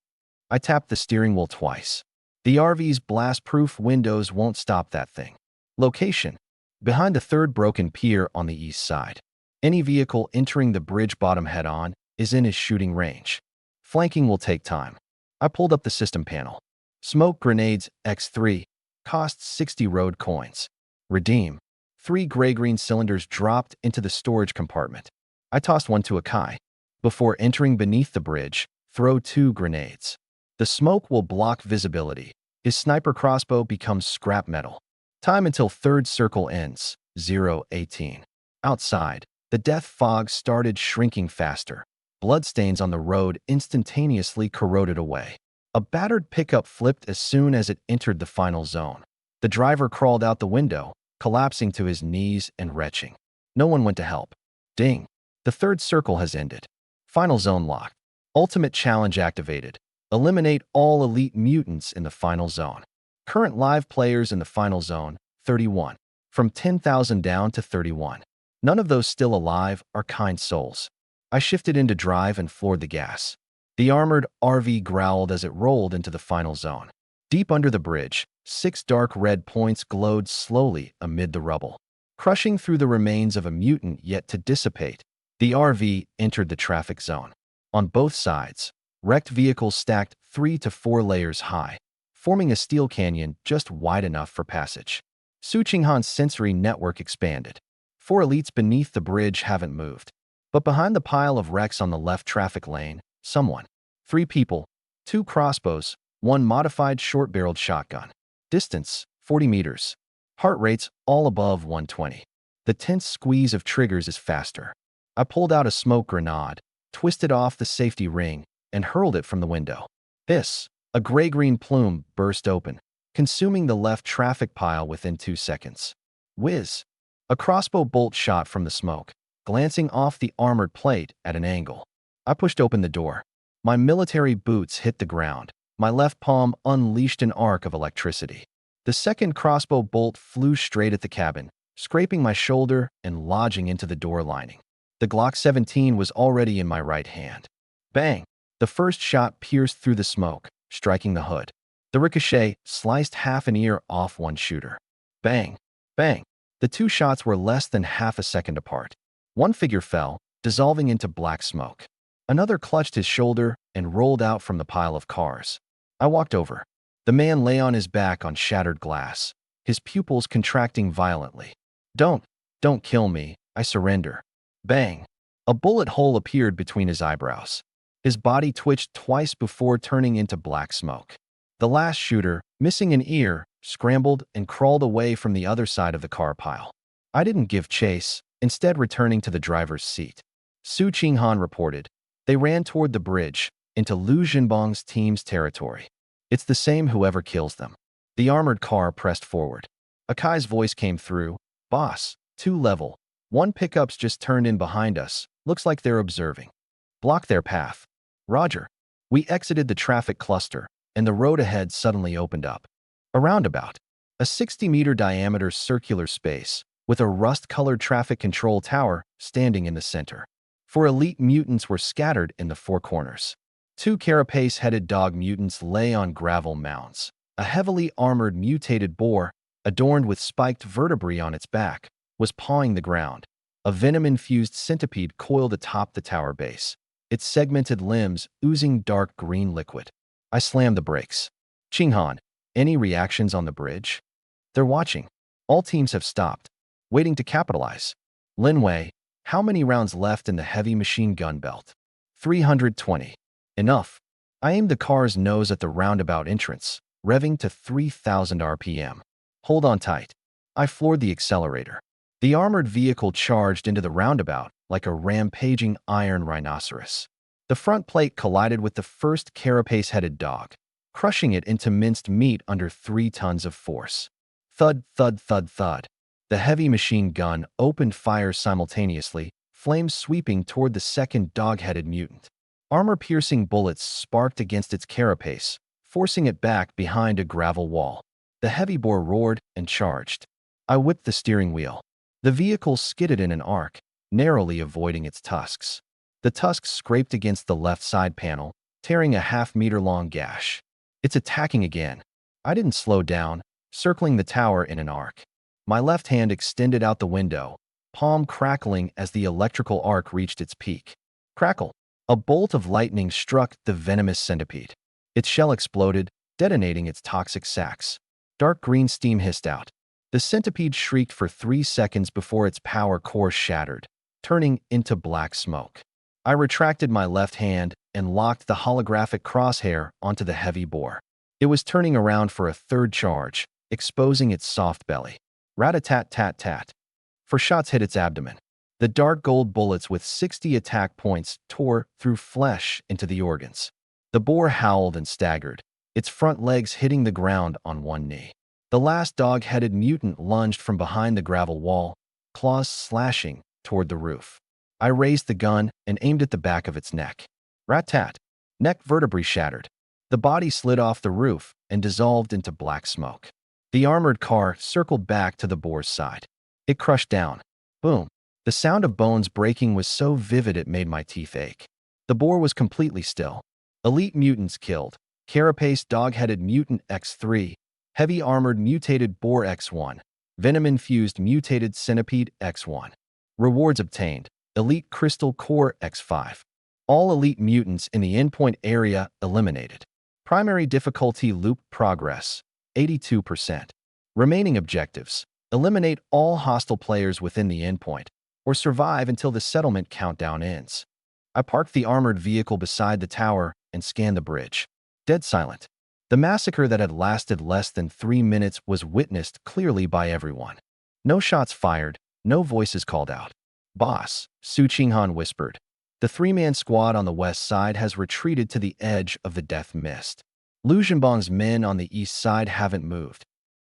I tapped the steering wheel twice. The RV's blast-proof windows won't stop that thing. Location: behind the third broken pier on the east side. Any vehicle entering the bridge bottom head-on is in his shooting range. Flanking will take time. I pulled up the system panel. Smoke grenades X3 costs 60 road coins. Redeem. 3 gray-green cylinders dropped into the storage compartment. I tossed one to Akai. Before entering beneath the bridge, throw 2 grenades. The smoke will block visibility. His sniper crossbow becomes scrap metal. Time until third circle ends, 0:18. Outside, the death fog started shrinking faster. Bloodstains on the road instantaneously corroded away. A battered pickup flipped as soon as it entered the final zone. The driver crawled out the window, collapsing to his knees and retching. No one went to help. Ding. The third circle has ended. Final zone locked. Ultimate challenge activated. Eliminate all elite mutants in the final zone. Current live players in the final zone, 31. From 10,000 down to 31. None of those still alive are kind souls. I shifted into drive and floored the gas. The armored RV growled as it rolled into the final zone. Deep under the bridge, 6 dark red points glowed slowly amid the rubble. Crushing through the remains of a mutant yet to dissipate, the RV entered the traffic zone. On both sides, wrecked vehicles stacked 3 to 4 layers high, forming a steel canyon just wide enough for passage. Su Qinghan's sensory network expanded. 4 elites beneath the bridge haven't moved. But behind the pile of wrecks on the left traffic lane, someone. 3 people, 2 crossbows, 1 modified short-barreled shotgun. Distance, 40 meters. Heart rates all above 120. The tense squeeze of triggers is faster. I pulled out a smoke grenade, twisted off the safety ring, and hurled it from the window. Hiss! A gray-green plume burst open, consuming the left traffic pile within 2 seconds. Whiz! A crossbow bolt shot from the smoke, glancing off the armored plate at an angle. I pushed open the door. My military boots hit the ground. My left palm unleashed an arc of electricity. The second crossbow bolt flew straight at the cabin, scraping my shoulder and lodging into the door lining. The Glock 17 was already in my right hand. Bang! The first shot pierced through the smoke, striking the hood. The ricochet sliced half an ear off one shooter. Bang! Bang! The 2 shots were less than half a second apart. One figure fell, dissolving into black smoke. Another clutched his shoulder and rolled out from the pile of cars. I walked over. The man lay on his back on shattered glass, his pupils contracting violently. Don't kill me, I surrender. Bang! A bullet hole appeared between his eyebrows. His body twitched twice before turning into black smoke. The last shooter, missing an ear, scrambled and crawled away from the other side of the car pile. I didn't give chase, instead returning to the driver's seat. Su Qinghan reported. They ran toward the bridge, into Lu Zhenbang's team's territory. It's the same whoever kills them. The armored car pressed forward. Akai's voice came through. Boss, 2 level. 1 pickup's just turned in behind us. Looks like they're observing. Block their path. Roger. We exited the traffic cluster, and the road ahead suddenly opened up. A roundabout. A 60-meter diameter circular space, with a rust-colored traffic control tower standing in the center. 4 elite mutants were scattered in the 4 corners. 2 carapace-headed dog mutants lay on gravel mounds. A heavily armored mutated boar, adorned with spiked vertebrae on its back, was pawing the ground. A venom-infused centipede coiled atop the tower base, its segmented limbs oozing dark green liquid. I slammed the brakes. Qinghan, any reactions on the bridge? They're watching. All teams have stopped, waiting to capitalize. Linwei, how many rounds left in the heavy machine gun belt? 320. Enough. I aimed the car's nose at the roundabout entrance, revving to 3,000 RPM. Hold on tight. I floored the accelerator. The armored vehicle charged into the roundabout like a rampaging iron rhinoceros. The front plate collided with the first carapace-headed dog, crushing it into minced meat under 3 tons of force. Thud, thud, thud, thud. The heavy machine gun opened fire simultaneously, flames sweeping toward the second dog-headed mutant. Armor-piercing bullets sparked against its carapace, forcing it back behind a gravel wall. The heavy bore roared and charged. I whipped the steering wheel. The vehicle skidded in an arc, narrowly avoiding its tusks. The tusks scraped against the left side panel, tearing a half-meter-long gash. It's attacking again. I didn't slow down, circling the tower in an arc. My left hand extended out the window, palm crackling as the electrical arc reached its peak. Crackle! A bolt of lightning struck the venomous centipede. Its shell exploded, detonating its toxic sacs. Dark green steam hissed out. The centipede shrieked for 3 seconds before its power core shattered, turning into black smoke. I retracted my left hand and locked the holographic crosshair onto the heavy bore. It was turning around for a third charge, exposing its soft belly. Rat-a-tat-tat-tat. 4 shots hit its abdomen. The dark gold bullets with 60 attack points tore through flesh into the organs. The boar howled and staggered, its front legs hitting the ground on one knee. The last dog-headed mutant lunged from behind the gravel wall, claws slashing toward the roof. I raised the gun and aimed at the back of its neck. Rat-tat. Neck vertebrae shattered. The body slid off the roof and dissolved into black smoke. The armored car circled back to the boar's side. It crushed down. Boom. The sound of bones breaking was so vivid it made my teeth ache. The boar was completely still. Elite mutants killed. Carapace dog-headed mutant X3, heavy armored mutated boar X1, venom-infused mutated centipede X1. Rewards obtained. Elite crystal core X5. All elite mutants in the endpoint area eliminated. Primary difficulty loop progress, 82%. Remaining objectives: eliminate all hostile players within the endpoint, or survive until the settlement countdown ends. I parked the armored vehicle beside the tower and scanned the bridge. Dead silent. The massacre that had lasted less than 3 minutes was witnessed clearly by everyone. No shots fired, no voices called out. Boss, Su Qinghan whispered. The 3-man squad on the west side has retreated to the edge of the death mist. Lu Zhenbang's men on the east side haven't moved.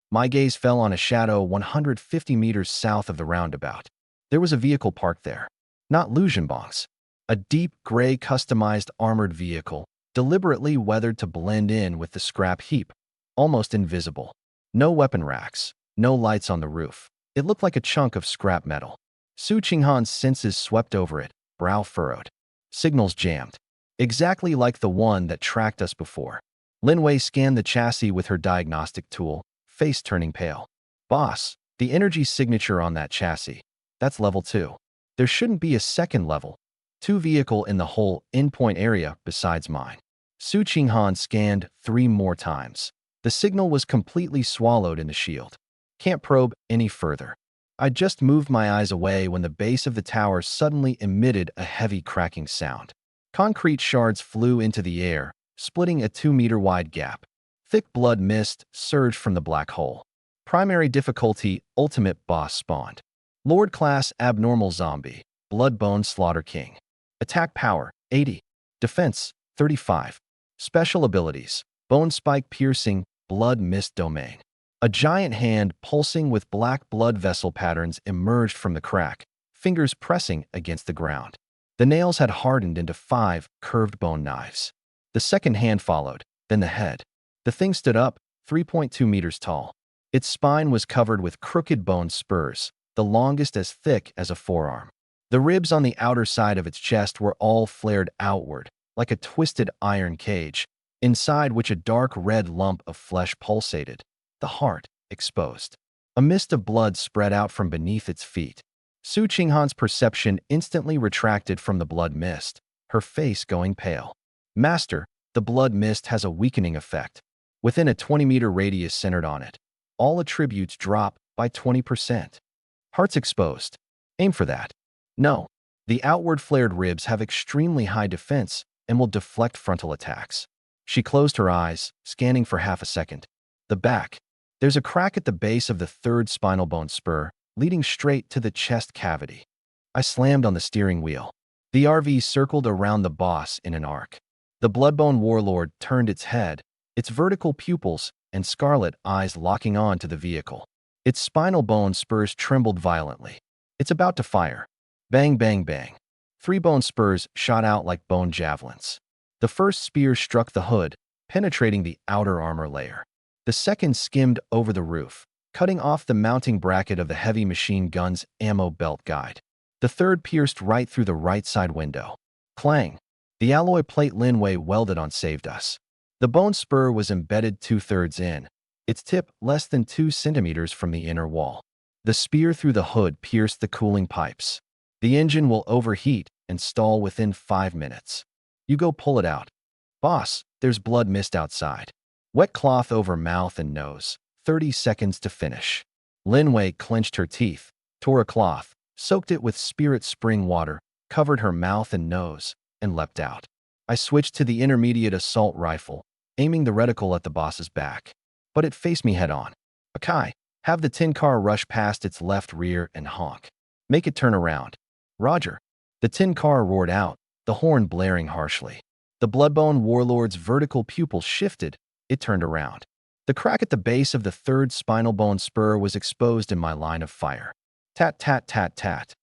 My gaze fell on a shadow 150 meters south of the roundabout. There was a vehicle parked there. Not Lu Zhenbang's. A deep gray customized armored vehicle, deliberately weathered to blend in with the scrap heap, almost invisible. No weapon racks, no lights on the roof. It looked like a chunk of scrap metal. Su Qinghan's senses swept over it, brow furrowed. Signals jammed. Exactly like the one that tracked us before. Lin Wei scanned the chassis with her diagnostic tool, face turning pale. Boss, the energy signature on that chassis. That's level 2. There shouldn't be a second level. 2 vehicle in the whole endpoint area besides mine. Su Qinghan scanned 3 more times. The signal was completely swallowed in the shield. Can't probe any further. I just moved my eyes away when the base of the tower suddenly emitted a heavy cracking sound. Concrete shards flew into the air, splitting a 2-meter-wide gap. Thick blood mist surged from the black hole. Primary difficulty ultimate boss spawned. Lord class abnormal zombie, Bloodbone Slaughter King. Attack power, 80. Defense, 35. Special abilities, Bone Spike Piercing, Blood Mist Domain. A giant hand pulsing with black blood vessel patterns emerged from the crack, fingers pressing against the ground. The nails had hardened into 5 curved bone knives. The second hand followed, then the head. The thing stood up, 3.2 meters tall. Its spine was covered with crooked bone spurs, the longest as thick as a forearm. The ribs on the outer side of its chest were all flared outward, like a twisted iron cage, inside which a dark red lump of flesh pulsated, the heart exposed. A mist of blood spread out from beneath its feet. Su Qinghan's perception instantly retracted from the blood mist, her face going pale. Master, the blood mist has a weakening effect. Within a 20-meter radius centered on it, all attributes drop by 20%. Heart's exposed. Aim for that. No. The outward flared ribs have extremely high defense and will deflect frontal attacks. She closed her eyes, scanning for half a second. The back. There's a crack at the base of the 3rd spinal bone spur, leading straight to the chest cavity. I slammed on the steering wheel. The RV circled around the boss in an arc. The Bloodbone Warlord turned its head, its vertical pupils and scarlet eyes locking on to the vehicle. Its spinal bone spurs trembled violently. It's about to fire. Bang, bang, bang. 3 bone spurs shot out like bone javelins. The first spear struck the hood, penetrating the outer armor layer. The second skimmed over the roof, cutting off the mounting bracket of the heavy machine gun's ammo belt guide. The third pierced right through the right side window. Clang! The alloy plate Linwei welded on saved us. The bone spur was embedded 2/3 in, its tip less than 2 centimeters from the inner wall. The spear through the hood pierced the cooling pipes. The engine will overheat and stall within 5 minutes. You go pull it out. Boss, there's blood mist outside. Wet cloth over mouth and nose. 30 seconds to finish. Linwei clenched her teeth, tore a cloth, soaked it with spirit spring water, covered her mouth and nose, and leapt out. I switched to the intermediate assault rifle, aiming the reticle at the boss's back. But it faced me head-on. Akai, have the tin car rush past its left rear and honk. Make it turn around. Roger. The tin car roared out, the horn blaring harshly. The Bloodbone warlord's vertical pupil shifted. It turned around. The crack at the base of the third spinal bone spur was exposed in my line of fire. Tat, tat, tat, tat.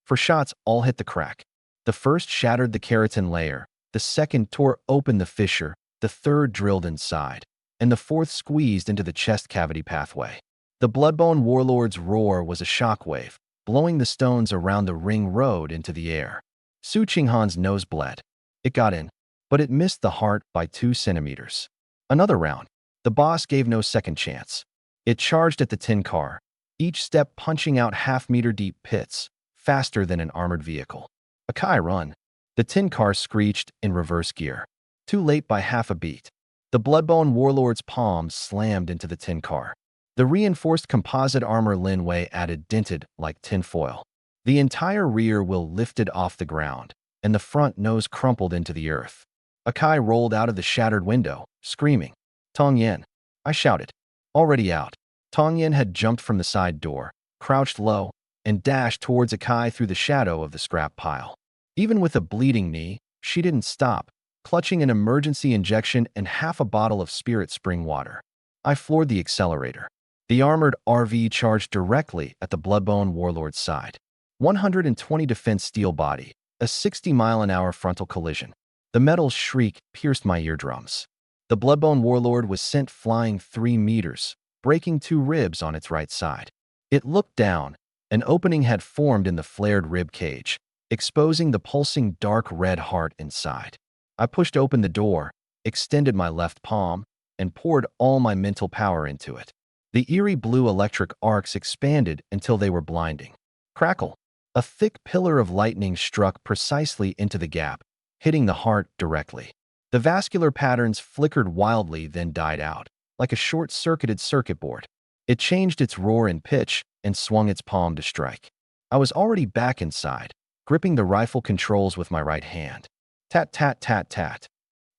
4 shots all hit the crack. The first shattered the keratin layer, the second tore open the fissure, the third drilled inside, and the fourth squeezed into the chest cavity pathway. The Bloodbone warlord's roar was a shockwave, blowing the stones around the ring road into the air. Su Qinghan's nose bled. It got in, but it missed the heart by 2 centimeters. Another round. The boss gave no second chance. It charged at the tin car, each step punching out half-meter deep pits, faster than an armored vehicle. Akai, run. The tin car screeched in reverse gear. Too late by half a beat. The Bloodbone warlord's palms slammed into the tin car. The reinforced composite armor Linwei added dented like tinfoil. The entire rear wheel lifted off the ground, and the front nose crumpled into the earth. Akai rolled out of the shattered window, screaming. Tong Yen. I shouted. Already out. Tong Yen had jumped from the side door, crouched low, and dashed towards Akai through the shadow of the scrap pile. Even with a bleeding knee, she didn't stop, clutching an emergency injection and half a bottle of spirit spring water. I floored the accelerator. The armored RV charged directly at the Bloodbone warlord's side. 120 defense steel body, a 60-mile-an-hour frontal collision. The metal shriek pierced my eardrums. The Bloodbone warlord was sent flying 3 meters, breaking 2 ribs on its right side. It looked down. An opening had formed in the flared rib cage, exposing the pulsing dark red heart inside. I pushed open the door, extended my left palm, and poured all my mental power into it. The eerie blue electric arcs expanded until they were blinding. Crackle! A thick pillar of lightning struck precisely into the gap, hitting the heart directly. The vascular patterns flickered wildly, then died out, like a short-circuited circuit board. It changed its roar in pitch and swung its palm to strike. I was already back inside, gripping the rifle controls with my right hand. Tat, tat, tat, tat.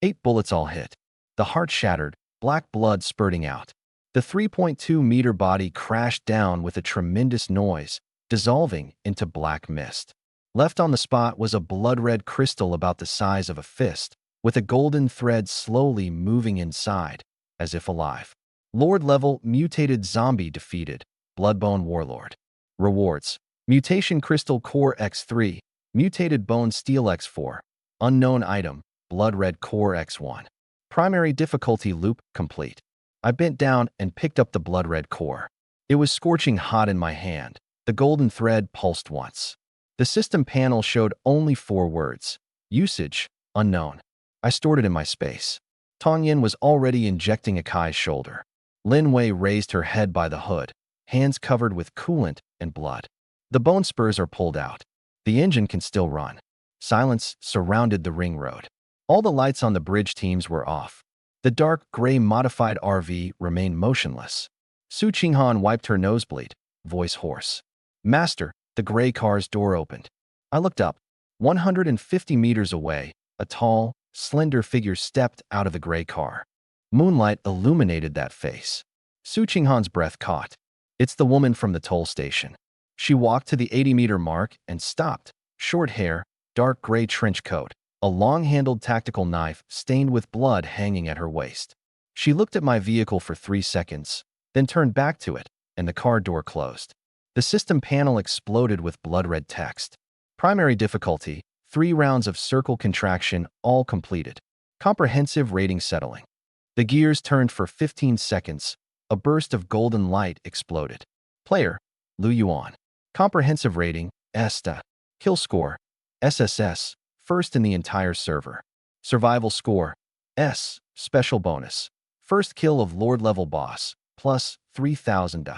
8 bullets all hit. The heart shattered, black blood spurting out. The 3.2-meter body crashed down with a tremendous noise, dissolving into black mist. Left on the spot was a blood-red crystal about the size of a fist, with a golden thread slowly moving inside, as if alive. Lord-level mutated zombie defeated. Bloodbone warlord. Rewards. Mutation Crystal Core X3. Mutated Bone Steel X4. Unknown item. Blood Red Core X1. Primary difficulty loop complete. I bent down and picked up the blood red core. It was scorching hot in my hand. The golden thread pulsed once. The system panel showed only 4 words. Usage, unknown. I stored it in my space. Tong Yen was already injecting Akai's shoulder. Linwei raised her head by the hood, hands covered with coolant and blood. The bone spurs are pulled out. The engine can still run. Silence surrounded the ring road. All the lights on the bridge teams were off. The dark gray modified RV remained motionless. Su Qinghan wiped her nosebleed, voice hoarse. Master, the gray car's door opened. I looked up. 150 meters away, a tall, slender figure stepped out of the gray car. Moonlight illuminated that face. Su Qinghan's breath caught. It's the woman from the toll station. She walked to the 80-meter mark and stopped. Short hair, dark gray trench coat, a long-handled tactical knife stained with blood hanging at her waist. She looked at my vehicle for 3 seconds, then turned back to it, and the car door closed. The system panel exploded with blood-red text. Primary difficulty, 3 rounds of circle contraction, all completed. Comprehensive rating settling. The gears turned for 15 seconds. A burst of golden light exploded. Player, Lu Yuan. Comprehensive rating, ESTA. Kill score, SSS, first in the entire server. Survival score, S, special bonus. First kill of Lord-level boss, plus 3,000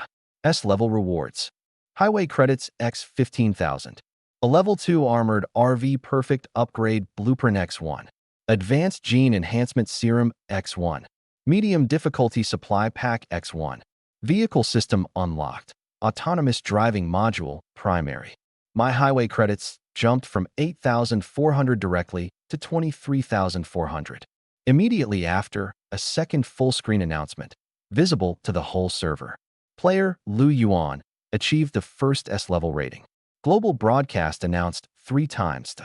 S-level rewards. Highway credits X 15,000. A level 2 armored RV perfect upgrade blueprint X1. Advanced gene enhancement serum X1. Medium difficulty supply pack X1. Vehicle system unlocked. Autonomous driving module primary. My highway credits jumped from 8,400 directly to 23,400. Immediately after, a second full-screen announcement, visible to the whole server. Player Lu Yuan achieved the first S-level rating. Global broadcast announced 3 times.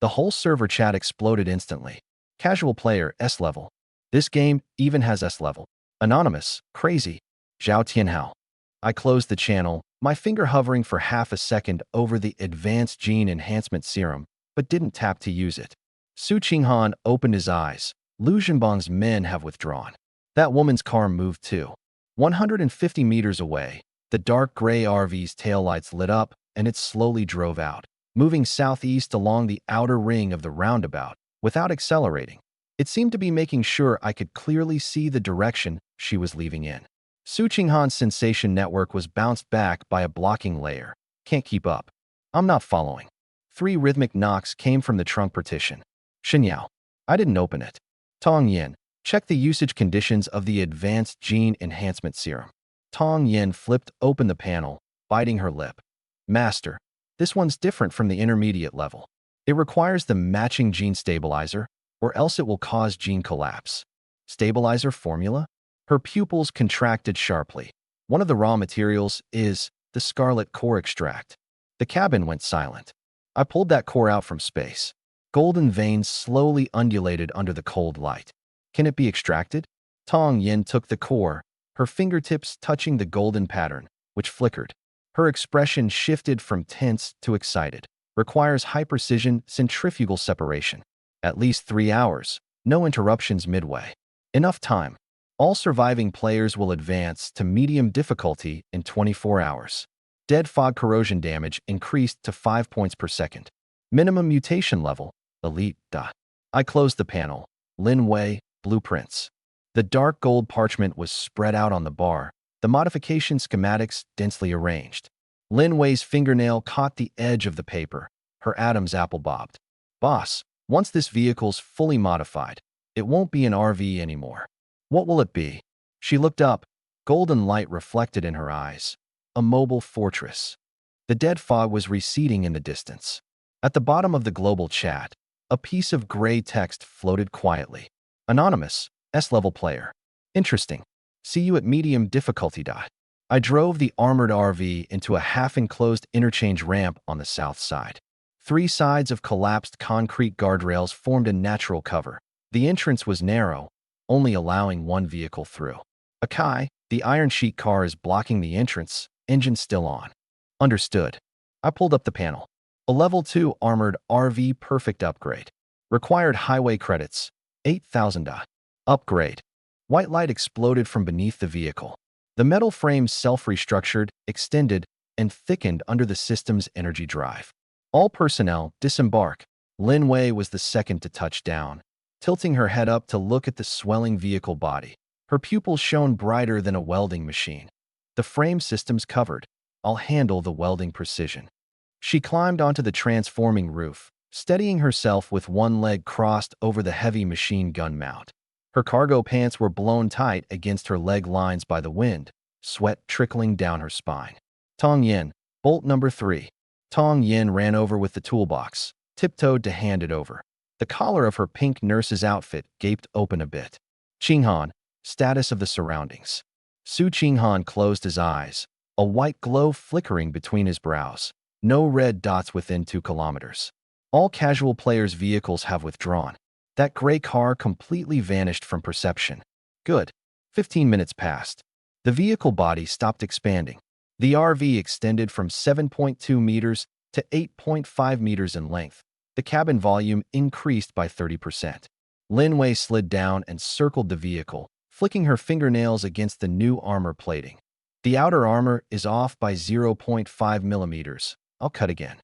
The whole server chat exploded instantly. Casual player S-level. This game even has S-level. Anonymous, crazy. Zhao Tianhao. I closed the channel, my finger hovering for half a second over the advanced gene enhancement serum, but didn't tap to use it. Su Qinghan opened his eyes. Lu Zhenbang's men have withdrawn. That woman's car moved too. 150 meters away, the dark gray RV's taillights lit up and it slowly drove out, moving southeast along the outer ring of the roundabout without accelerating. It seemed to be making sure I could clearly see the direction she was leaving in. Su Qinghan's sensation network was bounced back by a blocking layer. Can't keep up. I'm not following. 3 rhythmic knocks came from the trunk partition. Xinyao. I didn't open it. Tong Yin. Check the usage conditions of the advanced gene enhancement serum. Tong Yin flipped open the panel, biting her lip. Master. This one's different from the intermediate level. It requires the matching gene stabilizer, or else it will cause gene collapse. Stabilizer formula? Her pupils contracted sharply. One of the raw materials is the scarlet core extract. The cabin went silent. I pulled that core out from space. Golden veins slowly undulated under the cold light. Can it be extracted? Tong Yin took the core, her fingertips touching the golden pattern, which flickered. Her expression shifted from tense to excited. Requires high-precision centrifugal separation. At least 3 hours. No interruptions midway. Enough time. All surviving players will advance to medium difficulty in 24 hours. Dead fog corrosion damage increased to 5 points per second. Minimum mutation level, elite. I closed the panel. Lin Wei, blueprints. The dark gold parchment was spread out on the bar, the modification schematics densely arranged. Lin Wei's fingernail caught the edge of the paper. Her atoms apple-bobbed. Boss, once this vehicle's fully modified, it won't be an RV anymore. What will it be? She looked up, golden light reflected in her eyes. A mobile fortress. The dead fog was receding in the distance. At the bottom of the global chat, a piece of gray text floated quietly. Anonymous, S-level player. Interesting. See you at medium difficulty. I drove the armored RV into a half-enclosed interchange ramp on the south side. 3 sides of collapsed concrete guardrails formed a natural cover. The entrance was narrow, only allowing 1 vehicle through. Akai, the iron sheet car is blocking the entrance, engine still on. Understood. I pulled up the panel. A level 2 armored RV perfect upgrade. Required highway credits, 8,000. Upgrade. White light exploded from beneath the vehicle. The metal frame self-restructured, extended, and thickened under the system's energy drive. All personnel disembark. Lin Wei was the second to touch down, tilting her head up to look at the swelling vehicle body. Her pupils shone brighter than a welding machine. The frame system's covered. I'll handle the welding precision. She climbed onto the transforming roof, steadying herself with 1 leg crossed over the heavy machine gun mount. Her cargo pants were blown tight against her leg lines by the wind, sweat trickling down her spine. Tong Yin, bolt number 3. Tong Yin ran over with the toolbox, tiptoed to hand it over. The collar of her pink nurse's outfit gaped open a bit. Qinghan, status of the surroundings. Su Qinghan closed his eyes, a white glow flickering between his brows. No red dots within 2 kilometers. All casual players' vehicles have withdrawn. That gray car completely vanished from perception. Good. 15 minutes passed. The vehicle body stopped expanding. The RV extended from 7.2 meters to 8.5 meters in length. The cabin volume increased by 30%. Lin Wei slid down and circled the vehicle, flicking her fingernails against the new armor plating. The outer armor is off by 0.5 millimeters. I'll cut again.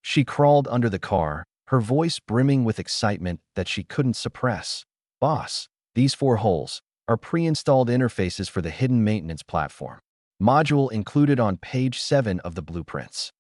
She crawled under the car, her voice brimming with excitement that she couldn't suppress. Boss, these 4 holes are pre-installed interfaces for the hidden maintenance platform. Module included on page 7 of the blueprints.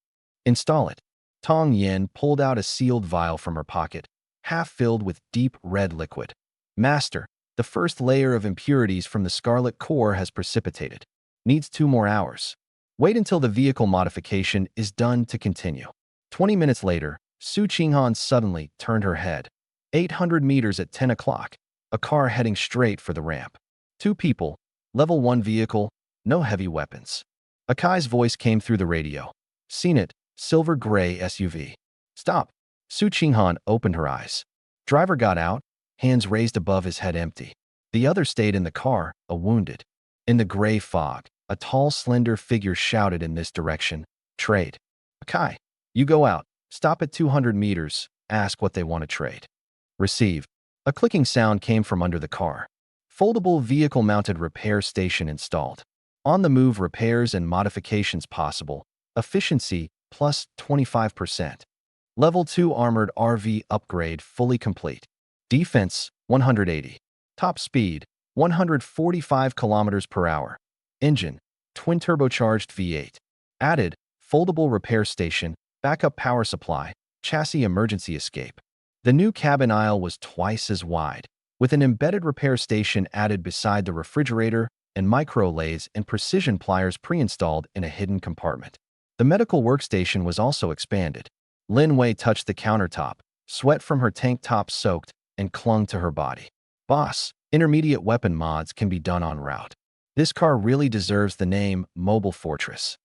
Install it. Tong Yin pulled out a sealed vial from her pocket, half filled with deep red liquid. Master, the first layer of impurities from the scarlet core has precipitated. Needs 2 more hours. Wait until the vehicle modification is done to continue. 20 minutes later, Su Qinghan suddenly turned her head. 800 meters at 10 o'clock, a car heading straight for the ramp. 2 people, level 1 vehicle, no heavy weapons. Akai's voice came through the radio. Seen it, silver gray SUV. Stop. Su Qinghan opened her eyes. Driver got out, hands raised above his head empty. The other stayed in the car, a wounded. In the gray fog, a tall, slender figure shouted in this direction. Trade. Akai, you go out, stop at 200 meters, ask what they want to trade. Receive. A clicking sound came from under the car. Foldable vehicle-mounted repair station installed. On-the-move repairs and modifications possible. Efficiency plus 25%. Level 2 armored RV upgrade fully complete. Defense 180. Top speed 145 kilometers per hour. Engine twin turbocharged V8. Added foldable repair station, backup power supply, chassis emergency escape. The new cabin aisle was twice as wide, with an embedded repair station added beside the refrigerator and micro lathes and precision pliers pre-installed in a hidden compartment. The medical workstation was also expanded. Lin Wei touched the countertop, sweat from her tank top soaked and clung to her body. Boss, intermediate weapon mods can be done en route. This car really deserves the name Mobile Fortress.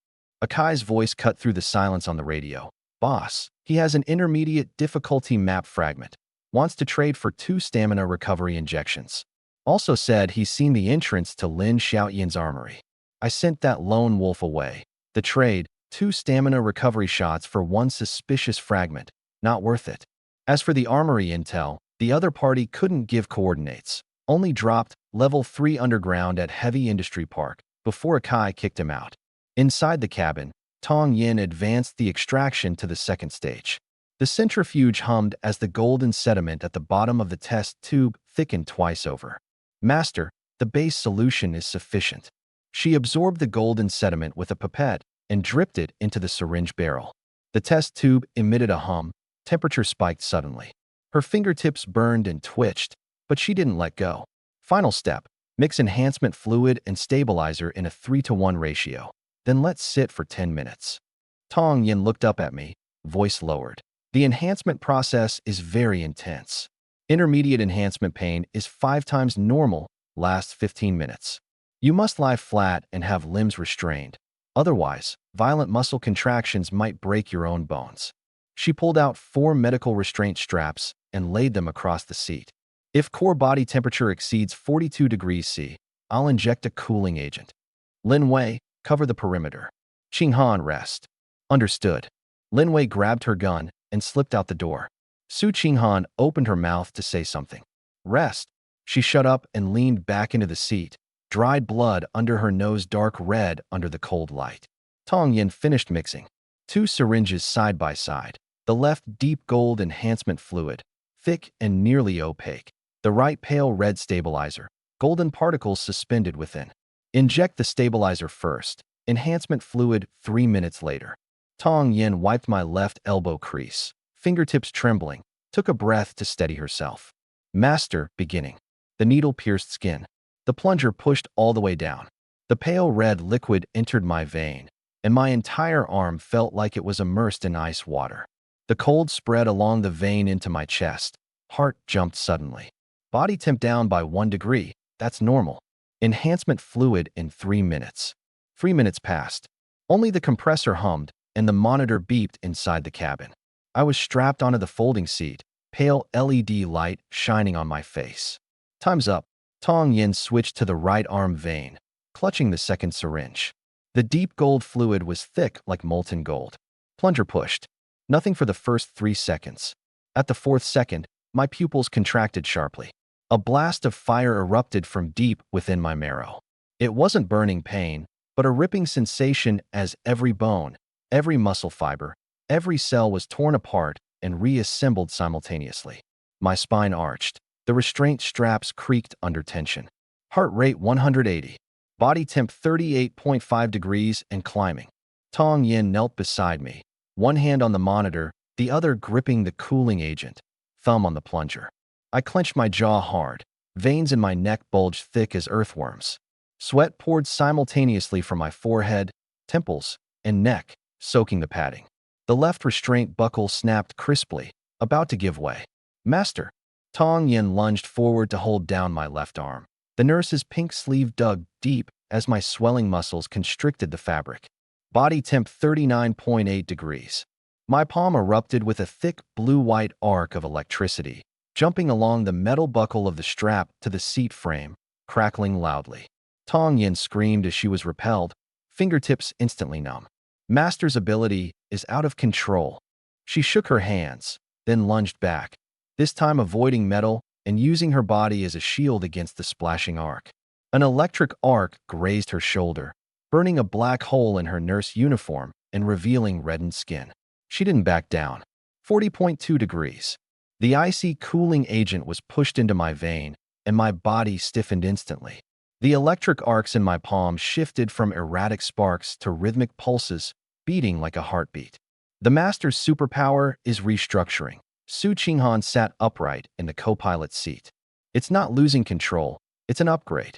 Akai's voice cut through the silence on the radio. Boss, he has an intermediate difficulty map fragment. Wants to trade for 2 stamina recovery injections. Also said he's seen the entrance to Lin Xiaoyan's armory. I sent that lone wolf away. The trade, 2 stamina recovery shots for 1 suspicious fragment. Not worth it. As for the armory intel, the other party couldn't give coordinates. Only dropped level 3 underground at Heavy Industry Park before Akai kicked him out. Inside the cabin, Tong Yin advanced the extraction to the 2nd stage. The centrifuge hummed as the golden sediment at the bottom of the test tube thickened twice over. Master, the base solution is sufficient. She absorbed the golden sediment with a pipette and dripped it into the syringe barrel. The test tube emitted a hum, temperature spiked suddenly. Her fingertips burned and twitched, but she didn't let go. Final step, mix enhancement fluid and stabilizer in a 3-to-1 ratio. Then let's sit for 10 minutes. Tong Yin looked up at me, voice lowered. The enhancement process is very intense. Intermediate enhancement pain is 5 times normal, lasts 15 minutes. You must lie flat and have limbs restrained. Otherwise, violent muscle contractions might break your own bones. She pulled out 4 medical restraint straps and laid them across the seat. If core body temperature exceeds 42 degrees C, I'll inject a cooling agent. Lin Wei, cover the perimeter. Qinghan, rest. Understood. Lin Wei grabbed her gun and slipped out the door. Su Qinghan opened her mouth to say something. Rest. She shut up and leaned back into the seat, dried blood under her nose dark red under the cold light. Tong Yin finished mixing. 2 syringes side by side. The left deep gold enhancement fluid, thick and nearly opaque. The right pale red stabilizer, golden particles suspended within. Inject the stabilizer first. Enhancement fluid 3 minutes later. Tong Yin wiped my left elbow crease, fingertips trembling, took a breath to steady herself. Master, beginning. The needle pierced skin. The plunger pushed all the way down. The pale red liquid entered my vein, and my entire arm felt like it was immersed in ice water. The cold spread along the vein into my chest. Heart jumped suddenly. Body temp down by 1 degree. That's normal. Enhancement fluid in 3 minutes. 3 minutes passed. Only the compressor hummed, and the monitor beeped inside the cabin. I was strapped onto the folding seat, pale LED light shining on my face. Time's up. Tong Yin switched to the right arm vein. clutching the second syringe. The deep gold fluid was thick like molten gold. Plunger pushed. Nothing for the first 3 seconds. At the 4th second, my pupils contracted sharply. A blast of fire erupted from deep within my marrow. It wasn't burning pain, but a ripping sensation as every bone, every muscle fiber, every cell was torn apart and reassembled simultaneously. My spine arched. The restraint straps creaked under tension. Heart rate 180. Body temp 38.5 degrees and climbing. Tong Yin knelt beside me, one hand on the monitor, the other gripping the cooling agent, thumb on the plunger. I clenched my jaw hard. Veins in my neck bulged thick as earthworms. Sweat poured simultaneously from my forehead, temples, and neck, soaking the padding. The left restraint buckle snapped crisply, about to give way. Master! Tong Yin lunged forward to hold down my left arm. The nurse's pink sleeve dug deep as my swelling muscles constricted the fabric. Body temp 39.8 degrees. My palm erupted with a thick blue-white arc of electricity, jumping along the metal buckle of the strap to the seat frame, crackling loudly. Tong Yin screamed as she was repelled, fingertips instantly numb. Master's ability is out of control. She shook her hands, then lunged back, this time avoiding metal and using her body as a shield against the splashing arc. An electric arc grazed her shoulder, burning a black hole in her nurse uniform and revealing reddened skin. She didn't back down. 40.2 degrees. The icy cooling agent was pushed into my vein, and my body stiffened instantly. The electric arcs in my palm shifted from erratic sparks to rhythmic pulses, beating like a heartbeat. The master's superpower is restructuring. Su Qinghan sat upright in the co-pilot's seat. It's not losing control, it's an upgrade.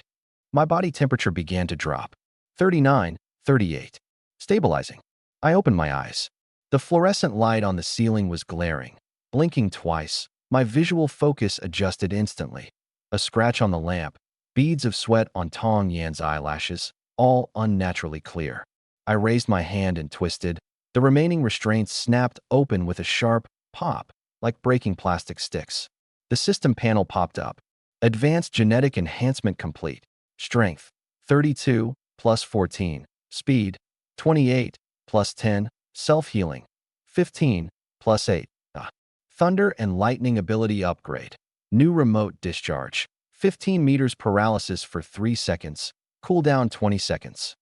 My body temperature began to drop. 39, 38. Stabilizing. I opened my eyes. The fluorescent light on the ceiling was glaring. Blinking twice, my visual focus adjusted instantly. A scratch on the lamp, beads of sweat on Tong Yan's eyelashes, all unnaturally clear. I raised my hand and twisted. The remaining restraints snapped open with a sharp pop, like breaking plastic sticks. The system panel popped up. Advanced genetic enhancement complete. Strength, 32, plus 14. Speed, 28, plus 10. Self-healing, 15, plus 8. Thunder and lightning ability upgrade. New remote discharge. 15 meters paralysis for 3 seconds. Cooldown 20 seconds.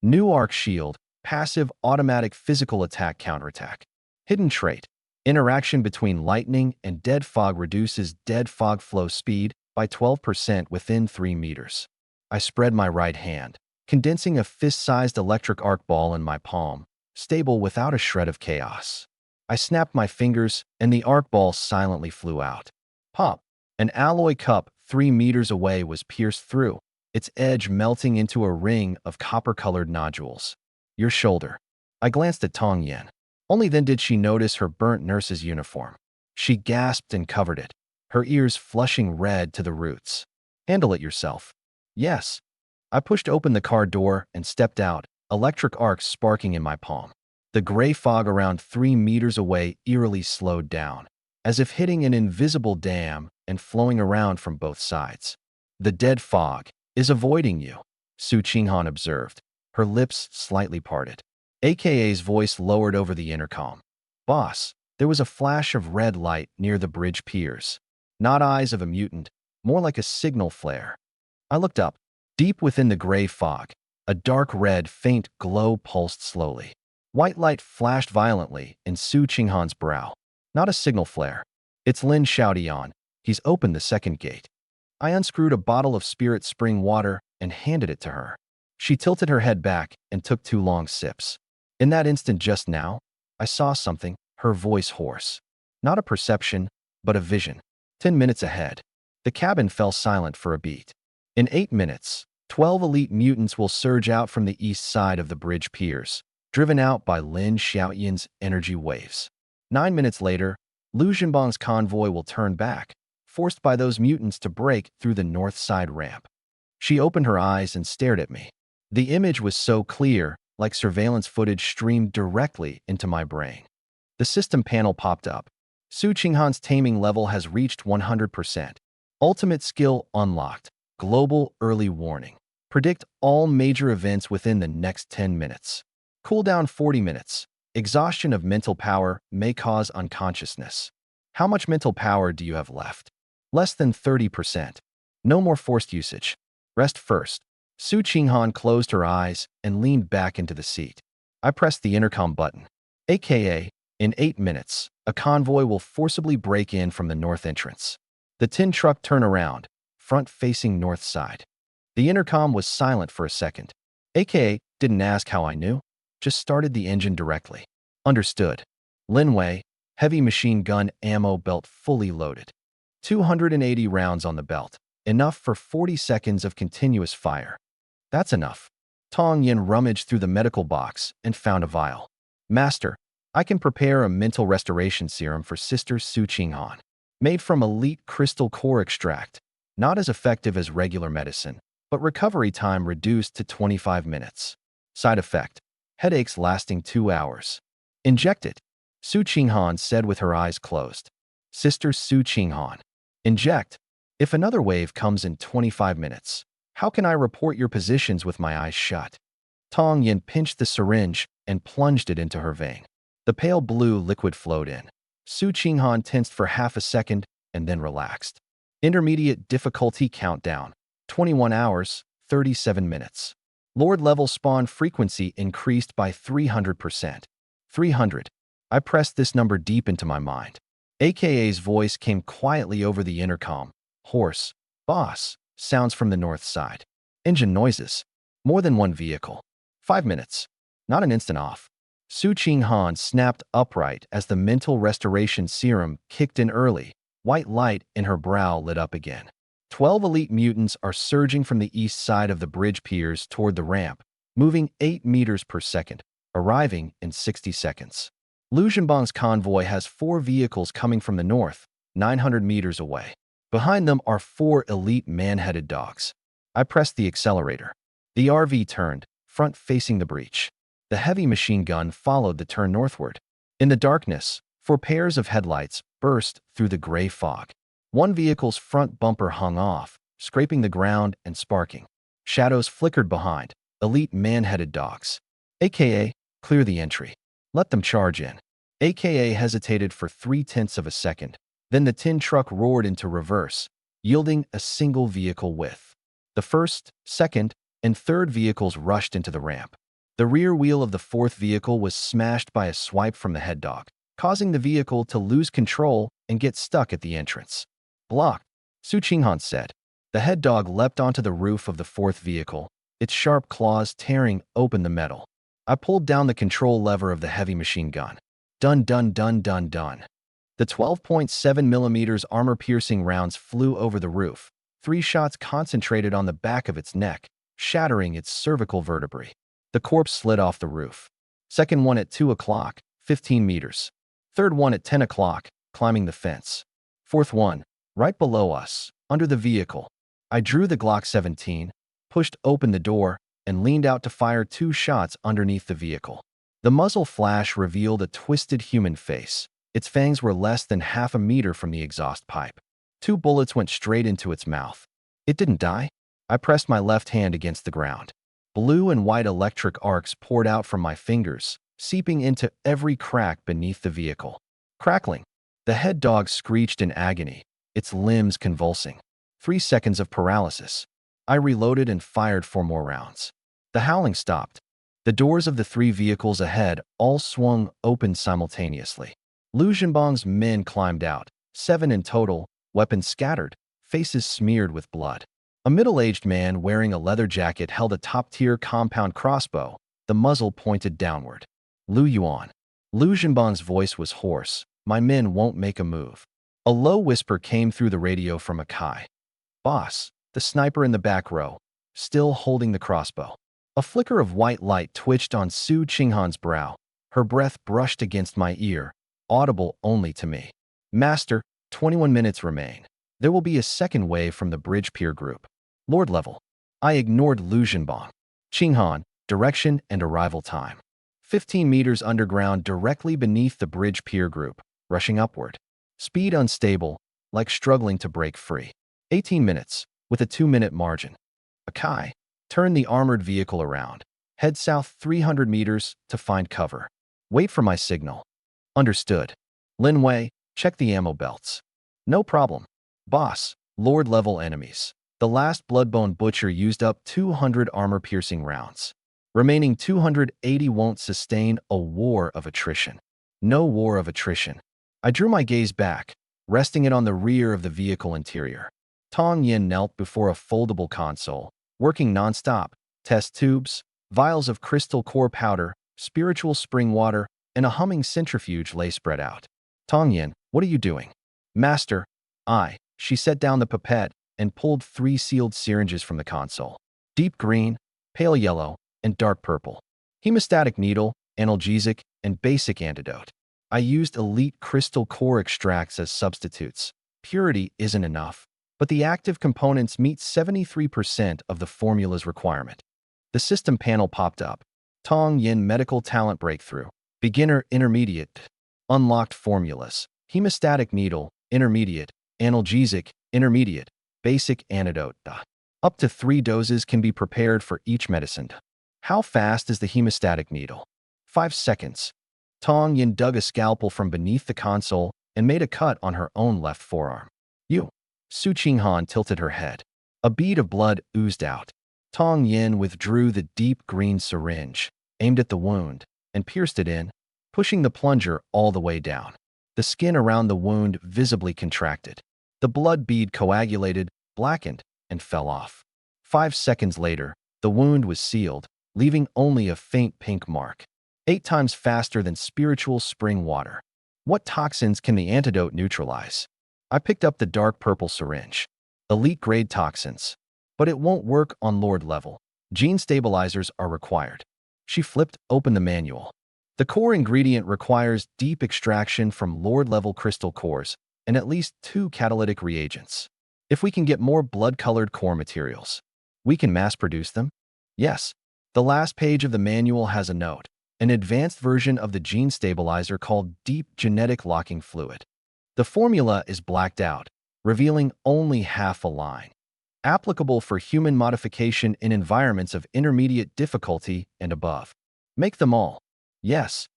New arc shield. Passive automatic physical attack counterattack. Hidden trait. Interaction between lightning and dead fog reduces dead fog flow speed by 12% within 3 meters. I spread my right hand, condensing a fist-sized electric arc ball in my palm, stable without a shred of chaos. I snapped my fingers, and the arc ball silently flew out. Pop! An alloy cup 3 meters away was pierced through, its edge melting into a ring of copper-colored nodules. Your shoulder. I glanced at Tong Yin. Only then did she notice her burnt nurse's uniform. She gasped and covered it, her ears flushing red to the roots. Handle it yourself. Yes. I pushed open the car door and stepped out, electric arcs sparking in my palm. The gray fog around 3 meters away eerily slowed down, as if hitting an invisible dam and flowing around from both sides. The dead fog is avoiding you, Su Qinghan observed, her lips slightly parted. AKA's voice lowered over the intercom. Boss, there was a flash of red light near the bridge piers. Not eyes of a mutant, more like a signal flare. I looked up. Deep within the gray fog, a dark red faint glow pulsed slowly. White light flashed violently in Su Qinghan's brow. Not a signal flare. It's Lin Xiaodian. He's opened the second gate. I unscrewed a bottle of spirit spring water and handed it to her. She tilted her head back and took 2 long sips. In that instant just now, I saw something, her voice hoarse. Not a perception, but a vision. 10 minutes ahead. The cabin fell silent for a beat. In 8 minutes, 12 elite mutants will surge out from the east side of the bridge piers, driven out by Lin Xiaoyan's energy waves. 9 minutes later, Lu Zhenbang's convoy will turn back, forced by those mutants to break through the north side ramp. She opened her eyes and stared at me. The image was so clear, like surveillance footage streamed directly into my brain. The system panel popped up. Su Qinghan's taming level has reached 100%. Ultimate skill unlocked. Global early warning. Predict all major events within the next 10 minutes. Cooldown 40 minutes. Exhaustion of mental power may cause unconsciousness. How much mental power do you have left? Less than 30%. No more forced usage. Rest first. Su Qinghan closed her eyes and leaned back into the seat. I pressed the intercom button. AKA, in 8 minutes, a convoy will forcibly break in from the north entrance. The tin truck turned around, front facing north side. The intercom was silent for a second. AKA didn't ask how I knew, just started the engine directly. Understood. Linway, heavy machine gun ammo belt fully loaded. 280 rounds on the belt, enough for 40 seconds of continuous fire. That's enough. Tong Yin rummaged through the medical box and found a vial. Master, I can prepare a mental restoration serum for Sister Su Qinghan. Made from elite crystal core extract, not as effective as regular medicine, but recovery time reduced to 25 minutes. Side effect: headaches lasting 2 hours. Inject it, Su Qinghan said with her eyes closed. Sister Su Qinghan. Inject. If another wave comes in 25 minutes, how can I report your positions with my eyes shut? Tong Yin pinched the syringe and plunged it into her vein. The pale blue liquid flowed in. Su Qinghan tensed for half a second and then relaxed. Intermediate difficulty countdown. 21 hours, 37 minutes. Lord level spawn frequency increased by 300%. 300. I pressed this number deep into my mind. AKA's voice came quietly over the intercom. Hoarse. Boss. Sounds from the north side. Engine noises. More than one vehicle. 5 minutes. Not an instant off. Su Qinghan snapped upright as the mental restoration serum kicked in early. White light in her brow lit up again. 12 elite mutants are surging from the east side of the bridge piers toward the ramp, moving 8 meters per second, arriving in 60 seconds. Lu Zhenbang's convoy has 4 vehicles coming from the north, 900 meters away. Behind them are 4 elite man-headed dogs. I pressed the accelerator. The RV turned, front facing the breach. The heavy machine gun followed the turn northward. In the darkness, 4 pairs of headlights burst through the gray fog. One vehicle's front bumper hung off, scraping the ground and sparking. Shadows flickered behind, elite man-headed dogs. AKA, clear the entry. Let them charge in. AKA hesitated for 0.3 of a second. Then the tin truck roared into reverse, yielding a single vehicle width. The first, second, and third vehicles rushed into the ramp. The rear wheel of the 4th vehicle was smashed by a swipe from the head dog, causing the vehicle to lose control and get stuck at the entrance. Blocked, Su Qinghan said. The head dog leapt onto the roof of the 4th vehicle, its sharp claws tearing open the metal. I pulled down the control lever of the heavy machine gun. Dun dun dun dun dun. The 12.7mm armor-piercing rounds flew over the roof. 3 shots concentrated on the back of its neck, shattering its cervical vertebrae. The corpse slid off the roof. Second one at 2 o'clock, 15 meters. Third one at 10 o'clock, climbing the fence. Fourth one, right below us, under the vehicle. I drew the Glock 17, pushed open the door, and leaned out to fire 2 shots underneath the vehicle. The muzzle flash revealed a twisted human face. Its fangs were less than half a meter from the exhaust pipe. 2 bullets went straight into its mouth. It didn't die. I pressed my left hand against the ground. Blue and white electric arcs poured out from my fingers, seeping into every crack beneath the vehicle. Crackling. The head dog screeched in agony, its limbs convulsing. 3 seconds of paralysis. I reloaded and fired 4 more rounds. The howling stopped. The doors of the 3 vehicles ahead all swung open simultaneously. Lu Zhenbang's men climbed out, 7 in total, weapons scattered, faces smeared with blood. A middle-aged man wearing a leather jacket held a top-tier compound crossbow, the muzzle pointed downward. Lu Yuan. Lu Zhenbang's voice was hoarse. My men won't make a move. A low whisper came through the radio from Akai. Boss, the sniper in the back row, still holding the crossbow. A flicker of white light twitched on Su Qinghan's brow. Her breath brushed against my ear, audible only to me. Master, 21 minutes remain. There will be a second wave from the bridge pier group. Lord level. I ignored Lu Zhenbang. Qinghan, direction and arrival time. 15 meters underground directly beneath the bridge pier group, rushing upward. Speed unstable, like struggling to break free. 18 minutes, with a 2-minute margin. Akai. Turn the armored vehicle around. Head south 300 meters to find cover. Wait for my signal. Understood. Lin Wei, check the ammo belts. No problem. Boss, Lord-level enemies. The last Bloodbone Butcher used up 200 armor-piercing rounds. Remaining 280 won't sustain a war of attrition. No war of attrition. I drew my gaze back, resting it on the rear of the vehicle interior. Tong Yin knelt before a foldable console, working nonstop. Test tubes, vials of crystal core powder, spiritual spring water, and a humming centrifuge lay spread out. Tong Yin, what are you doing? Master, she set down the pipette and pulled 3 sealed syringes from the console. Deep green, pale yellow, and dark purple. Hemostatic needle, analgesic, and basic antidote. I used elite crystal core extracts as substitutes. Purity isn't enough, but the active components meet 73% of the formula's requirement. The system panel popped up. Tong Yin Medical Talent Breakthrough. Beginner Intermediate. Unlocked formulas. Hemostatic needle, intermediate. Analgesic, intermediate. Basic antidote. Up to 3 doses can be prepared for each medicine. How fast is the hemostatic needle? 5 seconds. Tong Yin dug a scalpel from beneath the console and made a cut on her own left forearm. You. Su Qinghan tilted her head. A bead of blood oozed out. Tong Yin withdrew the deep green syringe, aimed at the wound, and pierced it in, pushing the plunger all the way down. The skin around the wound visibly contracted. The blood bead coagulated, blackened, and fell off. 5 seconds later, the wound was sealed, leaving only a faint pink mark. 8 times faster than spiritual spring water. What toxins can the antidote neutralize? I picked up the dark purple syringe. Elite-grade toxins. But it won't work on Lord level. Gene stabilizers are required. She flipped open the manual. The core ingredient requires deep extraction from Lord-level crystal cores and at least 2 catalytic reagents. If we can get more blood-colored core materials, we can mass-produce them? Yes. The last page of the manual has a note. An advanced version of the gene stabilizer called deep genetic locking fluid. The formula is blacked out, revealing only half a line. Applicable for human modification in environments of intermediate difficulty and above. Make them all. Yes.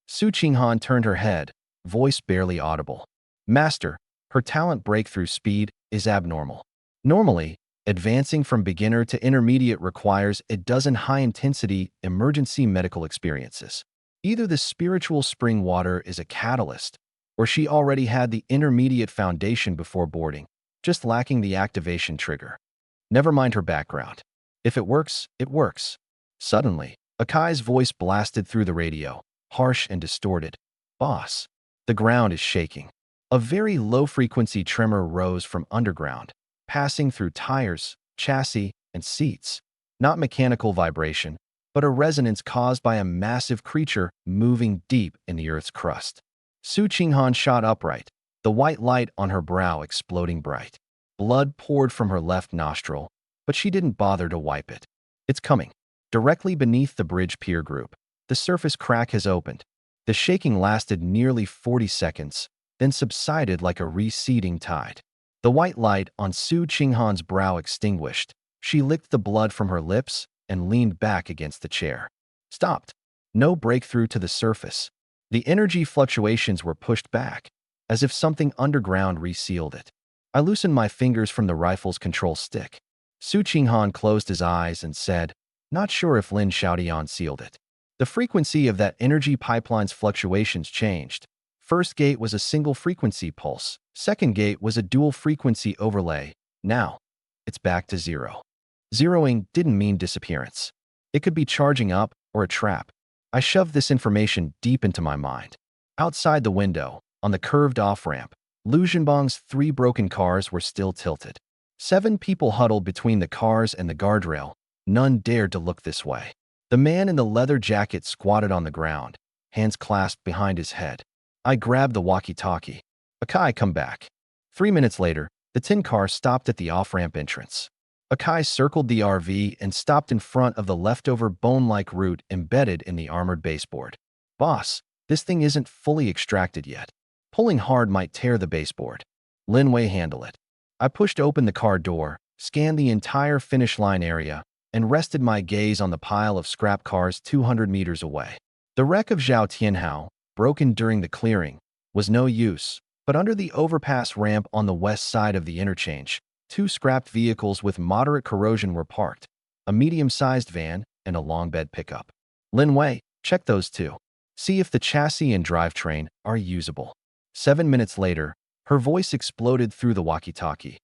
Su Qinghan turned her head, voice barely audible. Master, her talent breakthrough speed is abnormal. Normally, advancing from beginner to intermediate requires a dozen high-intensity emergency medical experiences. Either the spiritual spring water is a catalyst, or she already had the intermediate foundation before boarding, just lacking the activation trigger. Never mind her background. If it works, it works. Suddenly, Akai's voice blasted through the radio, harsh and distorted. Boss, the ground is shaking. A very low-frequency tremor rose from underground, passing through tires, chassis, and seats. Not mechanical vibration, but a resonance caused by a massive creature moving deep in the Earth's crust. Su Qinghan shot upright, the white light on her brow exploding bright. Blood poured from her left nostril, but she didn't bother to wipe it. It's coming. Directly beneath the bridge pier group, the surface crack has opened. The shaking lasted nearly 40 seconds, then subsided like a receding tide. The white light on Su Qinghan's brow extinguished. She licked the blood from her lips and leaned back against the chair. Stopped. No breakthrough to the surface. The energy fluctuations were pushed back, as if something underground resealed it. I loosened my fingers from the rifle's control stick. Su Qinghan closed his eyes and said, "Not sure if Lin Xiaodian sealed it." The frequency of that energy pipeline's fluctuations changed. First gate was a single frequency pulse. Second gate was a dual frequency overlay. Now, it's back to 0. Zeroing didn't mean disappearance. It could be charging up or a trap. I shoved this information deep into my mind. Outside the window, on the curved off-ramp, Lu Zhenbang's 3 broken cars were still tilted. 7 people huddled between the cars and the guardrail. None dared to look this way. The man in the leather jacket squatted on the ground, hands clasped behind his head. I grabbed the walkie-talkie. Akai, come back. 3 minutes later, the tin car stopped at the off-ramp entrance. Akai circled the RV and stopped in front of the leftover bone-like root embedded in the armored baseboard. Boss, this thing isn't fully extracted yet. Pulling hard might tear the baseboard. Lin Wei handle it. I pushed open the car door, scanned the entire finish line area, and rested my gaze on the pile of scrap cars 200 meters away. The wreck of Zhao Tianhao, broken during the clearing, was no use, but under the overpass ramp on the west side of the interchange, two scrapped vehicles with moderate corrosion were parked, a medium-sized van and a long bed pickup. Lin Wei, check those two. See if the chassis and drivetrain are usable. 7 minutes later, her voice exploded through the walkie-talkie.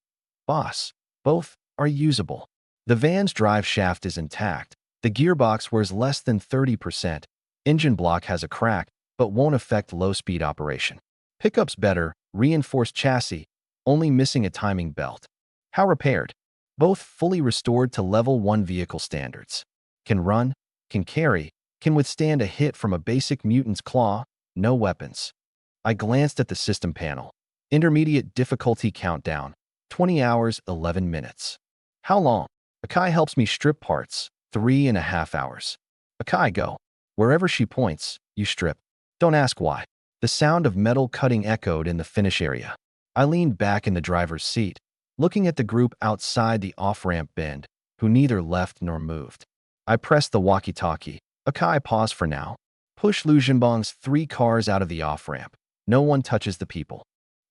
Boss, both are usable. The van's drive shaft is intact. The gearbox wears less than 30%. Engine block has a crack, but won't affect low-speed operation. Pickup's better, reinforced chassis, only missing a timing belt. How repaired? Both fully restored to level 1 vehicle standards. Can run, can carry, can withstand a hit from a basic mutant's claw, no weapons. I glanced at the system panel. Intermediate difficulty countdown, 20 hours, 11 minutes. How long? Akai helps me strip parts, 3.5 hours. Akai, go. Wherever she points, you strip. Don't ask why. The sound of metal cutting echoed in the finish area. I leaned back in the driver's seat, looking at the group outside the off-ramp bend, who neither left nor moved. I pressed the walkie-talkie. Akai, pause for now. Push Lu Jinbang's 3 cars out of the off-ramp. No one touches the people.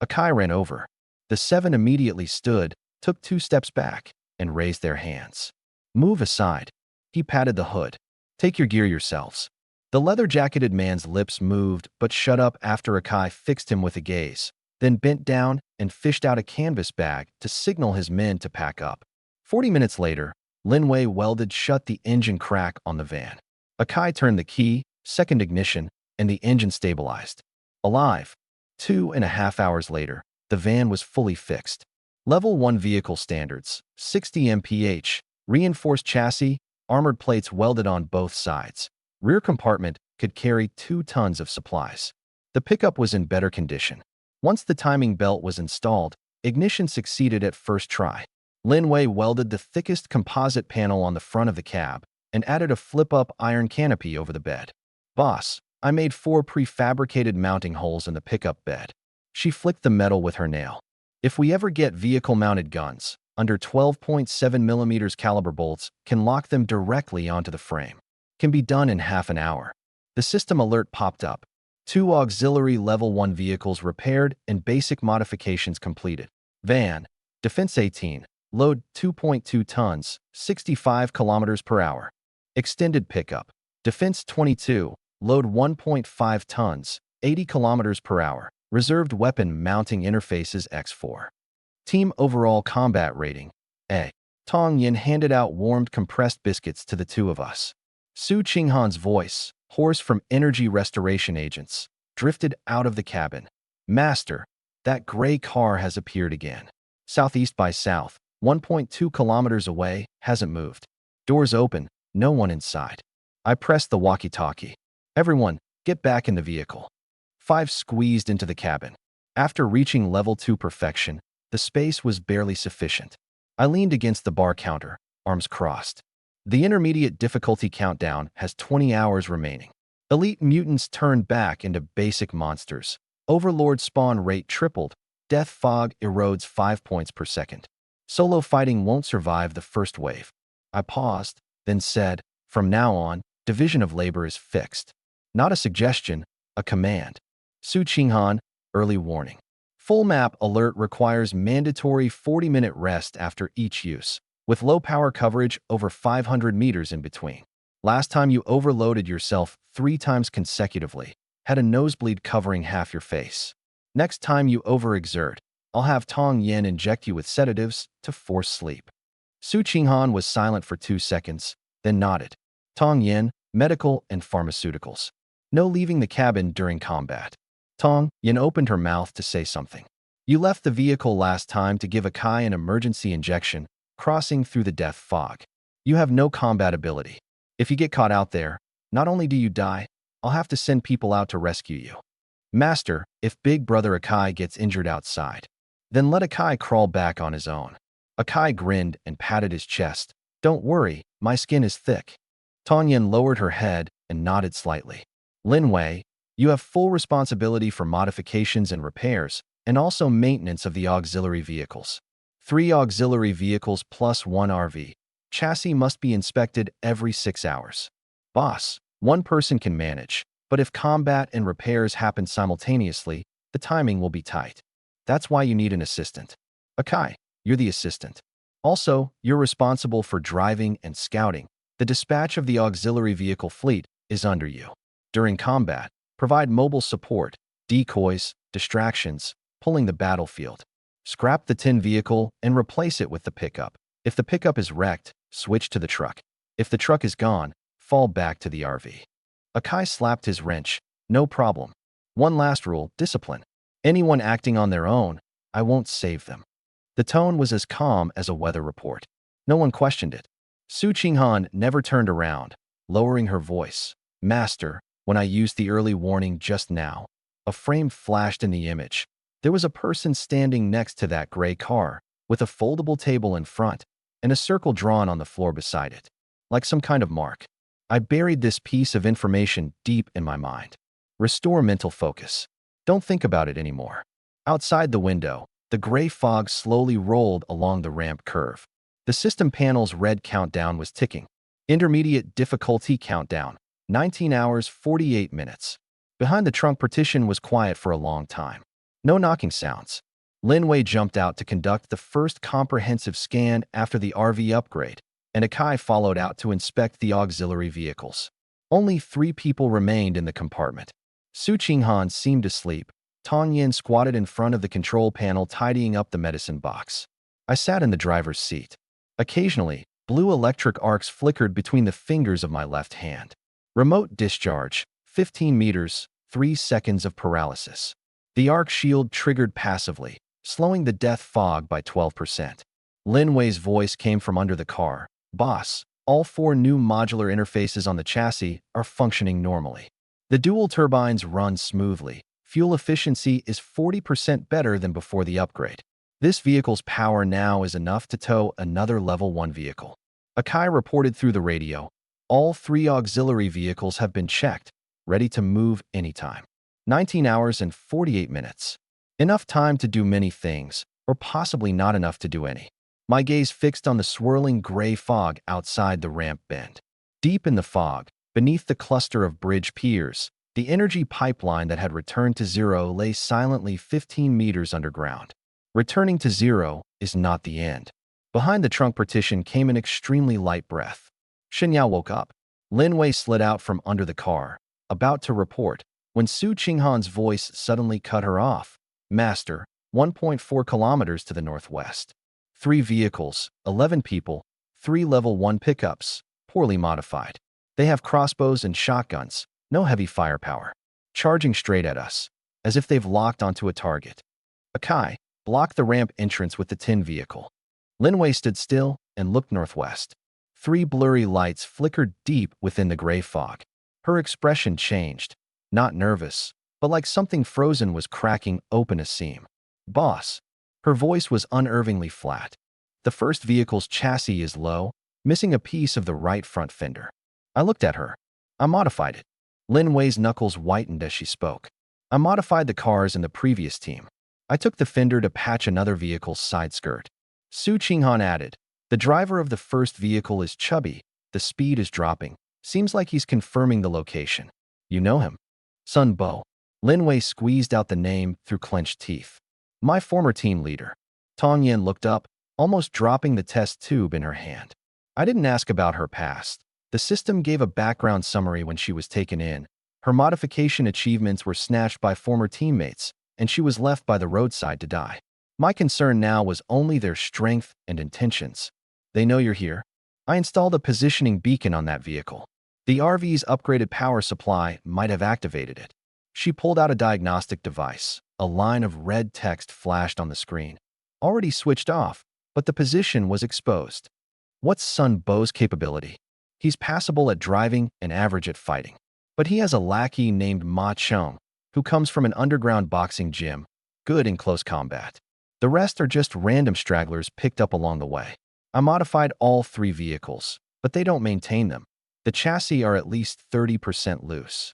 Akai ran over. The 7 immediately stood, took 2 steps back, and raised their hands. Move aside. He patted the hood. Take your gear yourselves. The leather-jacketed man's lips moved, but shut up after Akai fixed him with a gaze, then bent down and fished out a canvas bag to signal his men to pack up. 40 minutes later, Lin Wei welded shut the engine crack on the van. Akai turned the key, second ignition, and the engine stabilized. Alive. 2.5 hours later, the van was fully fixed. Level 1 vehicle standards, 60 mph, reinforced chassis, armored plates welded on both sides. Rear compartment could carry 2 tons of supplies. The pickup was in better condition. Once the timing belt was installed, ignition succeeded at first try. Lin Wei welded the thickest composite panel on the front of the cab and added a flip-up iron canopy over the bed. Boss, I made 4 prefabricated mounting holes in the pickup bed. She flicked the metal with her nail. If we ever get vehicle-mounted guns, under 12.7mm caliber bolts can lock them directly onto the frame. Can be done in half an hour. The system alert popped up. 2 auxiliary level 1 vehicles repaired and basic modifications completed. Van, defense 18, load 2.2 tons, 65 kilometers per hour. Extended pickup, defense 22, load 1.5 tons, 80 kilometers per hour. Reserved weapon mounting interfaces X4. Team overall combat rating, A. Tong Yin handed out warmed compressed biscuits to the 2 of us. Su Qinghan's voice, hoarse from energy restoration agents, drifted out of the cabin. Master, that gray car has appeared again. Southeast by south, 1.2 kilometers away, hasn't moved. Doors open, no one inside. I pressed the walkie-talkie. Everyone, get back in the vehicle. 5 squeezed into the cabin. After reaching level 2 perfection, the space was barely sufficient. I leaned against the bar counter, arms crossed. The intermediate difficulty countdown has 20 hours remaining. Elite mutants turned back into basic monsters. Overlord spawn rate tripled. Death fog erodes 5 points per second. Solo fighting won't survive the first wave. I paused, then said, from now on, division of labor is fixed. Not a suggestion, a command. Su Qinghan, early warning. Full map alert requires mandatory 40-minute rest after each use, with low power coverage over 500 meters in between. Last time you overloaded yourself 3 times consecutively, had a nosebleed covering half your face. Next time you overexert, I'll have Tong Yin inject you with sedatives to force sleep. Su Qinghan was silent for 2 seconds, then nodded. Tong Yin, medical and pharmaceuticals. No leaving the cabin during combat. Tong Yin opened her mouth to say something. You left the vehicle last time to give Akai an emergency injection, crossing through the death fog. You have no combat ability. If you get caught out there, not only do you die, I'll have to send people out to rescue you. Master, if Big Brother Akai gets injured outside, then let Akai crawl back on his own. Akai grinned and patted his chest. Don't worry, my skin is thick. Tong Yin lowered her head and nodded slightly. Lin Wei, you have full responsibility for modifications and repairs, and also maintenance of the auxiliary vehicles. 3 auxiliary vehicles plus 1 RV. Chassis must be inspected every 6 hours. Boss, one person can manage, but if combat and repairs happen simultaneously, the timing will be tight. That's why you need an assistant. Akai, you're the assistant. Also, you're responsible for driving and scouting. The dispatch of the auxiliary vehicle fleet is under you. During combat, provide mobile support, decoys, distractions, pulling the battlefield. Scrap the tin vehicle and replace it with the pickup. If the pickup is wrecked, switch to the truck. If the truck is gone, fall back to the RV. Akai slapped his wrench. No problem. One last rule, discipline. Anyone acting on their own, I won't save them. The tone was as calm as a weather report. No one questioned it. Su Qinghan never turned around, lowering her voice. Master, when I used the early warning just now, a frame flashed in the image. There was a person standing next to that gray car, with a foldable table in front, and a circle drawn on the floor beside it, like some kind of mark. I buried this piece of information deep in my mind. Restore mental focus. Don't think about it anymore. Outside the window, the gray fog slowly rolled along the ramp curve. The system panel's red countdown was ticking. Intermediate difficulty countdown, 19 hours, 48 minutes. Behind the trunk partition was quiet for a long time. No knocking sounds. Lin Wei jumped out to conduct the first comprehensive scan after the RV upgrade, and Akai followed out to inspect the auxiliary vehicles. Only 3 people remained in the compartment. Su Qinghan seemed asleep. Tong Yin squatted in front of the control panel tidying up the medicine box. I sat in the driver's seat. Occasionally, blue electric arcs flickered between the fingers of my left hand. Remote discharge, 15 meters, 3 seconds of paralysis. The arc shield triggered passively, slowing the death fog by 12%. Lin Wei's voice came from under the car. Boss, all 4 new modular interfaces on the chassis are functioning normally. The dual turbines run smoothly. Fuel efficiency is 40% better than before the upgrade. This vehicle's power now is enough to tow another level 1 vehicle. Akai reported through the radio. All 3 auxiliary vehicles have been checked, ready to move anytime. 19 hours and 48 minutes. Enough time to do many things, or possibly not enough to do any. My gaze fixed on the swirling gray fog outside the ramp bend. Deep in the fog, beneath the cluster of bridge piers, the energy pipeline that had returned to zero lay silently 15 meters underground. Returning to zero is not the end. Behind the trunk partition came an extremely light breath. Shenyao woke up. Lin Wei slid out from under the car, about to report, when Su Qinghan's voice suddenly cut her off. Master, 1.4 kilometers to the northwest. 3 vehicles, 11 people, 3 level 1 pickups, poorly modified. They have crossbows and shotguns, no heavy firepower. Charging straight at us, as if they've locked onto a target. Akai blocked the ramp entrance with the tin vehicle. Lin Wei stood still and looked northwest. 3 blurry lights flickered deep within the gray fog. Her expression changed. Not nervous, but like something frozen was cracking open a seam. Boss. Her voice was unervingly flat. The first vehicle's chassis is low, missing a piece of the right front fender. I looked at her. I modified it. Lin Wei's knuckles whitened as she spoke. I modified the cars in the previous team. I took the fender to patch another vehicle's side skirt. Su Qinghan added, the driver of the first vehicle is chubby, the speed is dropping. Seems like he's confirming the location. You know him? Sun Bo. Lin Wei squeezed out the name through clenched teeth. My former team leader. Tong Yin looked up, almost dropping the test tube in her hand. I didn't ask about her past. The system gave a background summary when she was taken in. Her modification achievements were snatched by former teammates, and she was left by the roadside to die. My concern now was only their strength and intentions. They know you're here. I installed a positioning beacon on that vehicle. The RV's upgraded power supply might have activated it. She pulled out a diagnostic device. A line of red text flashed on the screen. Already switched off, but the position was exposed. What's Sun Bo's capability? He's passable at driving and average at fighting. But he has a lackey named Ma Cheng, who comes from an underground boxing gym, good in close combat. The rest are just random stragglers picked up along the way. I modified all 3 vehicles, but they don't maintain them. The chassis are at least 30% loose.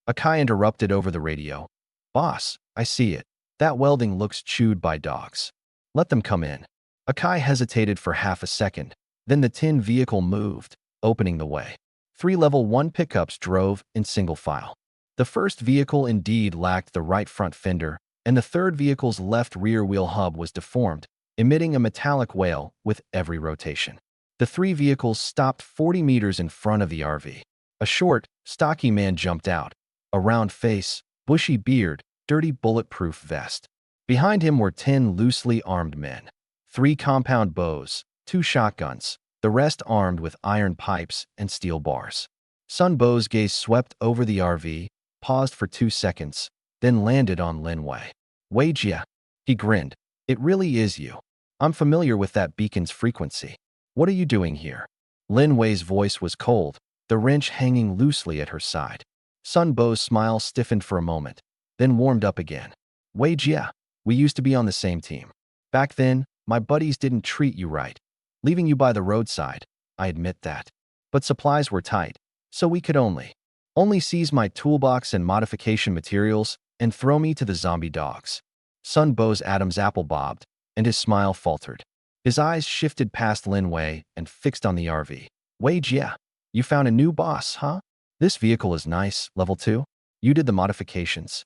Akai interrupted over the radio. Boss, I see it. That welding looks chewed by dogs. Let them come in. Akai hesitated for half a second. Then the tin vehicle moved, opening the way. 3 level 1 pickups drove in single file. The first vehicle indeed lacked the right front fender, and the third vehicle's left rear wheel hub was deformed, emitting a metallic wail with every rotation. The 3 vehicles stopped 40 meters in front of the RV. A short, stocky man jumped out. A round face, bushy beard, dirty bulletproof vest. Behind him were 10 loosely armed men. 3 compound bows, 2 shotguns, the rest armed with iron pipes and steel bars. Sun Bo's gaze swept over the RV, paused for 2 seconds, then landed on Lin Wei. Wei Jia. He grinned. It really is you. I'm familiar with that beacon's frequency. What are you doing here? Lin Wei's voice was cold, the wrench hanging loosely at her side. Sun Bo's smile stiffened for a moment, then warmed up again. Wei Jia. We used to be on the same team. Back then, my buddies didn't treat you right. Leaving you by the roadside, I admit that. But supplies were tight, so we could only seize my toolbox and modification materials and throw me to the zombie dogs. Sun Bo's Adam's apple bobbed, and his smile faltered. His eyes shifted past Lin Wei and fixed on the RV. Wei Jia, you found a new boss, huh? This vehicle is nice, level 2? You did the modifications.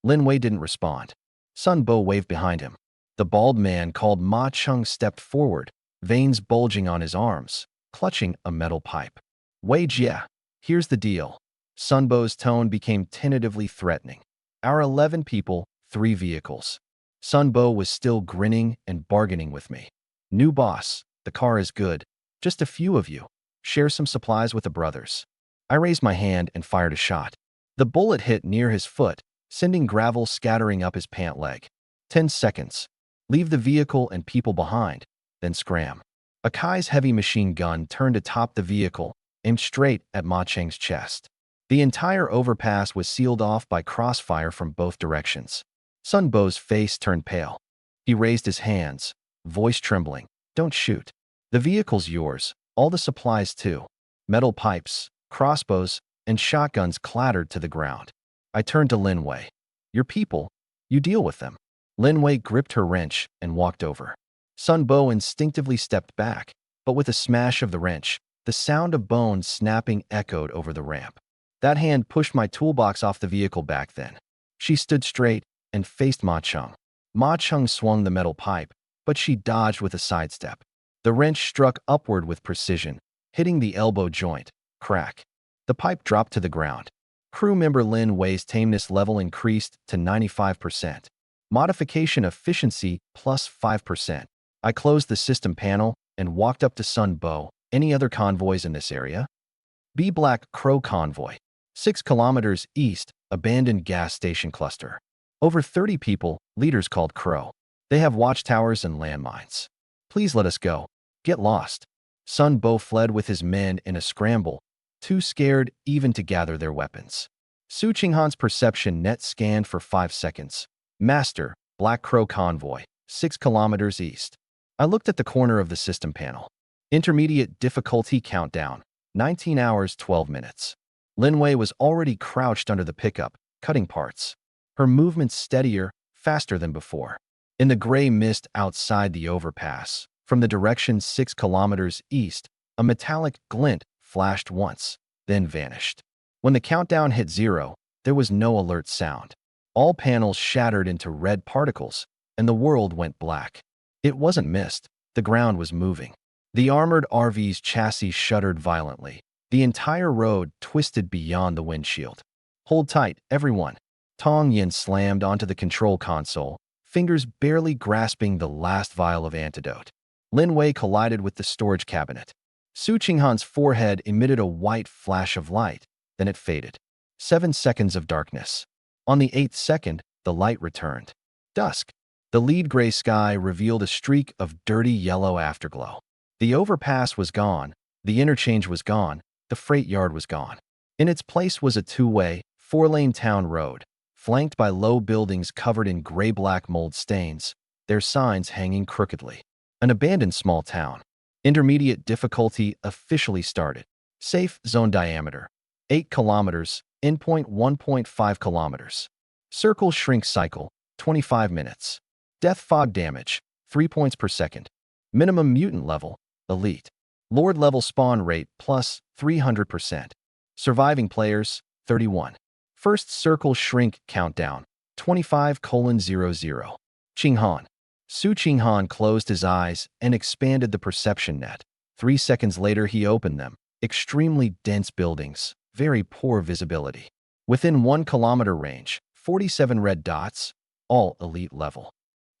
Lin Wei didn't respond. Sun Bo waved behind him. The bald man called Ma Chung stepped forward, veins bulging on his arms, clutching a metal pipe. Wei Jia, here's the deal. Sun Bo's tone became tentatively threatening. Our 11 people, 3 vehicles. Sun Bo was still grinning and bargaining with me. New boss, the car is good. Just a few of you. Share some supplies with the brothers. I raised my hand and fired a shot. The bullet hit near his foot, sending gravel scattering up his pant leg. 10 seconds. Leave the vehicle and people behind, then scram. Akai's heavy machine gun turned atop the vehicle, aimed straight at Ma Cheng's chest. The entire overpass was sealed off by crossfire from both directions. Sun Bo's face turned pale. He raised his hands, voice trembling. Don't shoot. The vehicle's yours, all the supplies too. Metal pipes, crossbows, and shotguns clattered to the ground. I turned to Lin Wei. Your people, you deal with them. Lin Wei gripped her wrench and walked over. Sun Bo instinctively stepped back, but with a smash of the wrench, the sound of bones snapping echoed over the ramp. That hand pushed my toolbox off the vehicle back then. She stood straight and faced Ma Chung. Ma Chung swung the metal pipe, but she dodged with a sidestep. The wrench struck upward with precision, hitting the elbow joint. Crack. The pipe dropped to the ground. Crew member Lin Wei's tameness level increased to 95%. Modification efficiency plus 5%. I closed the system panel and walked up to Sun Bo. Any other convoys in this area? B Black Crow Convoy. 6 kilometers east, abandoned gas station cluster. Over 30 people, leaders called Crow. They have watchtowers and landmines. Please let us go. Get lost. Sun Bo fled with his men in a scramble, too scared even to gather their weapons. Su Qinghan's perception net scanned for 5 seconds. Master, Black Crow Convoy, 6 kilometers east. I looked at the corner of the system panel. Intermediate difficulty countdown, 19 hours 12 minutes. Lin Wei was already crouched under the pickup, cutting parts. Her movements steadier, faster than before. In the gray mist outside the overpass, from the direction 6 kilometers east, a metallic glint flashed once, then vanished. When the countdown hit 0, there was no alert sound. All panels shattered into red particles, and the world went black. It wasn't mist. The ground was moving. The armored RV's chassis shuddered violently. The entire road twisted beyond the windshield. Hold tight, everyone. Tong Yin slammed onto the control console, fingers barely grasping the last vial of antidote. Lin Wei collided with the storage cabinet. Su Qinghan's forehead emitted a white flash of light, then it faded. 7 seconds of darkness. On the 8th second, the light returned. Dusk. The lead gray sky revealed a streak of dirty yellow afterglow. The overpass was gone, the interchange was gone, the freight yard was gone. In its place was a 2-way, 4-lane town road, flanked by low buildings covered in gray-black mold stains, their signs hanging crookedly. An abandoned small town. Intermediate difficulty officially started. Safe zone diameter, 8 kilometers, endpoint 1.5 kilometers. Circle shrink cycle, 25 minutes. Death fog damage, 3 points per second. Minimum mutant level, elite. Lord level spawn rate plus 300%. Surviving players, 31. First circle shrink countdown, 25:00. Qinghan. Su Qinghan closed his eyes and expanded the perception net. 3 seconds later, he opened them. Extremely dense buildings, very poor visibility. Within 1 kilometer range, 47 red dots, all elite level.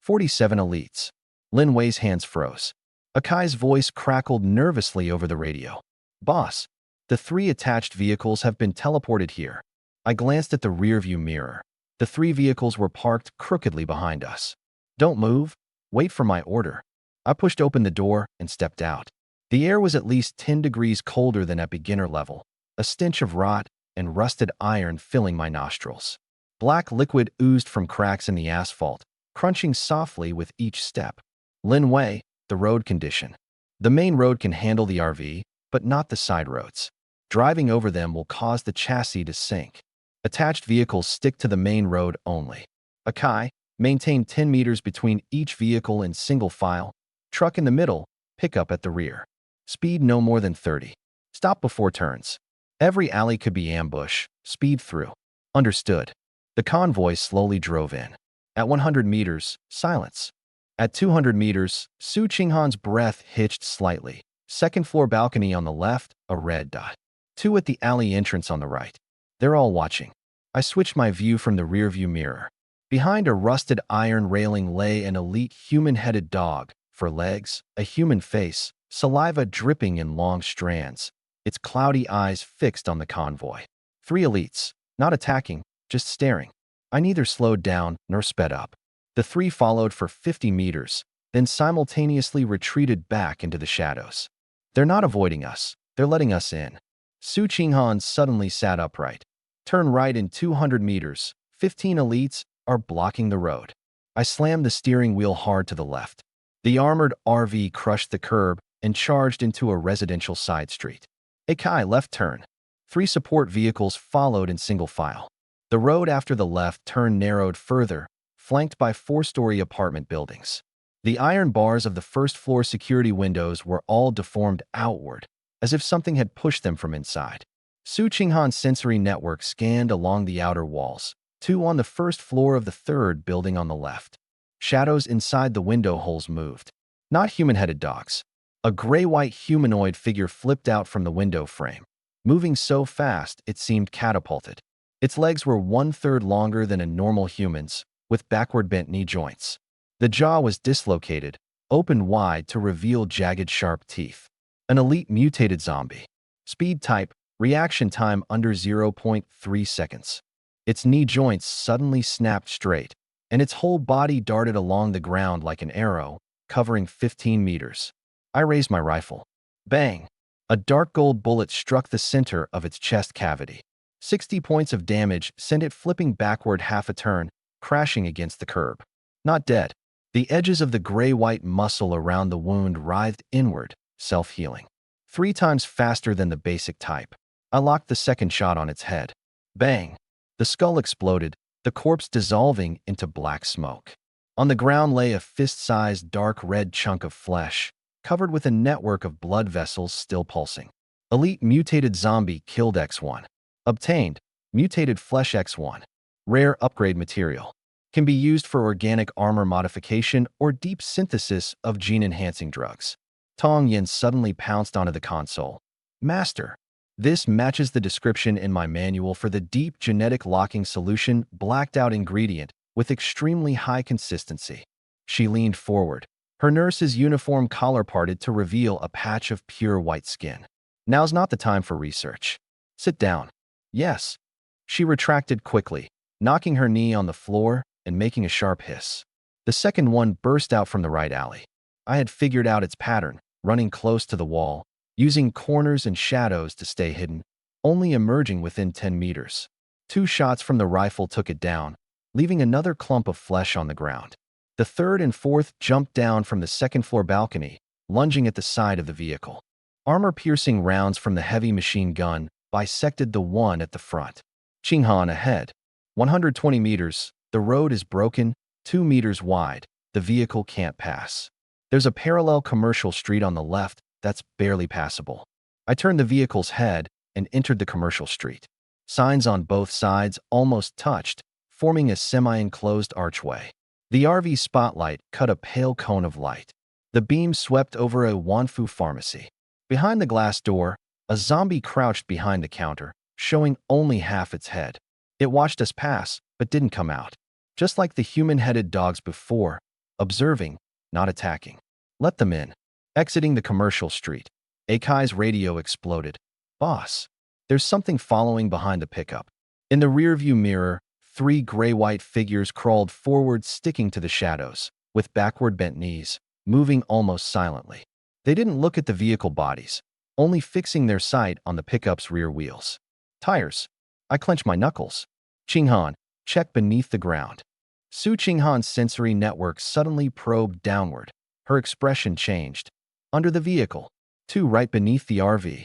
47 elites. Lin Wei's hands froze. Akai's voice crackled nervously over the radio. Boss, the 3 attached vehicles have been teleported here. I glanced at the rearview mirror. The 3 vehicles were parked crookedly behind us. Don't move. Wait for my order. I pushed open the door and stepped out. The air was at least 10 degrees colder than at beginner level, a stench of rot and rusted iron filling my nostrils. Black liquid oozed from cracks in the asphalt, crunching softly with each step. Lin Wei, the road condition. The main road can handle the RV, but not the side roads. Driving over them will cause the chassis to sink. Attached vehicles stick to the main road only. Akai, maintain 10 meters between each vehicle in single file. Truck in the middle, pickup at the rear. Speed no more than 30. Stop before turns. Every alley could be ambush. Speed through. Understood. The convoy slowly drove in. At 100 meters, silence. At 200 meters, Su Qinghan's breath hitched slightly. Second floor balcony on the left, a red dot. 2 at the alley entrance on the right. They're all watching. I switched my view from the rearview mirror. Behind a rusted iron railing lay an elite human-headed dog. For legs, a human face, saliva dripping in long strands, its cloudy eyes fixed on the convoy. 3 elites, not attacking, just staring. I neither slowed down nor sped up. The 3 followed for 50 meters, then simultaneously retreated back into the shadows. They're not avoiding us, they're letting us in. Su Qinghan suddenly sat upright. Turn right in 200 meters, 15 elites are blocking the road. I slammed the steering wheel hard to the left. The armored RV crushed the curb and charged into a residential side street. Akai left turn. 3 support vehicles followed in single file. The road after the left turn narrowed further, flanked by 4-story apartment buildings. The iron bars of the first-floor security windows were all deformed outward, as if something had pushed them from inside. Su Qinghan's sensory network scanned along the outer walls, 2 on the first floor of the 3rd building on the left. Shadows inside the window holes moved. Not human-headed dogs. A gray-white humanoid figure flipped out from the window frame, moving so fast it seemed catapulted. Its legs were 1/3 longer than a normal human's, with backward-bent knee joints. The jaw was dislocated, opened wide to reveal jagged, sharp teeth. An elite mutated zombie. Speed type, reaction time under 0.3 seconds. Its knee joints suddenly snapped straight, and its whole body darted along the ground like an arrow, covering 15 meters. I raised my rifle. Bang! A dark gold bullet struck the center of its chest cavity. 60 points of damage sent it flipping backward half a turn, crashing against the curb. Not dead. The edges of the gray-white muscle around the wound writhed inward, self-healing. 3 times faster than the basic type. I locked the second shot on its head. Bang! The skull exploded, the corpse dissolving into black smoke. On the ground lay a fist-sized dark red chunk of flesh, covered with a network of blood vessels still pulsing. Elite mutated zombie killed X1. Obtained, mutated flesh X1. Rare upgrade material. Can be used for organic armor modification or deep synthesis of gene-enhancing drugs. Tong Yin suddenly pounced onto the console. Master, this matches the description in my manual for the deep genetic locking solution blacked-out ingredient with extremely high consistency. She leaned forward. Her nurse's uniform collar parted to reveal a patch of pure white skin. Now's not the time for research. Sit down. Yes. She retracted quickly, knocking her knee on the floor and making a sharp hiss. The second one burst out from the right alley. I had figured out its pattern, running close to the wall, using corners and shadows to stay hidden, only emerging within 10 meters. 2 shots from the rifle took it down, leaving another clump of flesh on the ground. The 3rd and 4th jumped down from the second-floor balcony, lunging at the side of the vehicle. Armor-piercing rounds from the heavy machine gun bisected the one at the front. Qinghan ahead. 120 meters, the road is broken, 2 meters wide, the vehicle can't pass. There's a parallel commercial street on the left, that's barely passable. I turned the vehicle's head and entered the commercial street. Signs on both sides almost touched, forming a semi-enclosed archway. The RV spotlight cut a pale cone of light. The beam swept over a Wanfu pharmacy. Behind the glass door, a zombie crouched behind the counter, showing only half its head. It watched us pass, but didn't come out. Just like the human-headed dogs before, observing, not attacking. Let them in. Exiting the commercial street, Akai's radio exploded. Boss, there's something following behind the pickup. In the rearview mirror, 3 gray-white figures crawled forward, sticking to the shadows, with backward bent knees, moving almost silently. They didn't look at the vehicle bodies, only fixing their sight on the pickup's rear wheels. Tires. I clenched my knuckles. Qinghan, check beneath the ground. Su Qinghan's sensory network suddenly probed downward. Her expression changed. Under the vehicle, 2 right beneath the RV.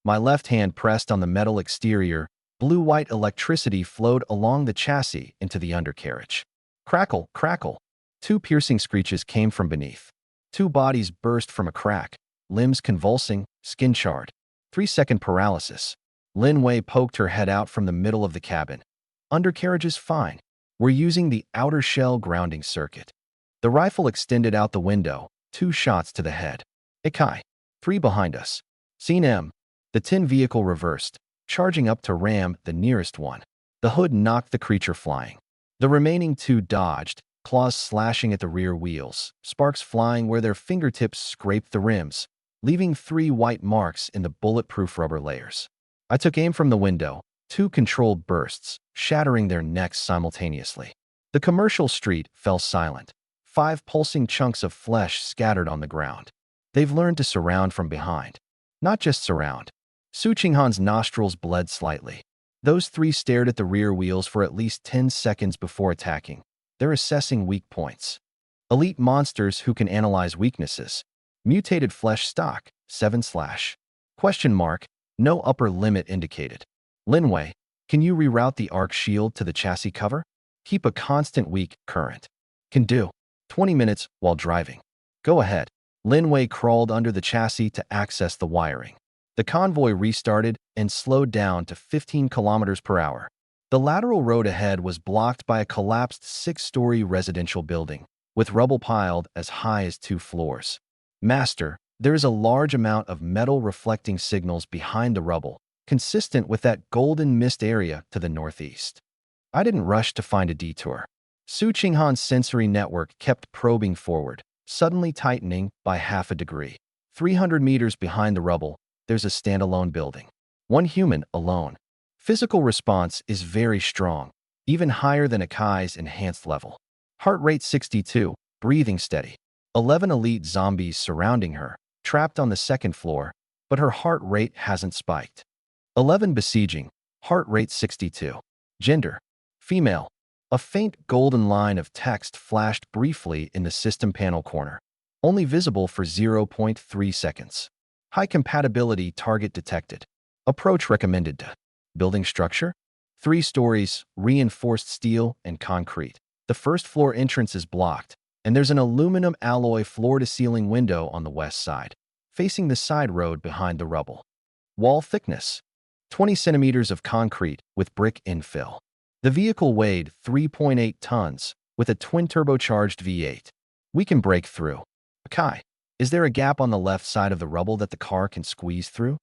My left hand pressed on the metal exterior. Blue-white electricity flowed along the chassis into the undercarriage. Crackle, crackle. 2 piercing screeches came from beneath. 2 bodies burst from a crack, limbs convulsing, skin charred. 3-second paralysis. Lin Wei poked her head out from the middle of the cabin. Undercarriage is fine. We're using the outer shell grounding circuit. The rifle extended out the window, 2 shots to the head. Akai. 3 behind us. Scene M. The tin vehicle reversed, charging up to ram the nearest one. The hood knocked the creature flying. The remaining 2 dodged, claws slashing at the rear wheels, sparks flying where their fingertips scraped the rims, leaving 3 white marks in the bulletproof rubber layers. I took aim from the window, 2 controlled bursts, shattering their necks simultaneously. The commercial street fell silent. 5 pulsing chunks of flesh scattered on the ground. They've learned to surround from behind. Not just surround. Su Qinghan's nostrils bled slightly. Those 3 stared at the rear wheels for at least 10 seconds before attacking. They're assessing weak points. Elite monsters who can analyze weaknesses. Mutated flesh stock, 7/. Question mark, no upper limit indicated. Lin Wei, can you reroute the arc shield to the chassis cover? Keep a constant weak current. Can do. 20 minutes while driving. Go ahead. Lin Wei crawled under the chassis to access the wiring. The convoy restarted and slowed down to 15 kilometers per hour. The lateral road ahead was blocked by a collapsed 6-story residential building, with rubble piled as high as 2 floors. Master, there is a large amount of metal reflecting signals behind the rubble, consistent with that golden mist area to the northeast. I didn't rush to find a detour. Su Qinghan's sensory network kept probing forward, suddenly tightening by half a degree. 300 meters behind the rubble, there's a standalone building. 1 human alone. Physical response is very strong, even higher than Akai's enhanced level. Heart rate 62, breathing steady. 11 elite zombies surrounding her, trapped on the 2nd floor, but her heart rate hasn't spiked. 11 besieging, heart rate 62. Gender, female. A faint golden line of text flashed briefly in the system panel corner, only visible for 0.3 seconds. High compatibility target detected. Approach recommended to. Building structure? 3 stories, reinforced steel and concrete. The 1st floor entrance is blocked, and there's an aluminum alloy floor-to-ceiling window on the west side, facing the side road behind the rubble. Wall thickness: 20 centimeters of concrete with brick infill. The vehicle weighed 3.8 tons, with a twin-turbocharged V8. We can break through. Akai, is there a gap on the left side of the rubble that the car can squeeze through?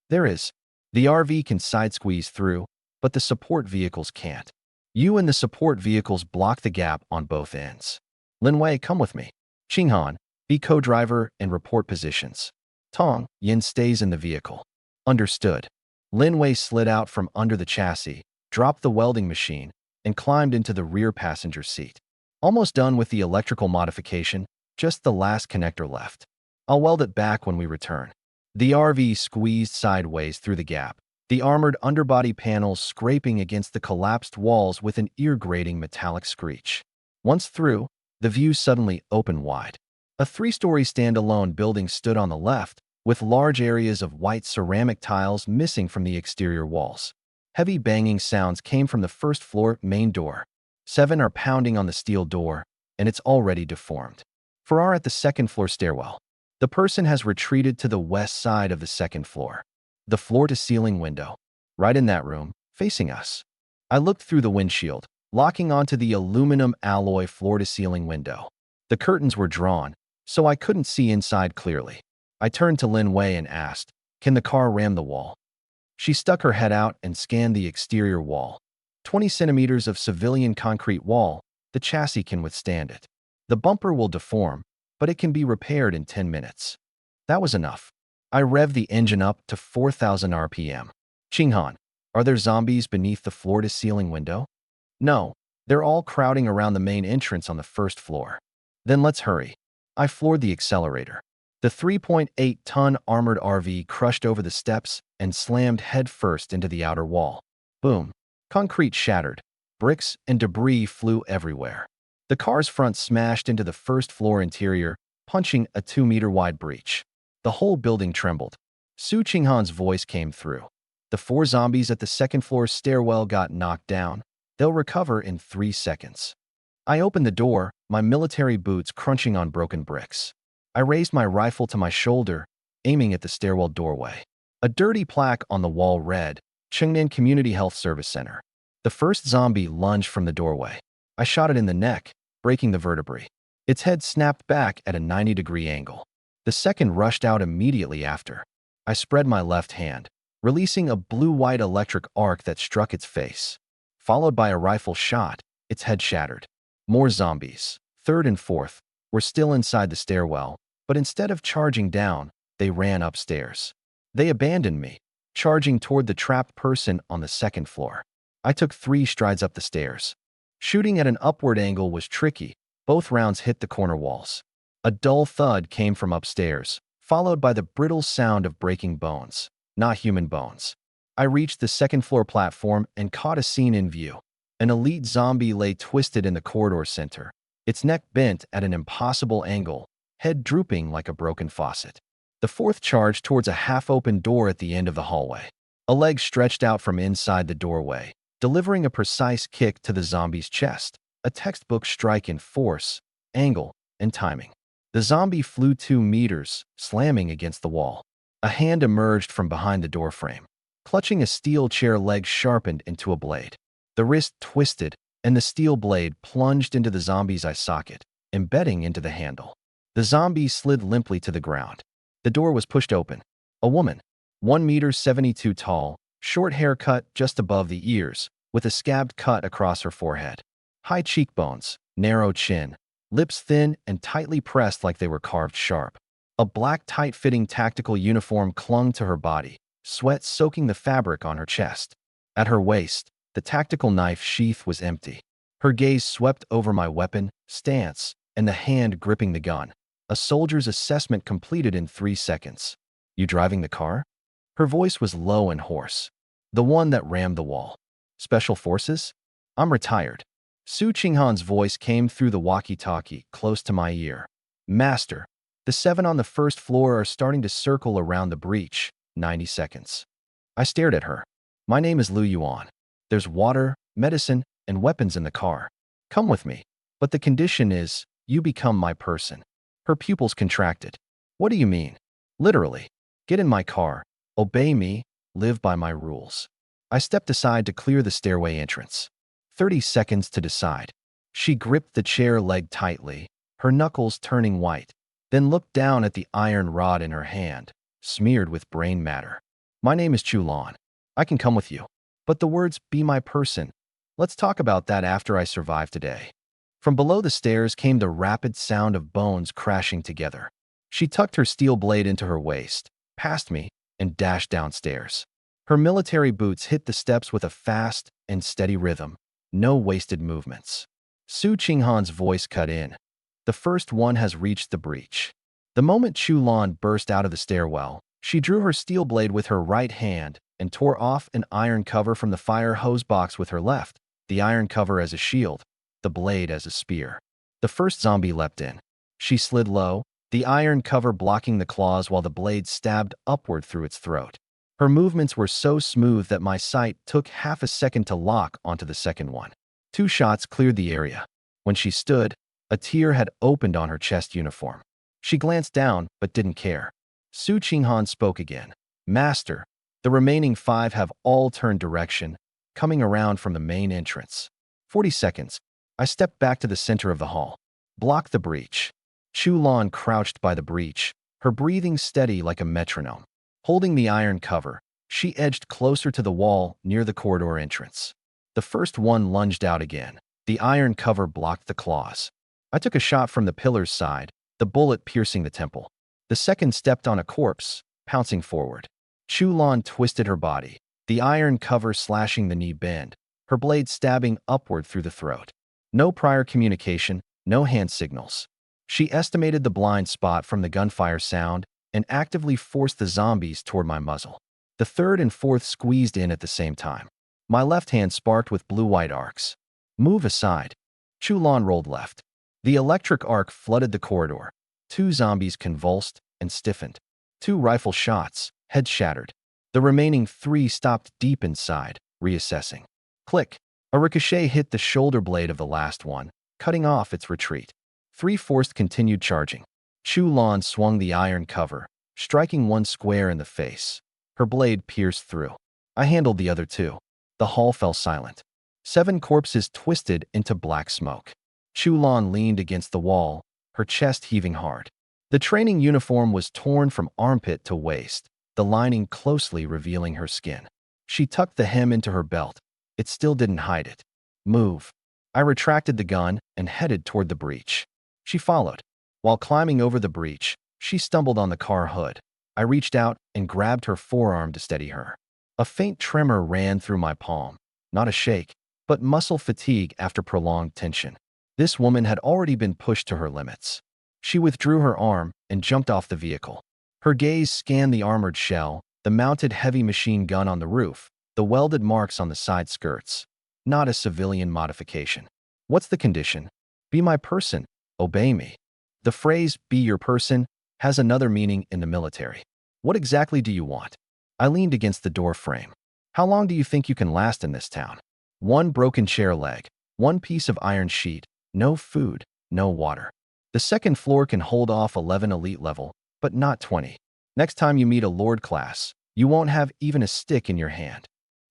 There is. The RV can side-squeeze through, but the support vehicles can't. You and the support vehicles block the gap on both ends. Lin Wei, come with me. Qinghan, be co-driver and report positions. Tong, Yin stays in the vehicle. Understood. Lin Wei slid out from under the chassis, dropped the welding machine, and climbed into the rear passenger seat. Almost done with the electrical modification, just the last connector left. I'll weld it back when we return. The RV squeezed sideways through the gap, the armored underbody panels scraping against the collapsed walls with an ear-grating metallic screech. Once through, the view suddenly opened wide. A 3-story standalone building stood on the left, with large areas of white ceramic tiles missing from the exterior walls. Heavy banging sounds came from the 1st floor main door. 7 are pounding on the steel door, and it's already deformed. 4 are at the 2nd floor stairwell. The person has retreated to the west side of the second floor. The floor-to-ceiling window. Right in that room, facing us. I looked through the windshield, locking onto the aluminum alloy floor-to-ceiling window. The curtains were drawn, so I couldn't see inside clearly. I turned to Lin Wei and asked, "Can the car ram the wall?" She stuck her head out and scanned the exterior wall. 20 centimeters of civilian concrete wall, the chassis can withstand it. The bumper will deform, but it can be repaired in 10 minutes. That was enough. I revved the engine up to 4,000 RPM. Qinghan, are there zombies beneath the floor-to-ceiling window? No, they're all crowding around the main entrance on the first floor. Then let's hurry. I floored the accelerator. The 3.8-ton armored RV crushed over the steps and slammed headfirst into the outer wall. Boom. Concrete shattered. Bricks and debris flew everywhere. The car's front smashed into the first-floor interior, punching a 2-meter-wide breach. The whole building trembled. Su Qinghan's voice came through. The 4 zombies at the second-floor stairwell got knocked down. They'll recover in 3 seconds. I opened the door, my military boots crunching on broken bricks. I raised my rifle to my shoulder, aiming at the stairwell doorway. A dirty plaque on the wall read, Chengnan Community Health Service Center. The first zombie lunged from the doorway. I shot it in the neck, breaking the vertebrae. Its head snapped back at a 90-degree angle. The second rushed out immediately after. I spread my left hand, releasing a blue-white electric arc that struck its face. Followed by a rifle shot, its head shattered. More zombies, third and fourth, were still inside the stairwell, but instead of charging down, they ran upstairs. They abandoned me, charging toward the trapped person on the second floor. I took 3 strides up the stairs. Shooting at an upward angle was tricky. Both rounds hit the corner walls. A dull thud came from upstairs, followed by the brittle sound of breaking bones, not human bones. I reached the second-floor platform and caught a scene in view. An elite zombie lay twisted in the corridor center, its neck bent at an impossible angle, head drooping like a broken faucet. The fourth charged towards a half-open door at the end of the hallway. A leg stretched out from inside the doorway, delivering a precise kick to the zombie's chest, a textbook strike in force, angle, and timing. The zombie flew 2 meters, slamming against the wall. A hand emerged from behind the doorframe, clutching a steel chair leg sharpened into a blade. The wrist twisted, and the steel blade plunged into the zombie's eye socket, embedding into the handle. The zombie slid limply to the ground. The door was pushed open. A woman, 1 meter 72 tall, short hair cut just above the ears, with a scabbed cut across her forehead. High cheekbones, narrow chin, lips thin and tightly pressed like they were carved sharp. A black tight-fitting tactical uniform clung to her body, sweat soaking the fabric on her chest. At her waist, the tactical knife sheath was empty. Her gaze swept over my weapon, stance, and the hand gripping the gun. A soldier's assessment completed in 3 seconds. You driving the car? Her voice was low and hoarse. The one that rammed the wall. Special Forces? I'm retired. Su Qinghan's voice came through the walkie-talkie, close to my ear. Master, the 7 on the first floor are starting to circle around the breach. 90 seconds. I stared at her. My name is Lu Yuan. There's water, medicine, and weapons in the car. Come with me. But the condition is, you become my person. Her pupils contracted. What do you mean? Literally. Get in my car. Obey me. Live by my rules. I stepped aside to clear the stairway entrance. 30 seconds to decide. She gripped the chair leg tightly, her knuckles turning white, then looked down at the iron rod in her hand, smeared with brain matter. My name is Chu Lan. I can come with you. But the words, be my person. Let's talk about that after I survive today. From below the stairs came the rapid sound of bones crashing together. She tucked her steel blade into her waist, past me, and dashed downstairs. Her military boots hit the steps with a fast and steady rhythm. No wasted movements. Su Qinghan's voice cut in. The first one has reached the breach. The moment Chu Lan burst out of the stairwell, she drew her steel blade with her right hand and tore off an iron cover from the fire hose box with her left, the iron cover as a shield, the blade as a spear. The first zombie leapt in. She slid low, the iron cover blocking the claws while the blade stabbed upward through its throat. Her movements were so smooth that my sight took half a second to lock onto the second one. 2 shots cleared the area. When she stood, a tear had opened on her chest uniform. She glanced down, but didn't care. Su Qinghan spoke again. Master, the remaining 5 have all turned direction, coming around from the main entrance. 40 seconds. I stepped back to the center of the hall. Block the breach. Chu Lan crouched by the breach, her breathing steady like a metronome. Holding the iron cover, she edged closer to the wall near the corridor entrance. The first one lunged out again. The iron cover blocked the claws. I took a shot from the pillar's side, the bullet piercing the temple. The second stepped on a corpse, pouncing forward. Chu Lan twisted her body, the iron cover slashing the knee bend, her blade stabbing upward through the throat. No prior communication, no hand signals. She estimated the blind spot from the gunfire sound and actively forced the zombies toward my muzzle. The third and fourth squeezed in at the same time. My left hand sparked with blue-white arcs. Move aside. Chu Lan rolled left. The electric arc flooded the corridor. 2 zombies convulsed and stiffened. 2 rifle shots, head shattered. The remaining 3 stopped deep inside, reassessing. Click. A ricochet hit the shoulder blade of the last one, cutting off its retreat. 3 forced continued charging. Chu Lan swung the iron cover, striking one square in the face. Her blade pierced through. I handled the other 2. The hall fell silent. 7 corpses twisted into black smoke. Chu Lan leaned against the wall, her chest heaving hard. The training uniform was torn from armpit to waist, the lining closely revealing her skin. She tucked the hem into her belt. It still didn't hide it. Move. I retracted the gun and headed toward the breach. She followed. While climbing over the breach, she stumbled on the car hood. I reached out and grabbed her forearm to steady her. A faint tremor ran through my palm. Not a shake, but muscle fatigue after prolonged tension. This woman had already been pushed to her limits. She withdrew her arm and jumped off the vehicle. Her gaze scanned the armored shell, the mounted heavy machine gun on the roof, the welded marks on the side skirts. Not a civilian modification. What's the condition? Be my person. Obey me. The phrase, be your person, has another meaning in the military. What exactly do you want? I leaned against the door frame. How long do you think you can last in this town? 1 broken chair leg, 1 piece of iron sheet, no food, no water. The second floor can hold off 11 elite level, but not 20. Next time you meet a lord class, you won't have even a stick in your hand.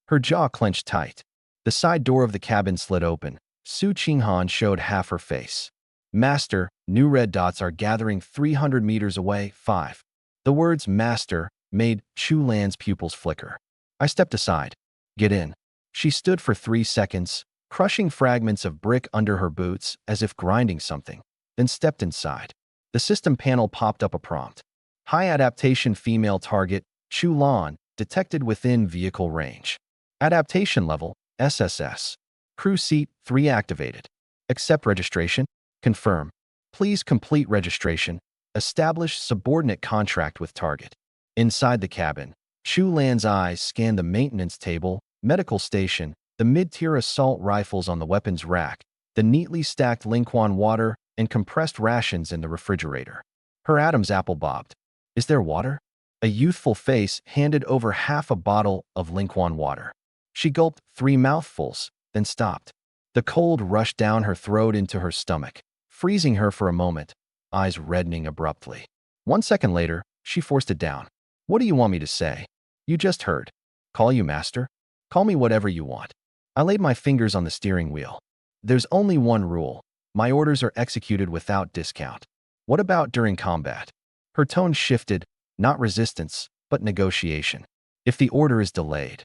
Her jaw clenched tight. The side door of the cabin slid open. Su Qinghan showed half her face. Master, new red dots are gathering 300 meters away, 5. The words master made Chu Lan's pupils flicker. I stepped aside. Get in. She stood for 3 seconds, crushing fragments of brick under her boots as if grinding something, then stepped inside. The system panel popped up a prompt. High adaptation female target, Chu Lan, detected within vehicle range. Adaptation level, SSS. Crew seat, 3 activated. Accept registration. Confirm. Please complete registration. Establish subordinate contract with target. Inside the cabin, Chu Lan's eyes scanned the maintenance table, medical station, the mid-tier assault rifles on the weapons rack, the neatly stacked Lingquan water, and compressed rations in the refrigerator. Her Adam's apple bobbed. Is there water? A youthful face handed over half a bottle of Lingquan water. She gulped 3 mouthfuls, then stopped. The cold rushed down her throat into her stomach, freezing her for a moment, eyes reddening abruptly. 1 second later, she forced it down. What do you want me to say? You just heard. Call you master? Call me whatever you want. I laid my fingers on the steering wheel. There's only one rule. My orders are executed without discount. What about during combat? Her tone shifted, not resistance, but negotiation. If the order is delayed,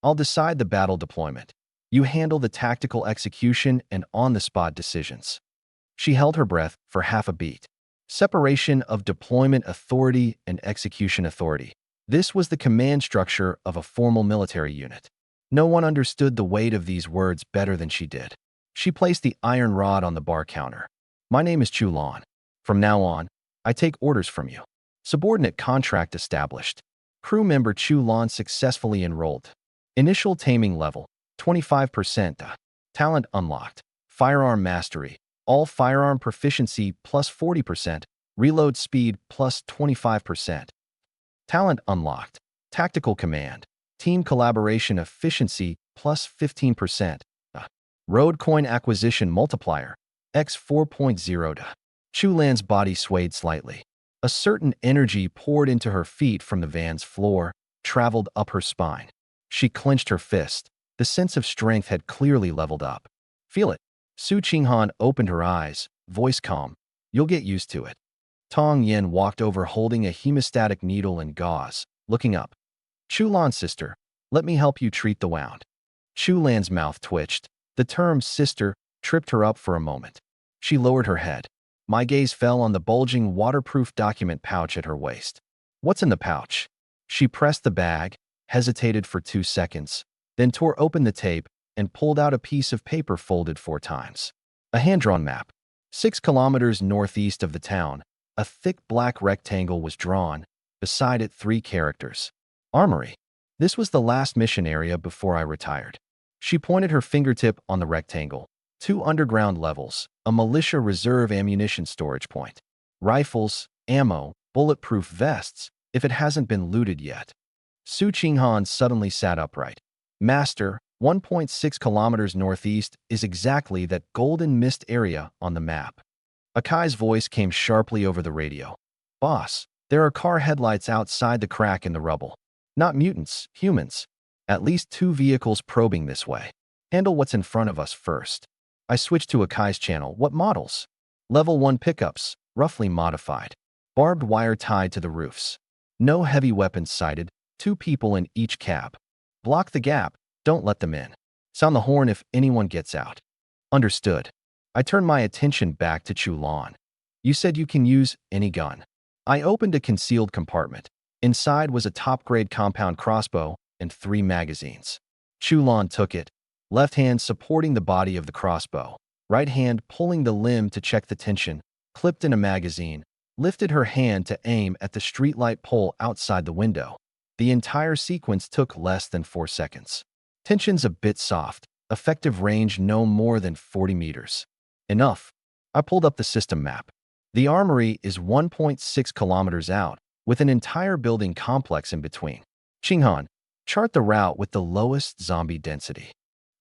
I'll decide the battle deployment. You handle the tactical execution and on-the-spot decisions. She held her breath for half a beat. Separation of deployment authority and execution authority. This was the command structure of a formal military unit. No one understood the weight of these words better than she did. She placed the iron rod on the bar counter. My name is Chu Lan. From now on, I take orders from you. Subordinate contract established. Crew member Chu Lan successfully enrolled. Initial taming level, 25%. Talent unlocked. Firearm mastery. All firearm proficiency plus 40%. Reload speed plus 25%. Talent unlocked. Tactical command. Team collaboration efficiency plus 15%. Road coin acquisition multiplier, x 4.0. Chu Lan's body swayed slightly. A certain energy poured into her feet from the van's floor, traveled up her spine. She clenched her fist. The sense of strength had clearly leveled up. Feel it. Su Qinghan opened her eyes, voice calm. You'll get used to it. Tong Yin walked over holding a hemostatic needle and gauze, looking up. Chu Lan's sister, let me help you treat the wound. Chu Lan's mouth twitched. The term sister tripped her up for a moment. She lowered her head. My gaze fell on the bulging waterproof document pouch at her waist. What's in the pouch? She pressed the bag, hesitated for 2 seconds, then tore open the tape and pulled out a piece of paper folded 4 times. A hand-drawn map. 6 kilometers northeast of the town, a thick black rectangle was drawn, beside it 3 characters. Armory. This was the last mission area before I retired. She pointed her fingertip on the rectangle. 2 underground levels, a militia reserve ammunition storage point. Rifles, ammo, bulletproof vests, if it hasn't been looted yet. Su Qinghan suddenly sat upright. Master, 1.6 kilometers northeast is exactly that golden mist area on the map. Akai's voice came sharply over the radio. Boss, there are car headlights outside the crack in the rubble. Not mutants, humans. At least 2 vehicles probing this way. Handle what's in front of us first. I switched to Akai's channel. What models? Level 1 pickups, roughly modified. Barbed wire tied to the roofs. No heavy weapons sighted, 2 people in each cab. Block the gap, don't let them in. Sound the horn if anyone gets out. Understood. I turned my attention back to Chu Lan. You said you can use any gun. I opened a concealed compartment. Inside was a top-grade compound crossbow and 3 magazines. Chu Lan took it, left hand supporting the body of the crossbow, right hand pulling the limb to check the tension, clipped in a magazine, lifted her hand to aim at the streetlight pole outside the window. The entire sequence took less than 4 seconds. Tension's a bit soft, effective range no more than 40 meters. Enough. I pulled up the system map. The armory is 1.6 kilometers out, with an entire building complex in between. Qinghan, chart the route with the lowest zombie density.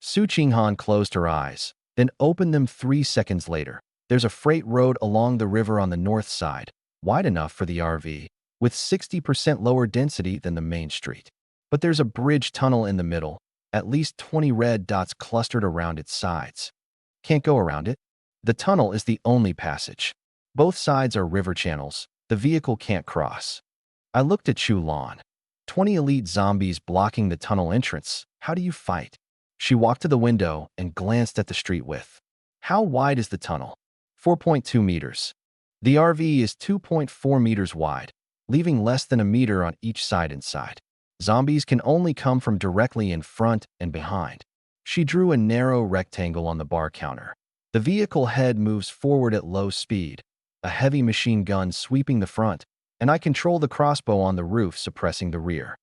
Su Qinghan closed her eyes, then opened them 3 seconds later. There's a freight road along the river on the north side, wide enough for the RV, with 60% lower density than the main street. But there's a bridge tunnel in the middle, at least 20 red dots clustered around its sides. Can't go around it. The tunnel is the only passage. Both sides are river channels. The vehicle can't cross. I looked at Chu Lan. 20 elite zombies blocking the tunnel entrance. How do you fight? She walked to the window and glanced at the street width. How wide is the tunnel? 4.2 meters. The RV is 2.4 meters wide, leaving less than a meter on each side inside. Zombies can only come from directly in front and behind. She drew a narrow rectangle on the bar counter. The vehicle head moves forward at low speed, a heavy machine gun sweeping the front, and I control the crossbow on the roof suppressing the rear.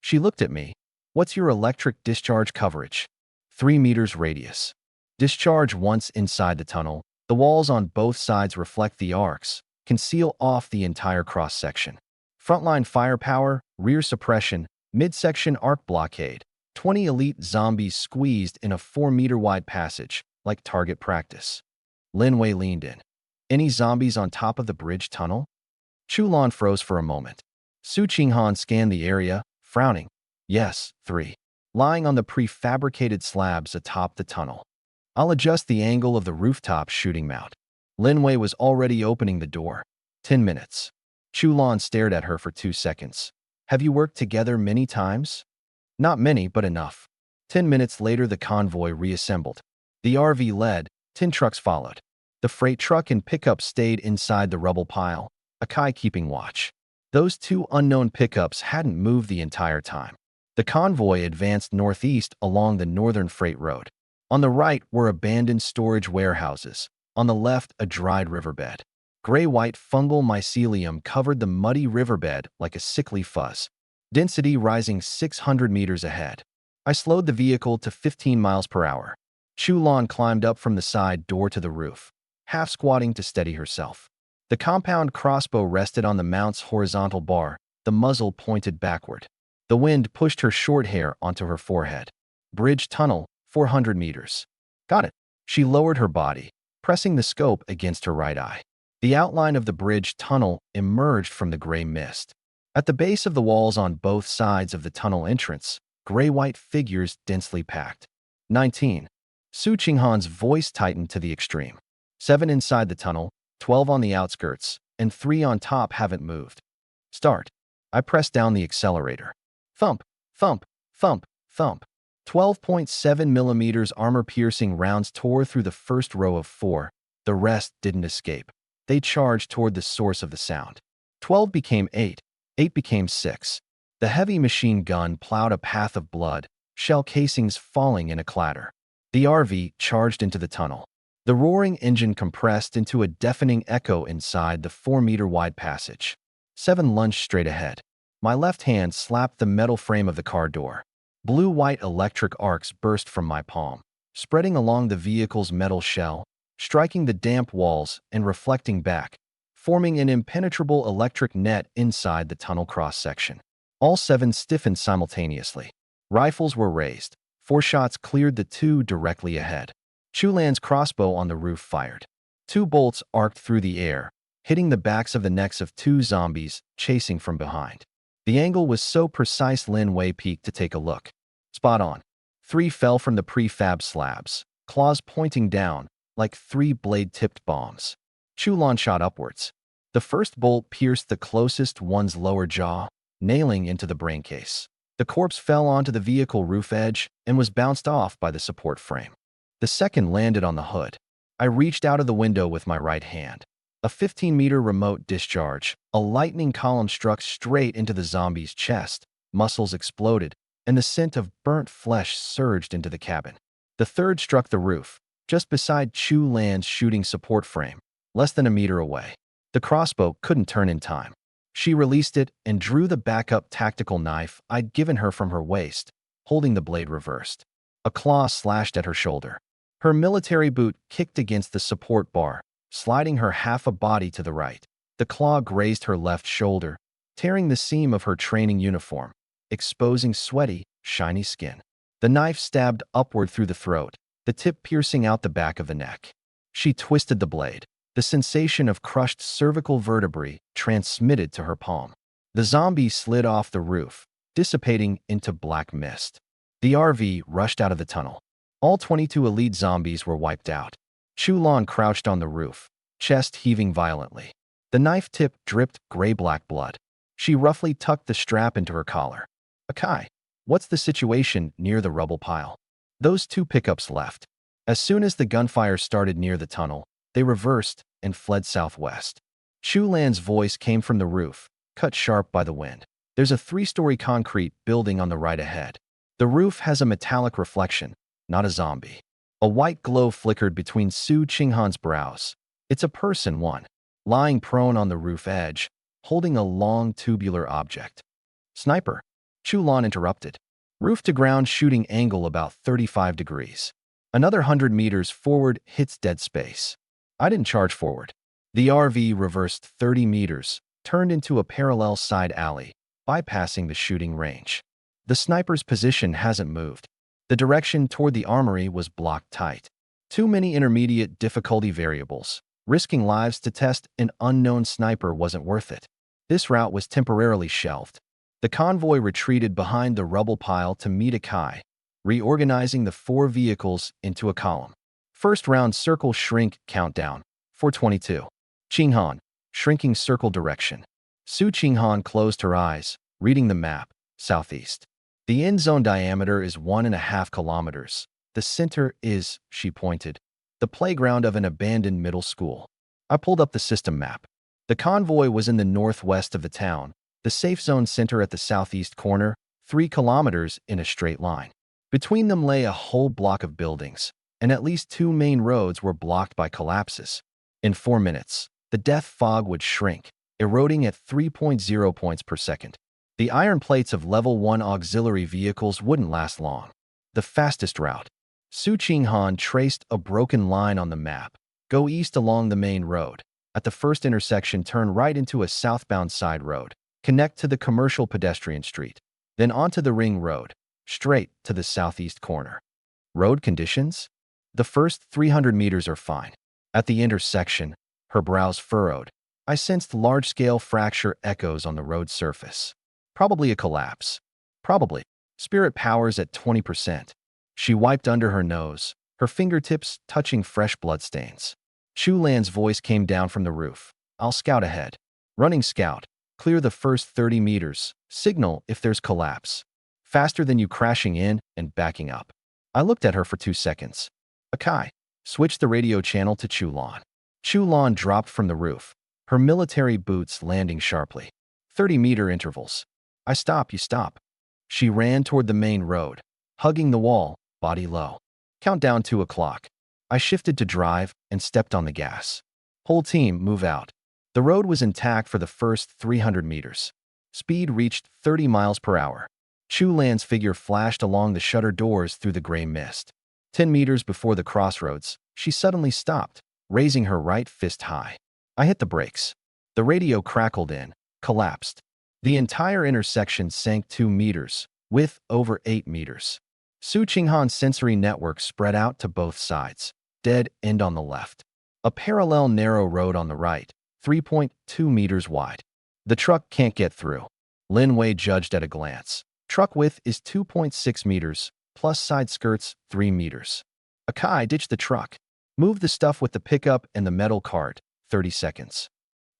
She looked at me. What's your electric discharge coverage? 3 meters radius. Discharge once inside the tunnel. The walls on both sides reflect the arcs, can seal off the entire cross-section. Frontline firepower, rear suppression, midsection arc blockade. 20 elite zombies squeezed in a 4-meter-wide passage, like target practice. Lin Wei leaned in. Any zombies on top of the bridge tunnel? Chu Lan froze for a moment. Su Qinghan scanned the area, frowning. Yes, 3. Lying on the prefabricated slabs atop the tunnel. I'll adjust the angle of the rooftop shooting mount. Lin Wei was already opening the door. 10 minutes. Chu Lan stared at her for 2 seconds. Have you worked together many times? Not many, but enough. 10 minutes later, the convoy reassembled. The RV led, 10 trucks followed. The freight truck and pickup stayed inside the rubble pile, Akai keeping watch. Those 2 unknown pickups hadn't moved the entire time. The convoy advanced northeast along the northern freight road. On the right were abandoned storage warehouses. On the left, a dried riverbed. Gray-white fungal mycelium covered the muddy riverbed like a sickly fuzz. Density rising 600 meters ahead. I slowed the vehicle to 15 miles per hour. Chu Lan climbed up from the side door to the roof, half squatting to steady herself. The compound crossbow rested on the mount's horizontal bar, the muzzle pointed backward. The wind pushed her short hair onto her forehead. Bridge tunnel, 400 meters. Got it. She lowered her body, pressing the scope against her right eye. The outline of the bridge tunnel emerged from the gray mist. At the base of the walls on both sides of the tunnel entrance, gray-white figures densely packed. 19. Su Qinghan's voice tightened to the extreme. 7 inside the tunnel, 12 on the outskirts, and 3 on top haven't moved. Start. I pressed down the accelerator. Thump, thump, thump, thump. 12.7 millimeters armor-piercing rounds tore through the first row of 4. The rest didn't escape. They charged toward the source of the sound. 12 became 8. 8 became 6. The heavy machine gun plowed a path of blood, shell casings falling in a clatter. The RV charged into the tunnel. The roaring engine compressed into a deafening echo inside the 4-meter-wide passage. 7 lunged straight ahead. My left hand slapped the metal frame of the car door. Blue-white electric arcs burst from my palm, spreading along the vehicle's metal shell, striking the damp walls and reflecting back, forming an impenetrable electric net inside the tunnel cross-section. All 7 stiffened simultaneously. Rifles were raised. 4 shots cleared the 2 directly ahead. Chulan's crossbow on the roof fired. 2 bolts arced through the air, hitting the backs of the necks of 2 zombies chasing from behind. The angle was so precise Lin Wei peeked to take a look. Spot on. 3 fell from the prefab slabs, claws pointing down, like 3 blade-tipped bombs. Chulan shot upwards. The first bolt pierced the closest one's lower jaw, nailing into the brain case. The corpse fell onto the vehicle roof edge and was bounced off by the support frame. The second landed on the hood. I reached out of the window with my right hand. A 15-meter remote discharge, a lightning column struck straight into the zombie's chest, muscles exploded, and the scent of burnt flesh surged into the cabin. The third struck the roof, just beside Chu Lan's shooting support frame, less than a meter away. The crossbow couldn't turn in time. She released it and drew the backup tactical knife I'd given her from her waist, holding the blade reversed. A claw slashed at her shoulder. Her military boot kicked against the support bar, sliding her half a body to the right. The claw grazed her left shoulder, tearing the seam of her training uniform, exposing sweaty, shiny skin. The knife stabbed upward through the throat, the tip piercing out the back of the neck. She twisted the blade. The sensation of crushed cervical vertebrae transmitted to her palm. The zombie slid off the roof, dissipating into black mist. The RV rushed out of the tunnel. All 22 elite zombies were wiped out. Chulan crouched on the roof, chest heaving violently. The knife tip dripped gray-black blood. She roughly tucked the strap into her collar. Akai, what's the situation near the rubble pile? Those 2 pickups left. As soon as the gunfire started near the tunnel, they reversed and fled southwest. Chulan's voice came from the roof, cut sharp by the wind. There's a 3-story concrete building on the right ahead. The roof has a metallic reflection, not a zombie. A white glow flickered between Su Qinghan's brows. It's a person, one, lying prone on the roof edge, holding a long tubular object. Sniper, Chulan interrupted. Roof-to-ground shooting angle about 35 degrees. Another 100 meters forward hits dead space. I didn't charge forward. The RV reversed 30 meters, turned into a parallel side alley, bypassing the shooting range. The sniper's position hasn't moved. The direction toward the armory was blocked tight. Too many intermediate difficulty variables. Risking lives to test an unknown sniper wasn't worth it. This route was temporarily shelved. The convoy retreated behind the rubble pile to meet Akai, reorganizing the 4 vehicles into a column. First round circle shrink countdown, 422. Qinghan, shrinking circle direction. Su Qinghan closed her eyes, reading the map, southeast. The end zone diameter is 1.5 kilometers. The center is, she pointed, the playground of an abandoned middle school. I pulled up the system map. The convoy was in the northwest of the town, the safe zone center at the southeast corner, 3 kilometers in a straight line. Between them lay a whole block of buildings, and at least 2 main roads were blocked by collapses. In 4 minutes, the death fog would shrink, eroding at 3.0 points per second. The iron plates of Level 1 auxiliary vehicles wouldn't last long. The fastest route. Su Qinghan traced a broken line on the map. Go east along the main road. At the first intersection, turn right into a southbound side road. Connect to the commercial pedestrian street. Then onto the ring road, straight to the southeast corner. Road conditions? The first 300 meters are fine. At the intersection, her brows furrowed. I sensed large-scale fracture echoes on the road surface. Probably a collapse. Probably. Spirit powers at 20%. She wiped under her nose, her fingertips touching fresh bloodstains. Chu Lan's voice came down from the roof. I'll scout ahead. Running scout. Clear the first 30 meters. Signal if there's collapse. Faster than you crashing in and backing up. I looked at her for 2 seconds. Akai. Switch the radio channel to Chu Lan. Chu Lan dropped from the roof, her military boots landing sharply. 30-meter intervals. I stop, you stop. She ran toward the main road, hugging the wall, body low. Countdown 2 o'clock. I shifted to drive and stepped on the gas. Whole team, move out. The road was intact for the first 300 meters. Speed reached 30 miles per hour. Chu Lan's figure flashed along the shutter doors through the gray mist. 10 meters before the crossroads, she suddenly stopped, raising her right fist high. I hit the brakes. The radio crackled in, collapsed. The entire intersection sank 2 meters, width over 8 meters. Su Qinghan's sensory network spread out to both sides. Dead end on the left. A parallel narrow road on the right, 3.2 meters wide. The truck can't get through. Lin Wei judged at a glance. Truck width is 2.6 meters, plus side skirts 3 meters. Akai, ditch the truck. Move the stuff with the pickup and the metal cart, 30 seconds.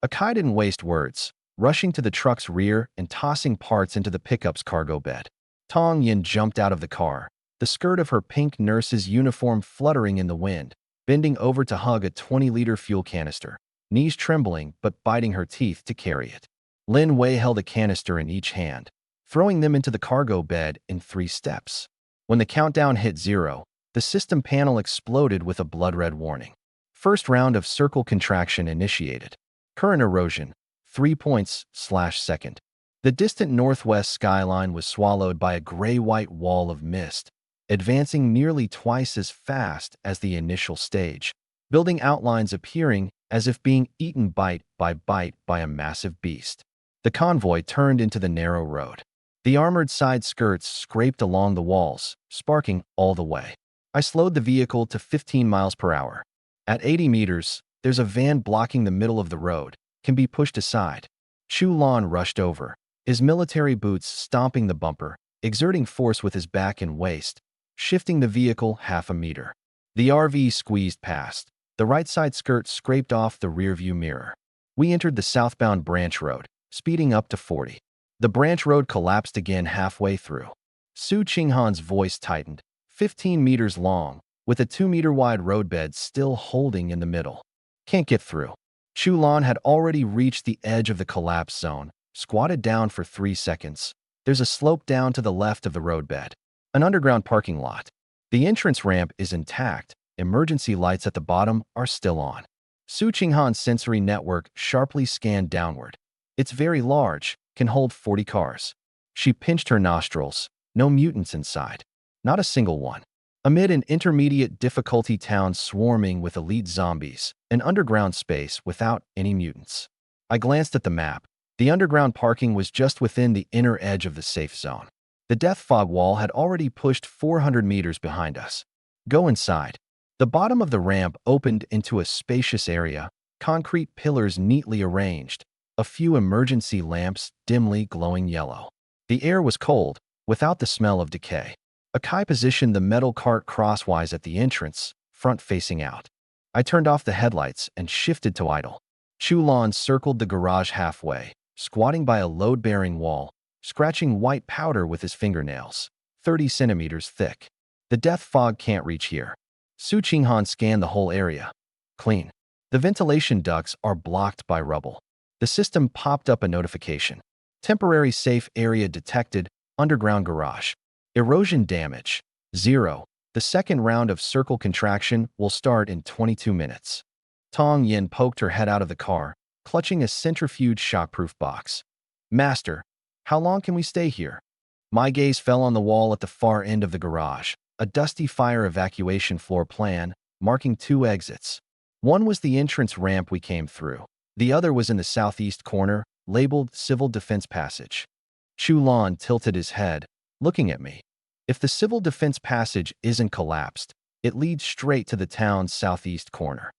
Akai didn't waste words, rushing to the truck's rear and tossing parts into the pickup's cargo bed. Tong Yin jumped out of the car, the skirt of her pink nurse's uniform fluttering in the wind, bending over to hug a 20-liter fuel canister, knees trembling but biting her teeth to carry it. Lin Wei held a canister in each hand, throwing them into the cargo bed in 3 steps. When the countdown hit 0, the system panel exploded with a blood-red warning. First round of circle contraction initiated. Current erosion, 3 points/second. The distant northwest skyline was swallowed by a gray-white wall of mist, advancing nearly twice as fast as the initial stage, building outlines appearing as if being eaten bite by a massive beast. The convoy turned into the narrow road. The armored side skirts scraped along the walls, sparking all the way. I slowed the vehicle to 15 miles per hour. At 80 meters, there's a van blocking the middle of the road, can be pushed aside. Chu Lan rushed over, his military boots stomping the bumper, exerting force with his back and waist, shifting the vehicle half a meter. The RV squeezed past. The right side skirt scraped off the rearview mirror. We entered the southbound branch road, speeding up to 40. The branch road collapsed again halfway through. Su Qinghan's voice tightened, 15 meters long, with a 2-meter-wide roadbed still holding in the middle. Can't get through. Chu Lan had already reached the edge of the collapse zone, squatted down for 3 seconds. There's a slope down to the left of the roadbed. An underground parking lot. The entrance ramp is intact. Emergency lights at the bottom are still on. Su Qinghan's sensory network sharply scanned downward. It's very large, can hold 40 cars. She pinched her nostrils. No mutants inside. Not a single one. Amid an intermediate difficulty town swarming with elite zombies, an underground space without any mutants. I glanced at the map. The underground parking was just within the inner edge of the safe zone. The death fog wall had already pushed 400 meters behind us. Go inside. The bottom of the ramp opened into a spacious area, concrete pillars neatly arranged, a few emergency lamps dimly glowing yellow. The air was cold, without the smell of decay. Akai positioned the metal cart crosswise at the entrance, front facing out. I turned off the headlights and shifted to idle. Chu Lan circled the garage halfway, squatting by a load-bearing wall, scratching white powder with his fingernails, 30 centimeters thick. The death fog can't reach here. Su Qinghan scanned the whole area. Clean. The ventilation ducts are blocked by rubble. The system popped up a notification. Temporary safe area detected, underground garage. Erosion damage, 0. The second round of circle contraction will start in 22 minutes. Tong Yin poked her head out of the car, clutching a centrifuge shockproof box. Master, how long can we stay here? My gaze fell on the wall at the far end of the garage, a dusty fire evacuation floor plan, marking 2 exits. One was the entrance ramp we came through. The other was in the southeast corner, labeled Civil Defense Passage. Chu Lan tilted his head, looking at me. If the Civil Defense Passage isn't collapsed, it leads straight to the town's southeast corner.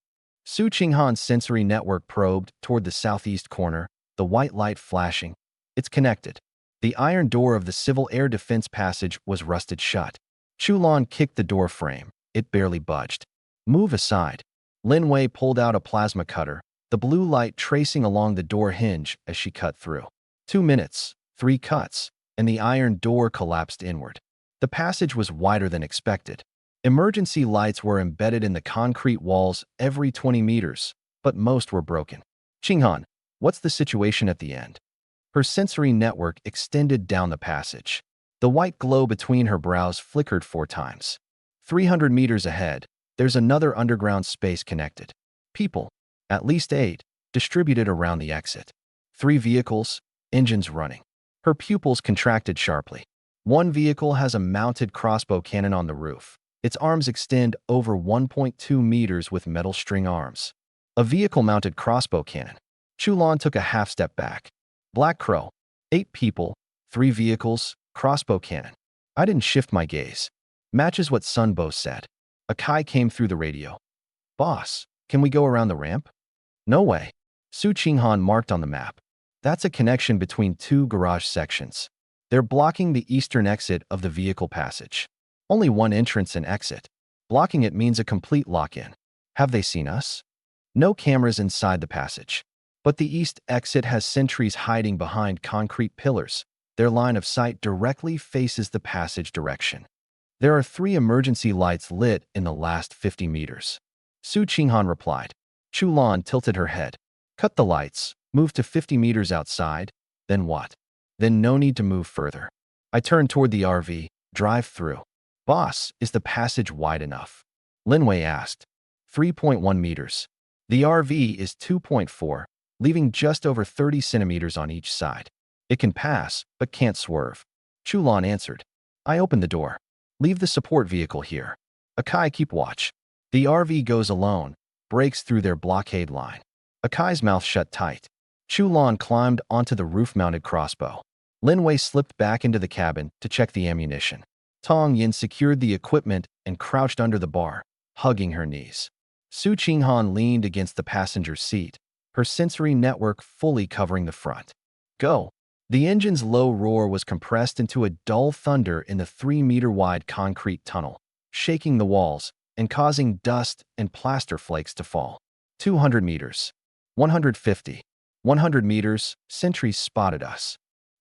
Su Qinghan's sensory network probed toward the southeast corner, the white light flashing. It's connected. The iron door of the civil air defense passage was rusted shut. Chulan kicked the door frame. It barely budged. Move aside. Lin Wei pulled out a plasma cutter, the blue light tracing along the door hinge as she cut through. 2 minutes, 3 cuts, and the iron door collapsed inward. The passage was wider than expected. Emergency lights were embedded in the concrete walls every 20 meters, but most were broken. Qinghan, what's the situation at the end? Her sensory network extended down the passage. The white glow between her brows flickered 4 times. 300 meters ahead, there's another underground space connected. People, at least 8, distributed around the exit. 3 vehicles, engines running. Her pupils contracted sharply. One vehicle has a mounted crossbow cannon on the roof. Its arms extend over 1.2 meters with metal string arms. A vehicle-mounted crossbow cannon. Chulan took a half-step back. Black Crow, 8 people, 3 vehicles, crossbow cannon. I didn't shift my gaze. Matches what Sunbow said. Akai came through the radio. Boss, can we go around the ramp? No way. Su Qinghan marked on the map. That's a connection between 2 garage sections. They're blocking the eastern exit of the vehicle passage. Only one entrance and exit. Blocking it means a complete lock-in. Have they seen us? No cameras inside the passage. But the east exit has sentries hiding behind concrete pillars. Their line of sight directly faces the passage direction. There are 3 emergency lights lit in the last 50 meters. Su Qinghan replied. Chulan tilted her head. Cut the lights, move to 50 meters outside, then what? Then no need to move further. I turned toward the RV, drive through. Boss, is the passage wide enough? Lin Wei asked. 3.1 meters. The RV is 2.4, leaving just over 30 centimeters on each side. It can pass, but can't swerve. Chulan answered. I opened the door. Leave the support vehicle here. Akai, keep watch. The RV goes alone, breaks through their blockade line. Akai's mouth shut tight. Chulan climbed onto the roof-mounted crossbow. Lin Wei slipped back into the cabin to check the ammunition. Tong Yin secured the equipment and crouched under the bar, hugging her knees. Su Qinghan leaned against the passenger seat, her sensory network fully covering the front. Go. The engine's low roar was compressed into a dull thunder in the 3-meter-wide concrete tunnel, shaking the walls and causing dust and plaster flakes to fall. 200 meters. 150. 100 meters, sentries spotted us.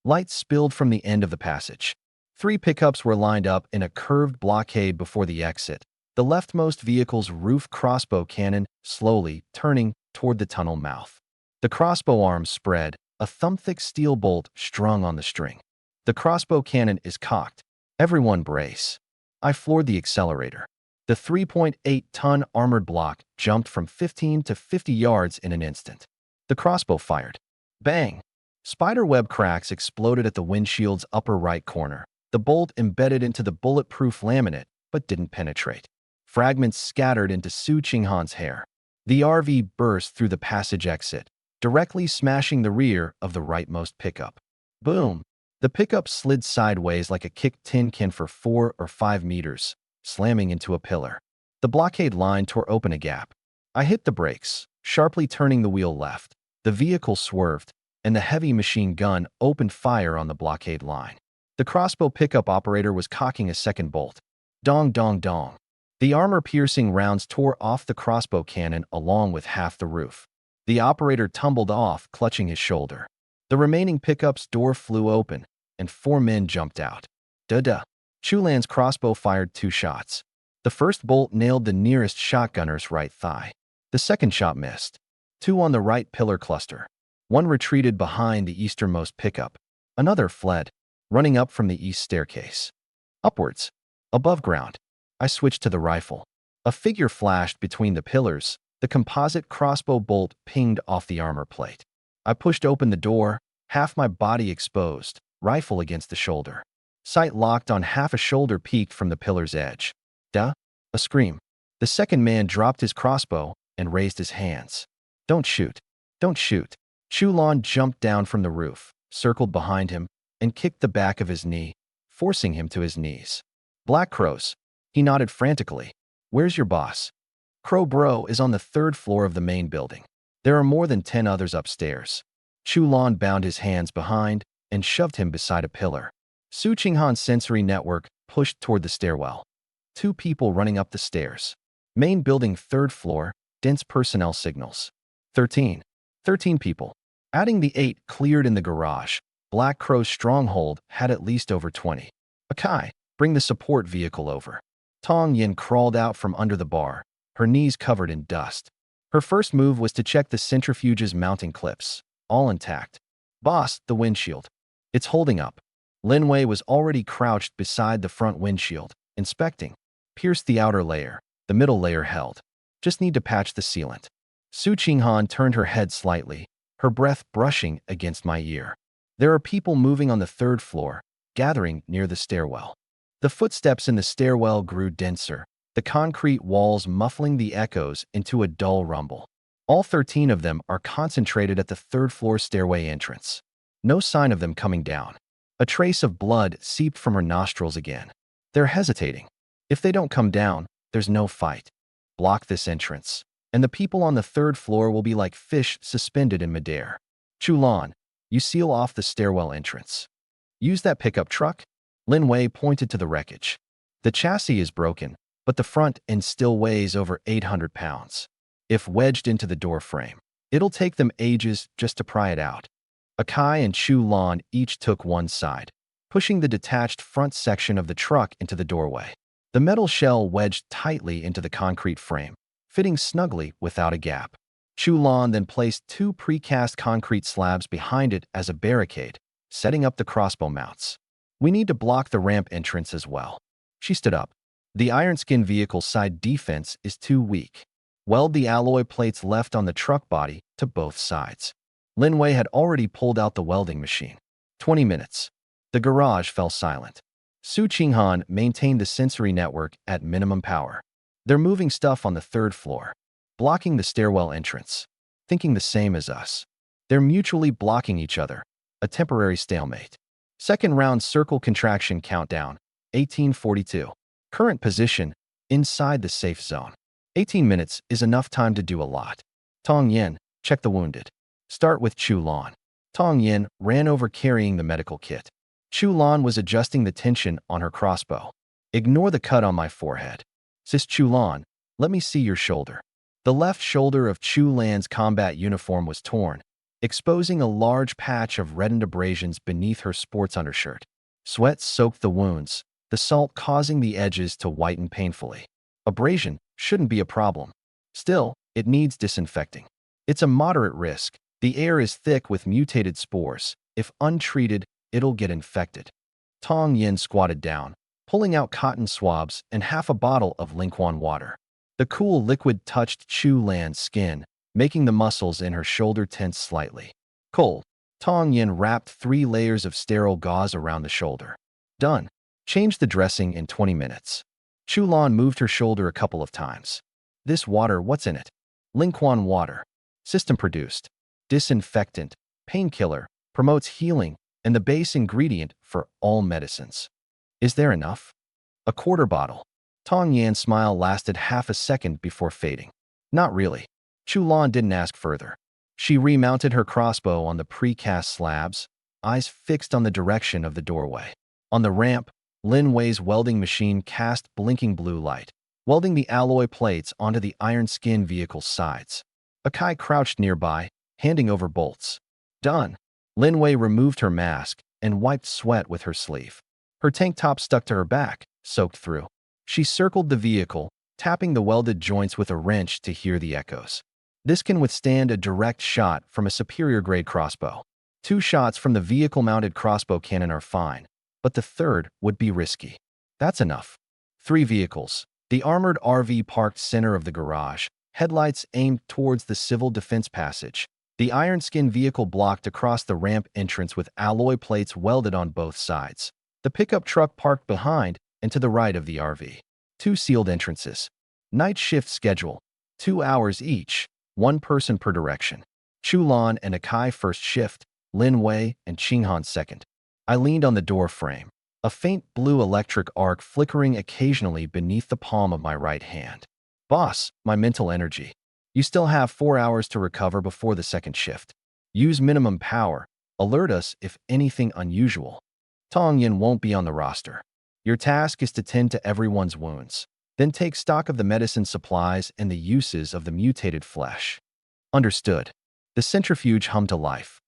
Lights spilled from the end of the passage. 3 pickups were lined up in a curved blockade before the exit, the leftmost vehicle's roof crossbow cannon slowly turning toward the tunnel mouth. The crossbow arms spread, a thumb-thick steel bolt strung on the string. The crossbow cannon is cocked. Everyone brace. I floored the accelerator. The 3.8-ton armored block jumped from 15 to 50 yards in an instant. The crossbow fired. Bang! Spiderweb cracks exploded at the windshield's upper right corner. The bolt embedded into the bulletproof laminate, but didn't penetrate. Fragments scattered into Su Qinghan's hair. The RV burst through the passage exit, directly smashing the rear of the rightmost pickup. Boom! The pickup slid sideways like a kicked tin can for 4 or 5 meters, slamming into a pillar. The blockade line tore open a gap. I hit the brakes, sharply turning the wheel left. The vehicle swerved, and the heavy machine gun opened fire on the blockade line. The crossbow pickup operator was cocking a second bolt. Dong, dong, dong. The armor-piercing rounds tore off the crossbow cannon along with half the roof. The operator tumbled off, clutching his shoulder. The remaining pickup's door flew open, and 4 men jumped out. Duh-duh. Chulan's crossbow fired 2 shots. The first bolt nailed the nearest shotgunner's right thigh. The second shot missed. 2 on the right pillar cluster. 1 retreated behind the easternmost pickup. Another fled, running up from the east staircase. Upwards. Above ground. I switched to the rifle. A figure flashed between the pillars. The composite crossbow bolt pinged off the armor plate. I pushed open the door, half my body exposed, rifle against the shoulder. Sight locked on half a shoulder peaked from the pillar's edge. Duh! A scream. The second man dropped his crossbow and raised his hands. Don't shoot. Don't shoot. Chulan jumped down from the roof, circled behind him, and kicked the back of his knee, forcing him to his knees. Black Crows. He nodded frantically. Where's your boss? Crow Bro is on the third floor of the main building. There are more than 10 others upstairs. Chulan bound his hands behind and shoved him beside a pillar. Su Qinghan's sensory network pushed toward the stairwell. 2 people running up the stairs. Main building, third floor, dense personnel signals. 13. 13 people. Adding the 8 cleared in the garage, Black Crow's stronghold had at least over 20. Akai, bring the support vehicle over. Tong Yin crawled out from under the bar, her knees covered in dust. Her first move was to check the centrifuge's mounting clips. All intact. Boss, the windshield. It's holding up. Lin Wei was already crouched beside the front windshield, inspecting. Pierced the outer layer. The middle layer held. Just need to patch the sealant. Su Qinghan turned her head slightly, her breath brushing against my ear. There are people moving on the third floor, gathering near the stairwell. The footsteps in the stairwell grew denser, the concrete walls muffling the echoes into a dull rumble. All 13 of them are concentrated at the third-floor stairway entrance. No sign of them coming down. A trace of blood seeped from her nostrils again. They're hesitating. If they don't come down, there's no fight. Block this entrance, and the people on the third floor will be like fish suspended in midair. Chulan, you seal off the stairwell entrance. Use that pickup truck? Lin Wei pointed to the wreckage. The chassis is broken, but the front end still weighs over 800 pounds. If wedged into the door frame, it'll take them ages just to pry it out. Akai and Chu Lan each took one side, pushing the detached front section of the truck into the doorway. The metal shell wedged tightly into the concrete frame, fitting snugly without a gap. Chu Lan then placed 2 precast concrete slabs behind it as a barricade, setting up the crossbow mounts. We need to block the ramp entrance as well. She stood up. The iron skin vehicle's side defense is too weak. Weld the alloy plates left on the truck body to both sides. Lin Wei had already pulled out the welding machine. 20 minutes. The garage fell silent. Su Qinghan maintained the sensory network at minimum power. They're moving stuff on the third floor, blocking the stairwell entrance, thinking the same as us. They're mutually blocking each other, a temporary stalemate. Second round circle contraction countdown, 1842. Current position, inside the safe zone. 18 minutes is enough time to do a lot. Tong Yin, check the wounded. Start with Chu Lan. Tong Yin ran over carrying the medical kit. Chu Lan was adjusting the tension on her crossbow. Ignore the cut on my forehead. Sis Chu Lan, let me see your shoulder. The left shoulder of Chu Lan's combat uniform was torn, exposing a large patch of reddened abrasions beneath her sports undershirt. Sweat soaked the wounds, the salt causing the edges to whiten painfully. Abrasion shouldn't be a problem. Still, it needs disinfecting. It's a moderate risk. The air is thick with mutated spores. If untreated, it'll get infected. Tong Yin squatted down, pulling out cotton swabs and half a bottle of Lingquan water. The cool liquid touched Chu Lan's skin, making the muscles in her shoulder tense slightly. Cold. Tong Yin wrapped 3 layers of sterile gauze around the shoulder. Done. Change the dressing in 20 minutes. Chu Lan moved her shoulder a couple of times. This water, what's in it? Lingquan water. System produced. Disinfectant, painkiller, promotes healing, and the base ingredient for all medicines. Is there enough? A quarter bottle. Tong Yan's smile lasted half a second before fading. Not really. Chu Lan didn't ask further. She remounted her crossbow on the precast slabs, eyes fixed on the direction of the doorway. On the ramp, Lin Wei's welding machine cast blinking blue light, welding the alloy plates onto the iron skin vehicle's sides. Akai crouched nearby, handing over bolts. Done. Lin Wei removed her mask and wiped sweat with her sleeve. Her tank top stuck to her back, soaked through. She circled the vehicle, tapping the welded joints with a wrench to hear the echoes. This can withstand a direct shot from a superior-grade crossbow. 2 shots from the vehicle-mounted crossbow cannon are fine, but the third would be risky. That's enough. 3 vehicles. The armored RV parked center of the garage, headlights aimed towards the civil defense passage. The iron skin vehicle blocked across the ramp entrance with alloy plates welded on both sides. The pickup truck parked behind and to the right of the RV. 2 sealed entrances. Night shift schedule. 2 hours each, 1 person per direction. Chu Lan and Akai first shift, Lin Wei and Qinghan second. I leaned on the door frame, a faint blue electric arc flickering occasionally beneath the palm of my right hand. Boss, my mental energy. You still have 4 hours to recover before the second shift. Use minimum power. Alert us if anything unusual. Tong Yin won't be on the roster. Your task is to tend to everyone's wounds. Then take stock of the medicine supplies and the uses of the mutated flesh. Understood. The centrifuge hummed to life.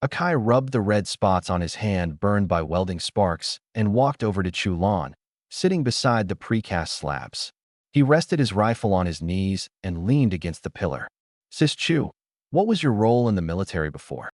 Akai rubbed the red spots on his hand burned by welding sparks and walked over to Chu Lan, sitting beside the precast slabs. He rested his rifle on his knees and leaned against the pillar. Sis Chu, what was your role in the military before?